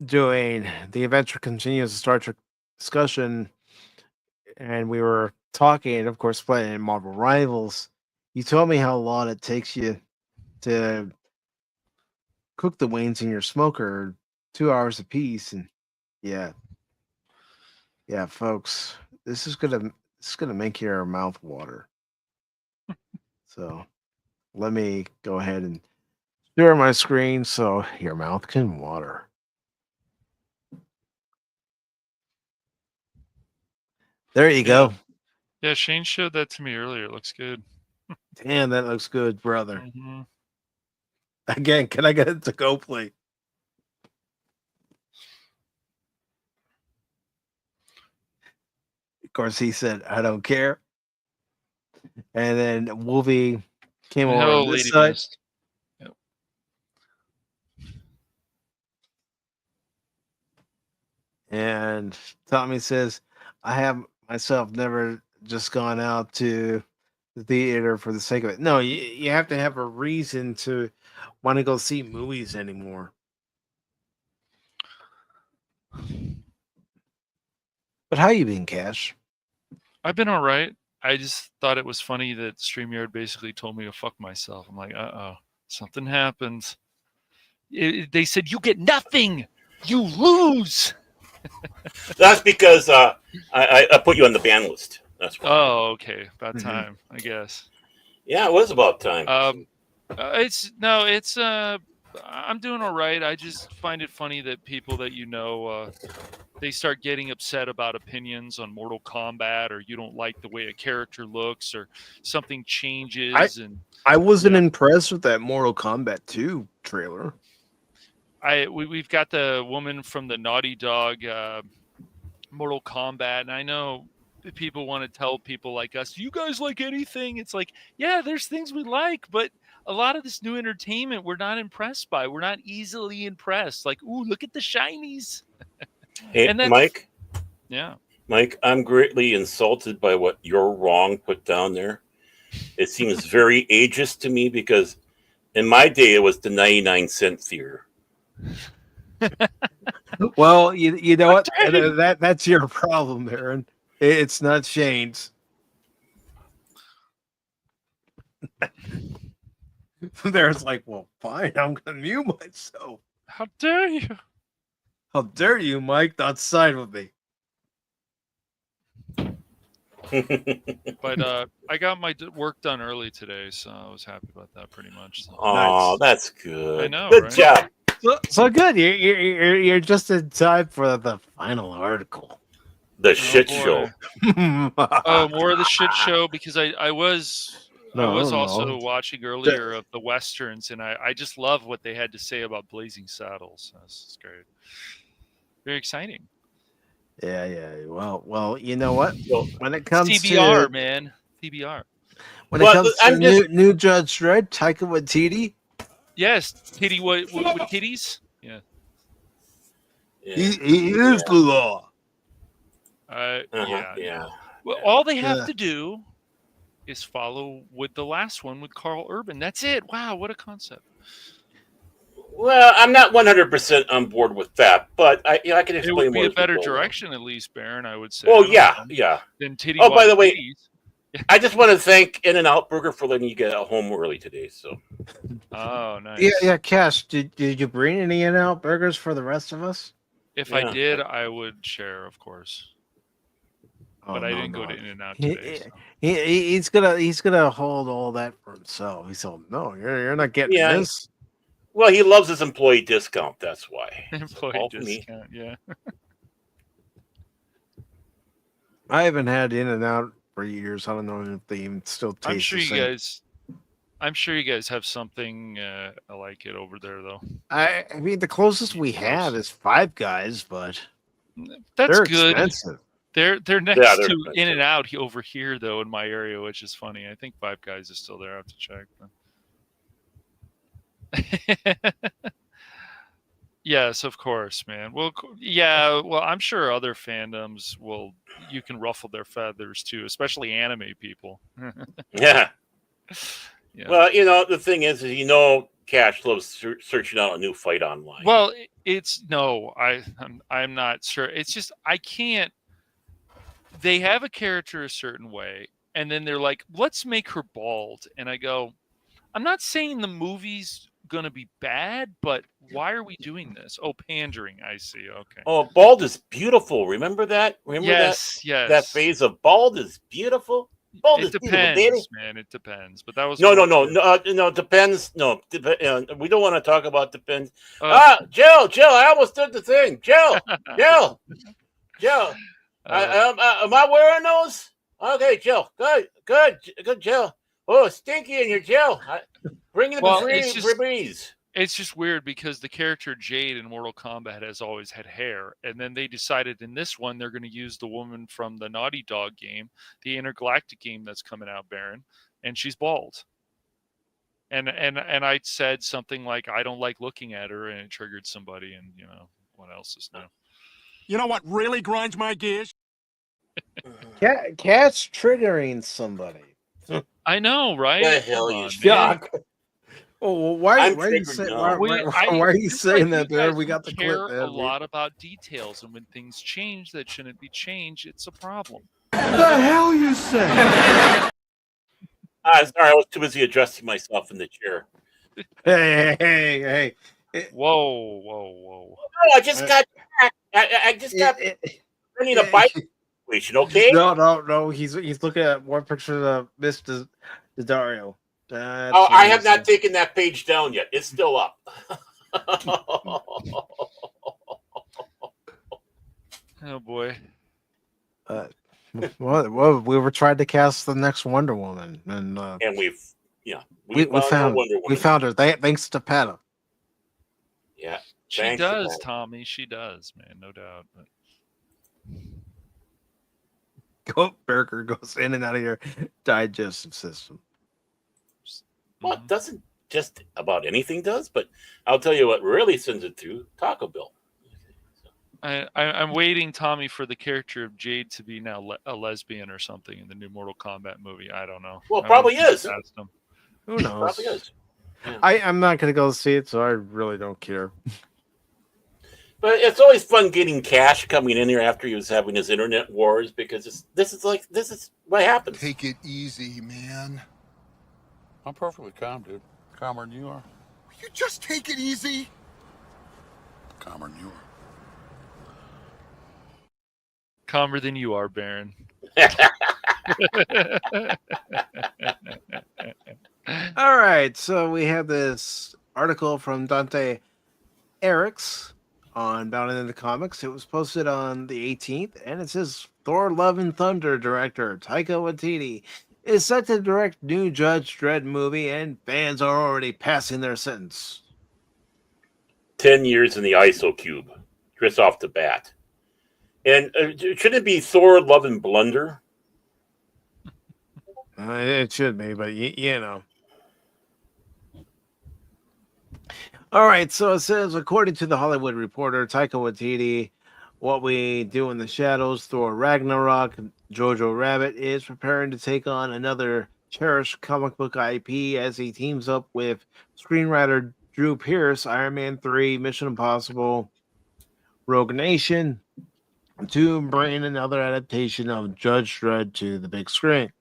doing the Adventure Continues Star Trek discussion, and we were talking, and of course playing Marvel Rivals, you told me how long it takes you to cook the wings in your smoker, 2 hours apiece, and yeah, yeah, folks, this is gonna make your mouth water. So let me go ahead and share my screen so your mouth can water. There you go.
Yeah, Shane showed that to me earlier. It looks good.
Damn, that looks good, brother.
Mm-hmm.
Again, can I get it to go, please? Of course, he said, "I don't care." And then Wolvie came over
Hello,
on this
Lady
side.
Mist. Yep.
And Tommy says, I have myself never just gone out to the theater for the sake of it. No, you have to have a reason to want to go see movies anymore. But how you been, Cash?
I've been all right. I just thought it was funny that StreamYard basically told me to fuck myself. I'm like, something happened. They said, you get nothing. You lose.
That's because I put you on the ban list. That's why.
Oh, okay. About
Mhm.
time, I guess.
Yeah, it was about time.
I'm doing all right. I just find it funny that people that they start getting upset about opinions on Mortal Kombat, or you don't like the way a character looks, or something changes.
I wasn't impressed with that Mortal Kombat 2 trailer.
We've got the woman from the Naughty Dog Mortal Kombat, and I know people want to tell people like us, you guys like anything? It's like, yeah, there's things we like, but a lot of this new entertainment we're not impressed by. We're not easily impressed. Like, ooh, look at the shinies.
Hey,
and that's,
Mike.
Yeah.
Mike, I'm greatly insulted by what You're Wrong put down there. It seems very ageist to me because in my day it was the 99-cent theater.
Well, you know what? That's your problem, Aaron. It's not Shane's. There's like, well, fine, I'm gonna mute myself.
How dare you?
How dare you, Mike? Not side with me.
But I got my work done early today, so I was happy about that pretty much. So.
Oh,
Nice.
That's good.
I know,
Good
right?
job.
So good. You're just in time for the final article.
The shit show.
Oh, more of the shit show, because I was
No.
also watching earlier of the westerns, and I just love what they had to say about Blazing Saddles. That's great. Very exciting.
Yeah. Well, you know what?
Well,
When it comes
TBR,
to
man, TBR.
when it comes to new Judge Dredd, Taika Waititi,
Yes, titty with titties. Yeah.
he is the law.
Yeah. Well, all they have to do is follow with the last one with Carl Urban. That's it. Wow, what a concept.
Well, I'm not 100% on board with that, but I can explain
It would be
more
a better
as we go along.
direction, at least, Baron, I would say.
Oh, yeah.
Than titty.
Oh, by the way,
titties.
I just want to thank In-N-Out Burger for letting you get out home early today. So.
Oh, nice.
Yeah. Cash, did you bring any In-N-Out burgers for the rest of us?
If I did, I would share, of course. But I didn't go to In-N-Out today. So.
He's gonna hold all that for himself. He said, "No, you're not getting this."
Well, he loves his employee discount. That's why.
Employee discount, yeah.
I haven't had In-N-Out for years. I don't know if they even still taste
I'm sure you guys have something like it over there, though.
I mean, the closest we have is Five Guys, but
that's
they're
good.
Expensive.
They're next to In-N-Out over here, though, in my area, which is funny. I think Five Guys is still there. I have to check. Yes, of course, man. Well, yeah. Well, I'm sure other fandoms you can ruffle their feathers too, especially anime people.
Yeah. Well, the thing is Cash loves searching out a new fight online.
Well, I'm not sure. It's just I can't. they have a character a certain way, and then they're like, let's make her bald. And I go, I'm not saying the movie's gonna be bad, but why are we doing this? Oh, pandering. I see. Okay.
Oh, bald is beautiful. Remember that?
Yes,
that
yes.
phase of bald is beautiful. Bald
It
is beautiful, baby.
depends, man. It depends. But that was
No,
more-
no. Depends. No, we don't want to talk about depends.
Uh,
Jill, I almost did the thing. Jill. Am I wearing those? Okay, Jill. Good, Jill. Oh, stinky in your Jill. Bring the breeze.
It's just weird because the character Jade in Mortal Kombat has always had hair, and then they decided in this one they're going to use the woman from the Naughty Dog game, the Intergalactic game that's coming out, Baron, and she's bald. And I said something like, I don't like looking at her, and it triggered somebody, and what else is new?
You know what really grinds my gears?
Cat's triggering somebody.
I know, right?
The hell you
Shock. Oh, well, why are you saying that there? We got the
care
clip.
A lot about details, and when things change that shouldn't be changed, it's a problem.
The hell you say?
Sorry, I was too busy adjusting myself in the chair.
Hey.
Whoa.
No, I just got back. I just got running a bike situation, okay?
No. He's looking at one picture of Mr. Dario.
I have not taken that page down yet. It's still up.
Oh boy.
Well, we were trying to cast the next Wonder Woman, and
we
found her. Thanks to Peta.
Yeah,
she does, Tommy. She does, man, no doubt.
Goat burger goes in and out of your digestive system.
Well, it doesn't just about anything does, but I'll tell you what really sends it through Taco Bell.
I'm waiting, Tommy, for the character of Jade to be now a lesbian or something in the new Mortal Kombat movie. I don't know.
Well, probably is.
Who knows?
Probably is. Yeah.
I'm not going to go see it, so I really don't care.
But it's always fun getting Cash coming in here after he was having his internet wars, because this is what happens.
Take it easy, man.
I'm perfectly calm, dude. Calmer than you are.
You just take it easy.
Calmer than you are.
Calmer than you are, Baron.
All right, so we have this article from Dante Eriks on Bound in the Comics. It was posted on the 18th, and it says Thor: Love and Thunder director Taika Waititi is set to direct new Judge Dredd movie, and fans are already passing their sentence.
10 years in the ISO cube, just off the bat. And should it be Thor: Love and Blunder?
It should be, but you know. All right, so it says, according to the Hollywood Reporter, Taika Waititi, What We Do in the Shadows, Thor Ragnarok, Jojo Rabbit is preparing to take on another cherished comic book IP as he teams up with screenwriter Drew Pearce, Iron Man 3, Mission Impossible, Rogue Nation, to bring another adaptation of Judge Dredd to the big screen.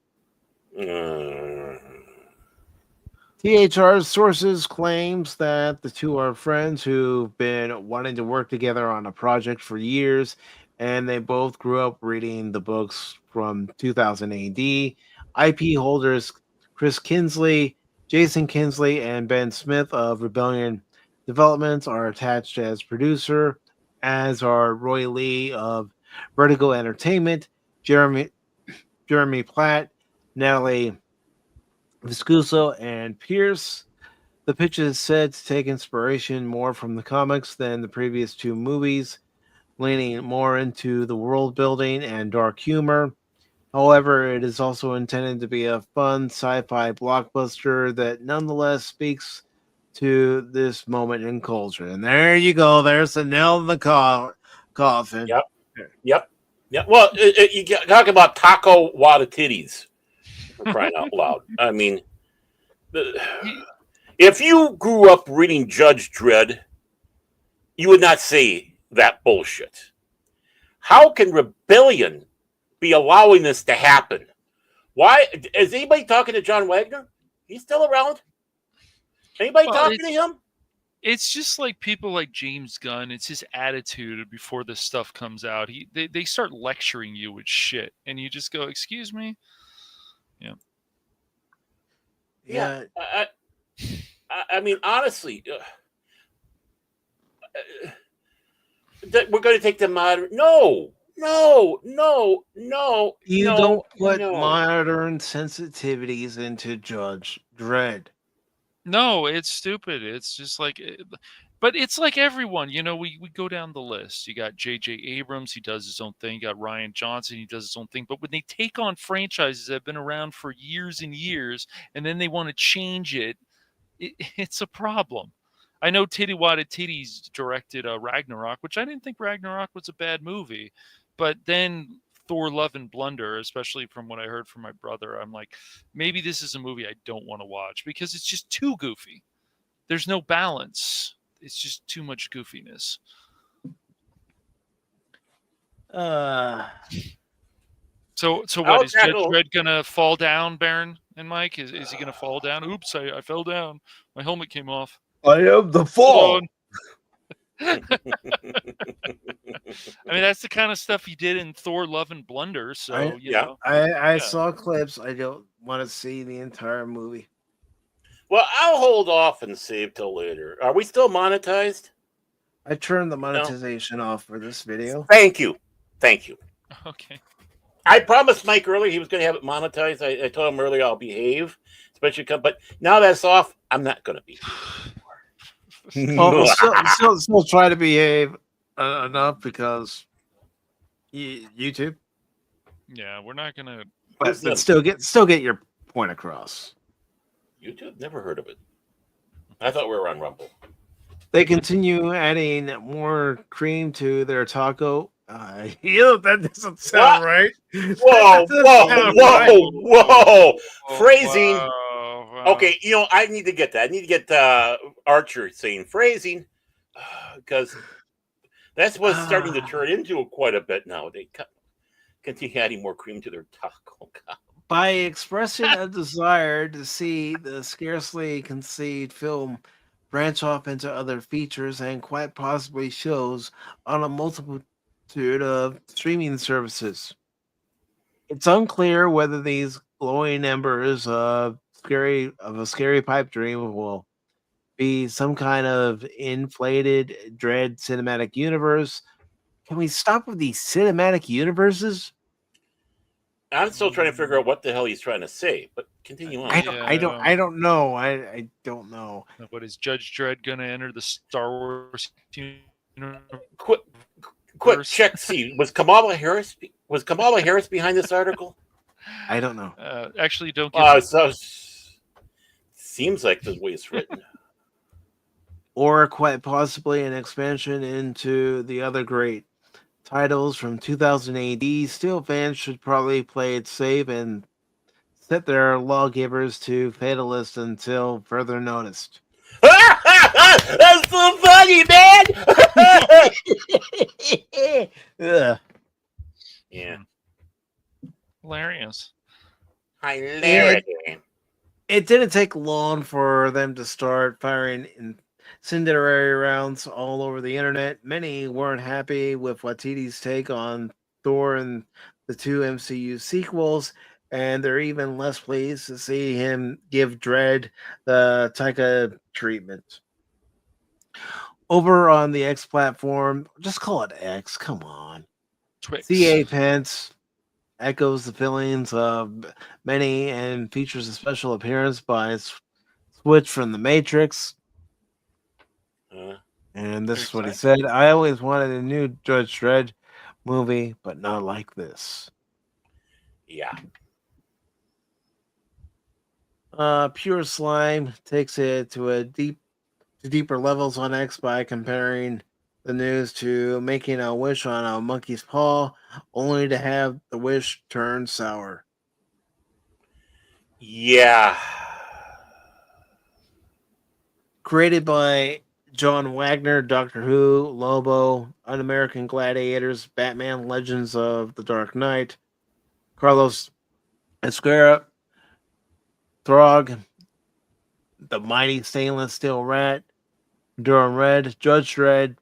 THR's sources claims that the two are friends who've been wanting to work together on a project for years, and they both grew up reading the books from 2000 AD. IP holders Chris Kinsley, Jason Kinsley, and Ben Smith of Rebellion Developments are attached as producer, as are Roy Lee of Vertigo Entertainment, Jeremy Platt, Natalie Viscuso, and Pierce. The pitch is said to take inspiration more from the comics than the previous two movies, leaning more into the world building and dark humor. However, it is also intended to be a fun sci-fi blockbuster that nonetheless speaks to this moment in culture. And there you go. There's the nail in the coffin.
Yep. Well, you talk about Taika Waititi's. Crying out loud. I mean, if you grew up reading Judge Dredd, you would not say that bullshit. How can Rebellion be allowing this to happen? Why is anybody talking to John Wagner? He's still around. Anybody
Well,
talking to him?
It's just like people like James Gunn. It's his attitude before this stuff comes out. They start lecturing you with shit, and you just go, "Excuse me." Yeah.
Yeah.
I mean, honestly, that we're going to take the modern. No.
You don't put modern sensitivities into Judge Dredd.
No, it's stupid. It's just like, but it's like everyone, we go down the list. You got J.J. Abrams, he does his own thing. You got Ryan Johnson, he does his own thing. But when they take on franchises that have been around for years and years, and then they want to change it's a problem. I know Taika Waititi's directed Ragnarok, which I didn't think Ragnarok was a bad movie. But then Thor: Love and Blunder, especially from what I heard from my brother, I'm like, maybe this is a movie I don't want to watch because it's just too goofy. There's no balance. It's just too much goofiness. So what is Judge Dredd gonna fall down, Baron and Mike? Is he gonna fall down? Oops, I fell down. My helmet came off.
I am the fall.
I mean, that's the kind of stuff he did in Thor: Love and Blunder. So
I saw clips. I don't want to see the entire movie.
Well, I'll hold off and save till later. Are we still monetized?
I turned the monetization off for this video.
Thank you.
Okay.
I promised Mike earlier he was going to have it monetized. I told him earlier I'll behave, especially but now that's off, I'm not going to be.
We'll still try to behave enough because YouTube.
Yeah, we're not gonna.
But still get your point across.
YouTube, never heard of it. I thought we were on Rumble.
They continue adding more cream to their taco. That doesn't sound right.
Whoa! Phrasing.
Wow.
Okay, I need to get that. I need to get Archer saying phrasing because that's what's starting to turn into quite a bit now. They continue adding more cream to their taco.
By expressing a desire to see the scarcely conceived film branch off into other features and quite possibly shows on a multitude of streaming services. It's unclear whether these glowing embers of a scary pipe dream will be some kind of inflated Dredd cinematic universe. Can we stop with these cinematic universes?
I'm still trying to figure out what the hell he's trying to say, but continue on.
I don't know. I don't know.
What is Judge Dredd going to enter the Star Wars universe?
Quick, check. See, was Kamala Harris behind this article?
I don't know.
Actually, don't.
So seems like the way it's written,
or quite possibly an expansion into the other great titles from 2000 AD. Still, fans should probably play it safe and set their lawgivers to fatalist until further noticed.
That's so funny, man. Yeah.
Hilarious.
It didn't take long for them to start firing incendiary rounds all over the internet. Many weren't happy with Waititi's take on Thor and the two MCU sequels, and they're even less pleased to see him give Dredd the Taika treatment. Over on the X platform, just call it X, come on.
Twix.
C.A. Pence echoes the feelings of many and features a special appearance by Switch from The Matrix. And this is what he said. I always wanted a new Judge Dredd movie, but not like this.
Yeah.
Pure Slime takes it to deeper levels on X by comparing the news to making a wish on a monkey's paw, only to have the wish turn sour.
Yeah.
Created by John Wagner, Doctor Who, Lobo, Un-American Gladiators, Batman Legends of the Dark Knight, Carlos Esquera, Throg, the mighty stainless steel rat, Durham Red, Judge Dredd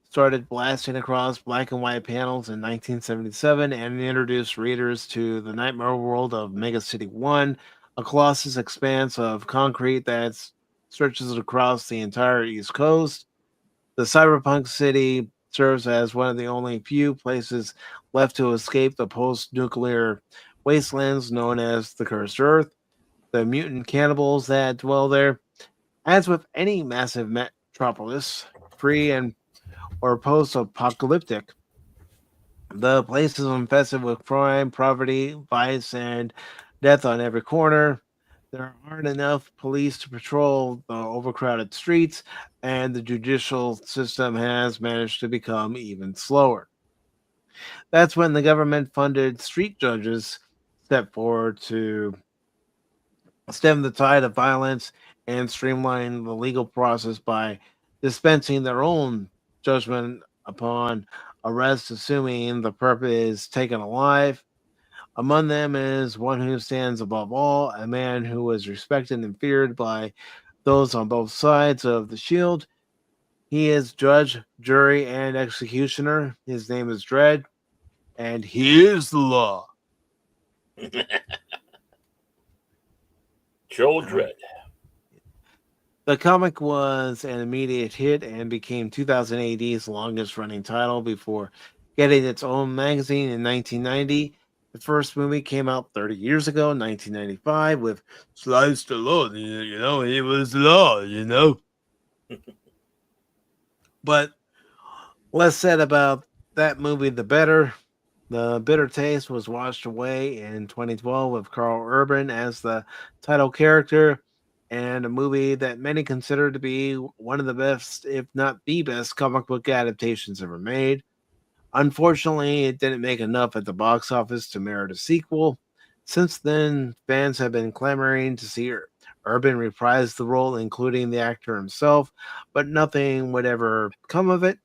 started blasting across black and white panels in 1977 and introduced readers to the nightmare world of Mega City 1, a colossus expanse of concrete that stretches across the entire East Coast. The cyberpunk city serves as one of the only few places left to escape the post nuclear wastelands known as the Cursed Earth. The mutant cannibals that dwell there, as with any massive metropolis, free and or post apocalyptic, the place is infested with crime, poverty, vice, and death on every corner. There aren't enough police to patrol the overcrowded streets, and the judicial system has managed to become even slower. That's when the government funded street judges stepped forward to stem the tide of violence and streamline the legal process by dispensing their own judgment upon arrest, assuming the perp is taken alive. Among them is one who stands above all, a man who is respected and feared by those on both sides of the shield. He is judge, jury, and executioner. His name is Dredd, and he is the law.
Joe Dredd.
The comic was an immediate hit and became 2000 AD's longest running title before getting its own magazine in 1990. The first movie came out 30 years ago, 1995, with Sly Stallone. You know, he was law, you know. But less said about that movie, the better. The bitter taste was washed away in 2012 with Carl Urban as the title character, and a movie that many consider to be one of the best, if not the best, comic book adaptations ever made. Unfortunately, it didn't make enough at the box office to merit a sequel. Since then, fans have been clamoring to see Urban reprise the role, including the actor himself, but nothing would ever come of it.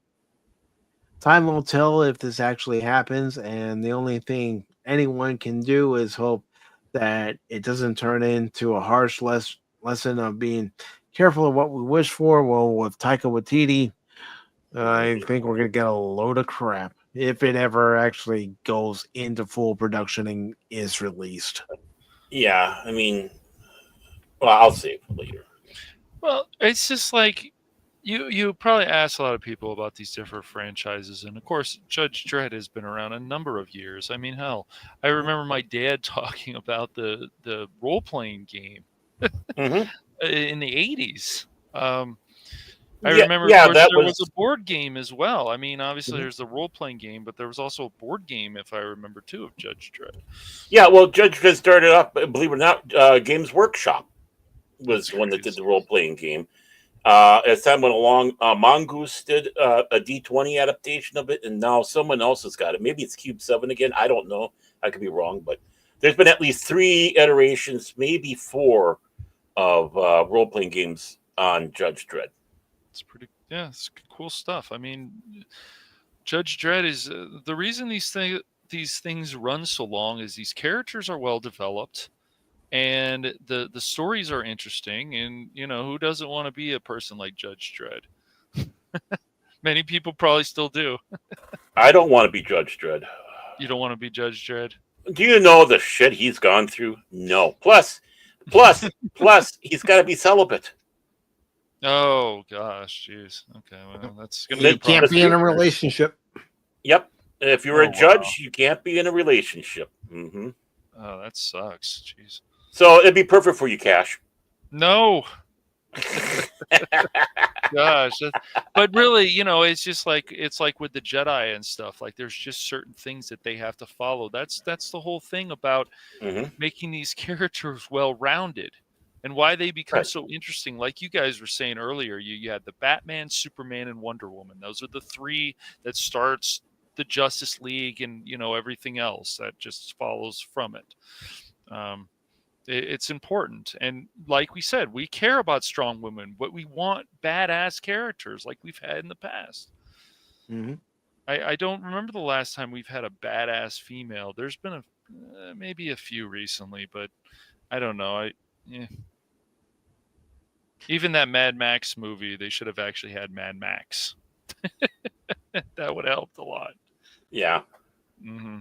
Time will tell if this actually happens, and the only thing anyone can do is hope that it doesn't turn into a harsh lesson of being careful of what we wish for. Well, with Taika Waititi, I think we're going to get a load of crap if it ever actually goes into full production and is released.
Yeah, I mean, well, I'll save for later.
Well, it's just like you probably ask a lot of people about these different franchises, and of course, Judge Dredd has been around a number of years. I mean, hell, I remember my dad talking about the role playing game
Mm-hmm.
in the 80s. I
Yeah,
remember, of
yeah,
course,
that
there was
was.
a board game as well. I mean, obviously,
Mhm.
there's the role playing game, but there was also a board game, if I remember, too, of Judge Dredd.
Yeah, well, Judge Dredd started off, believe it or not, Games Workshop was
That's
the one that did
crazy.
the role playing game. As time went along, Mongoose did a D20 adaptation of it, and now someone else has got it. Maybe it's Cube 7 again. I don't know. I could be wrong, but there's been at least 3 iterations, maybe 4, of role playing games on Judge Dredd.
It's pretty, yeah, it's cool stuff. I mean, Judge Dredd is the reason these things run so long is these characters are well developed, and the stories are interesting, and who doesn't want to be a person like Judge Dredd? Many people probably still do.
I don't want to be Judge Dredd.
You don't want to be Judge Dredd?
Do you know the shit he's gone through? No. Plus, he's got to be celibate.
Oh gosh, jeez. Okay, well, that's gonna be a
You can't
problem.
be in a relationship.
Yep. If you're
Oh,
a judge,
wow.
you can't be in a relationship. Hmm.
Oh, that sucks. Jeez.
So it'd be perfect for you, Cash.
No. Gosh, but really, it's just like with the Jedi and stuff. Like, there's just certain things that they have to follow. That's the whole thing about
Hmm.
making these characters well-rounded, and why they become
Right.
so interesting. Like you guys were saying earlier, you had the Batman, Superman, and Wonder Woman. Those are the 3 that starts the Justice League, and everything else that just follows from it. It's important, and like we said, we care about strong women, but we want badass characters like we've had in the past.
Mm-hmm.
I don't remember the last time we've had a badass female. There's been Maybe a few recently, but I don't know. Even that Mad Max movie, they should have actually had Mad Max. That would have helped a lot.
Yeah.
Mm-hmm.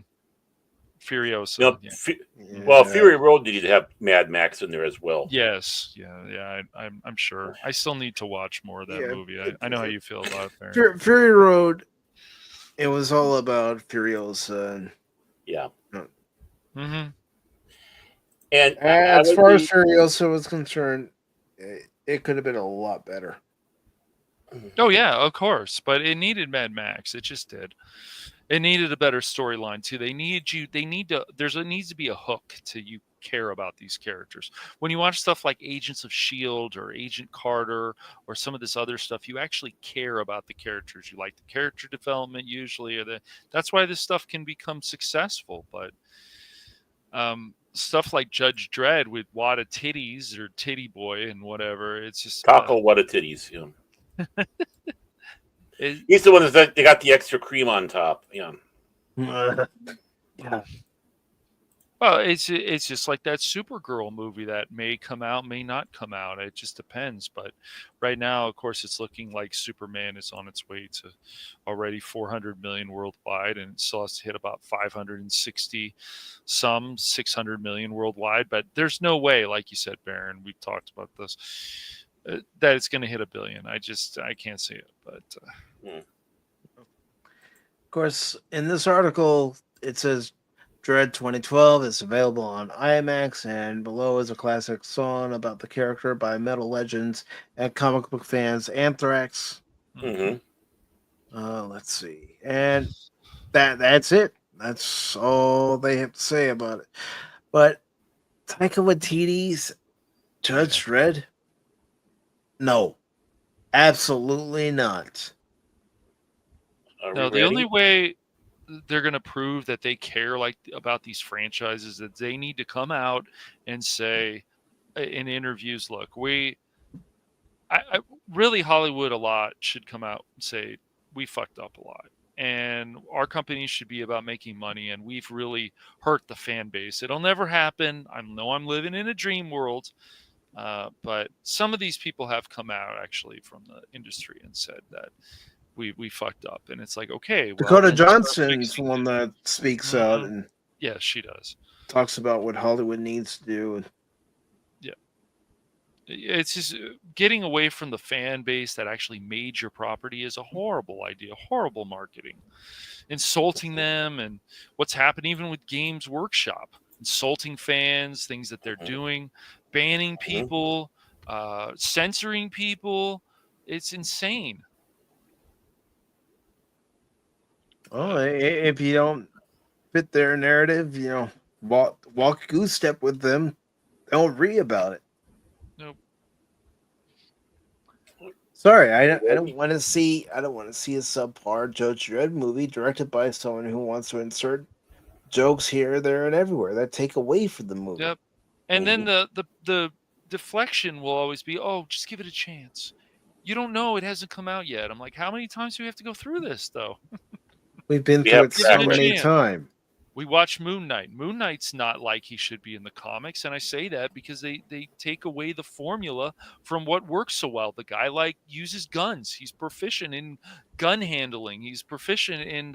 Furiosa.
No,
yeah.
Well, Fury Road did have Mad Max in there as well.
Yes. Yeah. I'm sure. I still need to watch more of that movie. I know how you feel about it, Baron.
Fury Road. It was all about Furiosa.
Yeah.
Mm-hmm.
And
as far as Furiosa was concerned, it could have been a lot better.
Oh yeah, of course, but it needed Mad Max. It just did. It needed a better storyline too. There needs to be a hook to you care about these characters. When you watch stuff like Agents of S.H.I.E.L.D. or Agent Carter or some of this other stuff, you actually care about the characters. You like the character development usually, that's why this stuff can become successful. But stuff like Judge Dredd with Wada Titties or Titty Boy and whatever, it's just
Taco Wada Titties. Yeah.
It,
He's the one that they got the extra cream on top. Yeah.
Yeah.
Well, it's just like that Supergirl movie that may come out, may not come out. It just depends. But right now, of course, it's looking like Superman is on its way to already 400 million worldwide, and it still has to hit about 560 some 600 million worldwide. But there's no way, like you said, Baron, we've talked about this, that it's going to hit $1 billion. I can't see it. But
of course, in this article, it says Dredd 2012 is available on IMAX, and below is a classic song about the character by metal legends and comic book fans, Anthrax.
Mm-hmm.
Let's see, and that's it. That's all they have to say about it. But Taika Waititi's Judge Dredd? No, absolutely not.
No, the only way they're going to prove that they care about these franchises that they need to come out and say in interviews, look, I really Hollywood a lot should come out and say we fucked up a lot, and our company should be about making money, and we've really hurt the fan base. It'll never happen. I know I'm living in a dream world, but some of these people have come out actually from the industry and said that we fucked up, and it's like, okay, well,
Dakota Johnson's the one that speaks out and
yes, she does,
talks about what Hollywood needs to do.
Yeah, it's just getting away from the fan base that actually made your property is a horrible idea, horrible marketing, insulting them, and what's happened even with Games Workshop, insulting fans, things that they're doing, banning people, censoring people. It's insane.
Oh, if you don't fit their narrative, walk goose step with them. Don't read about it.
Nope.
Sorry, I don't want to see. I don't want to see a subpar Judge Dredd movie directed by someone who wants to insert jokes here, there, and everywhere that take away from the movie.
Yep. And then the deflection will always be, oh, just give it a chance. You don't know, it hasn't come out yet. I'm like, how many times do we have to go through this though?
We've been through it so many times.
We watched Moon Knight. Moon Knight's not like he should be in the comics, and I say that because they take away the formula from what works so well. The guy uses guns. He's proficient in gun handling. He's proficient in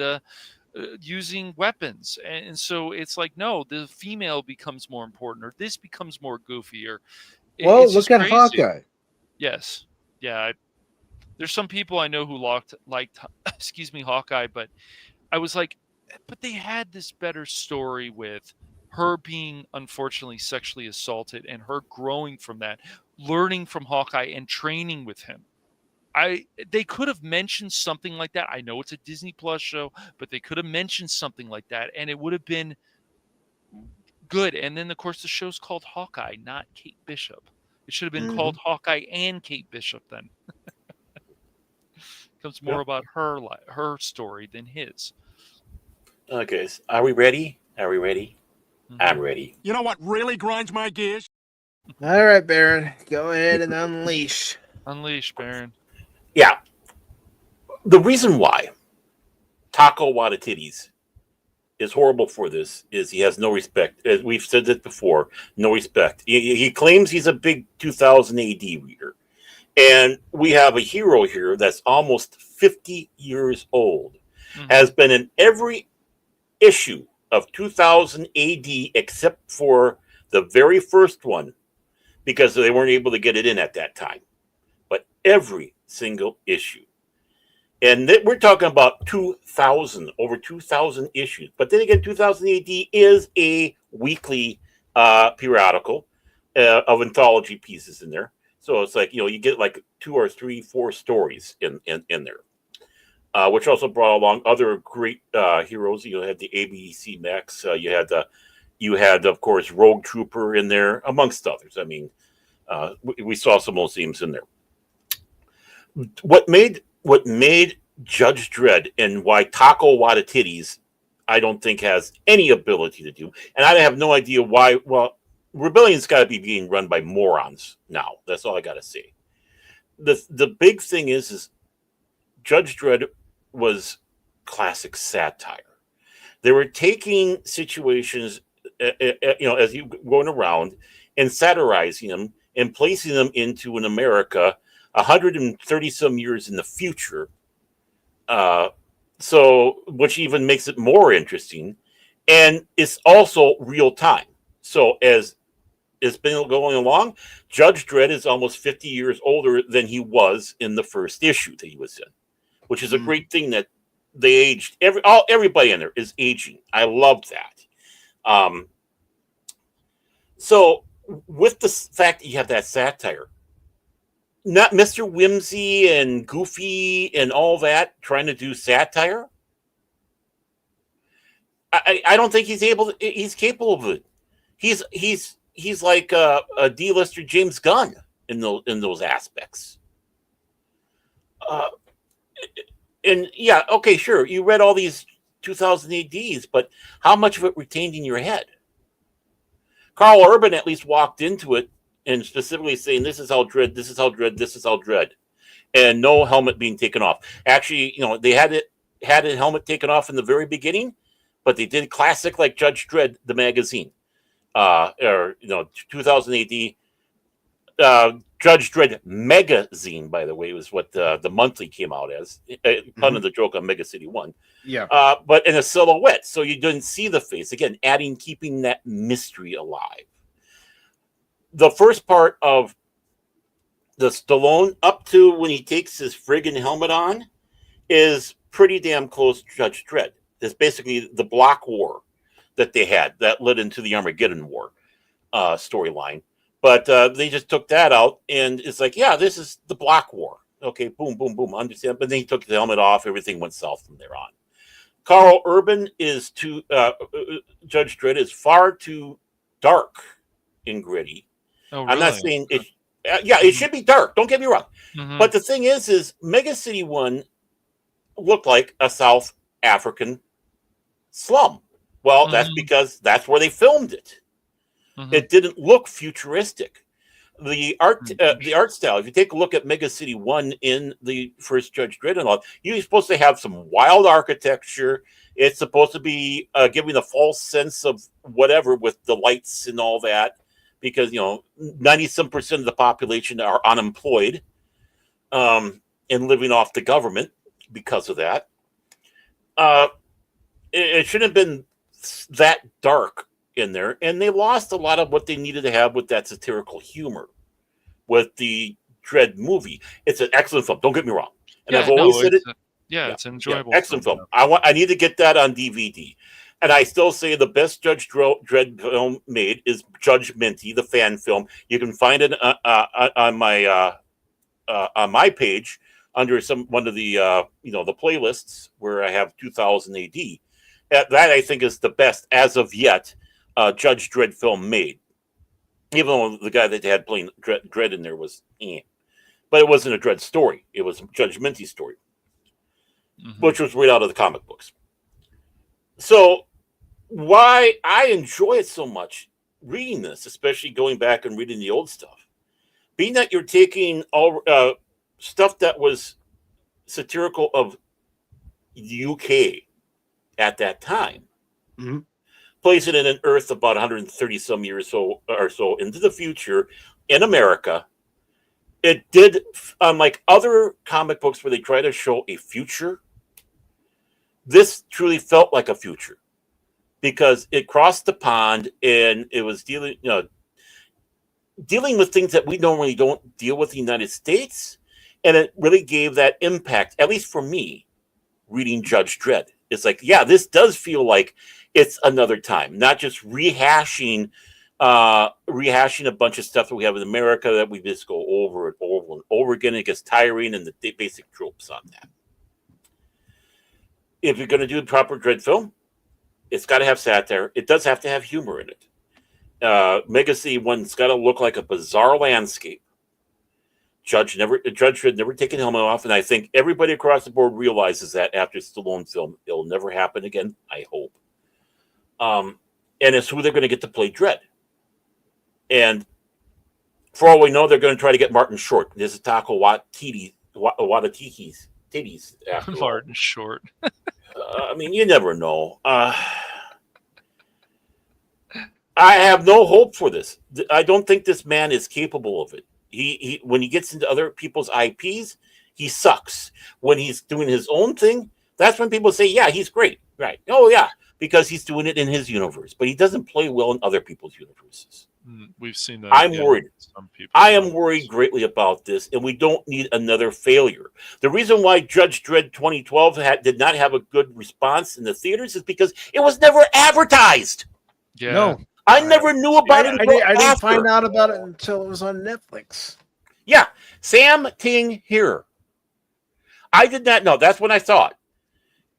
using weapons, and so it's like, no, the female becomes more important, or this becomes more goofy, or
well, look at Hawkeye.
Yes, yeah. There's some people I know who liked excuse me, Hawkeye, but I was like, but they had this better story with her being unfortunately sexually assaulted and her growing from that, learning from Hawkeye and training with him. They could have mentioned something like that. I know it's a Disney Plus show, but they could have mentioned something like that, and it would have been good. And then, of course, the show's called Hawkeye, not Kate Bishop. It should have been called Hawkeye and Kate Bishop then. Becomes more about her story than his.
Okay, are we ready? Are we ready? I'm ready.
You know what really grinds my gears?
All right, Baron, go ahead and unleash.
Unleash, Baron.
Yeah. The reason why Taika Waititi's is horrible for this is he has no respect. As we've said it before, no respect. He claims he's a big 2000 AD reader. And we have a hero here that's almost 50 years old, has been in every issue of 2000 AD except for the very first one, because they weren't able to get it in at that time. But every single issue. And we're talking about 2,000, over 2,000 issues. But then again, 2000 AD is a weekly periodical of anthology pieces in there. So it's like, you get like 2 or 3, 4 stories in there, which also brought along other great heroes. You had the ABC Max. You had, of course, Rogue Trooper in there, amongst others. I mean, we saw some of those themes in there. What made Judge Dredd and why Taika Waititi's I don't think has any ability to do, and I have no idea why. Well, Rebellion's got to be being run by morons now. That's all I got to say. The big thing is Judge Dredd was classic satire. They were taking situations, as you going around and satirizing them and placing them into an America 130 some years in the future. So, which even makes it more interesting, and it's also real time. So, as it's been going along, Judge Dredd is almost 50 years older than he was in the first issue that he was in, which is a great thing that they aged. Everybody in there is aging. I love that. So, with the fact that you have that satire, not Mr. Whimsy and Goofy and all that trying to do satire. I don't think he's capable of it. He's like a D-lister James Gunn in those aspects. And yeah, okay, sure. You read all these 2000 ADs, but how much of it retained in your head? Carl Urban at least walked into it and specifically saying, this is how Dredd, this is how Dredd, this is how Dredd. And no helmet being taken off. Actually, they had a helmet taken off in the very beginning, but they did classic like Judge Dredd, the magazine. 2000 AD. Judge Dredd Magazine, by the way, was what the monthly came out as. Pun of the joke on Mega City 1.
Yeah.
But in a silhouette, so you didn't see the face. Again, keeping that mystery alive. The first part of the Stallone up to when he takes his friggin' helmet on is pretty damn close to Judge Dredd. It's basically the block war that they had that led into the Armageddon War storyline. But they just took that out, and it's like, yeah, this is the block war. Okay, boom, boom, boom, understand. But then he took the helmet off. Everything went south from there on. Carl Urban is Judge Dredd is far too dark and gritty.
Oh,
really? I'm not saying it. It should be dark. Don't get me wrong. But the thing is Mega City 1 looked like a South African slum. Well, that's because that's where they filmed it. It didn't look futuristic. The art style, if you take a look at Mega City 1 in the first Judge Dredd and all, you're supposed to have some wild architecture. It's supposed to be giving a false sense of whatever with the lights and all that, because 90% of the population are unemployed and living off the government because of that. It shouldn't have been that dark in there, and they lost a lot of what they needed to have with that satirical humor with the Dredd movie. It's an excellent film, don't get me wrong, and I've always said it.
It's enjoyable.
Excellent film. I need to get that on DVD, and I still say the best Judge Dredd film made is Judge Minty, the fan film. You can find it on my page under one of the the playlists where I have 2000 AD. That I think is the best as of yet Judge Dredd film made. Even though the guy that they had playing Dredd in there was but it wasn't a Dredd story. It was a Judge Minty story, which was right out of the comic books. So why I enjoy it so much reading this, especially going back and reading the old stuff, being that you're taking all stuff that was satirical of the UK at that time,
Mhm.
placing it in Earth about 130 some years or so into the future in America. It did, unlike other comic books where they try to show a future, this truly felt like a future because it crossed the pond and it was dealing with things that we normally don't deal with in the United States. And it really gave that impact, at least for me, reading Judge Dredd. It's like, yeah, this does feel like it's another time, not just rehashing a bunch of stuff that we have in America that we just go over and over and over again. It gets tiring and the basic tropes on that. If you're going to do a proper Dredd film, it's got to have satire. It does have to have humor in it. Mega City One's got to look like a bizarre landscape. Judge Dredd never taken helmet off, and I think everybody across the board realizes that after Stallone film, it'll never happen again. I hope. And it's who they're going to get to play Dredd. And for all we know, they're going to try to get Martin Short. This is Taika Waititi's titties.
Martin Short.
I mean, you never know. I have no hope for this. I don't think this man is capable of it. He when he gets into other people's IPs, he sucks. When he's doing his own thing, that's when people say, yeah, he's great. Right. Oh, yeah, because he's doing it in his universe. But he doesn't play well in other people's universes.
We've seen that.
I'm worried. I am worried greatly about this, and we don't need another failure. The reason why Judge Dredd 2012 did not have a good response in the theaters is because it was never advertised.
Yeah.
No.
I never knew about it.
I didn't find out about it until it was on Netflix.
Yeah, Sam Ting here. I did not know. That's when I saw it.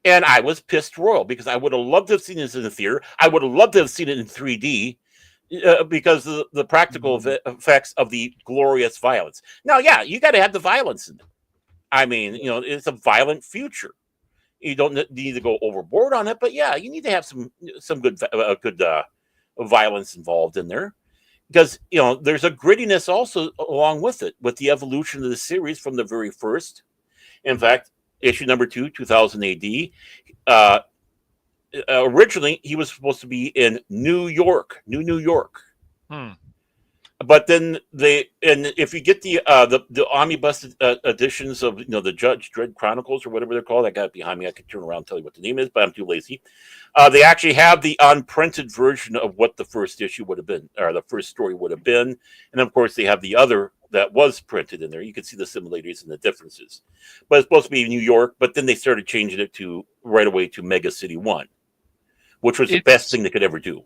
And I was pissed royal because I would have loved to have seen this in the theater. I would have loved to have seen it in 3D because of the practical effects of the glorious violence. Now, yeah, you got to have the violence in it. I mean, it's a violent future. You don't need to go overboard on it, but yeah, you need to have some good violence involved in there. Because, there's a grittiness also along with it, with the evolution of the series from the very first. In fact, issue number 2, 2000 AD, originally he was supposed to be in New York. But then if you get the omnibus editions of the Judge Dredd Chronicles or whatever they're called, I got it behind me. I can turn around and tell you what the name is, but I'm too lazy. They actually have the unprinted version of what the first issue would have been, or the first story would have been, and of course they have the other that was printed in there. You can see the similarities and the differences. But it's supposed to be New York, but then they started changing it right away to Mega City 1, which was the best thing they could ever do.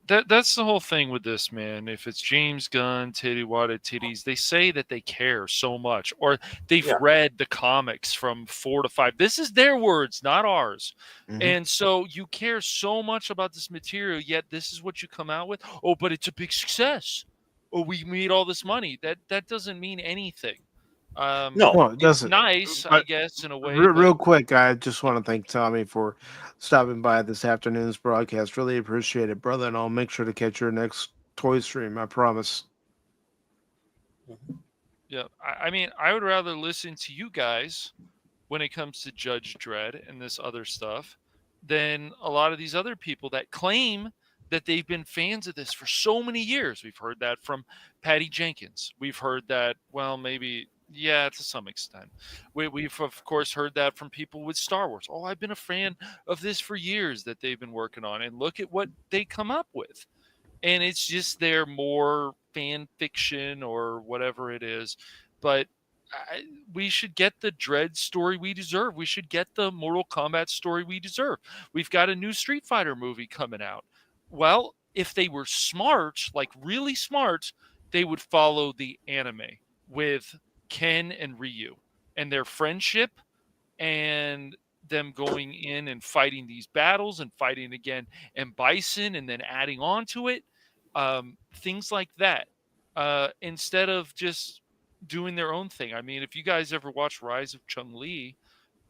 That's the whole thing with this, man. If it's James Gunn, Titties, they say that they care so much, or they've read the comics from 4 to 5. This is their words, not ours. Mm-hmm. And so you care so much about this material, yet this is what you come out with. Oh, but it's a big success. Oh, we made all this money. That doesn't mean anything.
No, it doesn't.
It's nice, I guess, in a way.
Real quick, I just want to thank Tommy for stopping by this afternoon's broadcast. Really appreciate it, brother, and I'll make sure to catch your next toy stream. I promise.
Yeah, I mean, I would rather listen to you guys when it comes to Judge Dredd and this other stuff than a lot of these other people that claim that they've been fans of this for so many years. We've heard that from Patty Jenkins. We've heard that, well, maybe... yeah, to some extent. We've, of course, heard that from people with Star Wars. Oh, I've been a fan of this for years that they've been working on. And look at what they come up with. And it's just their more fan fiction or whatever it is. But we should get the Dredd story we deserve. We should get the Mortal Kombat story we deserve. We've got a new Street Fighter movie coming out. Well, if they were smart, like really smart, they would follow the anime with Ken and Ryu and their friendship and them going in and fighting these battles and fighting again and Bison and then adding on to it, things like that, instead of just doing their own thing. I mean, if you guys ever watched Rise of Chun-Li,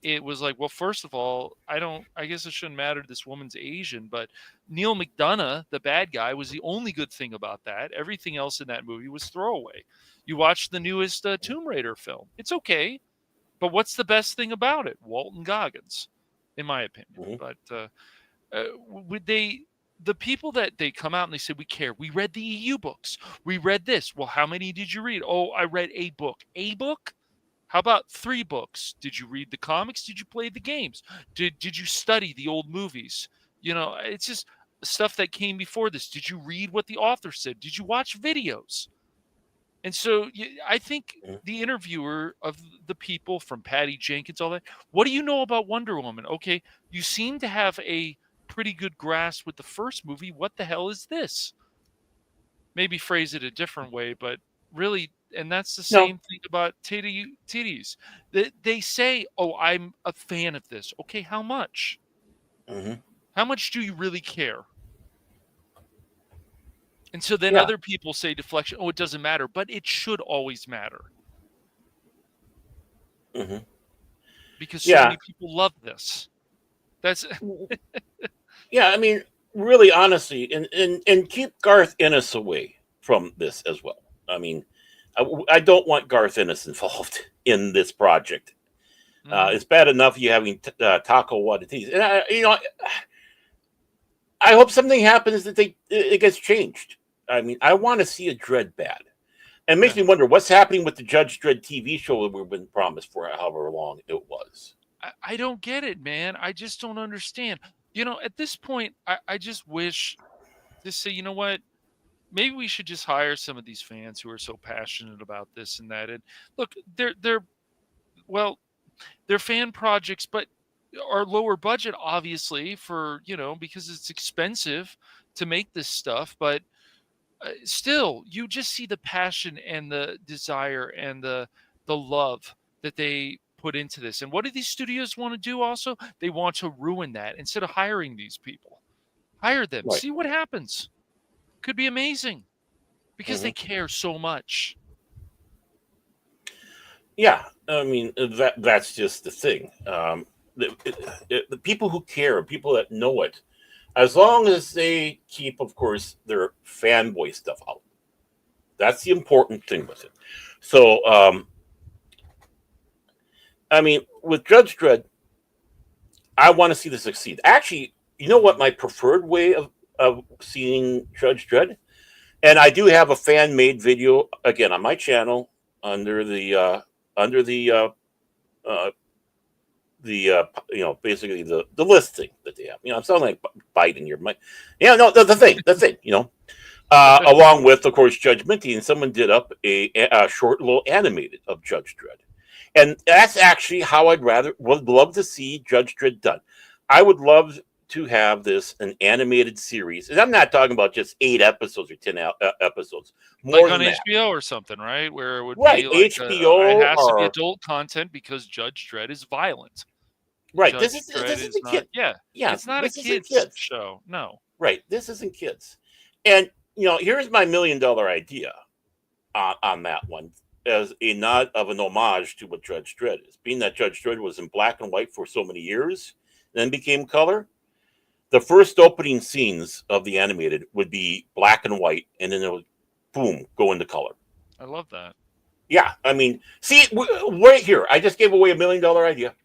it was like, well, first of all, I guess it shouldn't matter this woman's Asian, but Neil McDonough, the bad guy, was the only good thing about that. Everything else in that movie was throwaway. You watch the newest Tomb Raider film. It's okay, but what's the best thing about it? Walton Goggins, in my opinion. Mm-hmm. But would they? The people that they come out and they say, we care. We read the EU books. We read this. Well, how many did you read? Oh, I read a book. A book? How about 3 books? Did you read the comics? Did you play the games? Did you study the old movies? It's just stuff that came before this. Did you read what the author said? Did you watch videos? And so I think the interviewer of the people from Patty Jenkins, all that, what do you know about Wonder Woman? Okay, you seem to have a pretty good grasp with the first movie. What the hell is this? Maybe phrase it a different way, but really, and that's the same thing about titties. They say, oh, I'm a fan of this. Okay, how much? How much do you really care? And so then other people say deflection, oh, it doesn't matter, but it should always matter. Because so many people love this. That's
yeah, I mean, really honestly, and keep Garth Ennis away from this as well. I mean, I don't want Garth Ennis involved in this project. It's bad enough you having Taika Waititi. And I hope something happens that it gets changed. I mean, I want to see a Dredd bad. And it makes me wonder what's happening with the Judge Dredd TV show that we've been promised for however long it was.
I don't get it, man. I just don't understand. At this point, I just wish to say, you know what? Maybe we should just hire some of these fans who are so passionate about this and that. And look, they're fan projects, but are lower budget, obviously, for because it's expensive to make this stuff. But still, you just see the passion and the desire and the love that they put into this. And what do these studios want to do also? They want to ruin that. Instead of hiring these people, hire them.
Right.
See what happens. Could be amazing because they care so much.
Yeah, I mean, that's just the thing. The people who care, people that know it, as long as they keep, of course, their fanboy stuff out. That's the important thing with it. So, I mean, with Judge Dredd, I want to see this succeed. Actually, you know what my preferred way of seeing Judge Dredd? And I do have a fan-made video, again, on my channel under the basically the listing that they have. I'm sounding like biting your mic. Yeah, no, the thing, along with, of course, Judge Minty, and someone did up a short little animated of Judge Dredd. And that's actually how would love to see Judge Dredd done. I would love to have this an animated series. And I'm not talking about just 8 episodes or 10 episodes. More
like on
than
HBO or something, right? Where it would
right,
be like
HBO
it has to be adult content because Judge Dredd is violent.
Right.
Judge
This
Dredd
isn't
not,
kid.
Yeah. It's not a kids show. No.
Right. This isn't kids. And here's my $1 million idea on that one as a nod of an homage to what Judge Dredd is. Being that Judge Dredd was in black and white for so many years, then became color. The first opening scenes of the animated would be black and white, and then it would, boom, go into color.
I love that.
Yeah, I mean, see, right here, I just gave away $1 million idea.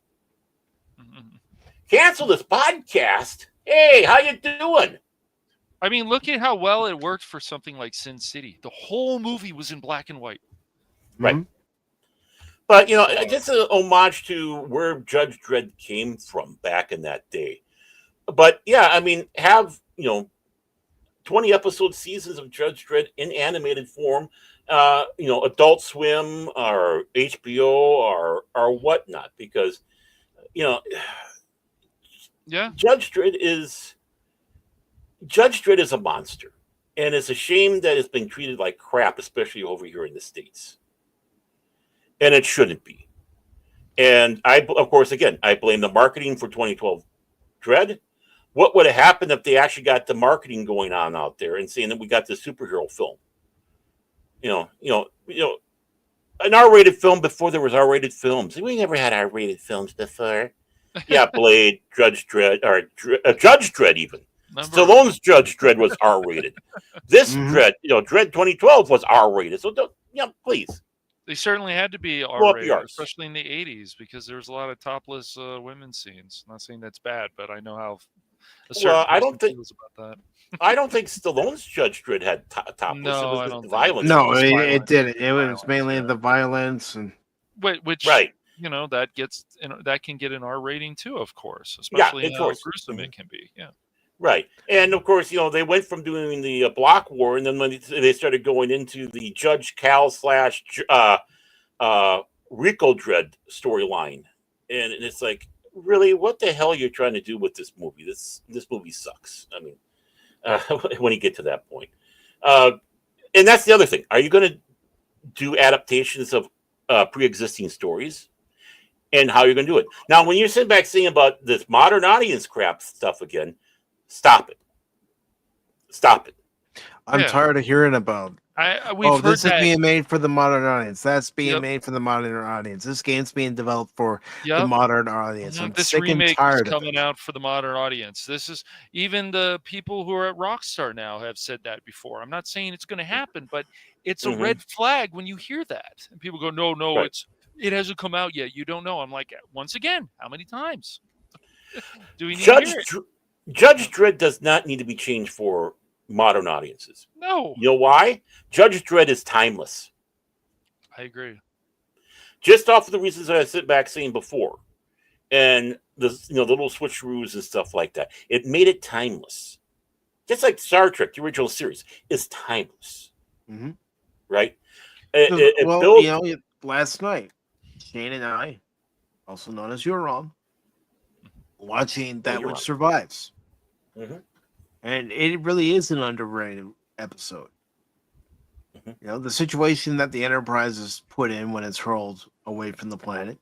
Cancel this podcast. Hey, how you doing?
I mean, look at how well it worked for something like Sin City. The whole movie was in black and white.
Right. But, just an homage to where Judge Dredd came from back in that day. But, yeah, I mean, have, 20 episode seasons of Judge Dredd in animated form, Adult Swim or HBO or whatnot. Because, Judge Dredd is a monster. And it's a shame that it's been treated like crap, especially over here in the States. And it shouldn't be. And of course, again, I blame the marketing for 2012 Dredd. What would have happened if they actually got the marketing going on out there and saying that we got this superhero film? An R-rated film before there was R-rated films. We never had R-rated films before. Yeah, Blade, Judge Dredd, or Judge Dredd even. Stallone's Judge Dredd was R-rated. This Dredd, Dredd 2012 was R-rated. So, please.
They certainly had to be R-rated, especially in the 80s, because there was a lot of topless women scenes. I'm not saying that's bad, but I know how a certain
Well, I
person
don't think
feels about that.
I don't think Stallone's Judge Dredd had topless. It
No,
was
I
the
don't think
violence.
it
No,
was
it
violent.
didn't. It was
Violence,
mainly
yeah.
the violence and
Which
Right.
that gets that can get an R rating too, of course,
Yeah,
especially
of
how
course.
gruesome
Mhm.
it can be. Yeah.
Right. And of course, they went from doing the block war, and then when they started going into the Judge Cal slash Rico Dredd storyline, and it's like, really, what the hell are you trying to do with this movie? This movie sucks. I mean, when you get to that point, and that's the other thing. Are you going to do adaptations of pre-existing stories? And how you're going to do it? Now, when you're sitting back saying about this modern audience crap stuff again, stop it. Stop it.
I'm
Yeah.
tired of hearing about.
We've heard
this is
that.
being made for the modern audience. That's being
Yep.
made for the modern audience. This game's being developed for the
Yep.
modern audience. I'm
This
sick and
remake is
tired of
coming
it.
out for the modern audience. This is even the people who are at Rockstar now have said that before. I'm not saying it's going to happen, but it's a
Mhm.
red flag when you hear that. And people go, "No,
Right.
it hasn't come out yet. You don't know." I'm like, once again, how many times do we need to hear it?
Judge Dredd does not need to be changed for modern audiences.
No,
You know why? Judge Dredd is timeless.
I agree.
Just off of the reasons that I sit back saying before, and the little switcheroos and stuff like that. It made it timeless. Just like Star Trek, the original series, is timeless.
Mhm.
Right?
Well,
built-
last night, Shane and I, also known as You're Wrong, watching That
You're
Which
Wrong.
Survives.
Mhm.
And it really is an underrated episode.
Mhm.
The situation that the Enterprise is put in when it's hurled away from the planet,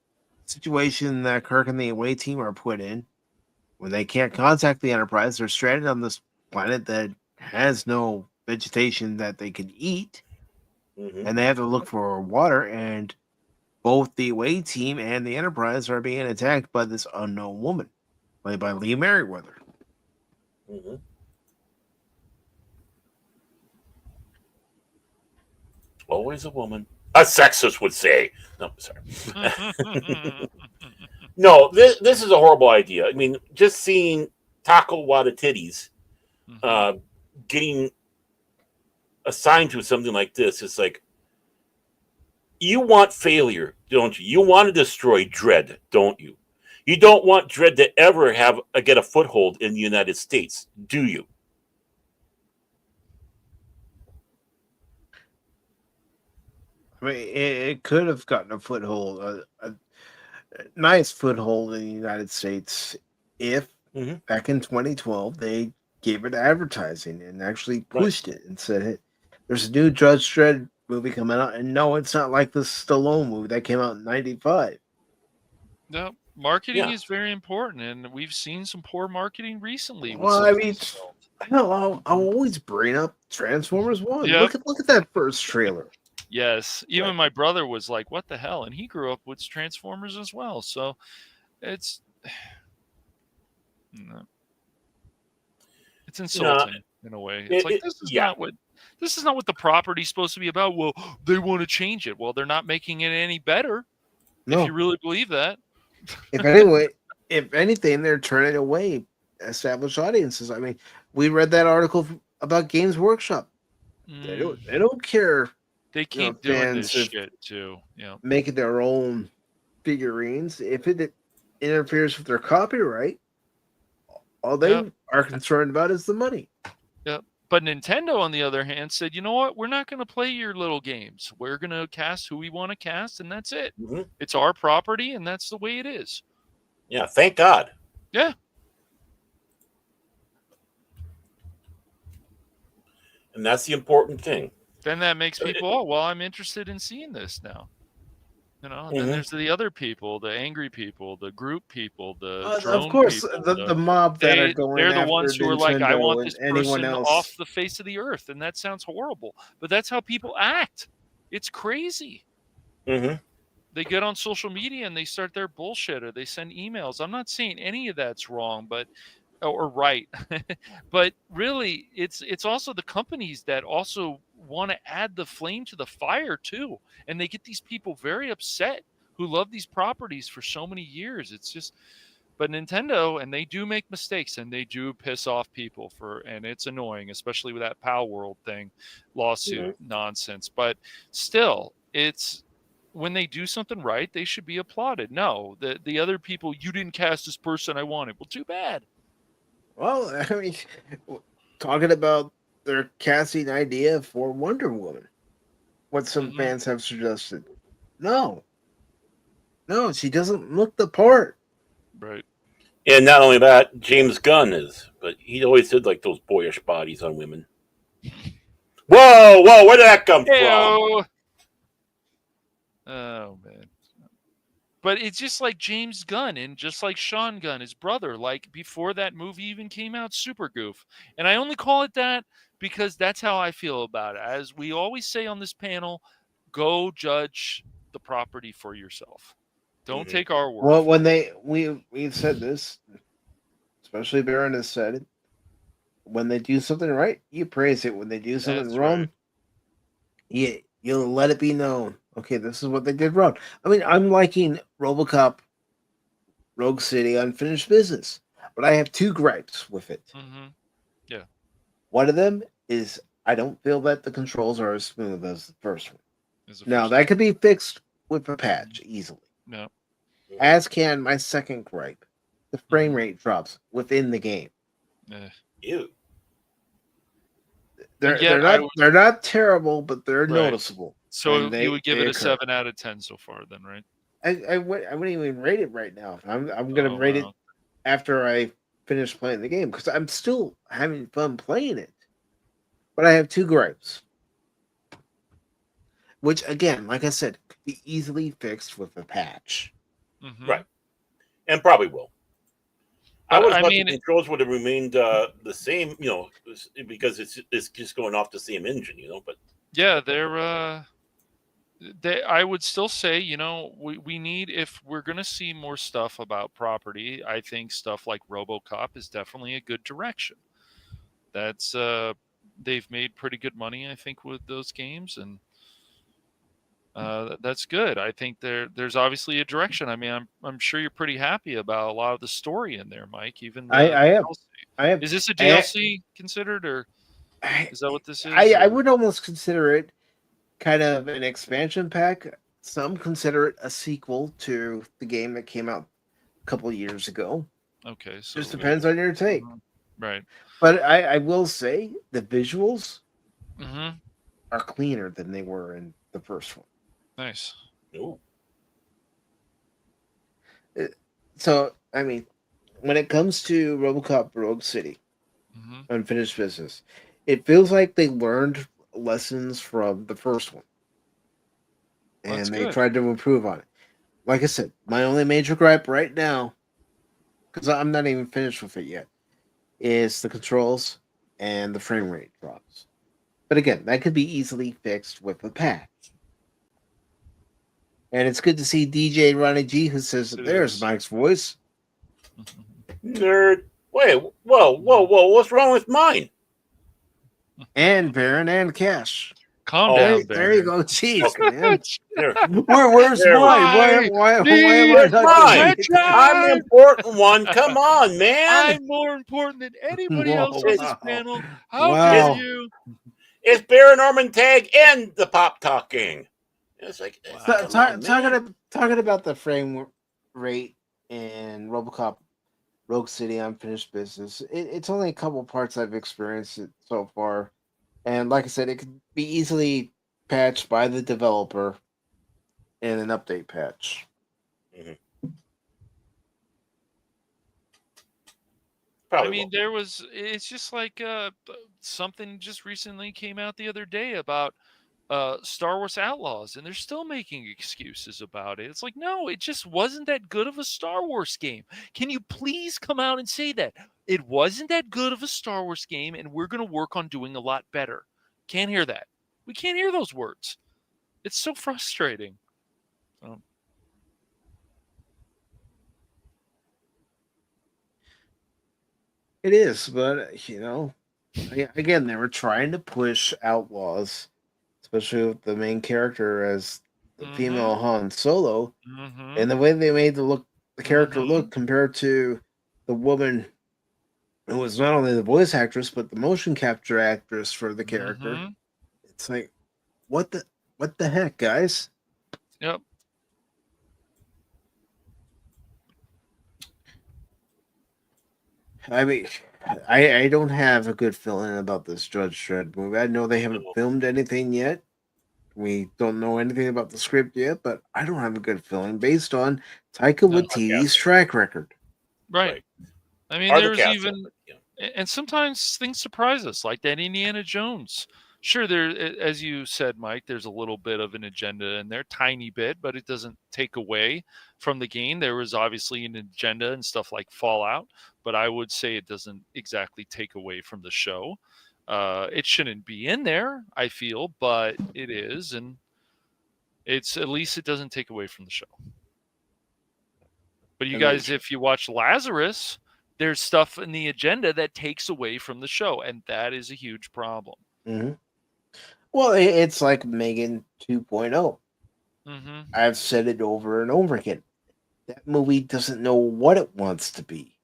situation that Kirk and the away team are put in when they can't contact the Enterprise. They're stranded on this planet that has no vegetation that they can eat,
Mhm.
and they have to look for water. And both the away team and the Enterprise are being attacked by this unknown woman, played by Lee Merriweather.
Mhm. Always a woman. A sexist would say. No, sorry. No, this is a horrible idea. I mean, just seeing Taika Waititi's getting assigned to something like this is like, you want failure, don't you? You want to destroy Dredd, don't you? You don't want Dredd to ever get a foothold in the United States, do you?
I mean, it could have gotten a foothold, a nice foothold in the United States if
Mhm.
back in 2012 they gave it advertising and actually pushed it and said, "Hey, there's a new Judge Dredd movie coming out," and no, it's not like the Stallone movie that came out in '95.
No, marketing
Yeah.
is very important, and we've seen some poor marketing recently. With
Well,
some
I
of
mean,
these films.
hell, I'll always bring up Transformers One.
Yep.
Look at that first trailer.
Yes, even
Right.
my brother was like, "What the hell?" And he grew up with Transformers as well, so it's it's insulting in a way. It's like this is not what the property's supposed to be about. Well, they want to change it. Well, they're not making it any better.
No,
If you really believe that.
if anything, they're turning away established audiences. I mean, we read that article about Games Workshop. They don't care.
They keep doing this
fans of
shit too. Yeah.
making their own figurines. If it interferes with their copyright, all they are concerned about is the money.
Yep. But Nintendo, on the other hand, said, "You know what? We're not going to play your little games. We're going to cast who we want to cast, and that's it.
Mhm.
It's our property, and that's the way it is."
Yeah, thank God.
Yeah.
And that's the important thing.
Then that makes people, "Oh, well, I'm interested in seeing this now." And then there's the other people, the angry people, the group people, the drone
of course,
people.
the mob that are going
they're
after
the ones who are like, "I
Nintendo
want
and
this
anyone
person
else.
off the face of the earth," and that sounds horrible, but that's how people act. It's crazy.
Mm-hmm.
They get on social media and they start their bullshit, or they send emails. I'm not saying any of that's wrong, or right, but really, it's also the companies that also want to add the flame to the fire too, and they get these people very upset who love these properties for so many years. It's just, But Nintendo, and they do make mistakes, and they do piss off people and it's annoying, especially with that Pal World thing, lawsuit nonsense. But still, it's when they do something right, they should be applauded. No, the other people, you didn't cast this person I wanted. Well, too bad.
Well, I mean, talking about their casting idea for Wonder Woman, what some fans have suggested. No, she doesn't look the part.
Right.
And not only that, James Gunn is, but he always did like those boyish bodies on women. Whoa, where did that come from?
Oh man. But it's just like James Gunn and just like Sean Gunn, his brother, like before that movie even came out, Super Goof. And I only call it that because that's how I feel about it. As we always say on this panel, go judge the property for yourself. Don't take our word.
Well, when we've said this, especially Baron has said it. When they do something right, you praise it. When they do something wrong, you'll let it be known. Okay, this is what they did wrong. I mean, I'm liking RoboCop, Rogue City, Unfinished Business, but I have two gripes with it.
Yeah.
One of them is I don't feel that the controls are as smooth as the first one. Now, that could be fixed with a patch easily.
No.
As can my second gripe. The frame rate drops within the game.
Ew.
They're not terrible, but they're noticeable.
So you would give it a 7 out of 10 so far, then, right?
I wouldn't even rate it right now. I'm gonna rate it after I finish playing the game because I'm still having fun playing it. But I have two gripes, which again, like I said, could be easily fixed with a patch.
Right, and probably will. I would have thought the controls would have remained the same, because it's just going off the same engine, But
yeah, I would still say, we need, if we're going to see more stuff about property, I think stuff like RoboCop is definitely a good direction. That's they've made pretty good money, I think, with those games, and that's good. I think there's obviously a direction. I mean, I'm sure you're pretty happy about a lot of the story in there, Mike. Even
I have.
Is this a DLC considered, or is that what this is?
I would almost consider it kind of an expansion pack. Some consider it a sequel to the game that came out a couple of years ago.
Okay, so
just depends on your take,
right?
But I will say the visuals
are
cleaner than they were in the first one.
Nice.
Ooh.
So I mean, when it comes to RoboCop Rogue City, Unfinished Business, it feels like they learned lessons from the first one, and they tried to improve on it. Like I said, my only major gripe right now, because I'm not even finished with it yet, is the controls and the frame rate drops. But again, that could be easily fixed with a patch. And it's good to see DJ Ronnie G, who says, "There's Mike's voice."
Nerd. Wait, whoa! What's wrong with mine?
And Baron and Cash.
Calm down, Baron.
There you go. Jeez, man.
Where's
mine? Why am I not
mine? I'm the important one. Come on, man.
I'm more important than anybody else on this panel. How dare you?
It's Baron, Orman, Tagge, and the Pop Talk Gang. It's like
talking about the frame rate in RoboCop Rogue City Unfinished Business. It's only a couple parts I've experienced it so far, and like I said, it could be easily patched by the developer in an update patch.
I mean, it's just like something just recently came out the other day about Star Wars Outlaws, and they're still making excuses about it. It's like, no, it just wasn't that good of a Star Wars game. Can you please come out and say that? It wasn't that good of a Star Wars game, and we're going to work on doing a lot better. Can't hear that. We can't hear those words. It's so frustrating.
It is, but again, they were trying to push Outlaws, especially with the main character as the female Han Solo, and the way they made the the character looked compared to the woman who was not only the voice actress but the motion capture actress for the character. It's like, what the heck, guys?
Yep.
I mean, I don't have a good feeling about this Judge Dredd movie. I know they haven't filmed anything yet. We don't know anything about the script yet, but I don't have a good feeling based on Taika Waititi's track record.
Right. I mean, there's even, and sometimes things surprise us, like that Indiana Jones. Sure, there, as you said, Mike, there's a little bit of an agenda in there, tiny bit, but it doesn't take away from the game. There was obviously an agenda and stuff like Fallout, but I would say it doesn't exactly take away from the show. It shouldn't be in there, I feel, but it is, and it's at least it doesn't take away from the show. But you guys, if you watch Lazarus, there's stuff in the agenda that takes away from the show, and that is a huge problem.
Mm-hmm. Well, it's like Megan 2.0. I've said it over and over again. That movie doesn't know what it wants to be.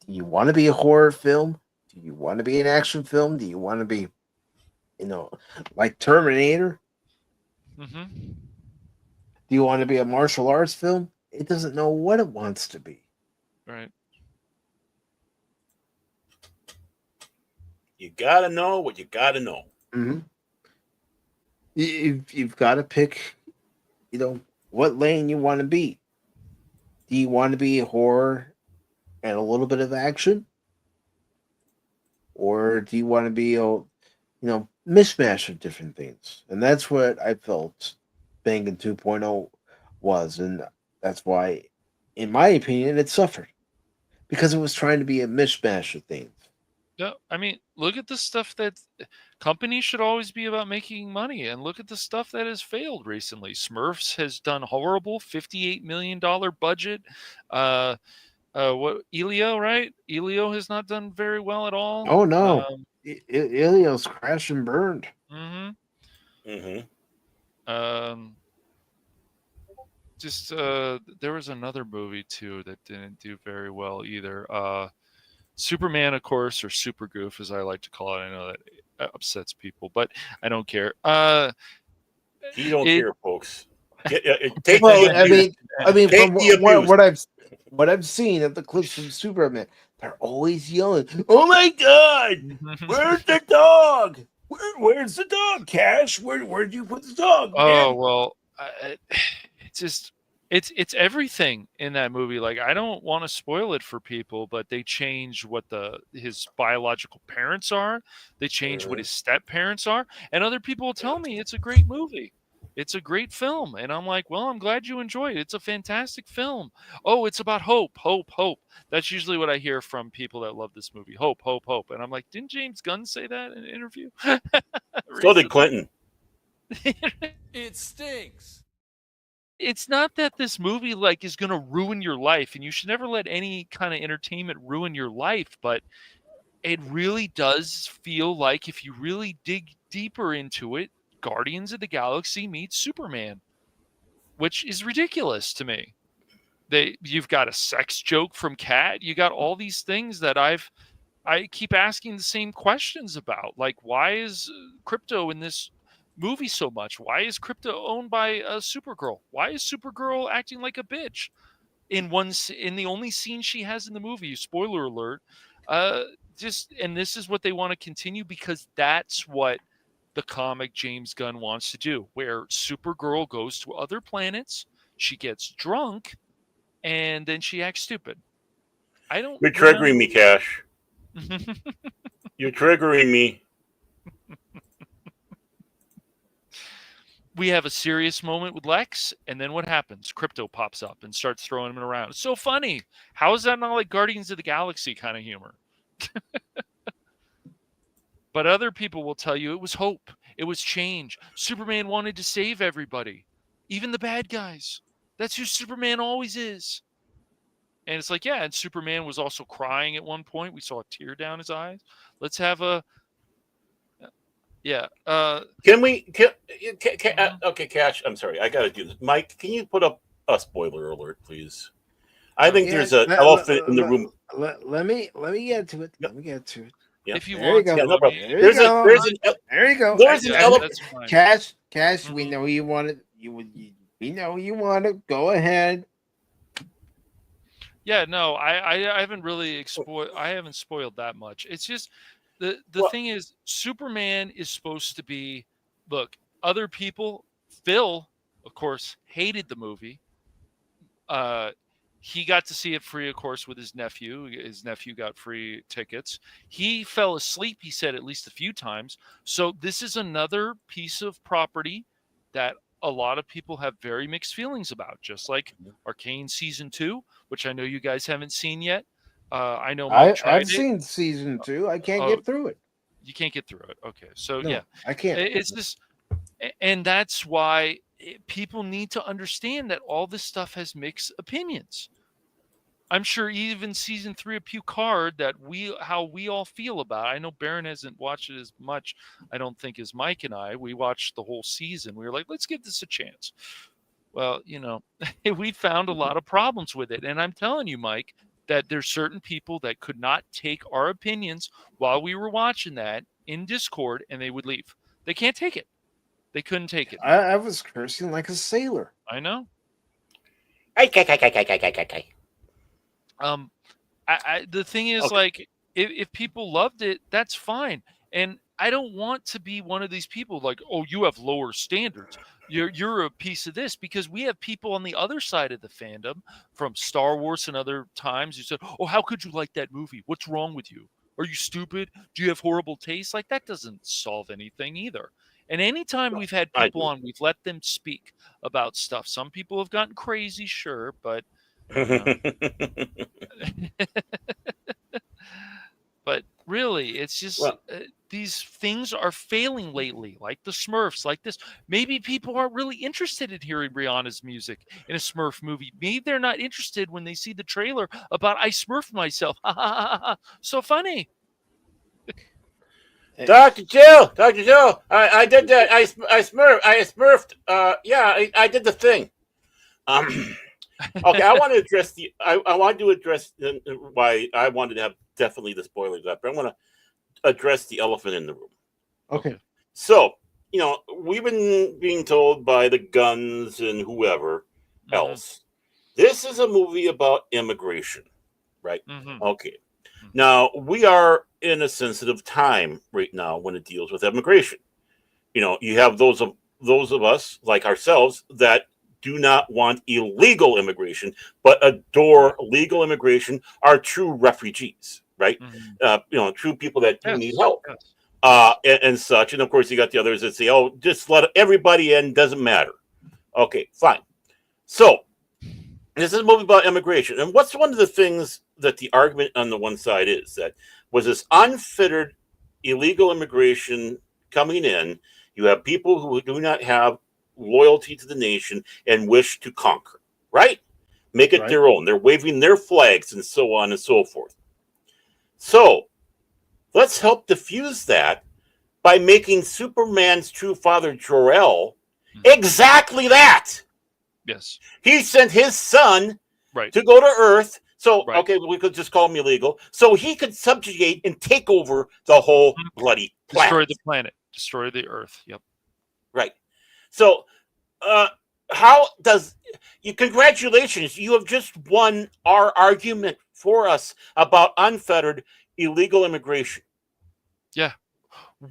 Do you want to be a horror film? Do you want to be an action film? Do you want to be, like Terminator? Do you want to be a martial arts film? It doesn't know what it wants to be.
Right.
You gotta know what you gotta know.
Mm-hmm. You've got to pick, what lane you want to be. Do you want to be horror and a little bit of action? Or do you want to be a, mishmash of different things? And that's what I felt Bangin' 2.0 was. And that's why, in my opinion, it suffered. Because it was trying to be a mishmash of things.
Yeah, I mean, look at the stuff that companies should always be about making money, and look at the stuff that has failed recently. Smurfs has done horrible, $58 million budget. What Elio, right? Elio has not done very well at all.
Oh no, Elio's crashed and burned.
Just there was another movie too that didn't do very well either. Superman, of course, or Super Goof, as I like to call it. I know that upsets people, but I don't care.
You don't care, folks.
I mean, from what I've seen of the clips from Superman, they're always yelling, "Oh my God, where's the dog? Where's the dog, Cash? Where'd you put the dog?"
Oh well, it's just. It's everything in that movie. Like, I don't want to spoil it for people, but they change what his biological parents are. They change what his step parents are. And other people will tell me it's a great movie. It's a great film. And I'm like, well, I'm glad you enjoyed it. It's a fantastic film. Oh, it's about hope, hope, hope. That's usually what I hear from people that love this movie. Hope, hope, hope. And I'm like, didn't James Gunn say that in an interview?
So did Clinton.
It stinks.
It's not that this movie is going to ruin your life, and you should never let any kind of entertainment ruin your life, but it really does feel like, if you really dig deeper into it, Guardians of the Galaxy meets Superman, which is ridiculous to me. You've got a sex joke from Cat. You got all these things that I keep asking the same questions about, like, why is Crypto in this movie so much? Why is Crypto owned by Supergirl? Why is Supergirl acting like a bitch in the only scene she has in the movie? Spoiler alert. And this is what they want to continue, because that's what the comic James Gunn wants to do, where Supergirl goes to other planets, she gets drunk, and then she acts stupid. You're
triggering me, Cash. You're triggering me.
We have a serious moment with Lex, and then what happens? Crypto pops up and starts throwing him around. It's so funny. How is that not like Guardians of the Galaxy kind of humor? But other people will tell you it was hope. It was change. Superman wanted to save everybody, even the bad guys. That's who Superman always is. And it's like, yeah, and Superman was also crying at one point. We saw a tear down his eyes. Let's have a... Yeah.
Okay, Cash, I'm sorry. I got to do this. Mike, can you put up a spoiler alert, please? I think there's an elephant in the room.
Let me get to it.
Yep.
Let me get to it.
Yeah.
If you
There you
want
go.
to,
Yeah, no problem.
There you
There's
go. There you go.
There's an
yeah,
elephant.
that's fine.
Cash. We know you want it. We know you want it. Go ahead.
Yeah, no, I haven't really I haven't spoiled that much. It's just the
Well-
thing is, Superman is supposed to be, look, other people, Phil, of course, hated the movie. He got to see it free, of course, with his nephew. His nephew got free tickets. He fell asleep, he said, at least a few times. So this is another piece of property that a lot of people have very mixed feelings about, just like Arcane Season 2, which I know you guys haven't seen yet. I know Mike tried
I've
it.
seen season 2. I can't
Oh,
get through it.
You can't get through it. Okay. So,
No,
yeah.
I can't.
It's just, and that's why people need to understand that all this stuff has mixed opinions. I'm sure even season 3 of Picard, how we all feel about it. I know Baron hasn't watched it as much, I don't think, as Mike and I. We watched the whole season. We were like, let's give this a chance. Well, we found a lot of problems with it. And I'm telling you, Mike, that there's certain people that could not take our opinions while we were watching that in Discord, and they would leave. They can't take it. They couldn't take it.
I was cursing like a sailor.
I know.
Okay.
The thing is,
Okay.
like, if people loved it, that's fine. And I don't want to be one of these people like, oh, you have lower standards. You're a piece of this, because we have people on the other side of the fandom from Star Wars and other times who said, oh, how could you like that movie? What's wrong with you? Are you stupid? Do you have horrible taste? Like, that doesn't solve anything either. And anytime we've had people on, we've let them speak about stuff. Some people have gotten crazy, sure, but but really, it's just these things are failing lately, like the Smurfs, like this. Maybe people aren't really interested in hearing Rihanna's music in a Smurf movie. Maybe they're not interested when they see the trailer about I Smurfed myself. So funny.
Dr. Jill, I did that. I smurfed. I did the thing. Okay, I want to address why I wanted to have definitely the spoilers up, but I want to address the elephant in the room.
Okay.
So, we've been being told by the guns and whoever else, this is a movie about immigration, right? Okay. Now, we are in a sensitive time right now when it deals with immigration. You have those of us like ourselves that do not want illegal immigration, but adore legal immigration, are true refugees, right? True people that do need help, and such. And of course, you got the others that say, "Oh, just let everybody in; doesn't matter." Okay, fine. So, this is a movie about immigration, and what's one of the things that the argument on the one side is that was this unfettered illegal immigration coming in. You have people who do not have loyalty to the nation and wish to conquer, right? Make it their own. They're waving their flags and so on and so forth. So let's help diffuse that by making Superman's true father, Jor-El, exactly that.
Yes.
He sent his son to go to Earth. So, okay, we could just call him illegal. So he could subjugate and take over the whole bloody planet.
Destroy the planet. Destroy the Earth. Yep.
Right. So, how does you? Congratulations, you have just won our argument for us about unfettered illegal immigration.
Yeah.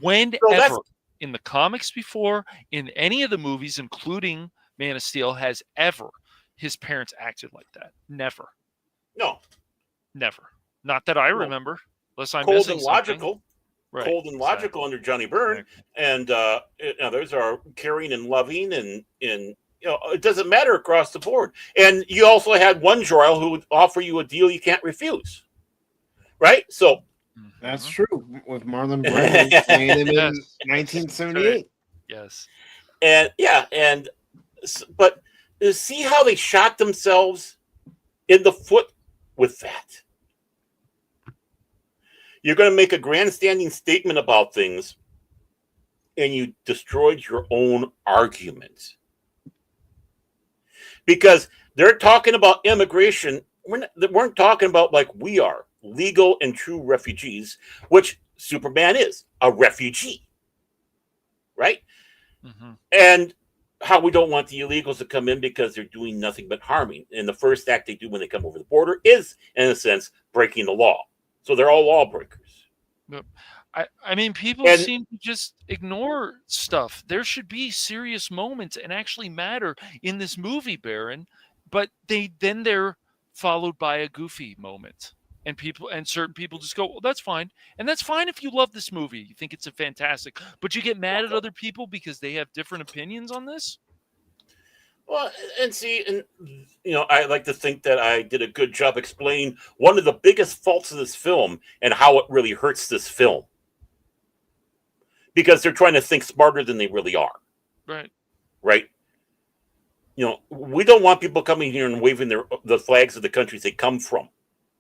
Whenever in the comics before, in any of the movies, including Man of Steel, has ever his parents acted like that? Never.
No.
Never. Not that I remember. Unless I'm
cold
missing
and logical.
Something. Right.
Cold and logical under Johnny Byrne, and others are caring and loving, and it doesn't matter across the board. And you also had one Jor-El who would offer you a deal you can't refuse, right? So
that's true with Marlon Brando playing him in 1978.
Yes,
but see how they shot themselves in the foot with that. You're going to make a grandstanding statement about things, and you destroyed your own argument. Because they're talking about immigration weren't talking about like we are legal and true refugees, which Superman is a refugee, right?
Mm-hmm.
And how we don't want the illegals to come in because they're doing nothing but harming. And the first act they do when they come over the border is, in a sense, breaking the law. So they're all lawbreakers.
Yep. I mean, people seem to just ignore stuff. There should be serious moments and actually matter in this movie, Baron. But they're followed by a goofy moment, and certain people just go, "Well, that's fine," and that's fine if you love this movie, you think it's a fantastic. But you get mad at other people because they have different opinions on this.
Well, and see, and I like to think that I did a good job explaining one of the biggest faults of this film and how it really hurts this film. Because they're trying to think smarter than they really are.
Right.
Right? We don't want people coming here and waving the flags of the countries they come from.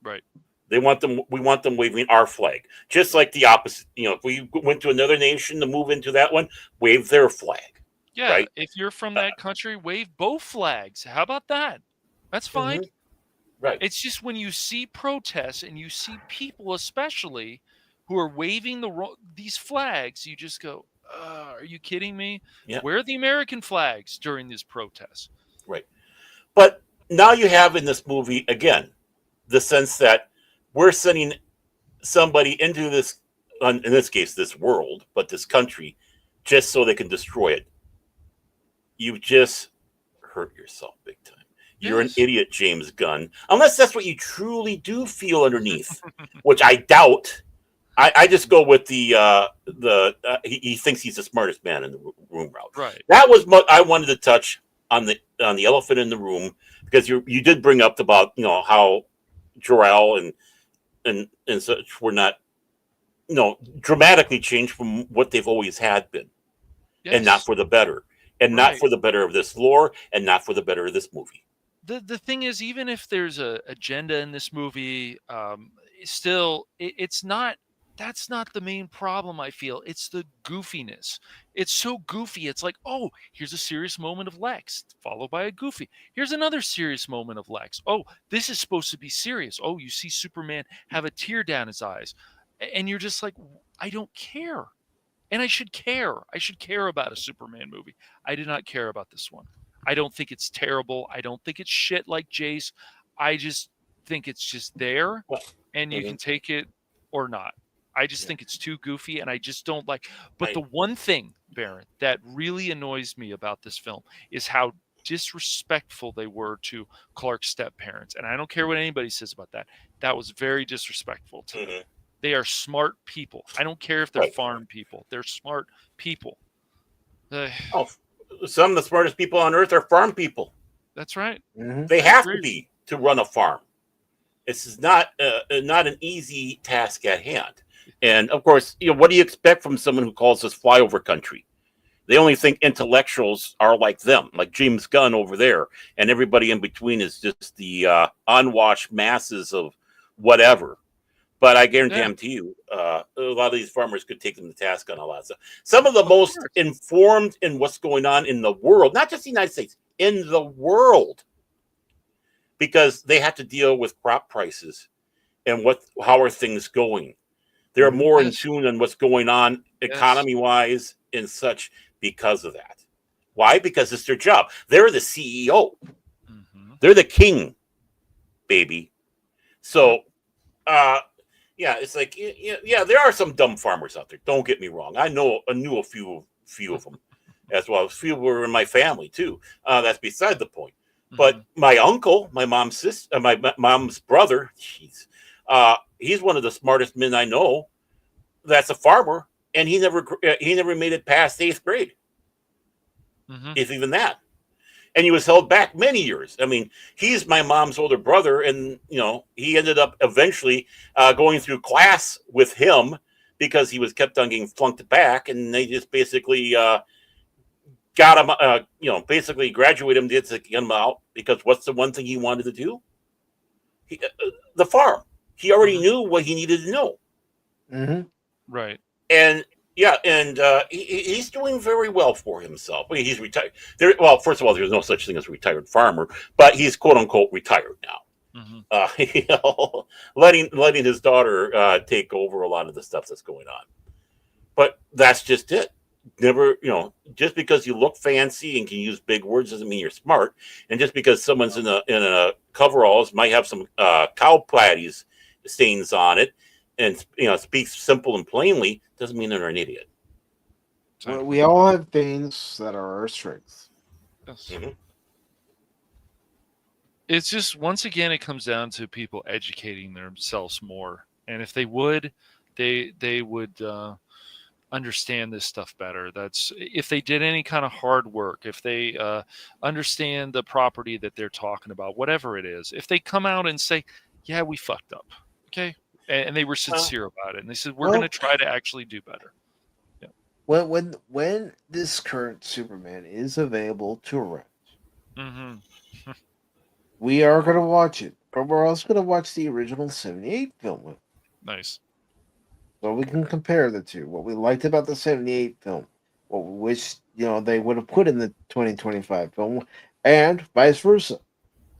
Right.
We want them waving our flag. Just like the opposite. If we went to another nation to move into that one, wave their flag.
Yeah,
right?
If you're from that country, wave both flags. How about that? That's fine.
Mm-hmm. Right.
It's just when you see protests and you see people especially who are waving these flags, you just go, are you kidding me?
Yeah.
Where are the American flags during this protest?
Right. But now you have in this movie, again, the sense that we're sending somebody into this, in this case, this world, but this country, just so they can destroy it. You just hurt yourself big time. You're an idiot, James Gunn. Unless that's what you truly do feel underneath, which I doubt. I just go with he thinks he's the smartest man in the room route.
Right.
That was what I wanted to touch on the elephant in the room, because you did bring up about how Jor-El and such were not dramatically changed from what they've always had been, and not for the better, and not for the better of this lore, and not for the better of this movie.
The thing is, even if there's a agenda in this movie, still it's not. That's not the main problem, I feel. It's the goofiness. It's so goofy. It's like, oh, here's a serious moment of Lex, followed by a goofy. Here's another serious moment of Lex. Oh, this is supposed to be serious. Oh, you see Superman have a tear down his eyes. And you're just like, I don't care. And I should care. I should care about a Superman movie. I did not care about this one. I don't think it's terrible. I don't think it's shit like Jace. I just think it's just there, and you can take it or not. I just think it's too goofy, and I just don't like. But the one thing, Baron, that really annoys me about this film is how disrespectful they were to Clark's step-parents. And I don't care what anybody says about that. That was very disrespectful to them. They are smart people. I don't care if they're farm people. They're smart people.
Some of the smartest people on earth are farm people.
That's right.
Mm-hmm. They have to be to run a farm. This is not an easy task at hand. And of course, what do you expect from someone who calls this flyover country? They only think intellectuals are like them, like James Gunn over there, and everybody in between is just the unwashed masses of whatever. But I guarantee you, a lot of these farmers could take them to task on a lot of stuff. Some of the most informed in what's going on in the world, not just the United States, in the world, because they have to deal with crop prices and how are things going. They're more in tune on what's going on economy-wise and such because of that. Why? Because it's their job. They're the CEO. Mm-hmm. They're the king, baby. So, it's like, there are some dumb farmers out there. Don't get me wrong. I knew a few of them, as well. A few were in my family too. That's beside the point. Mm-hmm. But my uncle, my mom's sister, my mom's brother, he's one of the smartest men I know. That's a farmer, and he never made it past 8th grade, if even that. And he was held back many years. I mean, he's my mom's older brother, and he ended up eventually going through class with him because he was kept on getting flunked back, and they just basically got him, basically graduated him, did to get him out, because what's the one thing he wanted to do? The farm. He already knew what he needed to know.
Mm-hmm.
Right.
And he's doing very well for himself. I mean, he's retired. Well, first of all, there's no such thing as a retired farmer, but he's quote unquote retired now. You know, letting his daughter take over a lot of the stuff that's going on. But that's just it. Never, you know, just because you look fancy and can use big words doesn't mean you're smart. And just because someone's in a coveralls might have some cow patties stains on it, and you know, speaks simple and plainly, doesn't mean they're an idiot.
Well, we all have things that are our strengths.
Yes.
Mm-hmm.
It's just, once again, it comes down to people educating themselves more. And if they would, they would understand this stuff better. That's if they did any kind of hard work, if they understand the property that they're talking about, whatever it is. If they come out and say, yeah, we fucked up, okay? And they were sincere about it. And they said, we're going to try to actually do better. Yeah.
When this current Superman is available to rent,
Mm-hmm.
we are going to watch it, but we're also going to watch the original 78 film with it.
Nice.
So we can compare the two. What we liked about the 78 film, what we wish, you know, they would have put in the 2025 film, and vice versa.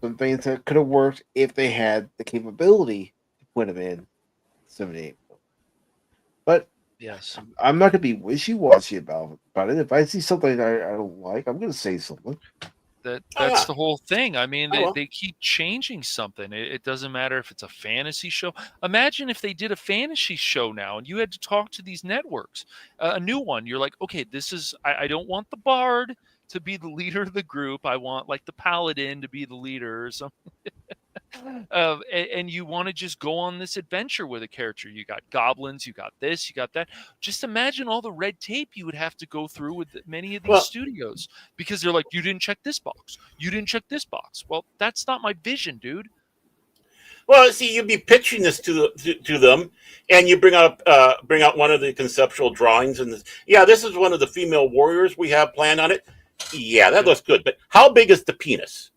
Some things that could have worked if they had the capability to put them in 78 film. But
yes,
I'm not going to be wishy-washy about it. If I see something I don't like, I'm going to say something.
That's the whole thing. I mean, they keep changing something. It doesn't matter if it's a fantasy show. Imagine if they did a fantasy show now and you had to talk to these networks, a new one. You're like, okay, this is, I don't want the bard to be the leader of the group. I want like the paladin to be the leader or something. And you want to just go on this adventure with a character. You got goblins, you got this, you got that. Just imagine all the red tape you would have to go through with many of these studios, because they're like, you didn't check this box, you didn't check this box. Well, that's not my vision, dude.
Well, see, you'd be pitching this to them, and you bring out one of the conceptual drawings, and this is one of the female warriors we have planned on it. Yeah, that looks good, but how big is the penis?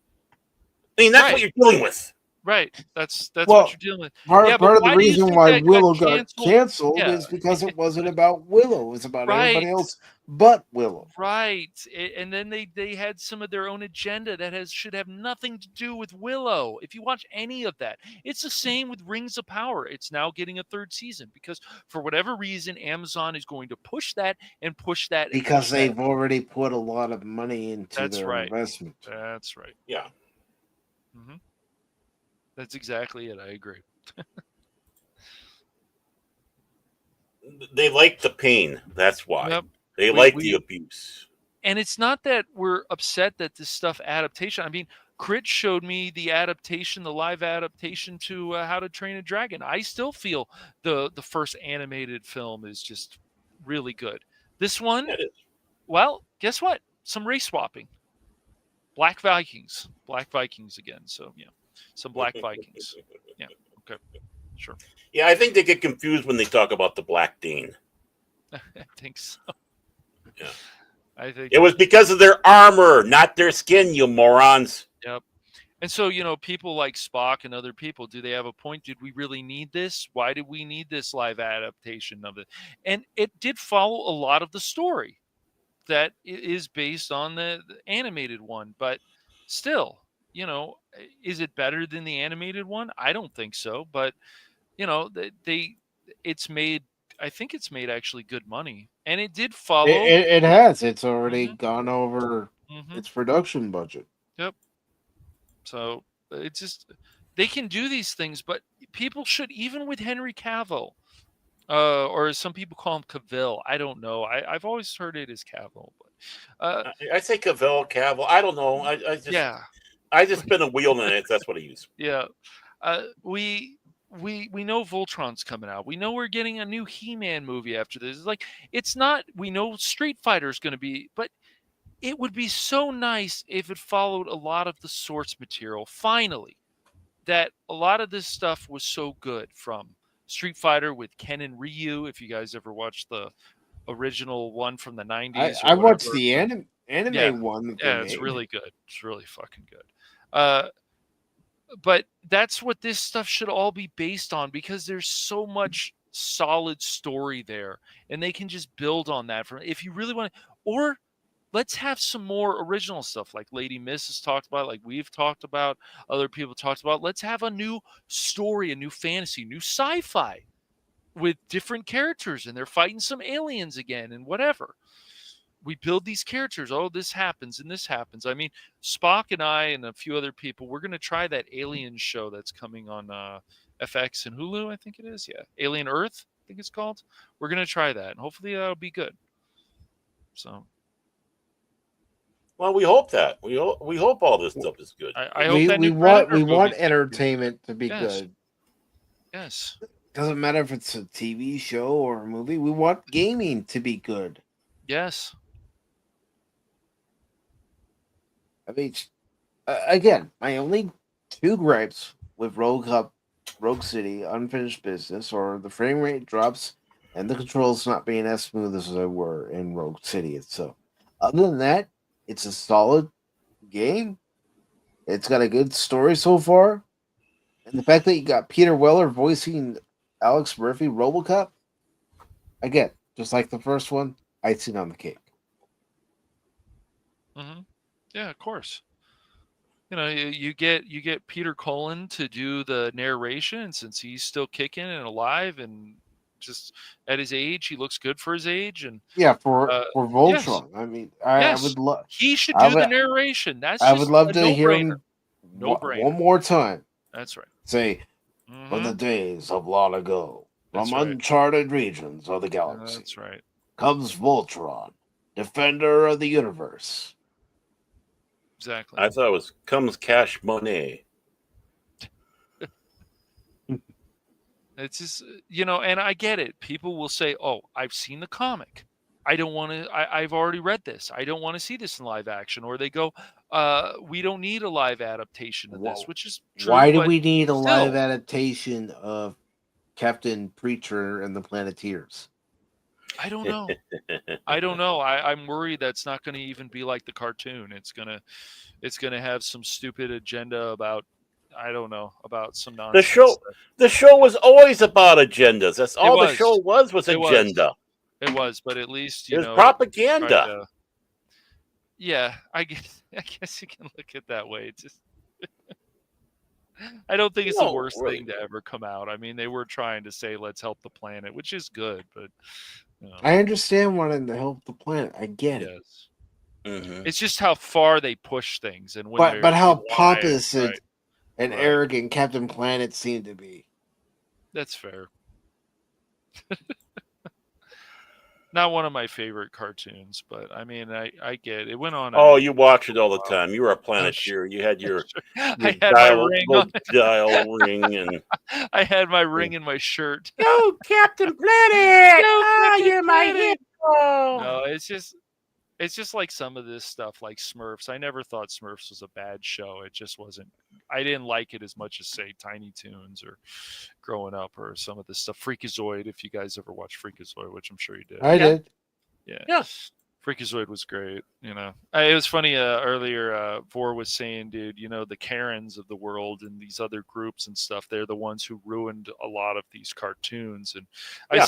I mean, that's what you're dealing with.
Right. That's what you're dealing with.
Part of the reason why Willow got canceled is because it wasn't about Willow. It was about everybody else but Willow.
Right. And then they had some of their own agenda that should have nothing to do with Willow. If you watch any of that, it's the same with Rings of Power. It's now getting a third season because for whatever reason, Amazon is going to push that and push that.
Because they've already put a lot of money into their investment.
That's right.
Yeah.
Mm-hmm. That's exactly it. I agree.
They like the pain. That's why.
Yep.
They like the abuse.
And it's not that we're upset that this stuff adaptation. I mean, Crit showed me the adaptation, the live adaptation to How to Train a Dragon. I still feel the first animated film is just really good. This one, well, guess what? Some race swapping. Black Vikings again. So, yeah. Some Black Vikings. Yeah. Okay. Sure.
Yeah, I think they get confused when they talk about the Black Dane.
I think so.
Yeah.
I think
it was because of their armor, not their skin, you morons.
Yep. And so, you know, people like Spock and other people, do they have a point? Did we really need this? Why did we need this live adaptation of it? And it did follow a lot of the story that is based on the animated one, but still, you know, is it better than the animated one? I don't think so, but you know, it's made actually good money, and it did follow.
It has. It's already gone over its production budget.
Yep. So it's just they can do these things, but people should, even with Henry Cavill, or as some people call him, Cavill. I don't know. I've always heard it as Cavill, but
I say Cavill. I don't know. I just spin a wheel in it. That's what I use.
Yeah. We know Voltron's coming out. We know we're getting a new He-Man movie after this. It's like, it's not, we know Street Fighter's going to be, but it would be so nice if it followed a lot of the source material. Finally, that a lot of this stuff was so good from Street Fighter with Ken and Ryu. If you guys ever watched the original one from the 90s.
I watched the anime one.
Yeah, it's really good. It's really fucking good. But that's what this stuff should all be based on, because there's so much solid story there, and they can just build on that. If you really want to, or let's have some more original stuff like Lady Miss has talked about, like we've talked about, other people talked about. Let's have a new story, a new fantasy, new sci-fi with different characters, and they're fighting some aliens again and whatever. We build these characters. Oh, this happens and this happens. I mean, Spock and I and a few other people, we're going to try that Alien show that's coming on FX and Hulu, I think it is. Yeah. Alien Earth, I think it's called. We're going to try that, and hopefully that'll be good. So.
Well, we hope that. We hope all this stuff is good.
I hope that
we
new
want
Predator movie's
entertainment to be
Yes.
good.
Yes.
Doesn't matter if it's a TV show or a movie. We want gaming to be good.
Yes.
I mean, again, my only two gripes with Rogue City, Unfinished Business, or the frame rate drops and the controls not being as smooth as they were in Rogue City itself. Other than that, it's a solid game. It's got a good story so far. And the fact that you got Peter Weller voicing Alex Murphy, RoboCop, again, just like the first one, icing on the cake.
Mm-hmm. Yeah, of course. You know, you get Peter Cullen to do the narration, since he's still kicking and alive, and just at his age, he looks good for his age. And
yeah, for Voltron.
Yes.
I mean, I would love.
He should do the narration. That's
I
just
would love
a
to
no-brainer.
hear him
No-brainer.
one more time.
That's right.
Say,
Mhm.
from the days of long ago,
That's
from
right.
uncharted regions of the galaxy,
That's right.
comes Voltron, defender of the universe.
Exactly.
I thought it was comes Cash Money.
It's just, you know, and I get it. People will say, "Oh, I've seen the comic. I don't want to. I've already read this. I don't want to see this in live action." Or they go, "We don't need a live adaptation of this," which is true.
Why do
but
we need a live
still.
adaptation of Captain Preacher and the Planeteers?
I don't know. I don't know. I'm worried that's not going to even be like the cartoon. It's gonna have some stupid agenda about, I don't know, about some nonsense.
The show was always about agendas. That's all the
was.
show was
It was.
agenda.
It was, but at least,
It
you
was
know,
propaganda.
Yeah, I guess you can look at it that way. It's just, I don't think it's the worst thing to ever come out. I mean, they were trying to say, let's help the planet, which is good, but you know.
I understand wanting to help the planet. I get it.
Yes.
Mm-hmm.
It's just how far they push things, and when
But how
why,
pompous
right.
and arrogant Captain Planet seemed to be.
That's fair. Not one of my favorite cartoons, but I mean, I get it. It went on.
Oh, you watch it all the time. You were a Planeteer. You had your
I had my ring on.
dial ring, and
I had my ring in my shirt.
Go, Captain Planet!
Captain
You're my
Planet!
hero!
No, it's just like some of this stuff, like Smurfs. I never thought Smurfs was a bad show. It just wasn't. I didn't like it as much as, say, Tiny Toons or growing up, or some of this stuff. Freakazoid, if you guys ever watched Freakazoid, which I'm sure you did.
I did.
Yeah. Freakazoid was great. You know, it was funny. Earlier, Vor was saying, dude, you know, the Karens of the world and these other groups and stuff, they're the ones who ruined a lot of these cartoons. And I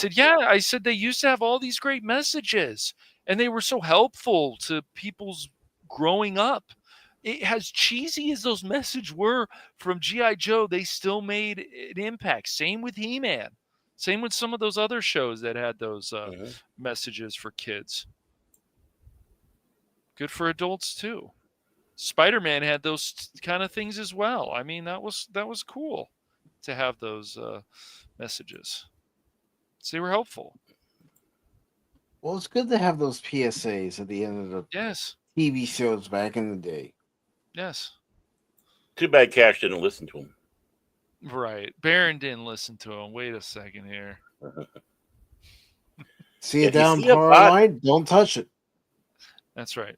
said, they used to have all these great messages, and they were so helpful to people's growing up. It, as cheesy as those messages were from G.I. Joe, they still made an impact. Same with He-Man. Same with some of those other shows that had those messages for kids. Good for adults too. Spider-Man had those kind of things as well. I mean, that was cool to have those messages. So they were helpful.
Well, it's good to have those PSAs at the end of the TV shows back in the day.
Yes.
Too bad Cash didn't listen to him.
Right. Baron didn't listen to him. Wait a second here.
See it down power line, don't touch it.
That's right.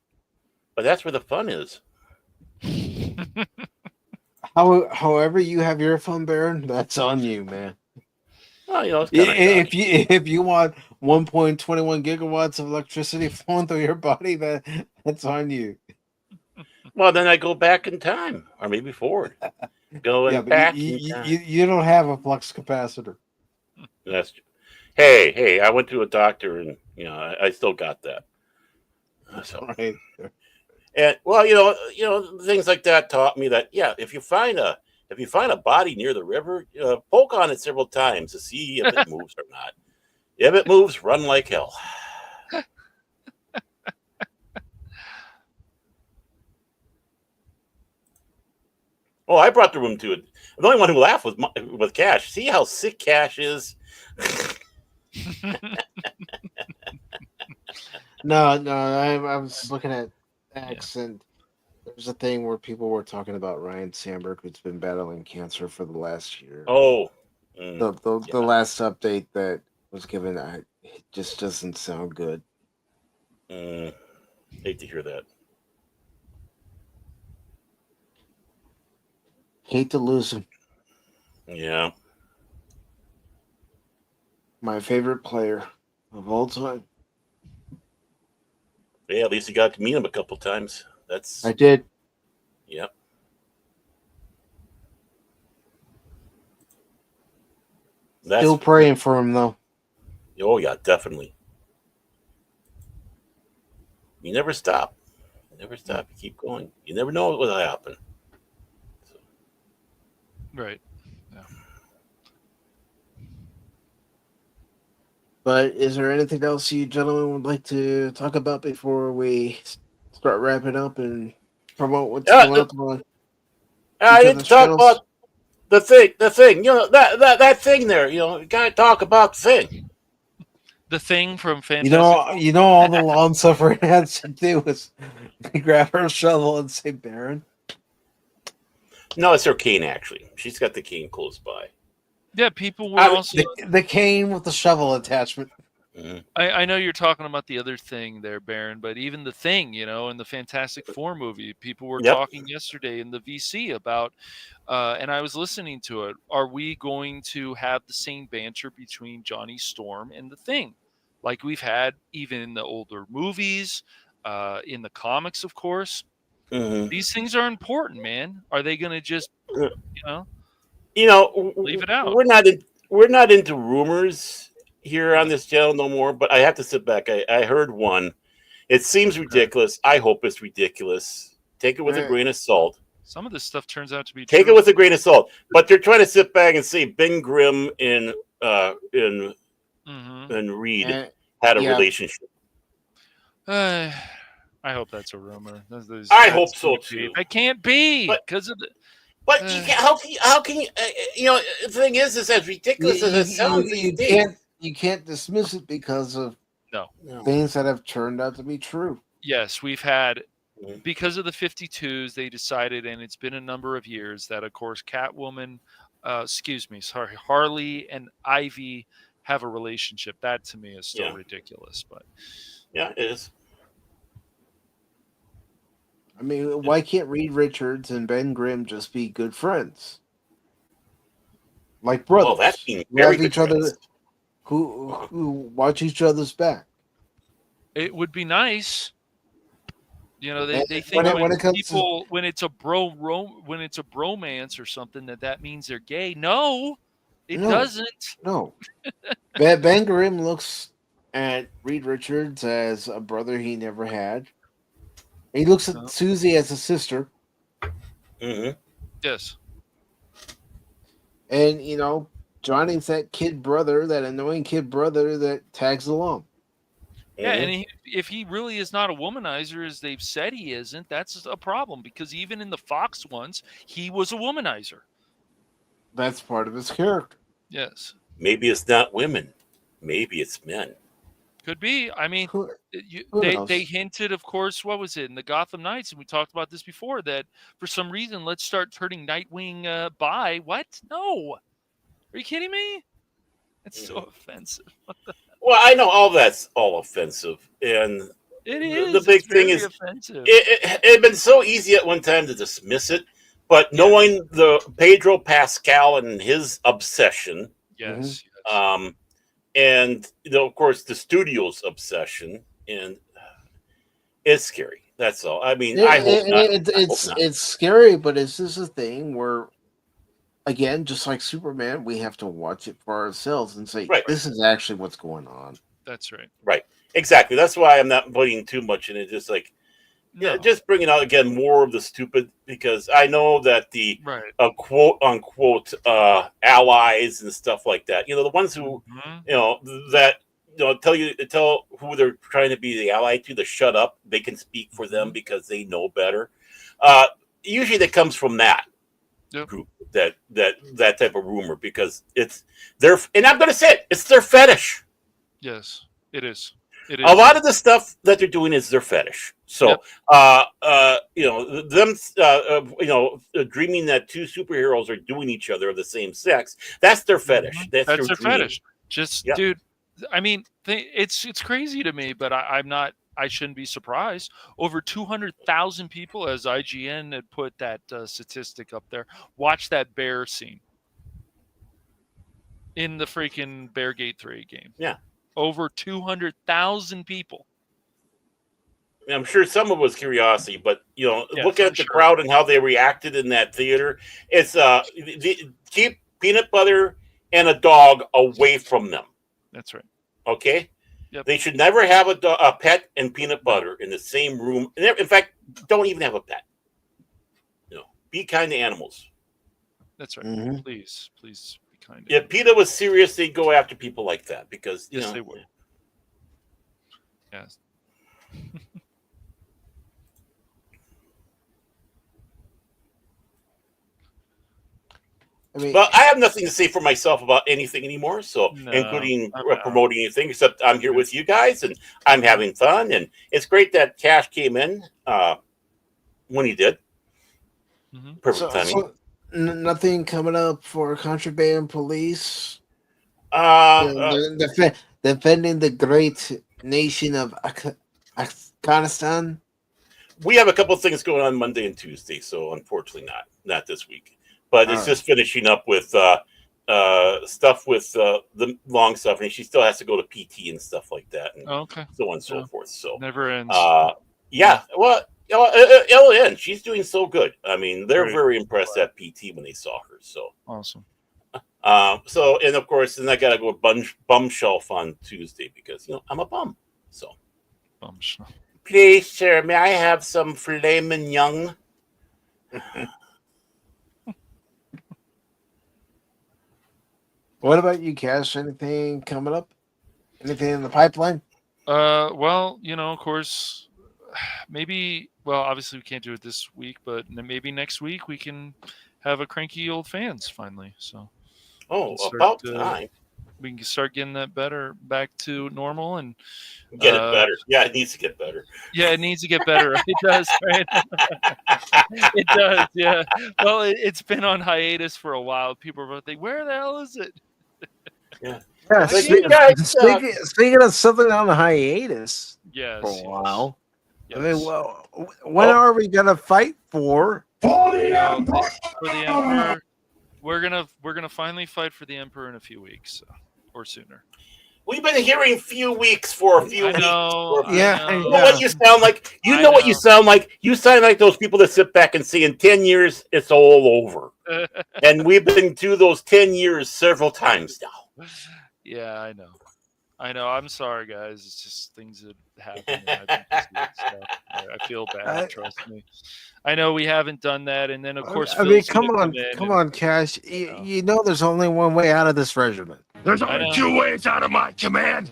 But that's where the fun is.
However you have your fun, Baron, that's on you, man.
Well, you know,
if you want 1.21 gigawatts of electricity flowing through your body, that's on you.
Well, then I go back in time, or maybe forward. Going back in time.
You don't have a flux capacitor.
That's hey, I went to a doctor, and you know, I still got that. So,
Right.
and well, things like that taught me that if you find a body near the river, poke on it several times to see if it moves or not. If it moves, run like hell. Oh, I brought the room to it. The only one who laughed was Cash. See how sick Cash is?
No, I was looking at X, and there's a thing where people were talking about Ryan Sandberg, who's been battling cancer for the last year.
Oh,
The last update that was given, it just doesn't sound good.
Hate to hear that.
Hate to lose him.
Yeah.
My favorite player of all time.
Yeah, at least you got to meet him a couple times.
I did.
Yep.
Still praying for him, though.
Oh, yeah, definitely. You never stop. You keep going. You never know what will happen. So.
Right. Yeah.
But is there anything else you gentlemen would like to talk about before we start wrapping up and promote what's going on?
I need to talk about the thing. That thing there. You gotta talk about the thing.
The Thing from Fantastic.
You know, all the long suffering had to do was grab her shovel and say, "Baron."
No, it's her cane. Actually, she's got the cane close by.
Yeah, people were also
the cane with the shovel attachment.
Mm-hmm.
I know you're talking about the other thing there, Baron, but even the Thing, in the Fantastic Four movie, people were talking yesterday in the VC about, and I was listening to it. Are we going to have the same banter between Johnny Storm and the Thing, like we've had even in the older movies, in the comics, of course?
Mm-hmm.
These things are important, man. Are they going to just, leave it out?
We're not into rumors here on this channel no more, but I have to sit back. I heard one. It seems ridiculous. I hope it's ridiculous. Take it with a grain of salt.
Some of this stuff turns out to be
Take
true.
it with a grain of salt. But they're trying to sit back and say Ben Grimm and Reed had a relationship.
I hope that's a rumor.
I hope so too.
It can't be because of the.
But how can you? The thing is as ridiculous as it sounds,
you can't dismiss it because of
no
things that have turned out to be true.
Yes, we've had because of the 52s. They decided, and it's been a number of years that, of course, Harley and Ivy have a relationship. That to me is still ridiculous, but
yeah, it is.
I mean, why can't Reed Richards and Ben Grimm just be good friends? Like brothers.
Well, that's being very good friends.
Who watch each other's back.
It would be nice. They think when it's a bromance or something that means they're gay. No, it doesn't.
No. Ben Grimm looks at Reed Richards as a brother he never had. He looks at Susie as a sister.
Mm-hmm.
Yes.
And, Johnny's that annoying kid brother that tags along.
Yeah, and if he really is not a womanizer, as they've said he isn't, that's a problem, because even in the Fox ones, he was a womanizer.
That's part of his character.
Yes.
Maybe it's not women. Maybe it's men.
Could be. I mean, they hinted, of course, what was it, in the Gotham Knights, and we talked about this before, that for some reason, let's start turning Nightwing bi. What? No. Are you kidding me? It's so offensive.
Well, I know that's all offensive, and
it is.
The big thing is
offensive.
It had been so easy at one time to dismiss it, but knowing the Pedro Pascal and his obsession,
yes,
and of course the studio's obsession, and it's scary. That's all. I mean, I hope not.
It's scary, but it's just a thing where, again, just like Superman, we have to watch it for ourselves and say, this is actually what's going on.
That's right.
Right. Exactly. That's why I'm not putting too much in it. Just like, yeah, just bringing out again more of the stupid, because I know that the quote unquote allies and stuff like that, the ones who, that tell who they're trying to be the ally to shut up. They can speak for them because they know better. Usually that comes from that group, that type of rumor, because it's their, and I'm going to say it's their fetish.
Yes, it is. It
is. A lot of the stuff that they're doing is their fetish. So, them, dreaming that two superheroes are doing each other of the same sex, that's their fetish. That's their
fetish. Just, dude, I mean, it's crazy to me, but I shouldn't be surprised. Over 200,000 people, as IGN had put that statistic up there, watch that bear scene in the freaking Beargate 3 game.
Yeah.
Over 200,000 people.
I'm sure some of it was curiosity, but look at the crowd and how they reacted in that theater. It's keep peanut butter and a dog away from them.
That's right.
Okay.
Yep.
They should never have a pet and peanut butter in the same room. In fact, don't even have a pet. Be kind to animals.
That's right. Mm-hmm. Please be kind.
If PETA was serious, they'd go after people like that, because
they would. Yes.
But I have nothing to say for myself about anything anymore, including promoting anything, except I'm here with you guys and I'm having fun, and it's great that Cash came in when he did. Mm-hmm. Perfect timing.
So nothing coming up for Contraband Police? Defending the great nation of Afghanistan?
We have a couple of things going on Monday and Tuesday, so unfortunately not this week. But it's just finishing up with stuff with the long stuff, and she still has to go to PT and stuff like that, and so on and so forth. So
never ends.
Well, it'll end. She's doing so good. I mean, they're very impressed at PT when they saw her. So
awesome.
So, and of course, then I got to go bum shelf on Tuesday, because I'm a bum. So
bum shelf.
Please, sir, may I have some filet mignon?
What about you, Cash? Anything coming up? Anything in the pipeline?
Well, of course, maybe. Well, obviously we can't do it this week, but maybe next week we can have a cranky old fans finally. So,
about time.
We can start getting that back to normal and
get it better. Yeah, it needs to get better.
Yeah, it needs to get better. It does, right? It does. Yeah. Well, it's been on hiatus for a while. People are thinking, "Where the hell is it?"
Yeah. Speaking of something on
Yes.
hiatus, for a while.
Yes.
I mean, when are we gonna fight for
the Emperor?
For the Emperor, we're gonna finally fight for the Emperor in a few weeks or sooner.
We've been hearing few weeks for a few weeks.
I know.
You know what you sound like? You know what you sound like? You sound like those people that sit back and say, in 10 years, it's all over. And we've been through those 10 years several times now.
Yeah, I know. I'm sorry, guys. It's just things that happen. I feel bad. Trust me. I know we haven't done that, and then of course.
I mean, come on, Cash. You know, there's only one way out of this regiment.
There's only two ways out of my command: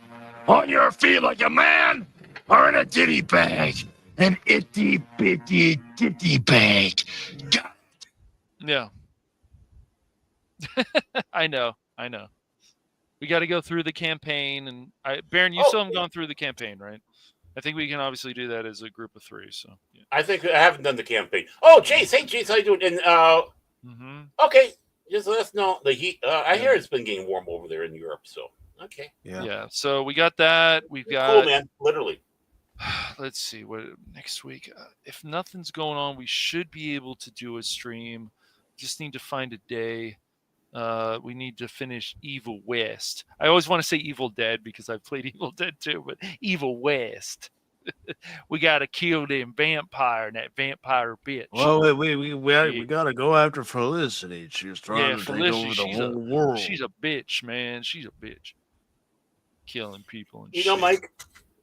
on your feet like a man, or in a ditty bag, an itty bitty ditty bag.
Yeah. I know. We got to go through the campaign, and Baron, you still haven't gone through the campaign, right? I think we can obviously do that as a group of three. So yeah.
I think I haven't done the campaign. Oh, Jace, hey Jace, how you doing? And okay, just let us know the heat. I hear it's been getting warm over there in Europe. So okay,
yeah. So we got that. We've got
cool, man. Literally.
Let's see what next week. If nothing's going on, we should be able to do a stream. Just need to find a day. We need to finish Evil West. I always want to say Evil Dead because I've played Evil Dead too, but Evil West. We got to kill them vampire and that vampire bitch.
Well, we got to go after Felicity. She's trying to take over the whole world.
She's a bitch, man. She's a bitch. Killing people and
shit. Mike,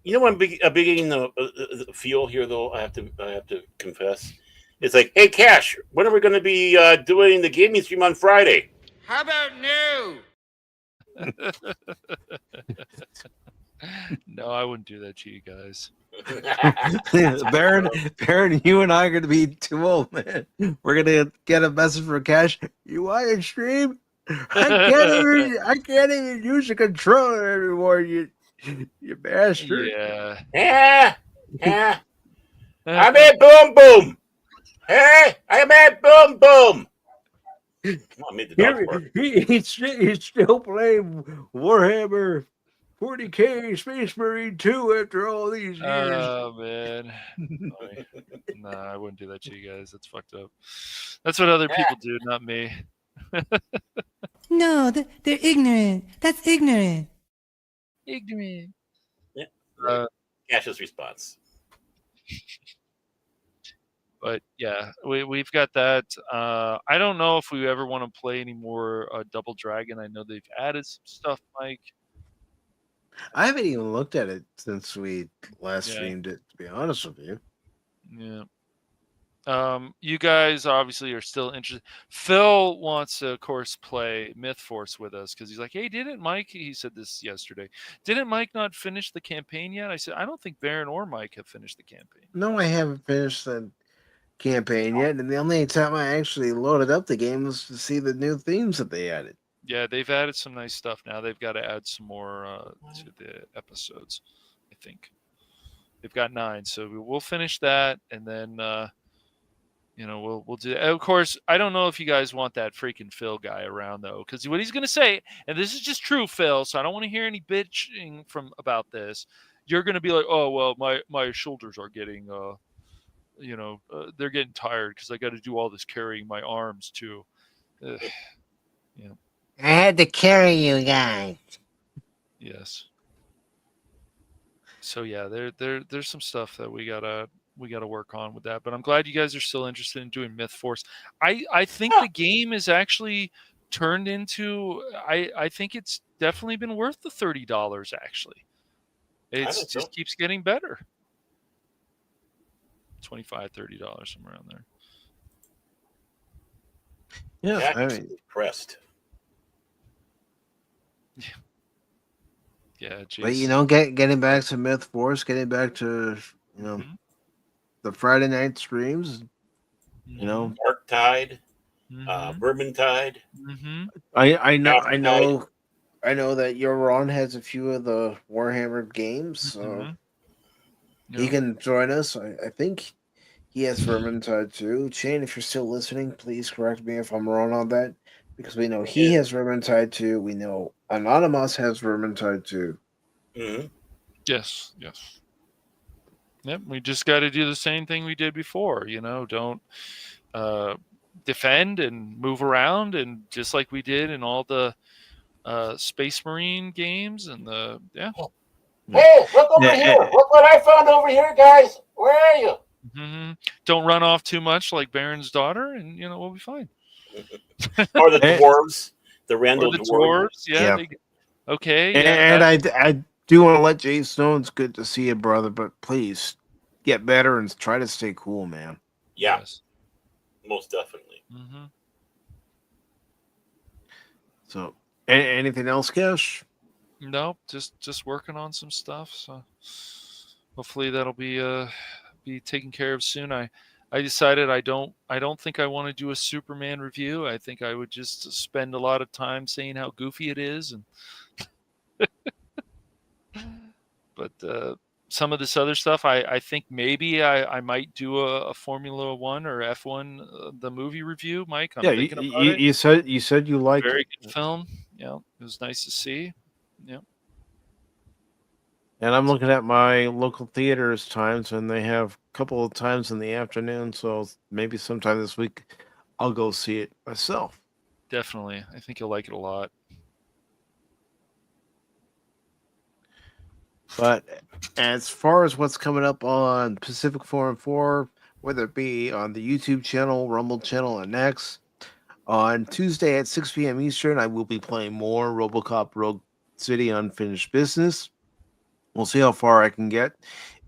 You know what I'm beginning the feel here, though. I have to confess. It's like, hey, Cash, when are we going to be doing the gaming stream on Friday?
How about no?
No, I wouldn't do that to you guys.
Baron, you and I are going to be too old, man. We're going to get a message from Cash. You want to stream? I can't even use the controller anymore. You bastard.
Yeah.
Yeah. I'm at Boom Boom. Hey, I'm at Boom Boom. I made the dog bark.
He's still playing Warhammer 40K Space Marine 2 after all these years.
Oh, man. Nah, I wouldn't do that to you guys. That's fucked up. That's what other people do, not me.
No, they're ignorant. That's ignorant.
Ignorant.
Yeah. Cash's response.
But yeah, we've got that. I don't know if we ever want to play any more Double Dragon. I know they've added some stuff, Mike.
I haven't even looked at it since we last streamed it, to be honest with you.
Yeah. You guys obviously are still interested. Phil wants to, of course, play Myth Force with us because he's like, hey, didn't Mike, he said this yesterday, didn't Mike not finish the campaign yet? I said, I don't think Baron or Mike have finished the campaign.
No, I haven't finished the campaign yet, and the only time I actually loaded up the game was to see the new themes that they added.
Yeah, they've added some nice stuff now. They've got to add some more to the episodes, I think. They've got 9, so we'll finish that, and then we'll do. Of course, I don't know if you guys want that freaking Phil guy around though, because what he's gonna say, and this is just true, Phil. So I don't want to hear any bitching about this. You're gonna be like, oh well, my shoulders are getting they're getting tired because I got to do all this carrying my arms too. Yeah.
I had to carry you guys.
Yes. So yeah, there's some stuff that we gotta work on with that. But I'm glad you guys are still interested in doing Myth Force. I think the game is actually turned into. I think it's definitely been worth the $30. Actually, it just keeps getting better. $25, $30, somewhere around there.
Yeah,
I'm impressed.
Yeah,
geez. But getting back to Myth Force, getting back to the Friday night streams,
Dark Tide, Vermintide.
I know that your Ron has a few of the Warhammer games, so he can join us. I think he has Vermintide too. Shane, if you're still listening, please correct me if I'm wrong on that, because we know he has Vermintide too. We know Anonymous has Vermintide too.
Mm-hmm.
Yes. Yep, we just got to do the same thing we did before. Don't defend and move around, and just like we did in all the Space Marine games and the
Hey, look over here! Look what I found over here, guys! Where are you?
Mm-hmm. Don't run off too much like Baron's daughter, and we'll be fine.
Or the dwarves, the Randall
dwarves. Yeah. Okay.
And I do want to let Jason know it's good to see you, brother, but please get better and try to stay cool, man.
Yeah, yes. Most definitely.
Mm-hmm.
So, anything else, Cash?
No, just working on some stuff. So hopefully that'll be taken care of soon. I decided I don't think I want to do a Superman review. I think I would just spend a lot of time saying how goofy it is, and but some of this other stuff, I think maybe I might do a Formula One or F1 the movie review, Mike. I'm thinking about it.
You said you liked
very good film. Yeah, it was nice to see. Yeah.
And I'm looking at my local theaters times, and they have a couple of times in the afternoon. So maybe sometime this week, I'll go see it myself.
Definitely, I think you'll like it a lot.
But as far as what's coming up on Pacific414, whether it be on the YouTube channel, Rumble channel, and X, on Tuesday at 6 p.m. Eastern, I will be playing more RoboCop Rogue City Unfinished Business. We'll see how far I can get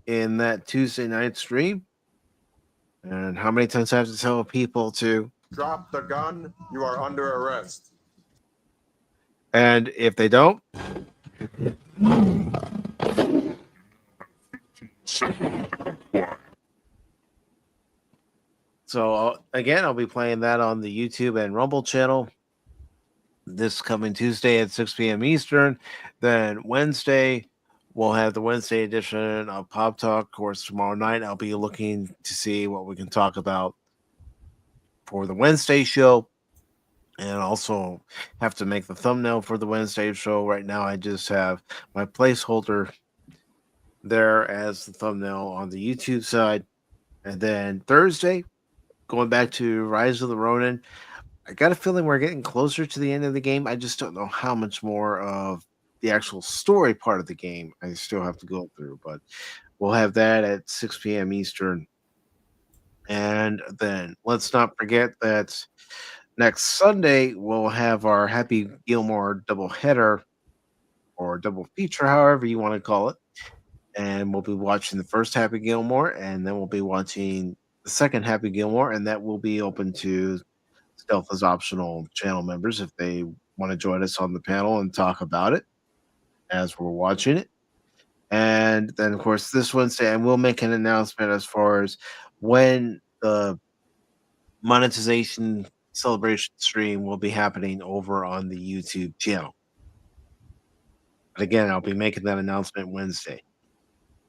in that Tuesday night stream, and how many times I have to tell people to
drop the gun. You are under arrest.
And if they don't, so again, I'll be playing that on the YouTube and Rumble channel this coming Tuesday at 6 p.m. Eastern. Then Wednesday, we'll have the Wednesday edition of Pop Talk. Of course, tomorrow night, I'll be looking to see what we can talk about for the Wednesday show. And also have to make the thumbnail for the Wednesday show. Right now, I just have my placeholder there as the thumbnail on the YouTube side. And then Thursday, going back to Rise of the Ronin, I got a feeling we're getting closer to the end of the game. I just don't know how much more of the actual story part of the game I still have to go through. But we'll have that at 6 p.m. Eastern. And then let's not forget that next Sunday, we'll have our Happy Gilmore doubleheader or double feature, however you want to call it. And we'll be watching the first Happy Gilmore, and then we'll be watching the second Happy Gilmore, and that will be open to Stealth as optional channel members if they want to join us on the panel and talk about it as we're watching it. And then, of course, this Wednesday, I will make an announcement as far as when the monetization celebration stream will be happening over on the YouTube channel. But again, I'll be making that announcement Wednesday.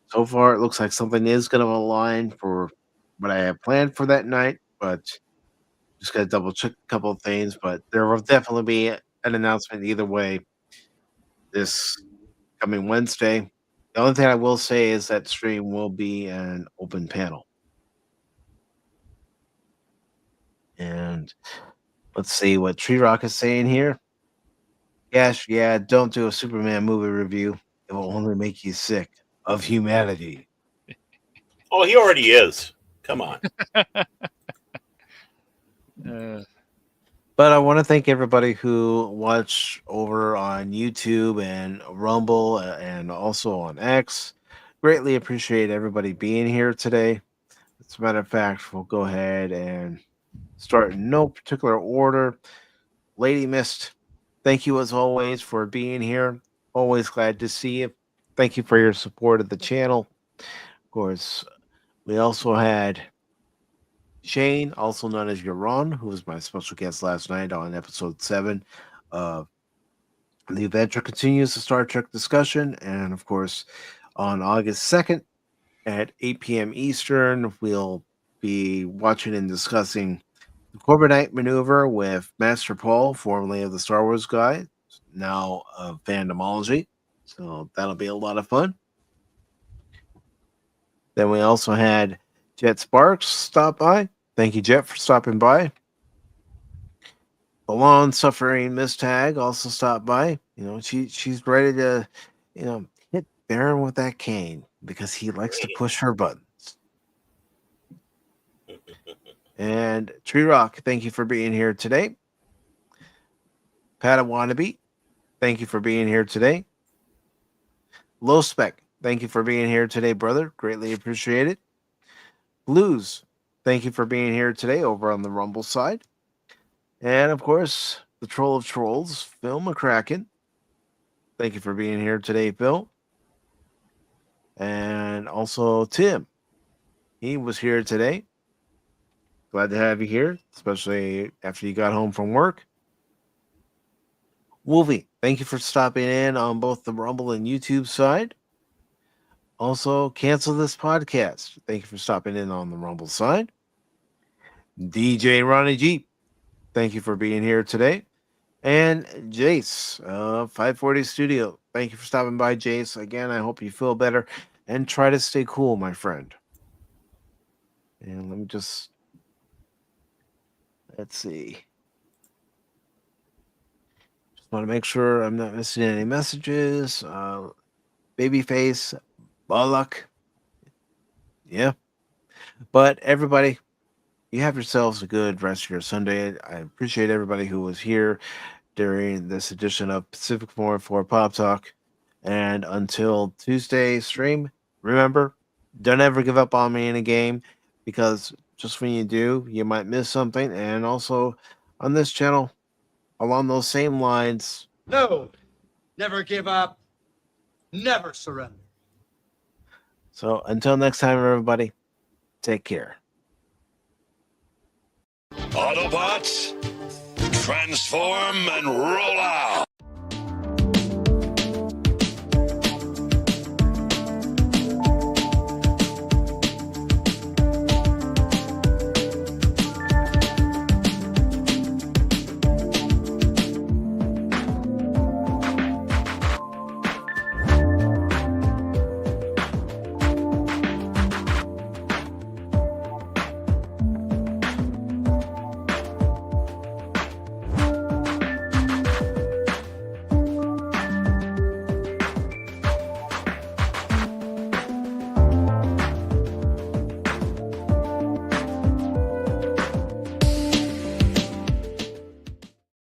So far, it looks like something is going to align for what I have planned for that night, but just got to double check a couple of things. But there will definitely be an announcement either way this coming Wednesday. The only thing I will say is that stream will be an open panel. And let's see what Tree Rock is saying here. Gosh, yeah, don't do a Superman movie review. It will only make you sick of humanity.
Oh, he already is. Come on.
But I want to thank everybody who watched over on YouTube and Rumble and also on X. Greatly appreciate everybody being here today. As a matter of fact, we'll go ahead and start in no particular order. Lady Mist, thank you as always for being here. Always glad to see you. Thank you for your support of the channel. Of course, we also had Shane, also known as Yaron, who was my special guest last night on episode 7 of The Adventure Continues, the Star Trek discussion. And of course, on August 2nd at 8 p.m. Eastern, we'll be watching and discussing the Corbinite Maneuver with Master Paul, formerly of the Star Wars Guide, now of Fandomology. So that'll be a lot of fun. Then we also had Jet Sparks stop by. Thank you, Jet, for stopping by. The long-suffering Miss Tagge also stopped by. You know, she's ready to, hit Baron with that cane because he likes to push her buttons. And Tree Rock, thank you for being here today. Padawannabe, thank you for being here today. Low Spec, thank you for being here today, brother. Greatly appreciate it. Blues, thank you for being here today over on the Rumble side. And, of course, the Troll of Trolls, Phil McCracken. Thank you for being here today, Phil. And also Tim. He was here today. Glad to have you here, especially after you got home from work. Wolfie, thank you for stopping in on both the Rumble and YouTube side. Also, Cancel This Podcast. Thank you for stopping in on the Rumble side. DJ Ronnie G, thank you for being here today. And Jace, 540 Studio. Thank you for stopping by, Jace. Again, I hope you feel better and try to stay cool, my friend. And let me just, let's see. Just want to make sure I'm not missing any messages. Babyface, Balak. Yeah. But everybody, you have yourselves a good rest of your Sunday. I appreciate everybody who was here during this edition of Pacific 414 Pop Talk. And until Tuesday stream, remember, don't ever give up on me in a game, because just when you do, you might miss something. And also on this channel, along those same lines,
No, never give up, never surrender.
so until next time, everybody, take care.
Autobots, transform and roll out!